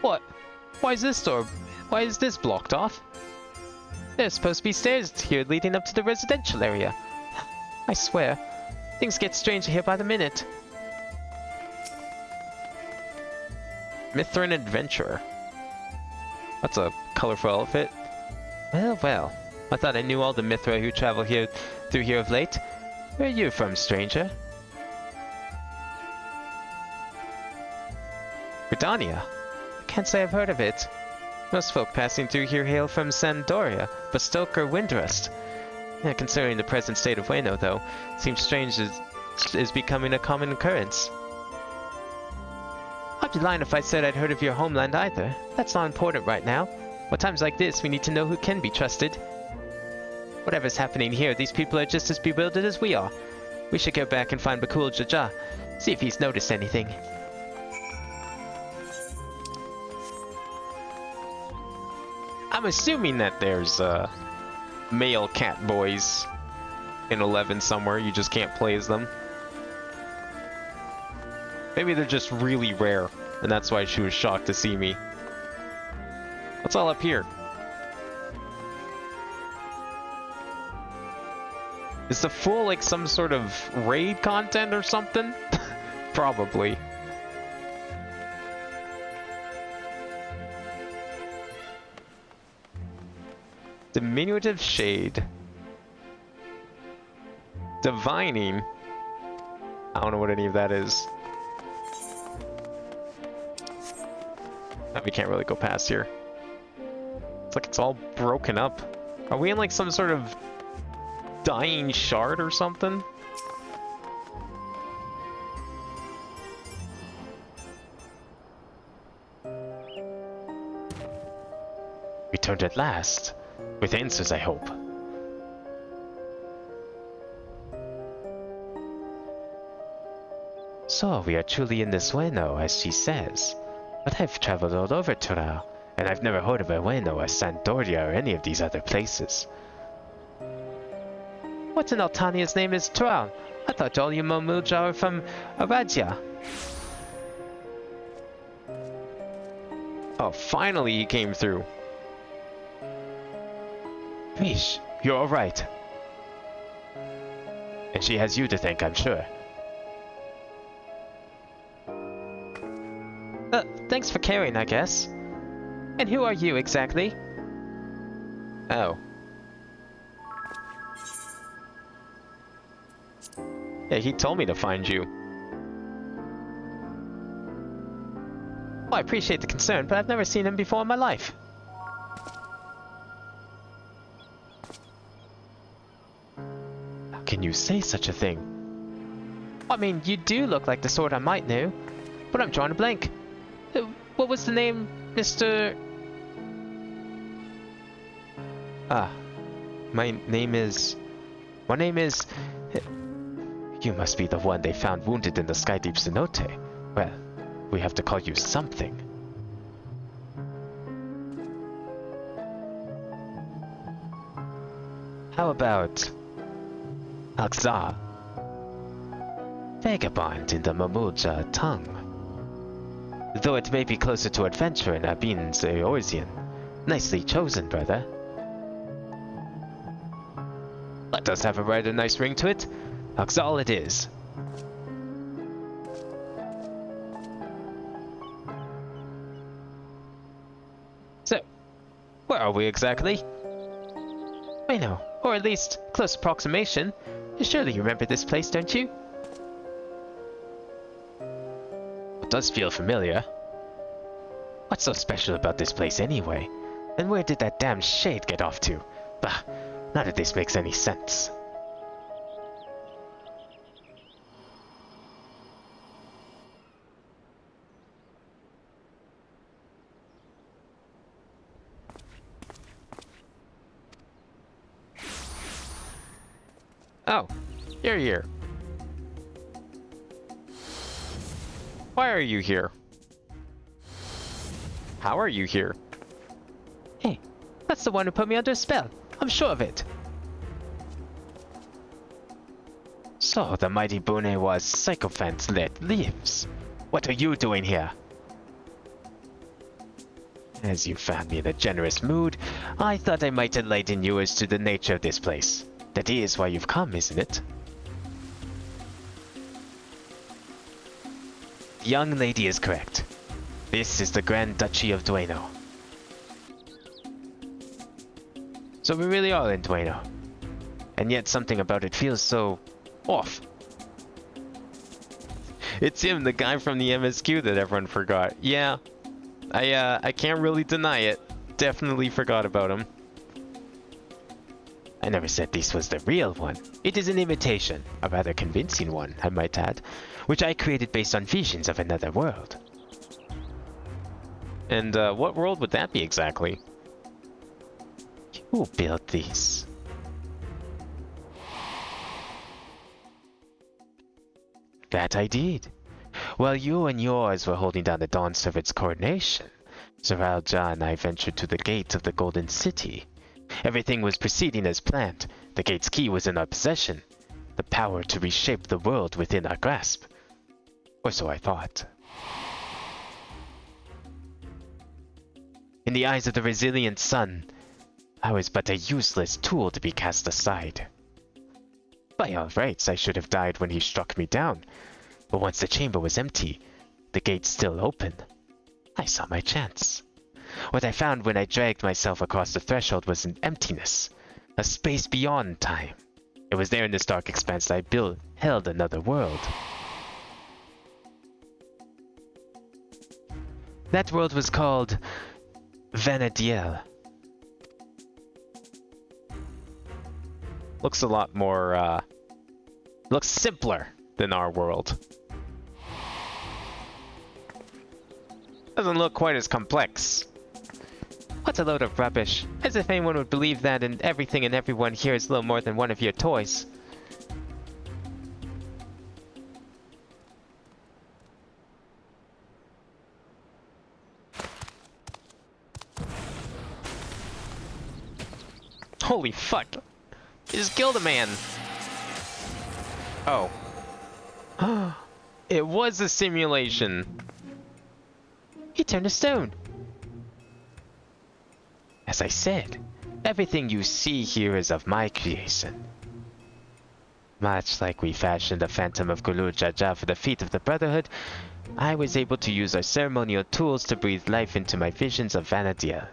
What? Why is this blocked off? There's supposed to be stairs here leading up to the residential area. I swear, things get stranger here by the minute. Mithrin Adventurer. That's a colorful outfit. Well, well. I thought I knew all the Mithra who travel through here of late. Where are you from, stranger? Gridania. Can't say I've heard of it. Most folk passing through here hail from Sandoria, Bastoke or Windrust. Yeah, considering the present state of Ueno, though, seems strange is becoming a common occurrence. I'd be lying if I said I'd heard of your homeland either. That's not important right now. At times like this, we need to know who can be trusted. Whatever's happening here, these people are just as bewildered as we are. We should go back and find Bakul Jaja, see if he's noticed anything. I'm assuming that there's male cat boys in 11 somewhere. You just can't play as them. Maybe they're just really rare, and that's why she was shocked to see me. What's all up here? Is the Fool like some sort of raid content or something? Probably. Diminutive Shade. Divining. I don't know what any of that is. We can't really go past here. It's like it's all broken up. Are we in like some sort of dying shard or something? Returned at last. With answers, I hope. So, we are truly in this Ueno, as she says. But I've traveled all over Turao, and I've never heard of Ueno or Sandoria or any of these other places. What in Altania's name is Turao? I thought all you Momulja were from Aradia. Oh, finally he came through. Rish, You're all right. And she has you to thank, I'm sure. Thanks for caring, I guess. And who are you exactly? Oh. Yeah, he told me to find you. Well, I appreciate the concern, but I've never seen him before in my life. How can you say such a thing? I mean, you do look like the sort I might know, but I'm drawing a blank. What was the name, Mr... My name is... You must be the one they found wounded in the Skydeep cenote. Well, we have to call you something. How about... Akza? Vagabond in the Mamulja tongue. Though it may be closer to adventure in Abin's Eorzean. Nicely chosen, brother. That does have a rather nice ring to it. Akzal it is. So, where are we exactly? I know, or at least close approximation. Surely you remember this place, don't you? It does feel familiar. What's so special about this place anyway? And where did that damn shade get off to? Bah, none of this makes any sense. Oh, you're here. Why are you here? How are you here? Hey, that's the one who put me under a spell. I'm sure of it. So, the mighty Bunewa's sycophant lives. What are you doing here? As you found me in a generous mood, I thought I might enlighten you as to the nature of this place. That is why you've come, isn't it? The young lady is correct. This is the Grand Duchy of Dueno. So we really are in Dueno. And yet something about it feels so off. It's him, the guy from the MSQ that everyone forgot. Yeah, I can't really deny it. Definitely forgot about him. I never said this was the real one. It is an imitation, a rather convincing one, I might add, which I created based on visions of another world. And what world would that be exactly? Who built these? That I did. While you and yours were holding down the Dawn Servant's coronation, Zaralja and I ventured to the gate of the Golden City. Everything was proceeding as planned. The gate's key was in our possession. The power to reshape the world within our grasp. Or so I thought. In the eyes of the resilient sun, I was but a useless tool to be cast aside. By all rights, I should have died when he struck me down. But once the chamber was empty, the gate still open. I saw my chance. What I found when I dragged myself across the threshold was an emptiness, a space beyond time. It was there in this dark expanse that I held another world. That world was called Vanadiel. Looks a lot more, looks simpler than our world. Doesn't look quite as complex. What a load of rubbish. As if anyone would believe that and everything and everyone here is little more than one of your toys. Holy fuck. He just killed a man. Oh. It was a simulation. He turned to stone. As I said, Everything you see here is of my creation. Much like we fashioned the Phantom of Gulur Jaja for the feet of the Brotherhood, I was able to use our ceremonial tools to breathe life into my visions of Vanadiel.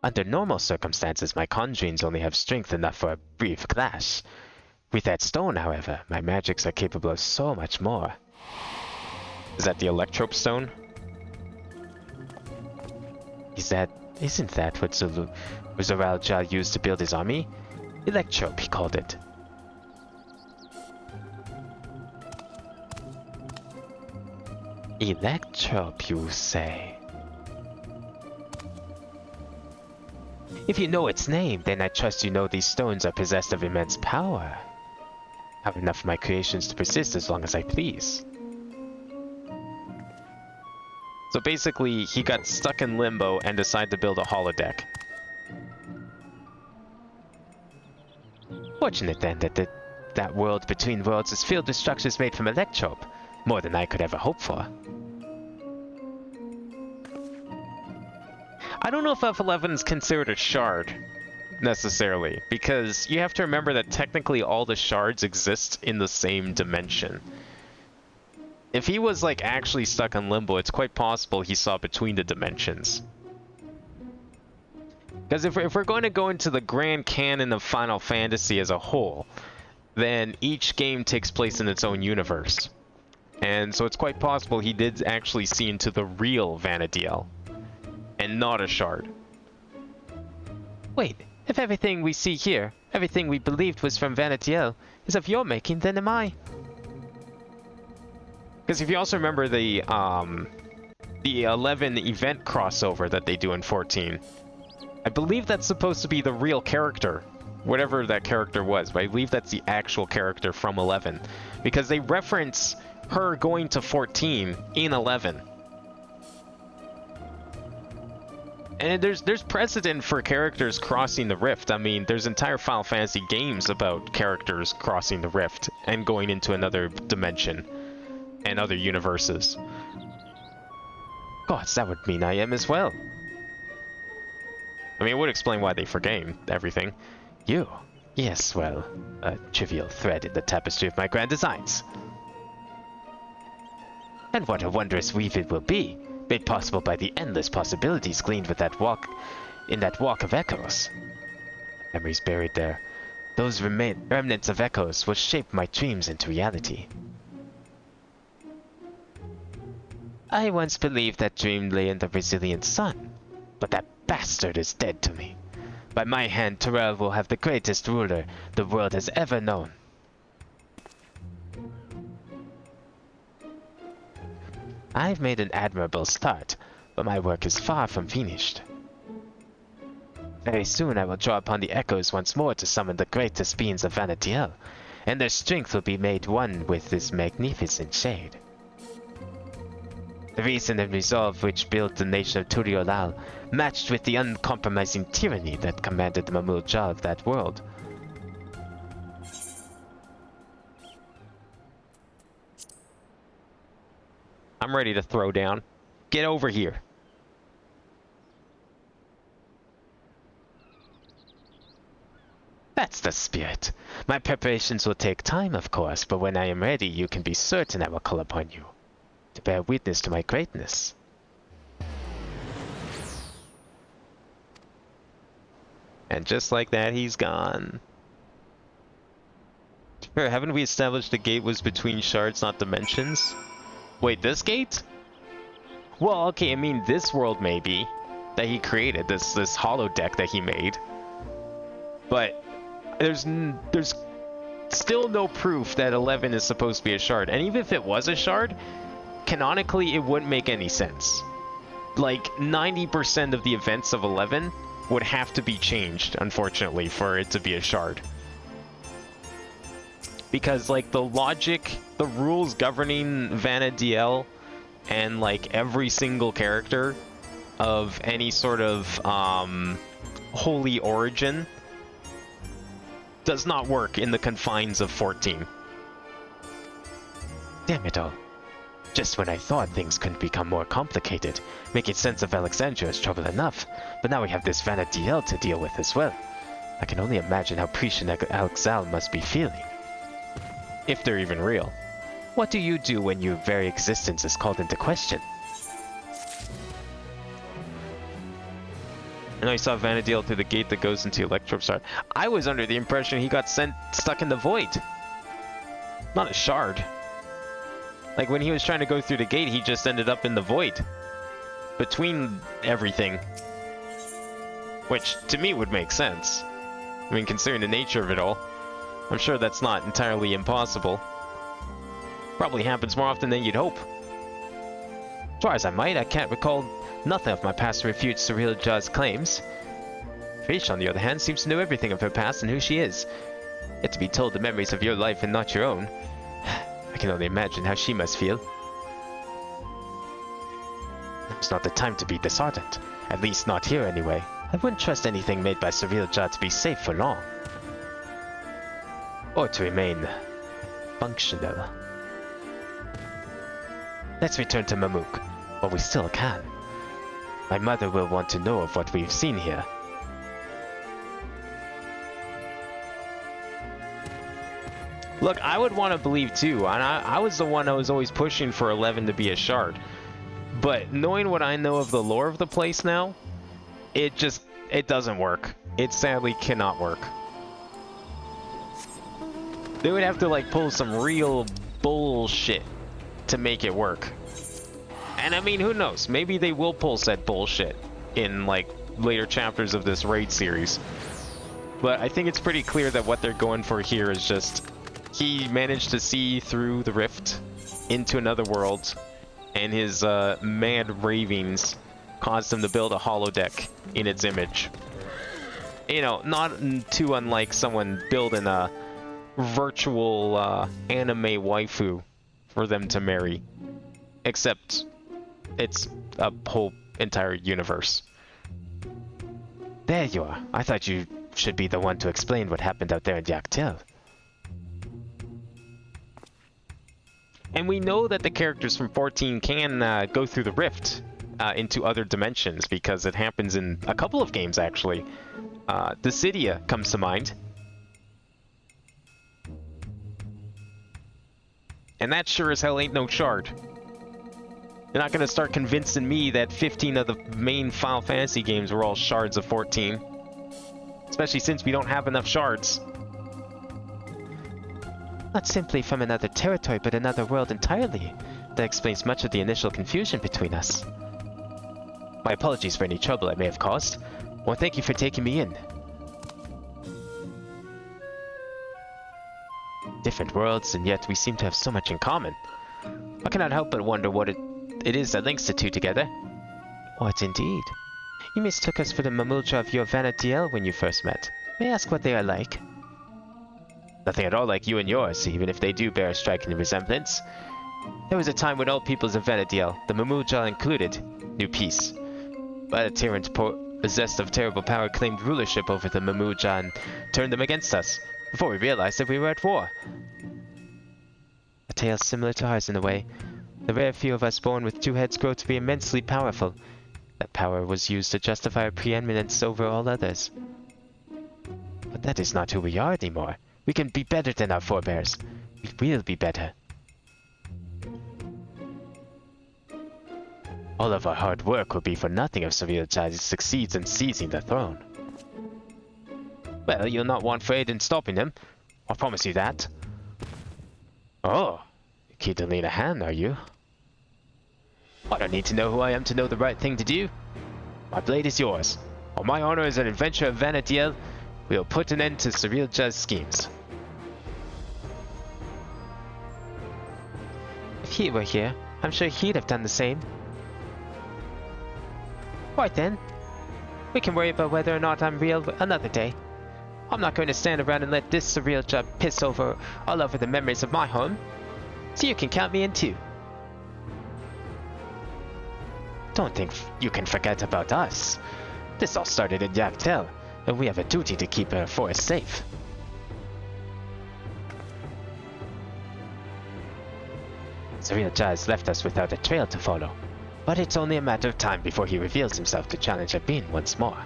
Under normal circumstances, my conjurings only have strength enough for a brief clash. With that stone, however, my magics are capable of so much more. Is that the Electrope Stone? Isn't that what Zoral Jah used to build his army? Electrope, he called it. Electrope, you say? If you know its name, then I trust you know these stones are possessed of immense power. I have enough of my creations to persist as long as I please. So basically, he got stuck in limbo and decided to build a holodeck. Fortunate then that world between worlds is filled with structures made from Electrope, more than I could ever hope for. I don't know if F11 is considered a shard, necessarily, because you have to remember that technically all the shards exist in the same dimension. If he was, like, actually stuck in limbo, it's quite possible he saw between the dimensions. Because if we're going to go into the grand canon of Final Fantasy as a whole, then each game takes place in its own universe. And so it's quite possible he did actually see into the real Vanadiel, and not a shard. Wait, if everything we see here, everything we believed was from Vanadiel, is of your making, then am I? Because if you also remember the 11 event crossover that they do in 14, I believe that's supposed to be the real character, whatever that character was, but I believe that's the actual character from 11, because they reference her going to 14 in 11. And there's precedent for characters crossing the rift. I mean, there's entire Final Fantasy games about characters crossing the rift and going into another dimension and other universes. Gods, that would mean I am as well. I mean, it would explain why they forgave everything. You? Yes, well, a trivial thread in the tapestry of my grand designs. And what a wondrous weave it will be, made possible by the endless possibilities gleaned with that walk of echoes. Memories buried there. Those remnants of echoes will shape my dreams into reality. I once believed that dream lay in the resilient sun, but that bastard is dead to me. By my hand, Terrell will have the greatest ruler the world has ever known. I've made an admirable start, but my work is far from finished. Very soon I will draw upon the echoes once more to summon the greatest beings of Vanadiel, and their strength will be made one with this magnificent shade. The reason and resolve which built the nation of Turiolal, matched with the uncompromising tyranny that commanded the Mamul Jah of that world. I'm ready to throw down. Get over here. That's the spirit. My preparations will take time, of course, but when I am ready, you can be certain I will call upon you to bear witness to my greatness. And just like that, he's gone. Haven't we established the gate was between shards, not dimensions? Wait, this gate? Well, okay, I mean this world maybe that he created, this holodeck that he made. But there's still no proof that 11 is supposed to be a shard. And even if it was a shard, canonically it wouldn't make any sense. Like 90% of the events of 11 would have to be changed, unfortunately, for it to be a shard. Because like the logic, the rules governing Vanadiel and like every single character of any sort of holy origin does not work in the confines of 14. Damn it all. Just when I thought things couldn't become more complicated, making sense of Alexandria is trouble enough, but now we have this Vana'diel to deal with as well. I can only imagine how Prisha and Alexal must be feeling. If they're even real. What do you do when your very existence is called into question? And I saw Vana'diel through the gate that goes into Electrostar. I was under the impression he got stuck in the void. Not a shard. Like when he was trying to go through the gate, he just ended up in the void. Between everything. Which, to me, would make sense. I mean, considering the nature of it all. I'm sure that's not entirely impossible. Probably happens more often than you'd hope. As far as I might, I can't recall nothing of my past to refute Cyril Jaw's claims. Fish, on the other hand, seems to know everything of her past and who she is. Yet to be told the memories of your life and not your own, I can only imagine how she must feel. It's not the time to be disheartened. At least not here anyway. I wouldn't trust anything made by Cyril Jaw to be safe for long. Or to remain functional. Let's return to Mamook, while we still can. My mother will want to know of what we've seen here. Look, I would want to believe too, and I was the one that was always pushing for 11 to be a shard. But knowing what I know of the lore of the place now, it doesn't work. It sadly cannot work. They would have to like pull some real bullshit to make it work. And I mean, who knows? Maybe they will pull said bullshit in like later chapters of this raid series. But I think it's pretty clear that what they're going for here is just he managed to see through the rift into another world, and his mad ravings caused him to build a holodeck in its image. You know, not too unlike someone building a virtual anime waifu for them to marry. Except it's a whole entire universe. There you are. I thought you should be the one to explain what happened out there in Yaktil. And we know that the characters from 14 can go through the rift into other dimensions, because it happens in a couple of games, actually. Dissidia comes to mind. And that sure as hell ain't no shard. You're not gonna start convincing me that 15 of the main Final Fantasy games were all shards of 14. Especially since we don't have enough shards. Not simply from another territory, but another world entirely. That explains much of the initial confusion between us. My apologies for any trouble I may have caused. Well, thank you for taking me in. Different worlds, and yet we seem to have so much in common. I cannot help but wonder what it is that links the two together. What indeed? You mistook us for the Mamulja of your Vana'diel when you first met. May I ask what they are like? Nothing at all like you and yours, even if they do bear a striking resemblance. There was a time when all peoples of Vana'diel, the Mamulja included, knew peace. But a tyrant possessed of terrible power claimed rulership over the Mamulja and turned them against us, before we realized that we were at war. A tale similar to ours in a way. The rare few of us born with two heads grow to be immensely powerful. That power was used to justify our preeminence over all others. But that is not who we are anymore. We can be better than our forebears. We will be better. All of our hard work will be for nothing if Cyril Jaw succeeds in seizing the throne. Well, you'll not want Fred in stopping him. I'll promise you that. Oh, you're keen to lend a hand, are you? I don't need to know who I am to know the right thing to do. My blade is yours. On my honor as an adventurer of Vana'diel, we'll put an end to Cyril Jaw's schemes. If he were here, I'm sure he'd have done the same. Right then. We can worry about whether or not I'm real another day. I'm not going to stand around and let this Cyril Jaw piss all over the memories of my home. So you can count me in too. Don't think you can forget about us. This all started in Yaktil, and we have a duty to keep our forest safe. Zariel has left us without a trail to follow, but it's only a matter of time before he reveals himself to challenge Abin once more.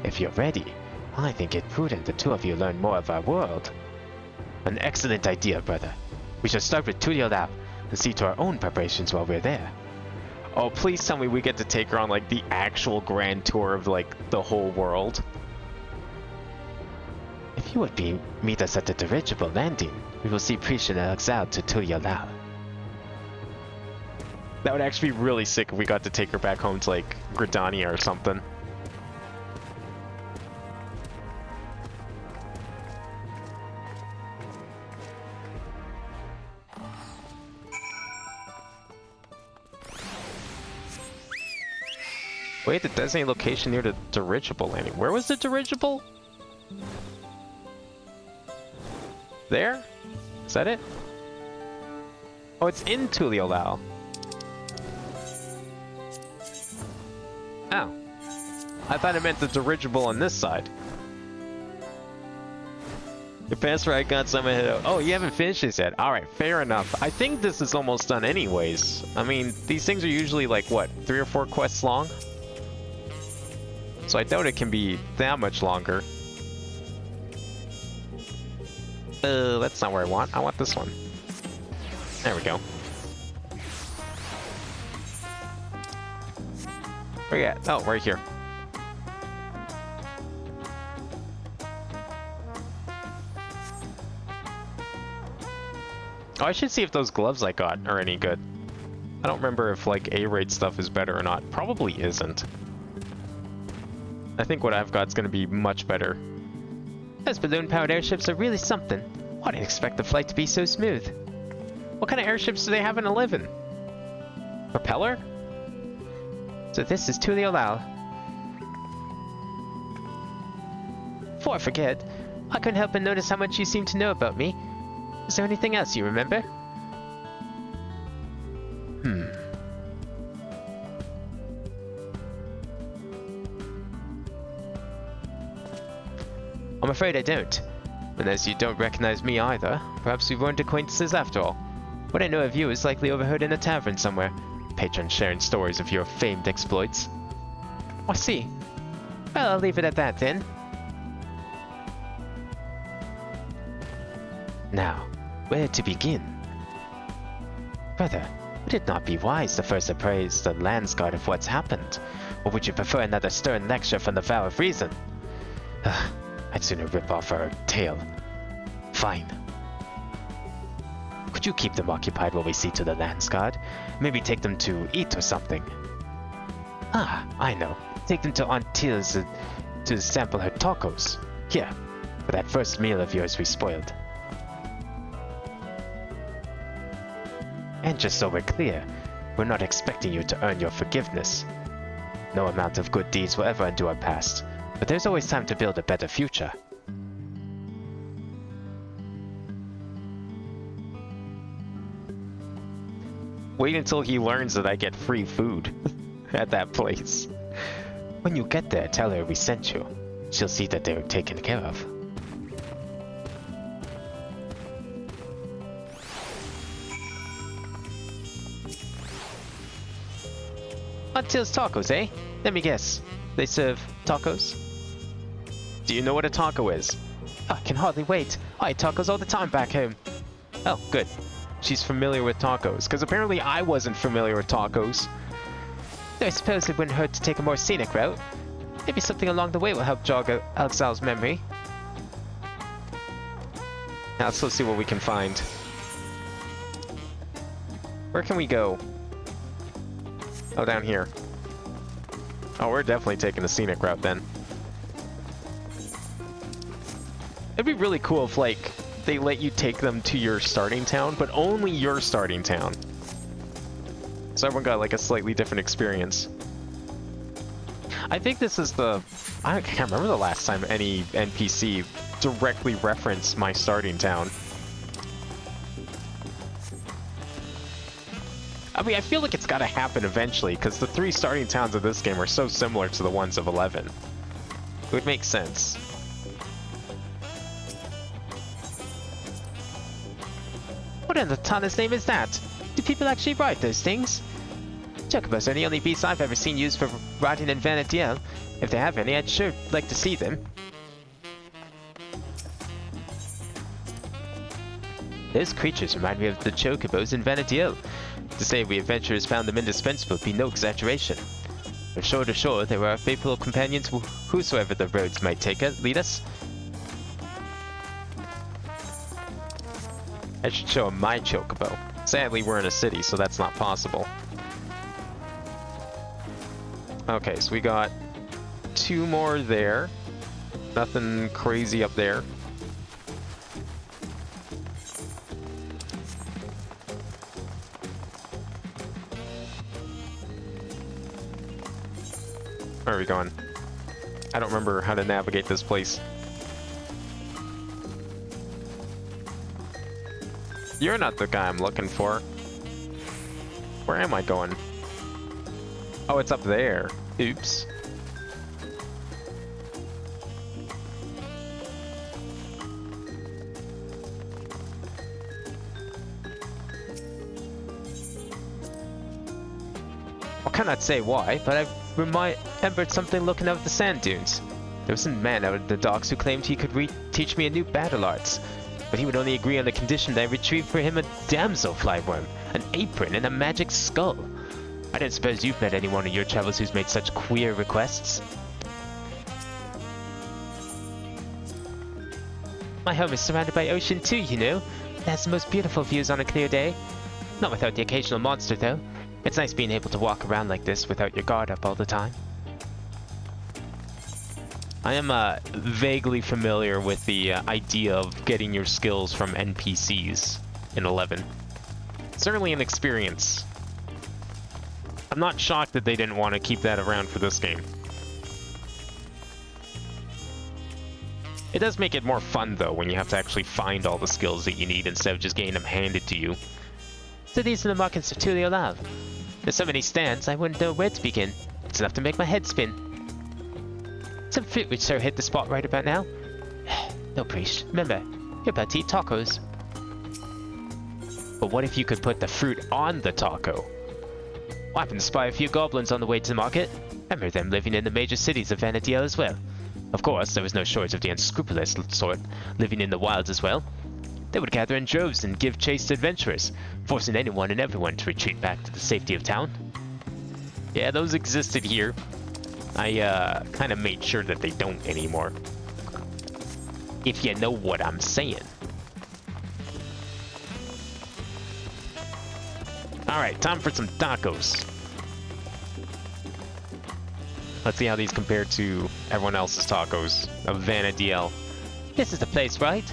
If you're ready, I think it prudent the two of you learn more of our world. An excellent idea, brother. We shall start with Tuliolab and see to our own preparations while we're there. Oh, please tell me we get to take her on, like, the actual grand tour of, like, the whole world. If you would meet us at the dirigible landing, we will see Prisha and exile to Tuliolab. That would actually be really sick if we got to take her back home to, like, Gridania or something. Wait, the designated location near the dirigible landing. Where was the dirigible? There? Is that it? Oh, it's in Tuliolab. Oh. I thought it meant the dirigible on this side. The past where I got some ahead of... Oh, you haven't finished this yet. Alright, fair enough. I think this is almost done anyways. I mean, these things are usually like, what, 3 or 4 quests long? So I doubt it can be that much longer. That's not where I want. I want this one. There we go. Where you at? Oh, right here. Oh, I should see if those gloves I got are any good. I don't remember if, like, A-rate stuff is better or not. Probably isn't. I think what I've got is going to be much better. Those balloon-powered airships are really something. I didn't expect the flight to be so smooth. What kind of airships do they have in 11? Propeller? So this is Tuliolab. Before I forget, I couldn't help but notice how much you seem to know about me. Is there anything else you remember? I'm afraid I don't. And as you don't recognize me either, perhaps we weren't acquaintances after all. What I know of you is likely overheard in a tavern somewhere. Patrons sharing stories of your famed exploits. I see. Well, I'll leave it at that then. Now, where to begin? Brother, would it not be wise to first appraise the landsguard of what's happened? Or would you prefer another stern lecture from the vow of reason? I'd sooner rip off her tail. Fine. Could you keep them occupied while we see to the landsguard? Maybe take them to eat or something. Ah, I know. Take them to Aunt Til's to sample her tacos. Here, for that first meal of yours we spoiled. And just so we're clear, we're not expecting you to earn your forgiveness. No amount of good deeds will ever undo our past, but there's always time to build a better future. Wait until he learns that I get free food at that place. When you get there, tell her we sent you. She'll see that they're taken care of. Until's tacos, eh? Let me guess. They serve tacos? Do you know what a taco is? I can hardly wait. I eat tacos all the time back home. Oh, good. She's familiar with tacos, because apparently I wasn't familiar with tacos. I suppose it wouldn't hurt to take a more scenic route. Maybe something along the way will help jog Alexal's memory. Now let's go see what we can find. Where can we go? Oh, down here. Oh, we're definitely taking the scenic route then. It'd be really cool if, like, they let you take them to your starting town, but only your starting town. So everyone got, like, a slightly different experience. I think this is the... I can't remember the last time any NPC directly referenced my starting town. I mean, I feel like it's got to happen eventually, because the 3 starting towns of this game are so similar to the ones of 11. It would make sense. What in the Tana's name is that? Do people actually ride those things? Chocobos are the only beasts I've ever seen used for riding in Vanatiel. If they have any, I'd sure like to see them. Those creatures remind me of the Chocobos in Vanatiel. To say we adventurers found them indispensable would be no exaggeration. From shore to shore, they were our faithful companions whosoever the roads might lead us. I should show him my Chocobo. Sadly, we're in a city, so that's not possible. Okay, so we got 2 more there. Nothing crazy up there. Where are we going? I don't remember how to navigate this place. You're not the guy I'm looking for. Where am I going? Oh, it's up there. Oops. I cannot say why, but I remembered something looking out of the sand dunes. There was a man out of the docks who claimed he could teach me a new battle arts, but he would only agree on the condition that I retrieve for him a damsel flyworm, an apron, and a magic skull. I don't suppose you've met anyone in your travels who's made such queer requests. My home is surrounded by ocean too, you know. It has the most beautiful views on a clear day. Not without the occasional monster, though. It's nice being able to walk around like this without your guard up all the time. I am vaguely familiar with the idea of getting your skills from NPCs in 11. Certainly an experience. I'm not shocked that they didn't want to keep that around for this game. It does make it more fun, though, when you have to actually find all the skills that you need instead of just getting them handed to you. So these are the markets of Tulio Lave. There's so many stands, I wouldn't know where to begin. It's enough to make my head spin. Some fruit would sure hit the spot right about now. No, priest. Remember, you're about to eat tacos. But what if you could put the fruit on the taco? I happened to spy a few goblins on the way to the market. Remember them living in the major cities of Vanatiel as well. Of course, there was no shortage of the unscrupulous sort living in the wilds as well. They would gather in droves and give chase to adventurers, forcing anyone and everyone to retreat back to the safety of town. Yeah, those existed here. I kind of made sure that they don't anymore. If you know what I'm saying. Alright, time for some tacos. Let's see how these compare to everyone else's tacos of Vanadiel. This is the place, right?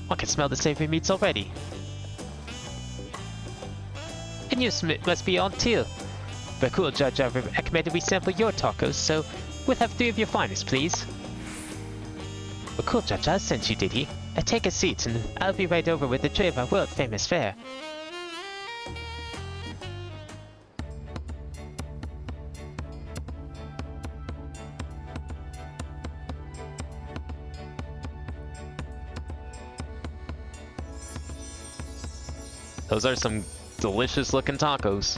I can smell the savory meats already. And you must be on too. The cool judge recommended we sample your tacos, so we'll have 3 of your finest, please. The cool judge sent you, did he? Take a seat, and I'll be right over with a tray of our world-famous fare. Those are some delicious looking tacos.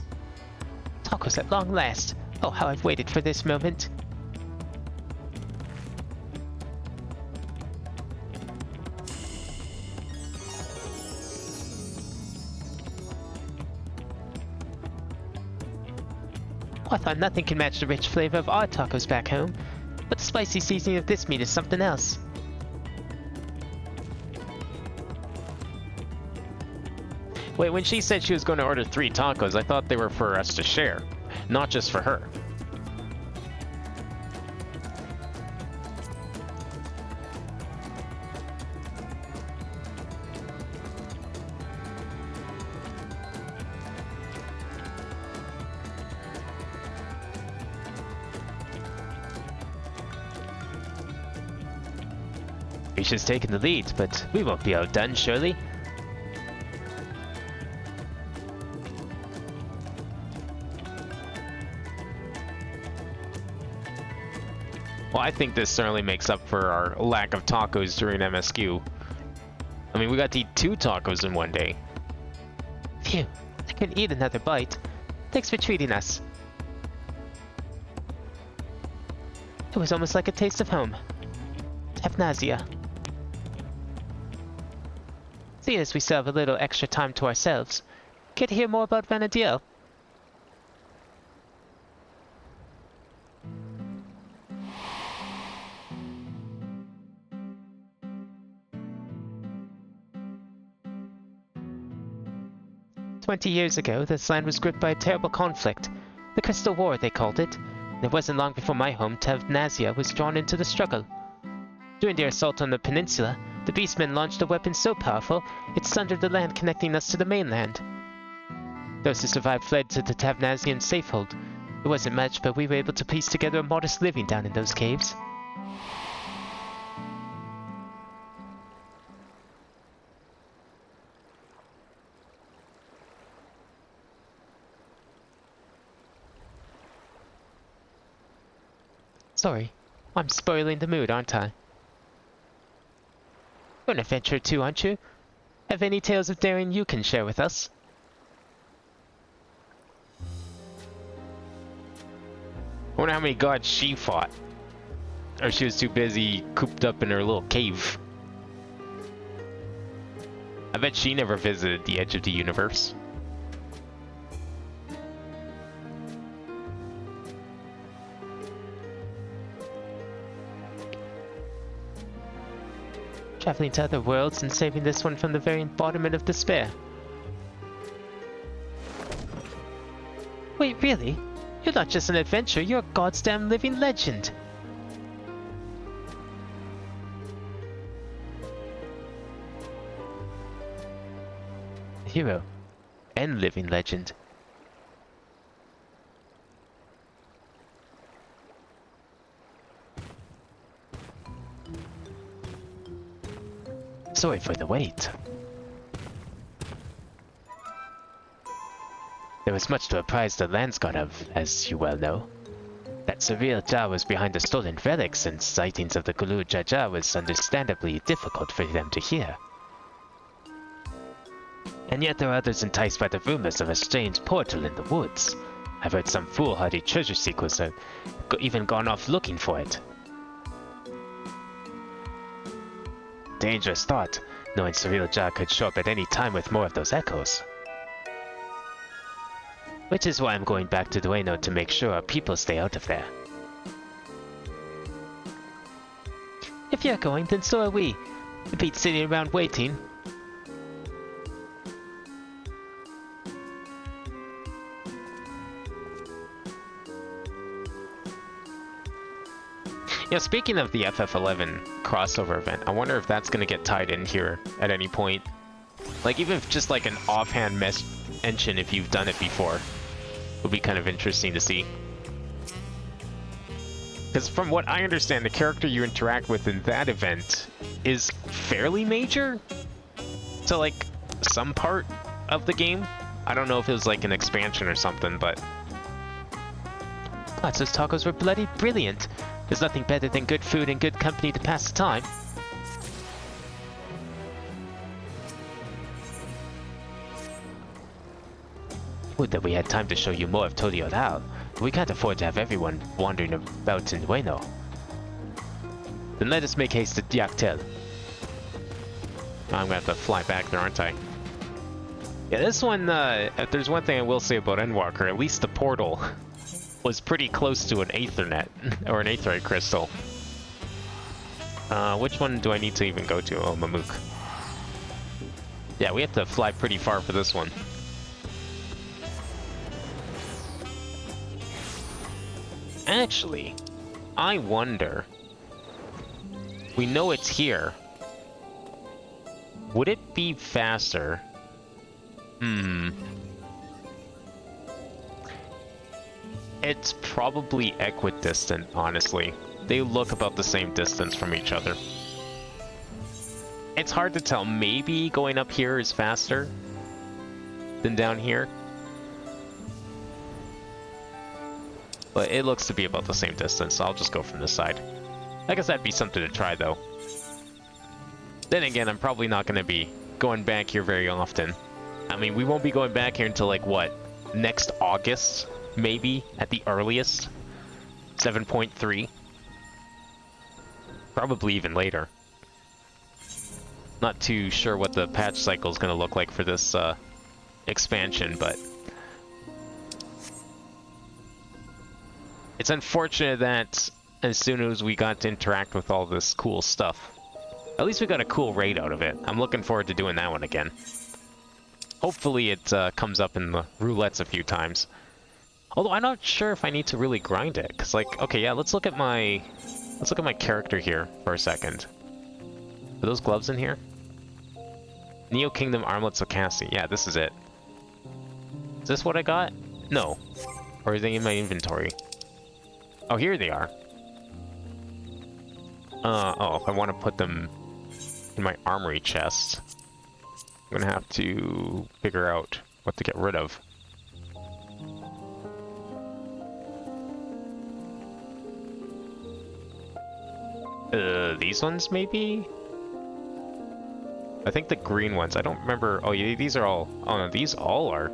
Tacos at long last. Oh, how I've waited for this moment. Oh, I thought nothing can match the rich flavor of our tacos back home, but the spicy seasoning of this meat is something else. Wait, when she said she was going to order 3 tacos, I thought they were for us to share, not just for her. Risha's taken the lead, but we won't be outdone, surely. Well, I think this certainly makes up for our lack of tacos during MSQ. I mean, we got to eat 2 tacos in one day. Phew, I can eat another bite. Thanks for treating us. It was almost like a taste of home. Tavnazia. Seeing as we still have a little extra time to ourselves, care to hear more about Vanadiel? "20 years ago, this land was gripped by a terrible conflict. The Crystal War, they called it. And it wasn't long before my home, Tavnazia, was drawn into the struggle. During their assault on the peninsula, the Beastmen launched a weapon so powerful, it sundered the land connecting us to the mainland. Those who survived fled to the Tavnazian safehold. It wasn't much, but we were able to piece together a modest living down in those caves." Sorry, I'm spoiling the mood, aren't I? You're an adventurer too, aren't you? Have any tales of daring you can share with us? I wonder how many gods she fought. Or she was too busy cooped up in her little cave. I bet she never visited the edge of the universe. Traveling to other worlds and saving this one from the very embodiment of despair. Wait, really? You're not just an adventurer, you're a goddamn living legend! Hero. And living legend. Sorry for the wait. There was much to apprise the Landsguard of, as you well know. That Surreal Jar was behind the stolen relics, and sightings of the Gulu Jaja was understandably difficult for them to hear. And yet there are others enticed by the rumors of a strange portal in the woods. I've heard some foolhardy treasure seekers have even gone off looking for it. Dangerous thought, knowing Surreal Jar could show up at any time with more of those echoes. Which is why I'm going back to Dueno to make sure our people stay out of there. If you're going, then so are we. It beats sitting around waiting. Yeah, speaking of the FF11 crossover event, I wonder if that's going to get tied in here at any point. Like, even if just like an offhand mention if you've done it before, would be kind of interesting to see. Because from what I understand, the character you interact with in that event is fairly major to like some part of the game. I don't know if it was like an expansion or something, but... Those tacos were bloody brilliant. There's nothing better than good food and good company to pass the time. Would that we had time to show you more of Todiolao. We can't afford to have everyone wandering about in Dueno. Then let us make haste to Diaktel. I'm gonna have to fly back there, aren't I? Yeah, this one, if there's one thing I will say about Endwalker, at least the portal was pretty close to an Aethernet, or an Aetherite crystal. Which one do I need to even go to? Oh, Mamook. Yeah, we have to fly pretty far for this one. Actually, I wonder... We know it's here. Would it be faster? It's probably equidistant, honestly. They look about the same distance from each other. It's hard to tell. Maybe going up here is faster than down here. But it looks to be about the same distance, so I'll just go from this side. I guess that'd be something to try, though. Then again, I'm probably not going to be going back here very often. I mean, we won't be going back here until, like, what? Next August, maybe, at the earliest. 7.3. Probably even later. Not too sure what the patch cycle is going to look like for this expansion, but it's unfortunate that as soon as we got to interact with all this cool stuff, at least we got a cool raid out of it. I'm looking forward to doing that one again. Hopefully it comes up in the roulettes a few times. Although I'm not sure if I need to really grind it, because, like, okay, yeah, let's look at my character here for a second. Are those gloves in here? Neo Kingdom Armlets of Cassie. Yeah, this is it. Is this what I got? No. Or are they in my inventory? Oh, here they are. Oh, if I want to put them in my armory chest, I'm gonna have to figure out what to get rid of. These ones maybe? I think the green ones. I don't remember. Oh, yeah, these are all. Oh no, these all are.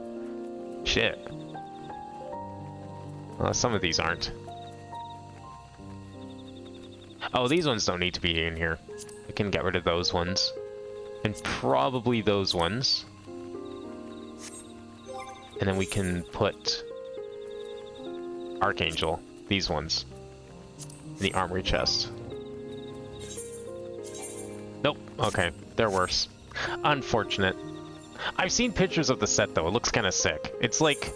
Shit. Some of these aren't. Oh, these ones don't need to be in here. I can get rid of those ones. And probably those ones. And then we can put Archangel, these ones, in the armory chest. Nope, okay, they're worse. Unfortunate. I've seen pictures of the set though, it looks kind of sick. It's like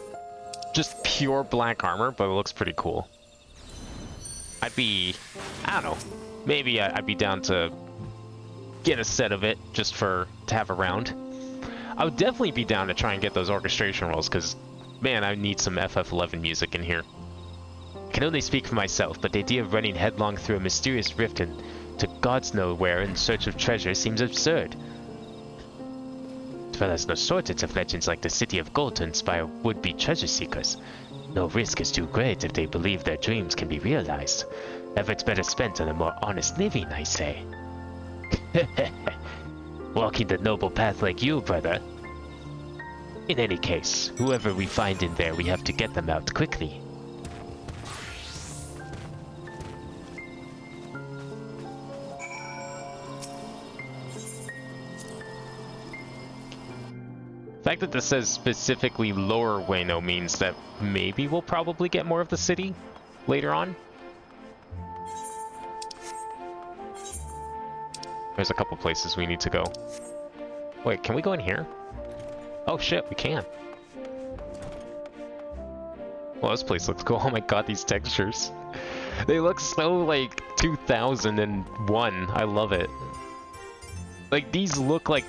just pure black armor, but it looks pretty cool. I'd be, I don't know, maybe I'd be down to get a set of it just to have around. I would definitely be down to try and get those orchestration rolls, because, man, I need some FF11 music in here. I can only speak for myself, but the idea of running headlong through a mysterious rift and to gods know where in search of treasure seems absurd. As well as no shortage of legends like the City of Gold to inspire would-be treasure seekers. No risk is too great if they believe their dreams can be realized. Efforts better spent on a more honest living, I say. Walking the noble path like you, brother. In any case, whoever we find in there, we have to get them out quickly. The fact that this says specifically Lower Wano means that maybe we'll probably get more of the city later on. There's a couple places we need to go. Wait, can we go in here? Oh shit, we can. Well, this place looks cool. Oh my god, these textures. They look so, like, 2001. I love it. Like, these look like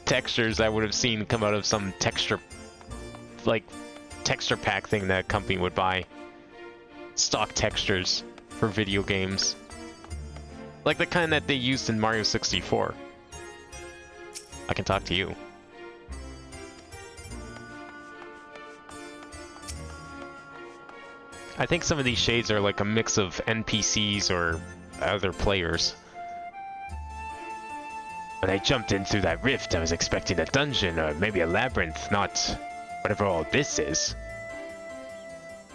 textures I would have seen come out of some texture pack thing that a company would buy. Stock textures for video games. Like the kind that they used in Mario 64. I can talk to you. I think some of these shades are like a mix of NPCs or other players. When I jumped in through that rift, I was expecting a dungeon or maybe a labyrinth, not whatever all this is.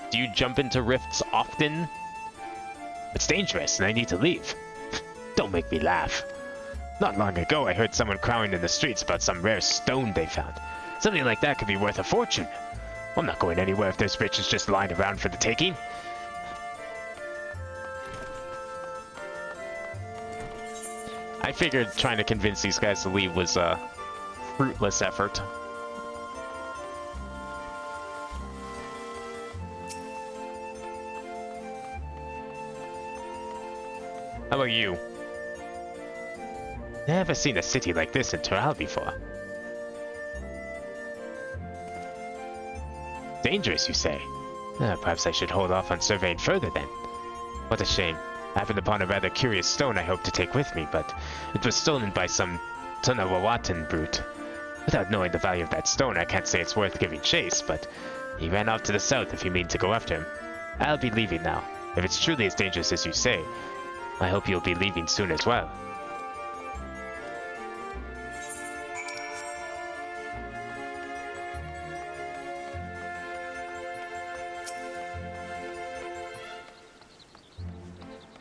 Do you jump into rifts often? It's dangerous and I need to leave. Don't make me laugh. Not long ago, I heard someone crowing in the streets about some rare stone they found. Something like that could be worth a fortune. I'm not going anywhere if there's riches just lying around for the taking. I figured trying to convince these guys to leave was a fruitless effort. How about you? Never seen a city like this in Tural before. Dangerous, you say? Perhaps I should hold off on surveying further then. What a shame. I happened upon a rather curious stone I hoped to take with me, but it was stolen by some Tunawawatan brute. Without knowing the value of that stone, I can't say it's worth giving chase, but he ran off to the south if you mean to go after him. I'll be leaving now. If it's truly as dangerous as you say, I hope you'll be leaving soon as well.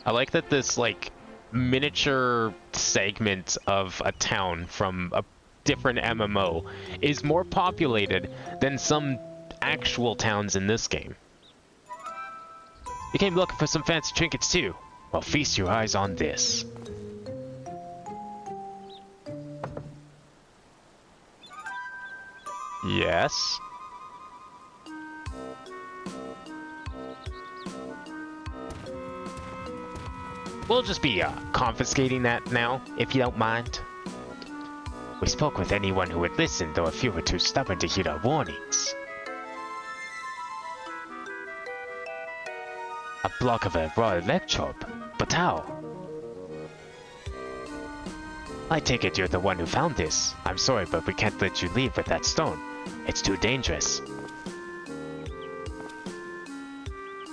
I like that this, like, miniature segment of a town from a different MMO is more populated than some actual towns in this game. You came looking for some fancy trinkets too? Well, feast your eyes on this. Yes. We'll just be confiscating that now, if you don't mind. We spoke with anyone who would listen, though a few were too stubborn to heed our warnings. A block of a raw electrobe? But how? I take it you're the one who found this. I'm sorry, but we can't let you leave with that stone. It's too dangerous.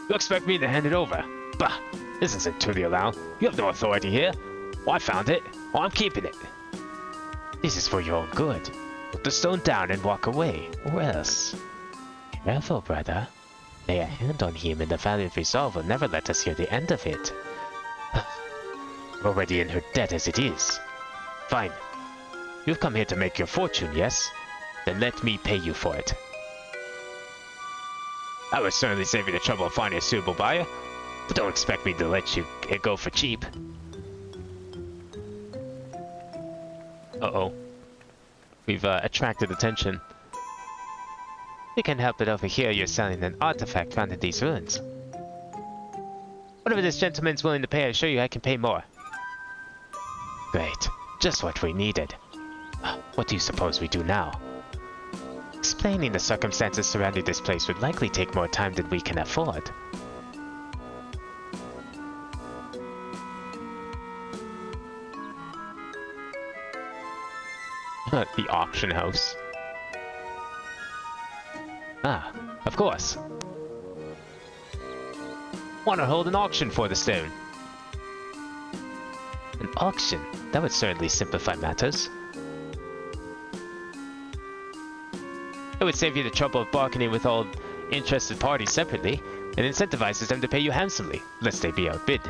You expect me to hand it over? Bah! This isn't to the allow. You have no authority here. Well, I found it. Well, I'm keeping it. This is for your own good. Put the stone down and walk away, or else. Careful, brother. Lay a hand on him and the Valley of Resolve will never let us hear the end of it. We're already in her debt as it is. Fine. You've come here to make your fortune, yes? Then let me pay you for it. I would certainly save you the trouble of finding a suitable buyer, but don't expect me to let you go for cheap. Uh-oh. We've attracted attention. You can't help but overhear you're selling an artifact found in these ruins. Whatever this gentleman's willing to pay, I assure you I can pay more. Great. Just what we needed. What do you suppose we do now? Explaining the circumstances surrounding this place would likely take more time than we can afford. The auction house. Ah, of course. Want to hold an auction for the stone? An auction? That would certainly simplify matters. It would save you the trouble of bargaining with all interested parties separately, and incentivizes them to pay you handsomely, lest they be outbid.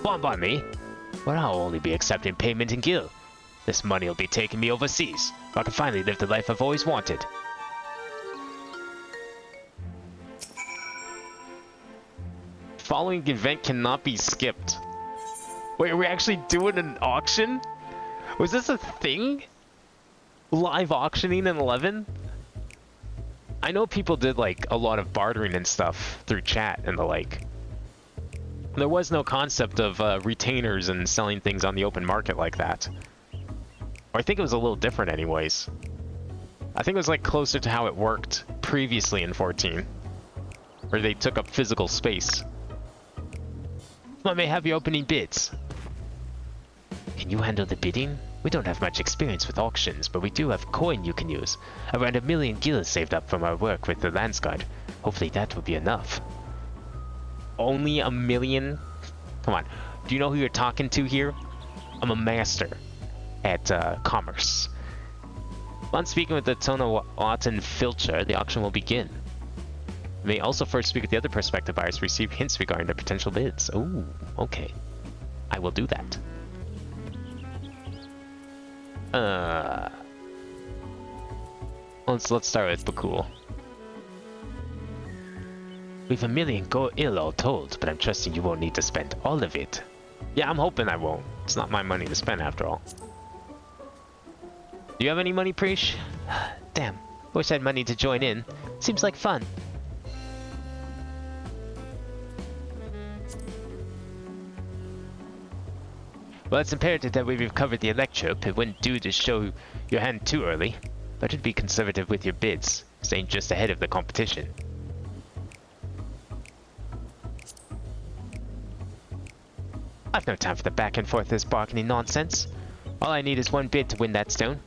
Fine by me. But I'll only be accepting payment in gil. This money will be taking me overseas, where I can finally live the life I've always wanted. Following event cannot be skipped. Wait, are we actually doing an auction? Was this a thing? Live auctioning in 11? I know people did like a lot of bartering and stuff through chat and the like. There was no concept of retainers and selling things on the open market like that. Or I think it was a little different anyways. I think it was like closer to how it worked previously in 14. Where they took up physical space. I may have your opening bids. Can you handle the bidding? We don't have much experience with auctions, but we do have coin you can use. Around 1 million gil saved up from our work with the Landsguard. Hopefully that will be enough. Only 1 million? Come on. Do you know who you're talking to here? I'm a master at commerce. Once speaking with the Tonawatan Filcher, the auction will begin. You may also first speak with the other prospective buyers to receive hints regarding their potential bids. Ooh, okay. I will do that. Let's start with Bakul. We've 1 million gil all told, but I'm trusting you won't need to spend all of it. Yeah, I'm hoping I won't. It's not my money to spend after all. Do you have any money, Preesh? Damn, wish I had money to join in. Seems like fun. Well, it's imperative that we recover the electrope. It wouldn't do to show your hand too early. Better to be conservative with your bids, staying just ahead of the competition. I've no time for the back and forth this bargaining nonsense. All I need is 1 bid to win that stone.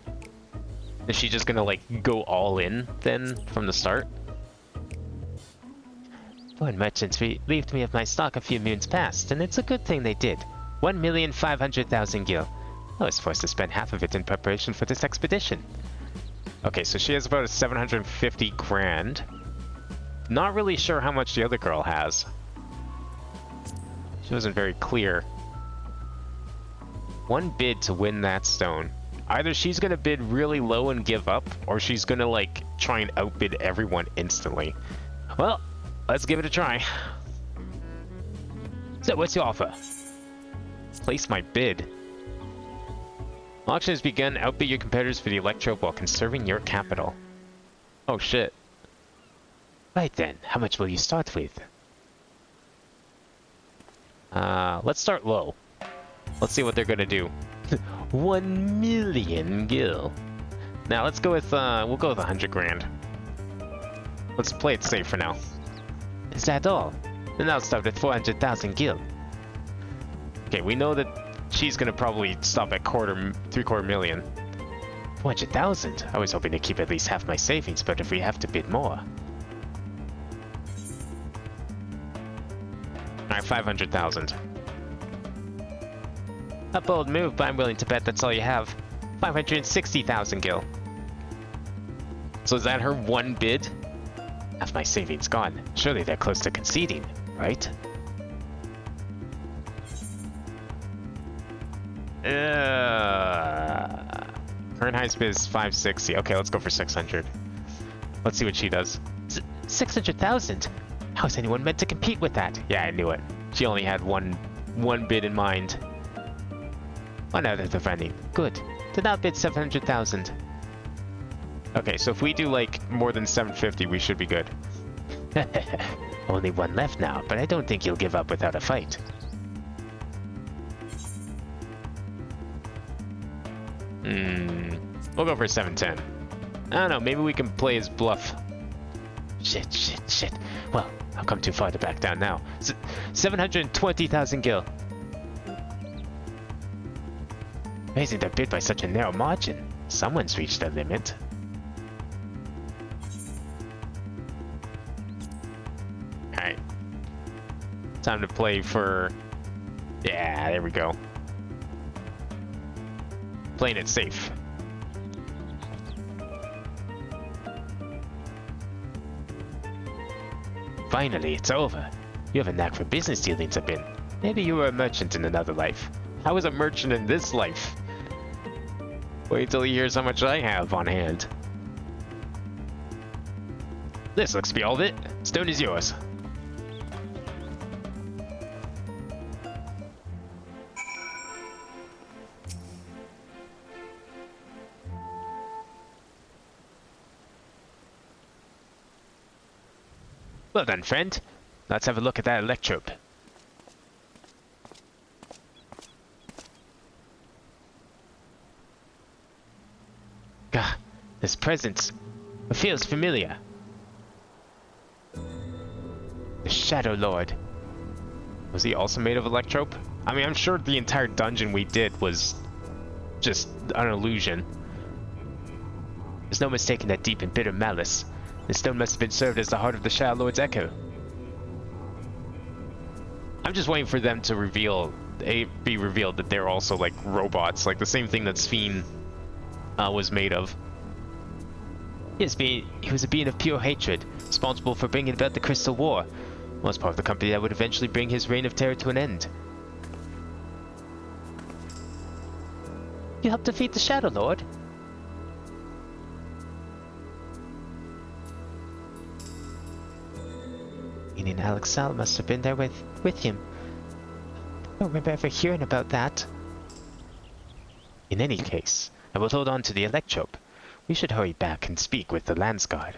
Is she just gonna like go all in then from the start? Foreign merchants relieved me of my stock a few moons past, and it's a good thing they did. 1,500,000 gil. I was forced to spend half of it in preparation for this expedition. Okay, so she has about 750 grand. Not really sure how much the other girl has. She wasn't very clear. One bid to win that stone. Either she's gonna bid really low and give up, or she's gonna like try and outbid everyone instantly. Well, let's give it a try. So what's your offer? Place my bid. Auction has begun. Outbid your competitors for the electrope while conserving your capital. Oh shit. Right then, how much will you start with? Let's start low. Let's see what they're gonna do. 1 million gil. Now let's go with we'll go with 100 grand. Let's play it safe for now. Is that all? Then I'll start with 400,000 gil. Okay, we know that she's gonna probably stop at three-quarter million. 400,000? I was hoping to keep at least half my savings, but if we have to bid more. Alright, 500,000. A bold move, but I'm willing to bet that's all you have. 560,000 gil. So is that her one bid? Half my savings gone. Surely they're close to conceding, right? Current highest bid is 560. Okay, let's go for 600. Let's see what she does. 600,000? How is anyone meant to compete with that? Yeah, I knew it. She only had one bid in mind. One out of the running. Good. Then I'll bid 700,000. Okay, so if we do like more than 750, we should be good. Only one left now, but I don't think you'll give up without a fight. We'll go for 710. I don't know, maybe we can play his bluff. Shit. Well, I've come too far to back down now. 720,000 gil. Raising their bid by such a narrow margin. Someone's reached their limit. Alright. Time to play for... Yeah, there we go. Playing it safe. Finally, it's over. You have a knack for business dealings a bit. Maybe you were a merchant in another life. I was a merchant in this life. Wait till he hears how much I have on hand. This looks to be all of it. Stone is yours. Well done, friend. Let's have a look at that electrope. Gah, this presence. It feels familiar. The Shadow Lord. Was he also made of electrope? I mean, I'm sure the entire dungeon we did was just an illusion. There's no mistaking that deep and bitter malice. This stone must have been served as the heart of the Shadow Lord's echo. I'm just waiting for them to be revealed that they're also like robots, like the same thing that Sphene was made of. He was a being of pure hatred, responsible for bringing about the Crystal War. Was part of the company that would eventually bring his reign of terror to an end. You helped defeat the Shadow Lord? Meaning Alex Sal must have been there with him. I don't remember ever hearing about that. In any case, I will hold on to the electrope. We should hurry back and speak with the Landsguard.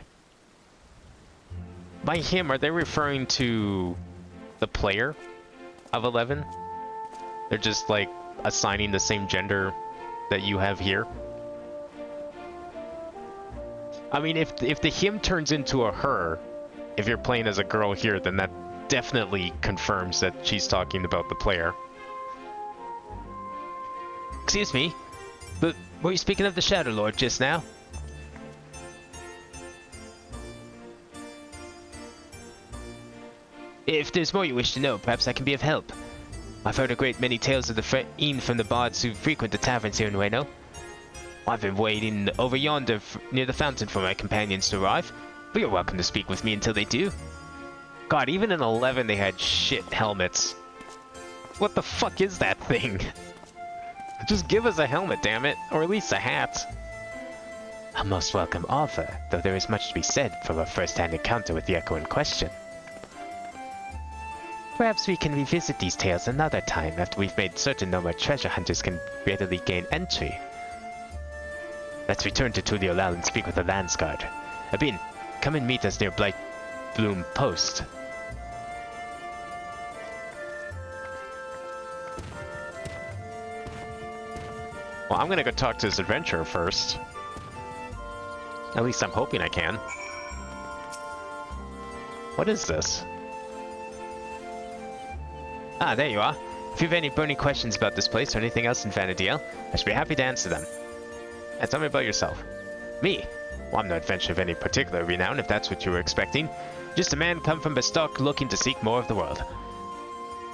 By him, are they referring to the player of 11? They're just like assigning the same gender that you have here? I mean, if the him turns into a her, if you're playing as a girl here, then that definitely confirms that she's talking about the player. Excuse me, but were you speaking of the Shadow Lord just now? If there's more you wish to know, perhaps I can be of help. I've heard a great many tales of the fiend from the bards who frequent the taverns here in Ueno. I've been waiting over yonder near the fountain for my companions to arrive, but you're welcome to speak with me until they do. God, even in 11 they had shit helmets. What the fuck is that thing? Just give us a helmet, damn it, or at least a hat. A most welcome offer, though there is much to be said from a first-hand encounter with the Echo in question. Perhaps we can revisit these tales another time after we've made certain no more treasure hunters can readily gain entry. Let's return to Tuliolal and speak with the Landsguard. Abin, come and meet us near Blight Bloom Post. Well, I'm gonna go talk to this adventurer first. At least I'm hoping I can. What is this? Ah, there you are. If you have any burning questions about this place or anything else in Vanadiel, I should be happy to answer them. And tell me about yourself. Me? Well, I'm no adventurer of any particular renown, if that's what you were expecting. Just a man come from Bestock looking to seek more of the world.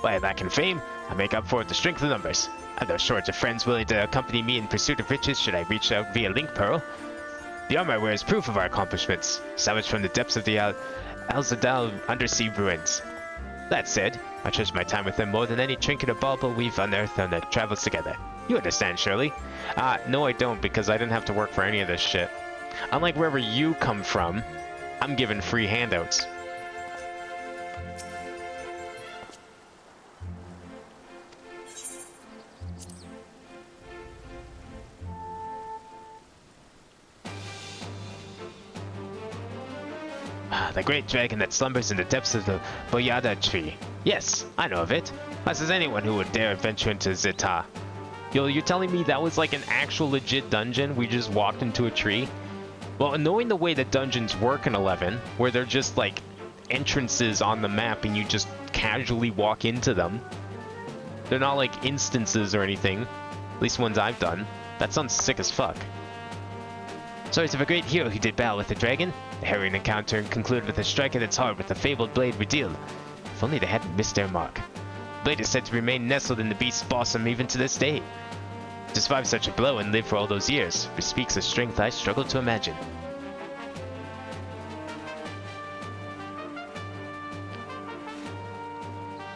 While I lack in fame, I make up for it with the strength of numbers. I've no shortage of friends willing to accompany me in pursuit of riches should I reach out via Link Pearl. The armor I wear is proof of our accomplishments, salvaged from the depths of the Alzadal undersea ruins. That said, I treasure my time with them more than any trinket or bauble we've unearthed on our travels together. You understand, surely? No I don't, because I didn't have to work for any of this shit. Unlike wherever you come from, I'm given free handouts. The great dragon that slumbers in the depths of the Boyada tree. Yes, I know of it. As is anyone who would dare venture into Zeta. Yo, you're telling me that was like an actual legit dungeon? We just walked into a tree? Well, knowing the way that dungeons work in 11, where they're just like entrances on the map and you just casually walk into them. They're not like instances or anything. At least ones I've done. That sounds sick as fuck. Stories of a great hero who did battle with the dragon. The harrowing encounter concluded with a strike at its heart with the fabled blade revealed. If only they hadn't missed their mark. The blade is said to remain nestled in the beast's bosom even to this day. To survive such a blow and live for all those years bespeaks a strength I struggle to imagine.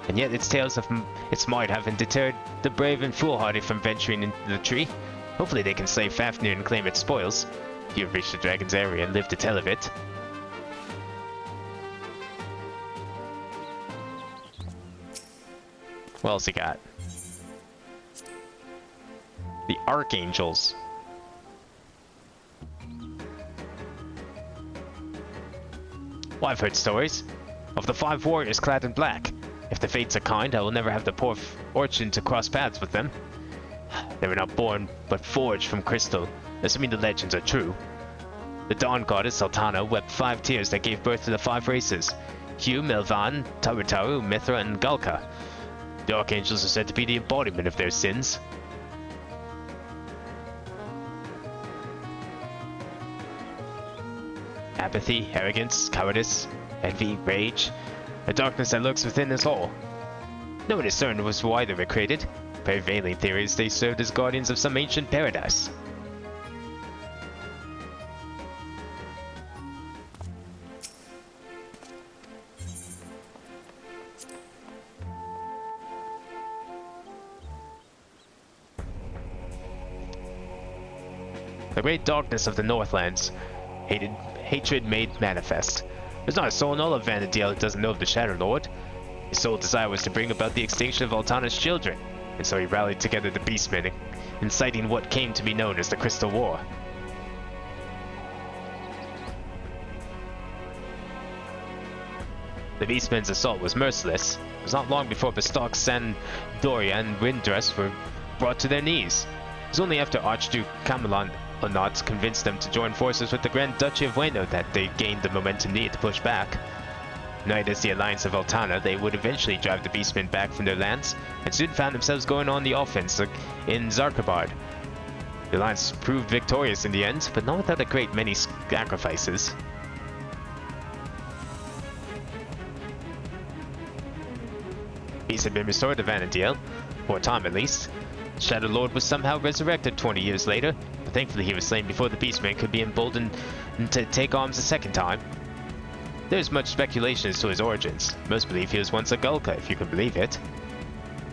And yet its tales of its might haven't deterred the brave and foolhardy from venturing into the tree. Hopefully they can slay Fafnir and claim its spoils. You have reached the dragon's area and live to tell of it. What else he got? The Archangels. Well, I've heard stories of the 5 warriors clad in black. If the fates are kind, I will never have the poor fortune to cross paths with them. They were not born, but forged from crystal, assuming the legends are true. The Dawn Goddess Sultana wept 5 tears that gave birth to the 5 races: Hugh, Melvan, Tarutaru, Mithra, and Galka. The Archangels are said to be the embodiment of their sins. Apathy, arrogance, cowardice, envy, rage, the darkness that lurks within us all. No one is certain as to why they were created. Prevailing theories they served as guardians of some ancient paradise. The great darkness of the Northlands, hatred made manifest. There's not a soul in all of Vanadiel that doesn't know of the Shadow Lord. His sole desire was to bring about the extinction of Altana's children, and so he rallied together the Beastmen, inciting what came to be known as the Crystal War. The Beastmen's assault was merciless. It was not long before Bestock, Sandoria, and Windress were brought to their knees. It was only after Archduke Camelot convinced them to join forces with the Grand Duchy of Bueno that they gained the momentum needed to push back. United as the Alliance of Altana, they would eventually drive the Beastmen back from their lands, and soon found themselves going on the offense in Zarkabard. The Alliance proved victorious in the end, but not without a great many sacrifices. Peace had been restored to Vanadiel, for a time at least. Shadow Lord was somehow resurrected 20 years later, but thankfully he was slain before the Beastmen could be emboldened to take arms a second time. There is much speculation as to his origins. Most believe he was once a Gulka, if you can believe it.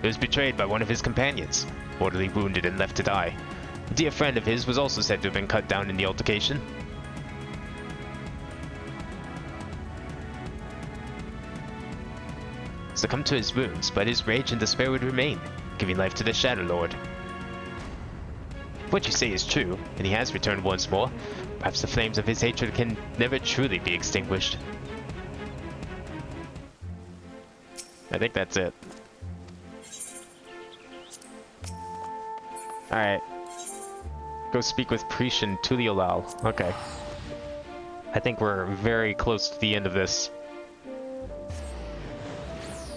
He was betrayed by one of his companions, mortally wounded and left to die. A dear friend of his was also said to have been cut down in the altercation. Succumbed to his wounds, but his rage and despair would remain, giving life to the Shadow Lord. If what you say is true, and he has returned once more, perhaps the flames of his hatred can never truly be extinguished. I think that's it. Alright. Go speak with Prishan Tuliolal. Okay. I think we're very close to the end of this.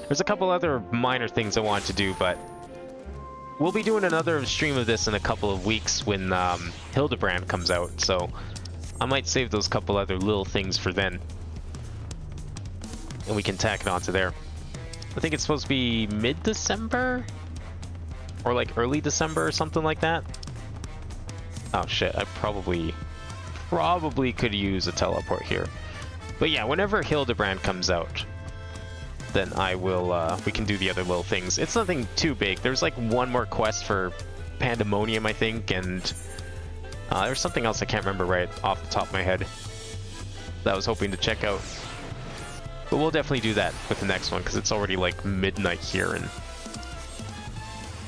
There's a couple other minor things I want to do, but we'll be doing another stream of this in a couple of weeks when Hildebrand comes out, so I might save those couple other little things for then. And we can tack it onto there. I think it's supposed to be mid-December? Or like early December or something like that? Oh shit, I probably could use a teleport here. But yeah, whenever Hildebrand comes out, then I will, we can do the other little things. It's nothing too big. There's like one more quest for Pandemonium, I think, and there's something else I can't remember right off the top of my head that I was hoping to check out. But we'll definitely do that with the next one, because it's already like midnight here, and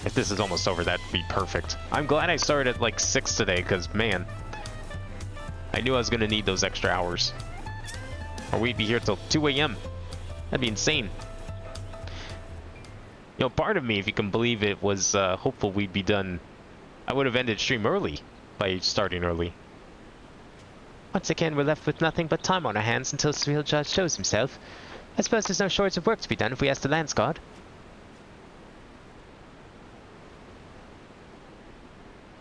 if this is almost over, that'd be perfect. I'm glad I started at like 6 today, because man, I knew I was going to need those extra hours. Or we'd be here till 2 a.m. That'd be insane. You know, part of me, if you can believe it, was hopeful we'd be done. I would have ended stream early by starting early. Once again, we're left with nothing but time on our hands until Surreal Judge shows himself. I suppose there's no shortage of work to be done if we ask the Lance God.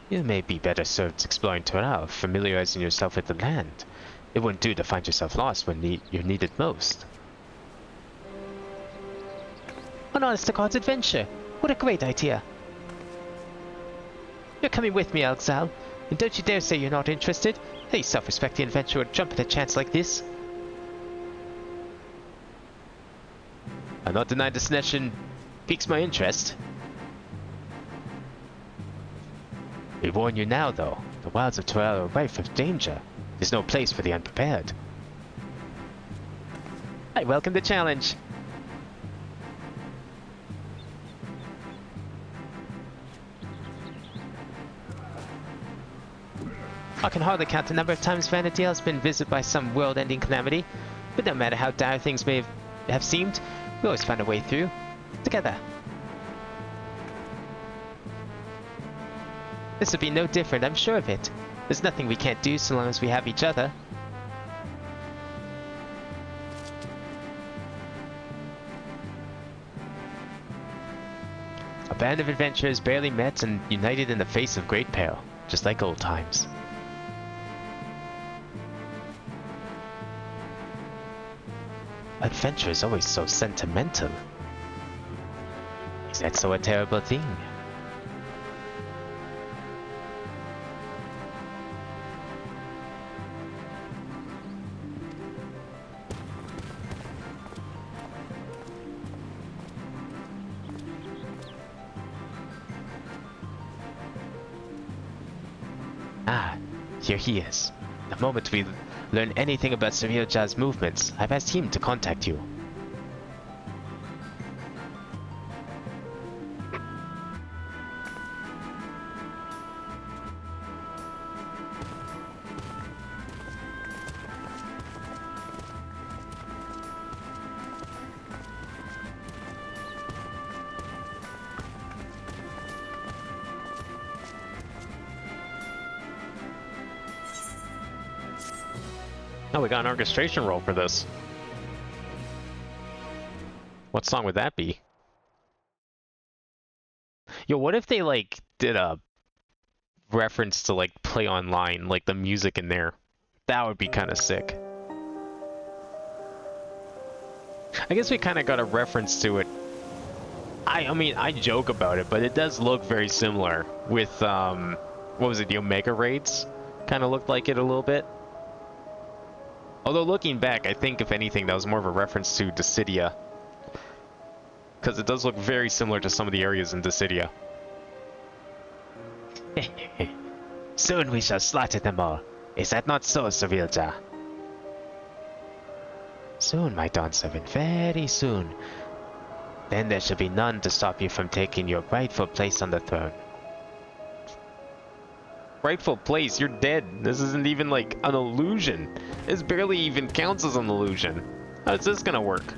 You may be better served exploring Torau, familiarizing yourself with the land. It wouldn't do to find yourself lost when you're needed most. An honest-to-God's adventure! What a great idea! You're coming with me, Alexal, and don't you dare say you're not interested. Any self-respecting adventurer would jump at a chance like this. I'm not denying this nation piques my interest. We warn you now, though. The wilds of Torel are rife with danger. There's no place for the unprepared. I welcome the challenge. I can hardly count the number of times Vanity has been visited by some world-ending calamity, but no matter how dire things may have seemed, we always find a way through, together. This will be no different, I'm sure of it. There's nothing we can't do so long as we have each other. A band of adventurers barely met and united in the face of great peril, just like old times. Adventure is always so sentimental. Is that so a terrible thing? Ah, here he is. The moment we learn anything about Surreal Jazz movements, I've asked him to contact you. Oh, we got an orchestration roll for this. What song would that be? Yo, what if they, like, did a reference to, like, Play Online, like, the music in there? That would be kind of sick. I guess we kind of got a reference to it. I mean, I joke about it, but it does look very similar with, what was it, the Omega Raids? Kind of looked like it a little bit. Although looking back, I think if anything, that was more of a reference to Dissidia. because it does look very similar to some of the areas in Dissidia. Soon we shall slaughter them all. Is that not so, Sevilja? Soon, my Dawn Servant, very soon. Then there shall be none to stop you from taking your rightful place on the throne. Rightful place? You're dead. This isn't even like an illusion. This barely even counts as an illusion. How's this gonna work?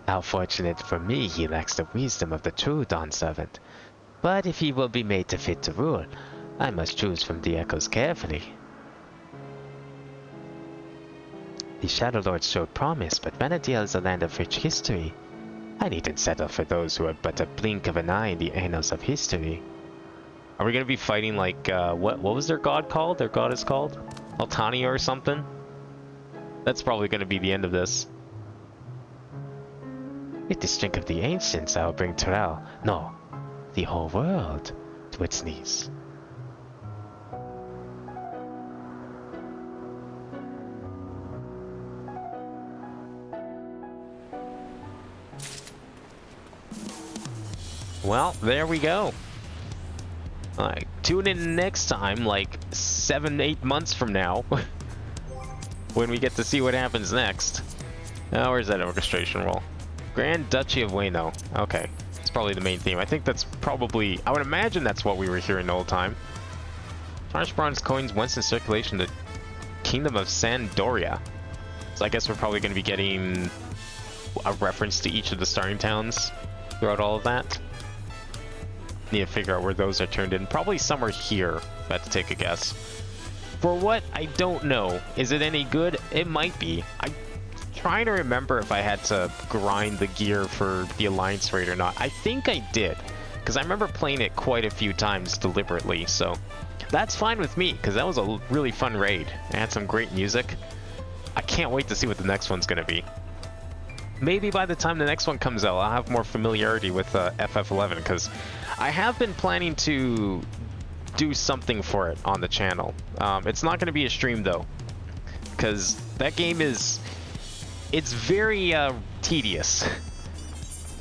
How fortunate for me he lacks the wisdom of the true Dawn Servant. But if he will be made to fit to rule, I must choose from the echoes carefully. The Shadow Lords showed promise, but Vanadiel is a land of rich history. I needn't settle for those who are but a blink of an eye in the annals of history. Are we gonna be fighting like, what was their god called? Their god is called? Altania or something? That's probably gonna be the end of this. With the strength of the ancients, I will bring Terrell, no, the whole world, to its knees. Well, there we go. Alright, tune in next time, like 7-8 months from now, when we get to see what happens next. Now, where's that orchestration roll? Grand Duchy of Wayno. Okay, it's probably the main theme. I think that's probably, I would imagine that's what we were hearing the whole time. Harsh bronze coins once in circulation, the Kingdom of Sandoria. So I guess we're probably going to be getting a reference to each of the starting towns throughout all of that. Need to figure out where those are turned in. Probably somewhere here, if I had to take a guess. For what? I don't know. Is it any good? It might be. I'm trying to remember if I had to grind the gear for the Alliance raid or not. I think I did, because I remember playing it quite a few times deliberately, so that's fine with me, because that was a really fun raid. It had some great music. I can't wait to see what the next one's going to be. Maybe by the time the next one comes out, I'll have more familiarity with FF11, because I have been planning to do something for it on the channel. It's not going to be a stream, though, because that game is... It's very tedious,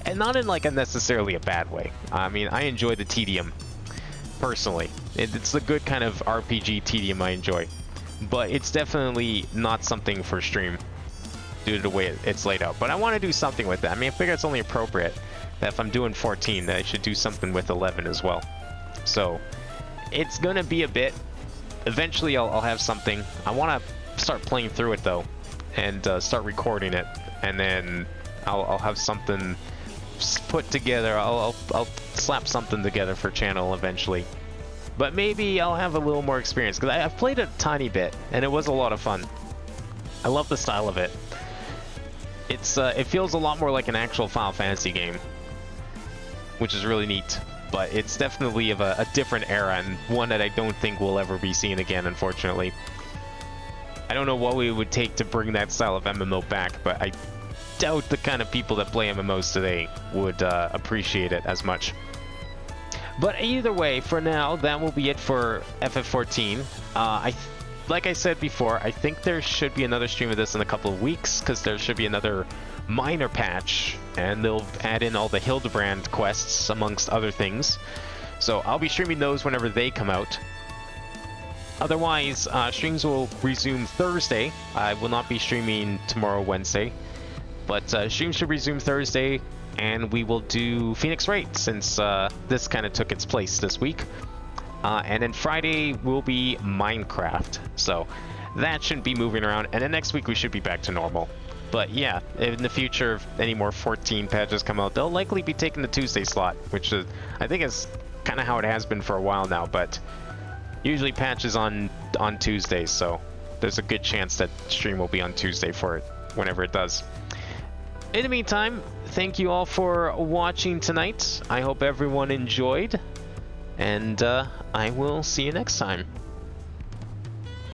and not in like a necessarily a bad way. I mean, I enjoy the tedium, personally. It's the good kind of RPG tedium I enjoy, but it's definitely not something for stream due to the way it's laid out. But I want to do something with that. I mean, I figure it's only appropriate that if I'm doing 14, that I should do something with 11 as well. So it's gonna be a bit. Eventually, I'll have something. I want to start playing through it though, and start recording it, and then I'll have something put together. I'll slap something together for channel eventually, but maybe I'll have a little more experience, because I've played a tiny bit and it was a lot of fun. I love the style of it. It feels a lot more like an actual Final Fantasy game, which is really neat, but it's definitely of a different era, and one that I don't think we'll ever be seeing again, unfortunately. I don't know what we would take to bring that style of MMO back, but I doubt the kind of people that play MMOs today would appreciate it as much. But either way, for now, that will be it for FF14. Like I said before, I think there should be another stream of this in a couple of weeks, because there should be another minor patch, and they'll add in all the Hildebrand quests, amongst other things. So I'll be streaming those whenever they come out. Otherwise, streams will resume Thursday. I will not be streaming tomorrow, Wednesday. But streams should resume Thursday, and we will do Phoenix Wright, since this kind of took its place this week. And then Friday will be Minecraft. So that shouldn't be moving around. And then next week we should be back to normal. But yeah, in the future, if any more 14 patches come out, they'll likely be taking the Tuesday slot, which is, I think is kind of how it has been for a while now. But usually patches on Tuesdays, so there's a good chance that stream will be on Tuesday for it, whenever it does. In the meantime, thank you all for watching tonight. I hope everyone enjoyed, and I will see you next time.